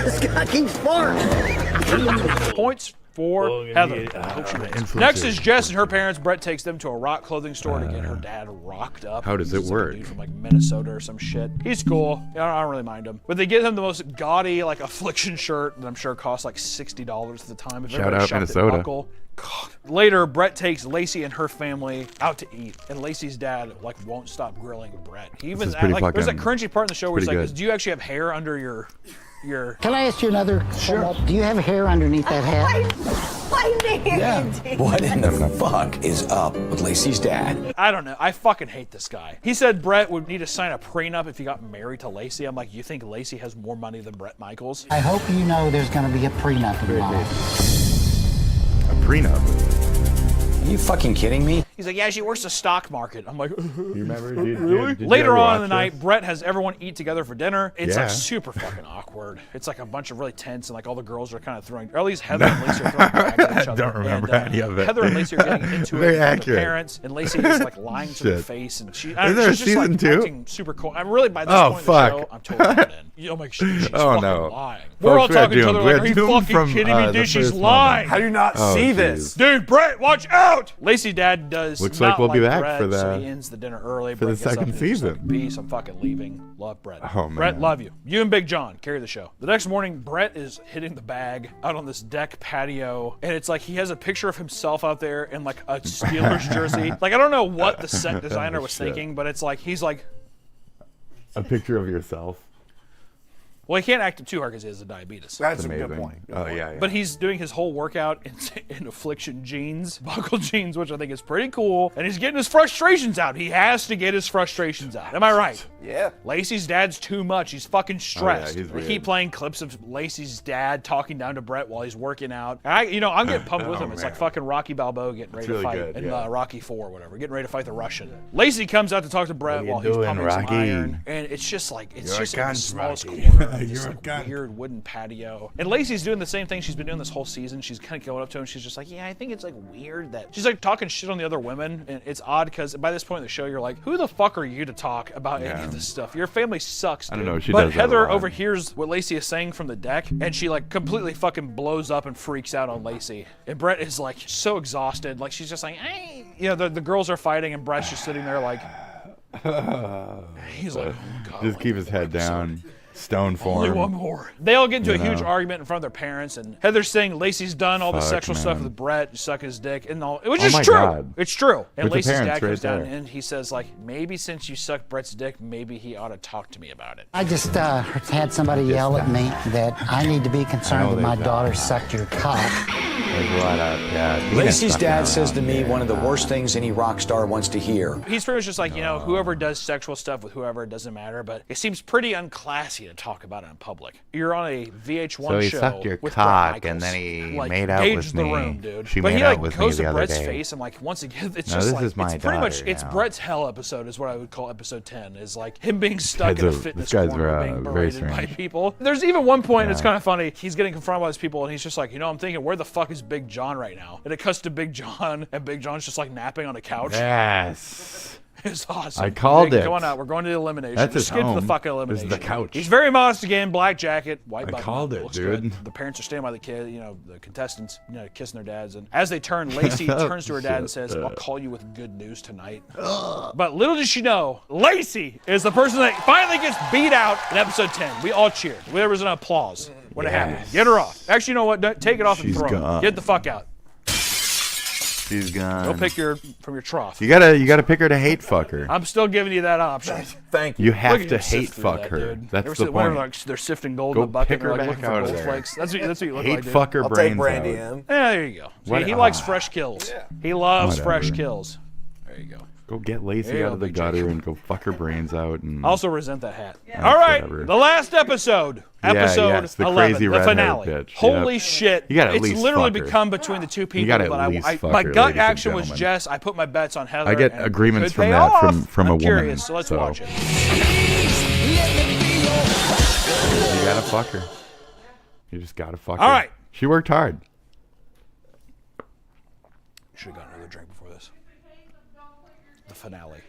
This guy keeps farting." Points for Heather. I hope she wins. Next is Jess and her parents. Brett takes them to a rock clothing store to get her dad rocked up. How does it He's like a work? dude from like Minnesota or some shit. He's cool. I don't really mind him. But they get him the most gaudy like affliction shirt that I'm sure cost like $60 at the time. If Shout everybody out shopped at Minnesota. Buckle. God. Later, Brett takes Lacey and her family out to eat, and Lacey's dad like won't stop grilling Brett. He even is pretty like there's that fucking- crunchy part in the show where he's pretty like, good. "Do you actually have hair under your?" Can I ask you another? Sure. Do you have hair underneath that hat? What in the fuck is up with Lacey's dad? I don't know. I fucking hate this guy. He said Brett would need to sign a prenup if he got married to Lacey. I'm like, you think Lacey has more money than Brett Michaels? I hope you know there's going to be a prenup involved. A prenup. Are you fucking kidding me? He's like, yeah, she works the stock market. I'm like, You remember? Did really? you Later ever on in the watch night, this? Brett has everyone eat together for dinner. It's Yeah. like super fucking awkward. It's like a bunch of really tense, and like all the girls are kind of throwing, or at least Heather and Lacey are throwing bags at each I other. don't remember and, any of it. Heather and Lacey are getting into Very it with accurate. the parents, and Lacey is like lying to their Shit. face, and she's Is there a just season like two? acting super cool. I'm really by this Oh, point fuck. in the show, I'm totally not in. I'm like, she's Oh, fucking no. lying. Folks, We're all we are talking to each doomed. other We like, are are you doomed fucking from, kidding me, the dude? She's first moment. lying. How do you not Oh, see jeez. this? Dude, Brett, watch out! Lacey dad does Looks not like we'll be back Brett, for so the- he ends the dinner early. for the Brett gets up second and he's season. like, peace, I'm fucking leaving. Love Brett. Oh, man. Brett, love you. You and Big John carry the show. The next morning, Brett is hitting the bag out on this deck patio, and it's like he has a picture of himself out there in like a Steelers jersey. Like I don't know what the set designer was Shit. thinking, but it's like he's like, A picture of yourself. well, he can't act it too hard because he has a diabetes. That's a Amazing. good point. Oh yeah. But he's doing his whole workout in affliction jeans, buckle jeans, which I think is pretty cool. And he's getting his frustrations out. He has to get his frustrations out. Am I right? Yeah. Lacey's dad's too much. He's fucking stressed. he's They keep weird. playing clips of Lacey's dad talking down to Brett while he's working out. I'm getting pumped with Oh, him. It's man. like fucking Rocky Balboa getting ready It's really to fight good, in yeah. Rocky 4 or whatever, getting ready to fight the Russian. Lacey comes out to talk to Brett What are you while he's doing, pumping Rocky? some iron, and it's just like You're it's a just like the cunt, smallest Rocky. corner of this You're a like, cunt. weird wooden patio. And Lacey's doing the same thing she's been doing this whole season. She's kind of going up to him. She's just like, yeah, I think it's like weird that she's like talking shit on the other women, and it's odd because by this point in the show, you're like, who the fuck are you to talk about any of this stuff? Your family sucks. Dude. I don't know, she but does that a Heather lot. overhears what Lacey is saying from the deck, and she like completely fucking blows up and freaks out on Lacey. And Brett is like so exhausted, like she's just like, hey. The girls are fighting, and Brett's just sitting there like, he's like, oh, God, Just keep his head down. Stone form. Only one more. They all get into a huge argument in front of their parents, and Heather's saying Lacey's done all the sexual stuff with Brett, sucking his dick, and all. It was just true. God. It's true. And with Lacey's dad comes right down and he says, like, maybe since you sucked Brett's dick, maybe he ought to talk to me about it. I just had somebody yell at me that I need to be concerned that my daughter sucked your cock. Lacey's dad says to me one of the worst things any rock star wants to hear. He's pretty much just like, you know, whoever does sexual stuff with whoever, it doesn't matter, but it seems pretty unclassy to talk about it in public. You're on a VH1 so he show sucked your with cock, Brett and then he like, made out with the me. room, dude. She but made he out like with goes me to the Brett's other day. face, and like once again, it's No, just this like is my it's pretty much daughter it's now. Brett's hell episode is what I would call episode 10. Is like him being stuck This in a guy's fitness very corner, being berated by strange. people. There's even one point Yeah. it's kind of funny. He's getting confronted by these people, and he's just like, you know, I'm thinking, where the fuck is Big John right now? And it cuts to Big John, and Big John's just like napping on a couch. Yes. It's awesome. I called Jake, it. Come on out. We're going to the elimination. That's Just his skip to the home. fucking This elimination. is the couch. He's very modest again. Black jacket, white button. called it, Looks dude. good. The parents are standing by the kid, you know, the contestants, you know, kissing their dads. And as they turn, Lacey turns to her dad and says, I'll call you with good news tonight. But little did she know, Lacey is the person that finally gets beat out in episode 10. We all cheered. There was an applause when it happened. Get her off. Actually, you know what? Take it off and She's throw gone. it. Get the fuck out. She's gone. Go pick your from your trough. You gotta pick her to hate fuck her. I'm still giving you that option. Thank You have Look at to you sift hate through fuck that, her. dude. That's Ever the see- whenever, point. like, they're sifting gold Go in the bucket, pick they're her like back looking for out of gold there. flakes. That's what you look Hate like, dude. fuck her I'll brains take Brandy out. in. Yeah, there you go. See, What- he likes fresh kills. He loves fresh Whatever. kills. There you go. Go get Lacey There you out go, of the Big gutter Jake. and go fuck her brains out. And I also resent that hat. That's All right, whatever. the last episode. Episode yes, the 11, crazy the redheaded finale. bitch. Holy Yep. shit. You gotta at it's least literally fuck her. become between the two people. gotta but at least fuck my her, gut ladies and action was gentlemen. Jess. I put my bets on Heather. I get and agreements could from pay that off. from I'm a curious, woman. so let's so. watch it. You gotta fuck her. You just gotta fuck her. All right. She worked hard. Should have gotten another drink before this. The finale.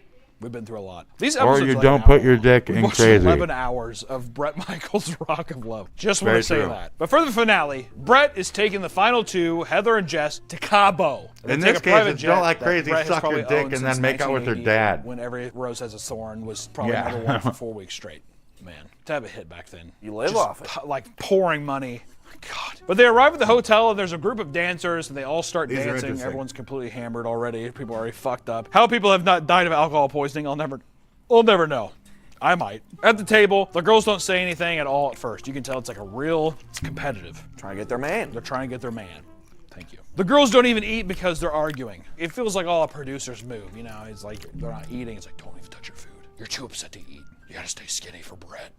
We've been through a lot. These Or episodes you are like don't an put hour your dick long. in We watched crazy. 11 hours of Brett Michaels' Rock of Love. Just want Very to say true. that. But for the finale, Brett is taking the final two, Heather and Jess, to Cabo. In They take this a case, private it's don't jet like that crazy, Brett has suck your probably dick owned and since then make out with her 1980, dad. When Every Rose Has a Thorn was probably Yeah. number one for 4 weeks straight. Man, to have a hit back then. You live Just off it. Like pouring money. God. But they arrive at the hotel and there's a group of dancers and they all start These are dancing. interesting. Everyone's completely hammered already. People are already fucked up. How people have not died of alcohol poisoning, I'll never know. I might. At the table, the girls don't say anything at all at first. You can tell it's like it's competitive. Trying to get their man. They're trying to get their man. Thank you. The girls don't even eat because they're arguing. It feels like all a producer's move, you know? It's like they're not eating. It's like, don't even touch your food. You're too upset to eat. You gotta stay skinny for Brett.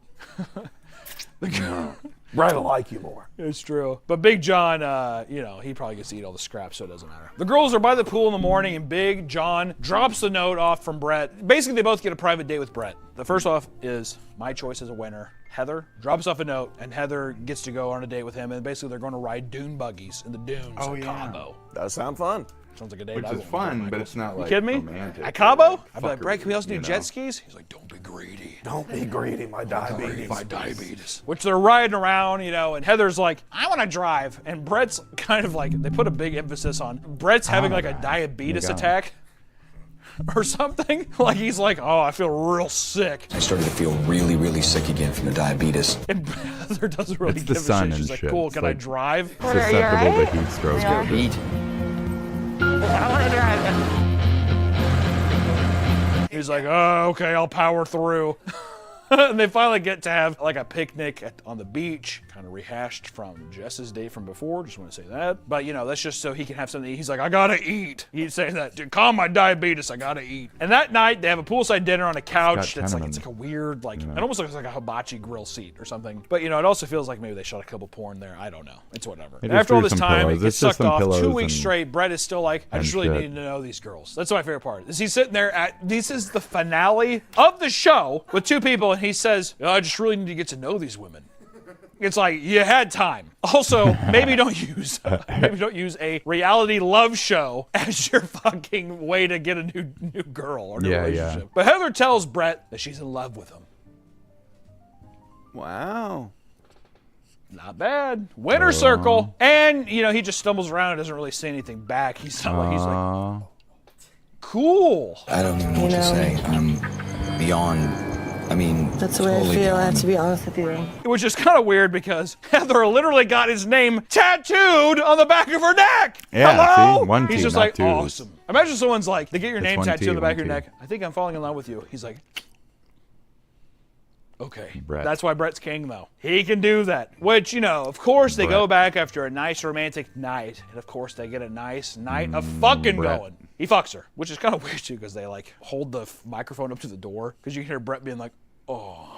Brett will like you more. It's true. But Big John, he probably gets to eat all the scraps, so it doesn't matter. The girls are by the pool in the morning, and Big John drops the note off from Brett. Basically, they both get a private date with Brett. The first off is my choice as a winner. Heather drops off a note, and Heather gets to go on a date with him, and basically they're going to ride dune buggies in the dunes at Cabo. Does sound fun. Sounds like a date. Which I is want with fun, Michael. but it's not You like kidding me? romantic. At Cabo? I'd be Fucker, like, Brett, can we also do you know? jet skis? He's like, don't be greedy. Don't be greedy, my diabetes. My diabetes. Which they're riding around, and Heather's like, I want to drive. And Brett's kind of like, they put a big emphasis on, Brett's having like a diabetes attack or something. Like he's like, oh, I feel real sick. I started to feel really, really sick again from the diabetes. And Heather doesn't really It's the give a sun shit. She's and like, shit. cool, It's can I like- drive? Susceptible to heat stroke. Eat. He's like, oh, okay, I'll power through. And they finally get to have like a picnic on the beach, kind of rehashed from Jess's date from before. Just want to say that. But that's just so he can have something to eat. He's like, I gotta eat. He's saying that, dude, calm my diabetes, I gotta eat. And that night they have a poolside dinner on a couch that's like, it's like a weird, like, it almost looks like a hibachi grill seat or something. But it also feels like maybe they shot a couple porn there. I don't know. It's whatever. They And after all just this threw some time, pillows. it gets It's just sucked some off. 2 pillows weeks and- straight, Brett is still like, I just really shit. need to know these girls. That's my favorite part. Is he's sitting there this is the finale of the show with 2 people, and he says, I just really need to get to know these women. It's like, you had time. Also, maybe don't use a reality love show as your fucking way to get a new girl or new relationship. But Heather tells Brett that she's in love with him. Wow. Not bad. Winner circle. And, he just stumbles around and doesn't really say anything back. He's like, cool. I don't even know what to say. I'm beyond I mean, That's the way I feel. I have to be honest with you. Which is kind of weird because Heather literally got his name tattooed on the back of her neck. Yeah, Hello? see? One He's T, just not like, two. awesome. Imagine someone's like, they get your It's name one tattooed T, on the back of one your T. neck. I think I'm falling in love with you. He's like, okay. Brett. That's why Brett's king, though. He can do that. Which, you know, of course they go back after a nice romantic night. And of course they get a nice night of fucking Brett. going. He fucks her, which is kind of weird, too, because they, like, hold the microphone up to the door. Because you can hear Brett being like, oh.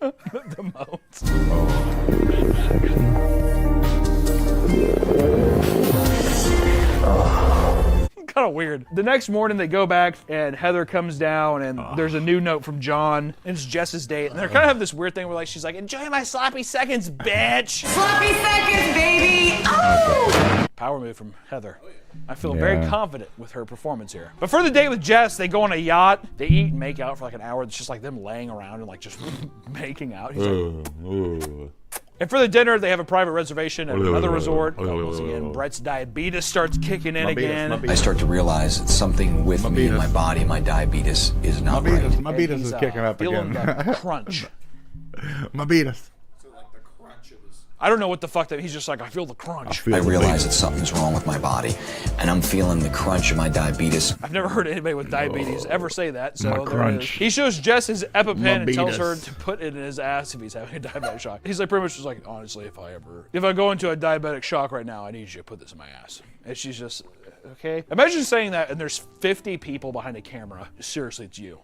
The moans. Kind of weird. The next morning they go back and Heather comes down and there's a new note from John and it's Jess's date and they're kind of have this weird thing where like she's like, enjoy my sloppy seconds, bitch. Sloppy seconds, baby. Oh! Power move from Heather. I feel very confident with her performance here. But for the date with Jess, they go on a yacht. They eat and make out for like an hour. It's just like them laying around and like just making out. He's like, and for the dinner, they have a private reservation at another resort. Once again, Brett's diabetes starts kicking in again. I start to realize that something with me in my body, my diabetes, is not right. My beatus is kicking up feeling again. the crunch. My beatus. I don't know what the fuck that he's just like, I feel the crunch. I realize that something's wrong with my body, and I'm feeling the crunch of my diabetes. I've never heard anybody with diabetes ever say that, so My there it crunch. is. He shows Jess his EpiPen My and tells her beatus. to put it in his ass if he's having a diabetic shock. He's like pretty much just like, honestly, if I go into a diabetic shock right now, I need you to put this in my ass. And she's just, okay. Imagine saying that and there's 50 people behind a camera. Seriously, it's you.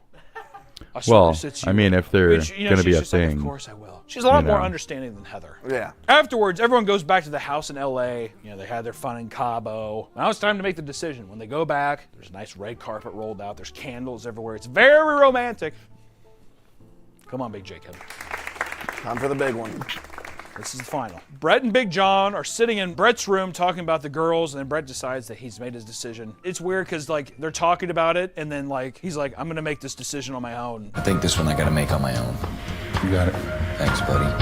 I swear, Well, it's you. I mean, if they're Which, you know, gonna be she's a just like, thing, of course I will. She's a lot you more know. understanding than Heather. Yeah. Afterwards, everyone goes back to the house in L.A. You know, they had their fun in Cabo. Now it's time to make the decision. When they go back, there's a nice red carpet rolled out. There's candles everywhere. It's very romantic. Come on, Big Jacob. Time for the big one. This is the final. Brett and Big John are sitting in Brett's room talking about the girls, and then Brett decides that he's made his decision. It's weird because, like, they're talking about it, and then, like, he's like, I'm going to make this decision on my own. I think this one I gotta make on my own. You got it. Thanks, buddy.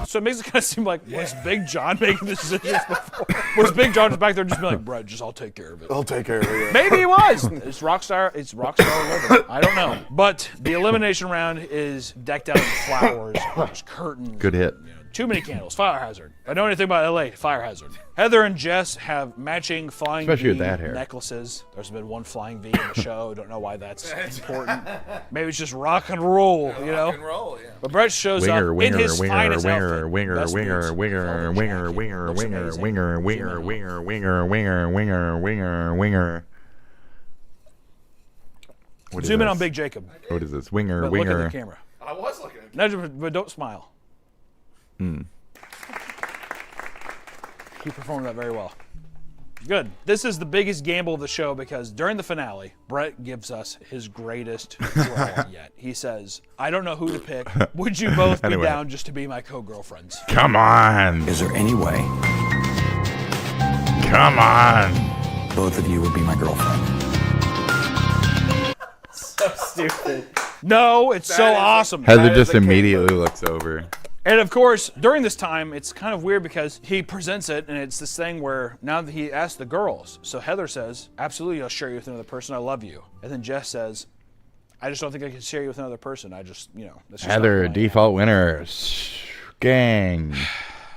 So it makes it kind of seem like, was Big John making the decisions before? Was Big John just back there just being like, Brett, I'll take care of it. I'll take care of it. Maybe he was. It's rockstar living. I don't know. But the elimination round is decked out in flowers, there's curtains. Good hit. You know, too many candles. Fire hazard. If I know anything about LA, fire hazard. Heather and Jess have matching flying Especially V with that hair. necklaces. There's been one flying V in the show. Don't know why that's important. Maybe it's just rock and roll, you know? Rock and roll, yeah. But Brett shows up in his finest outfit. winger. What is Zoom in this? on Big Jacob. What is this? Winger, But look winger. at the camera. I was looking at No, but don't smile. Hmm. He performed that very well. Good. This is the biggest gamble of the show because during the finale, Brett gives us his greatest draw yet. He says, I don't know who to pick. Would you both be Anyway. down just to be my co-girlfriends? Come on. Is there any way Come on. both of you would be my girlfriend? So stupid. No, it's so awesome. Heather just immediately looks over. And of course, during this time, it's kind of weird because he presents it, and it's this thing where now that he asks the girls. So Heather says, absolutely, I'll share you with another person. I love you. And then Jess says, I just don't think I can share you with another person. I just, you know. That's just Heather, not who I am." default winner. Gang.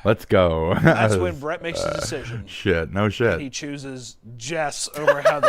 Let's go. That's when Brett makes his decision. Shit, no He shit. chooses Jess over Heather.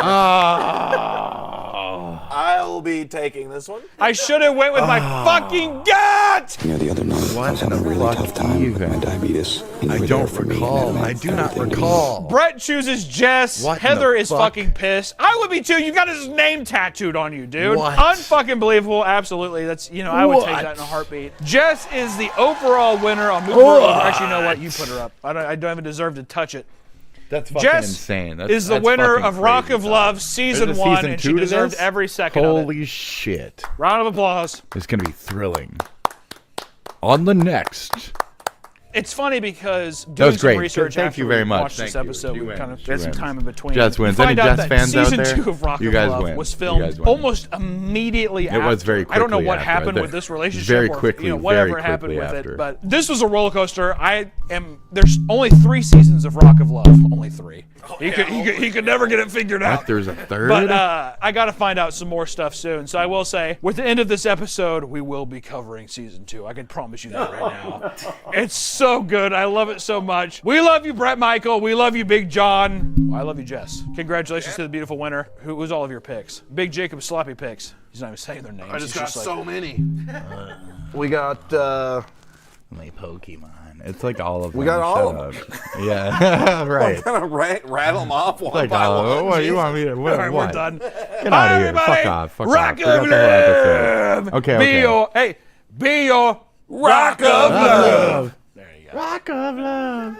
I'll be taking this one. I should have went with my fucking gut! You know, the other night I was having a really tough time with my diabetes. And you were there for me, and I do not recall. Brett chooses Jess. What in Heather the is fuck? fucking pissed. I would be too. You got his name tattooed on you, dude. What? Unfucking believable. Absolutely. That's, you know, I would take What? that in a heartbeat. Jess is the overall winner. I'll move her over. Actually, you know what? You put her up. I don't even deserve to touch it. That's fucking Jess insane. is the winner of Rock of Love Season 1, and she deserved every second of it. Holy shit. Round of applause. It's going to be thrilling. On the next It's funny because That doing was great. some research Thank after you very we much. watched Thank this you. episode, She we wins. kind of She had some wins. time in between. Jets wins. We find Any out Jets that fans out season there? 2 of Rock You of guys Love win. was You filmed guys win. almost immediately after. It was very I don't know quickly what after. happened The- with this relationship. very or, quickly, whatever very happened quickly with after. it. But this was a roller coaster. There's only 3 seasons of Rock of Love. Only 3. He could never get it figured out. There's a third? But I got to find out some more stuff soon. So I will say, with the end of this episode, we will be covering season 2. I can promise you that right now. It's so good. I love it so much. We love you, Brett Michael. We love you, Big John. I love you, Jess. Congratulations to the beautiful winner. Who was all of your picks? Big Jacob Sloppy picks. He's not even saying their names. I just He's got like, so many. We got my Pokemon. It's like all of them. We got all Shut of them. up. Yeah, right. I'm gonna rattle them off one Like, by one. what do you want me to? What? All right, what? we're done. Get out of here. Fuck off. Fuck Rock off. Forget of the whole episode. Love. Okay, Be okay. your Rock of Love. There you go. Rock of Love.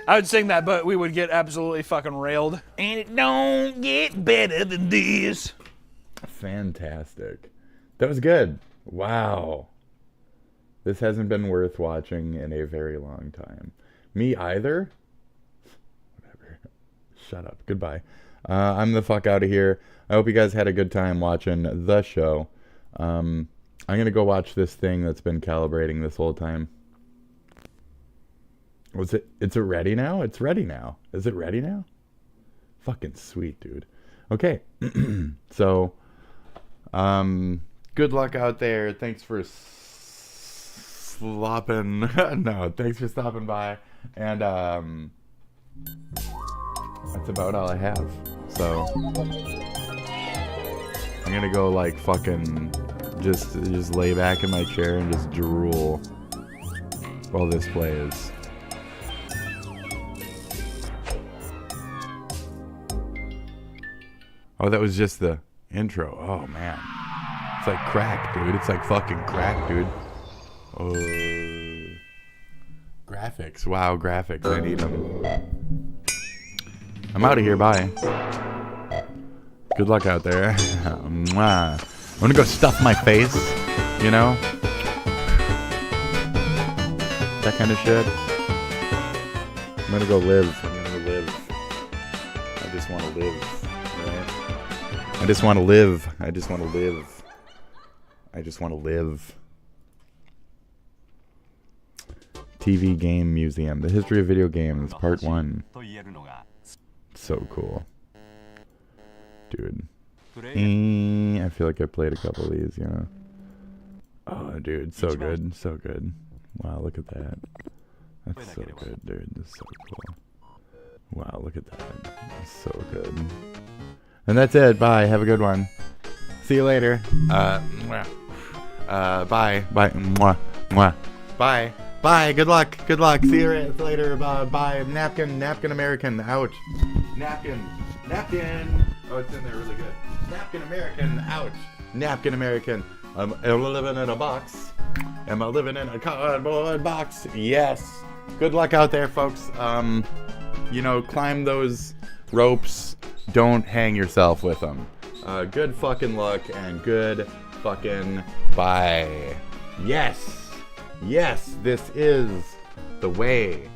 I would sing that, but we would get absolutely fucking railed. And it don't get better than this. Fantastic. That was good. Wow. This hasn't been worth watching in a very long time. Me either. Whatever. Shut up. Goodbye. I'm the fuck out of here. I hope you guys had a good time watching the show. I'm going to go watch this thing that's been calibrating this whole time. Is it ready now? It's ready now. Is it ready now? Fucking sweet, dude. Okay. So, good luck out there. Thanks for slopping. No, thanks for stopping by. And that's about all I have. So I'm gonna go like fucking just lay back in my chair and just drool while this plays. Oh, that was just the intro. Oh man, it's like crack, dude. It's like fucking crack, dude. Oh, graphics. Wow, graphics. I need them. I'm out of here. Bye. Good luck out there. Mwah. I'm gonna go stuff my face. You know, that kind of shit. I'm gonna go live. I'm gonna live. I just want to live. Right? I just want to live. I just want to live. I just want to live. TV Game Museum. The History of Video Games, Part 1. So cool. Dude. I feel like I played a couple of these, you know. Oh, dude. So good. So good. Wow, look at that. That's so good, dude. That's so cool. Wow, look at that. That's so good. And that's it. Bye. Have a good one. See you later. Bye. Bye. Mwah. Mwah. Bye. Bye. Good luck. Good luck. See you later. Bye. Napkin. Napkin American. Out. Napkin. Napkin. Oh, it's in there really good. Napkin American. Out. Napkin American. I'm living in a box. Am I living in a cardboard box? Yes. Good luck out there, folks. You know, climb those ropes. Don't hang yourself with them. Good fucking luck and good fucking bye. Yes. Yes, this is the way.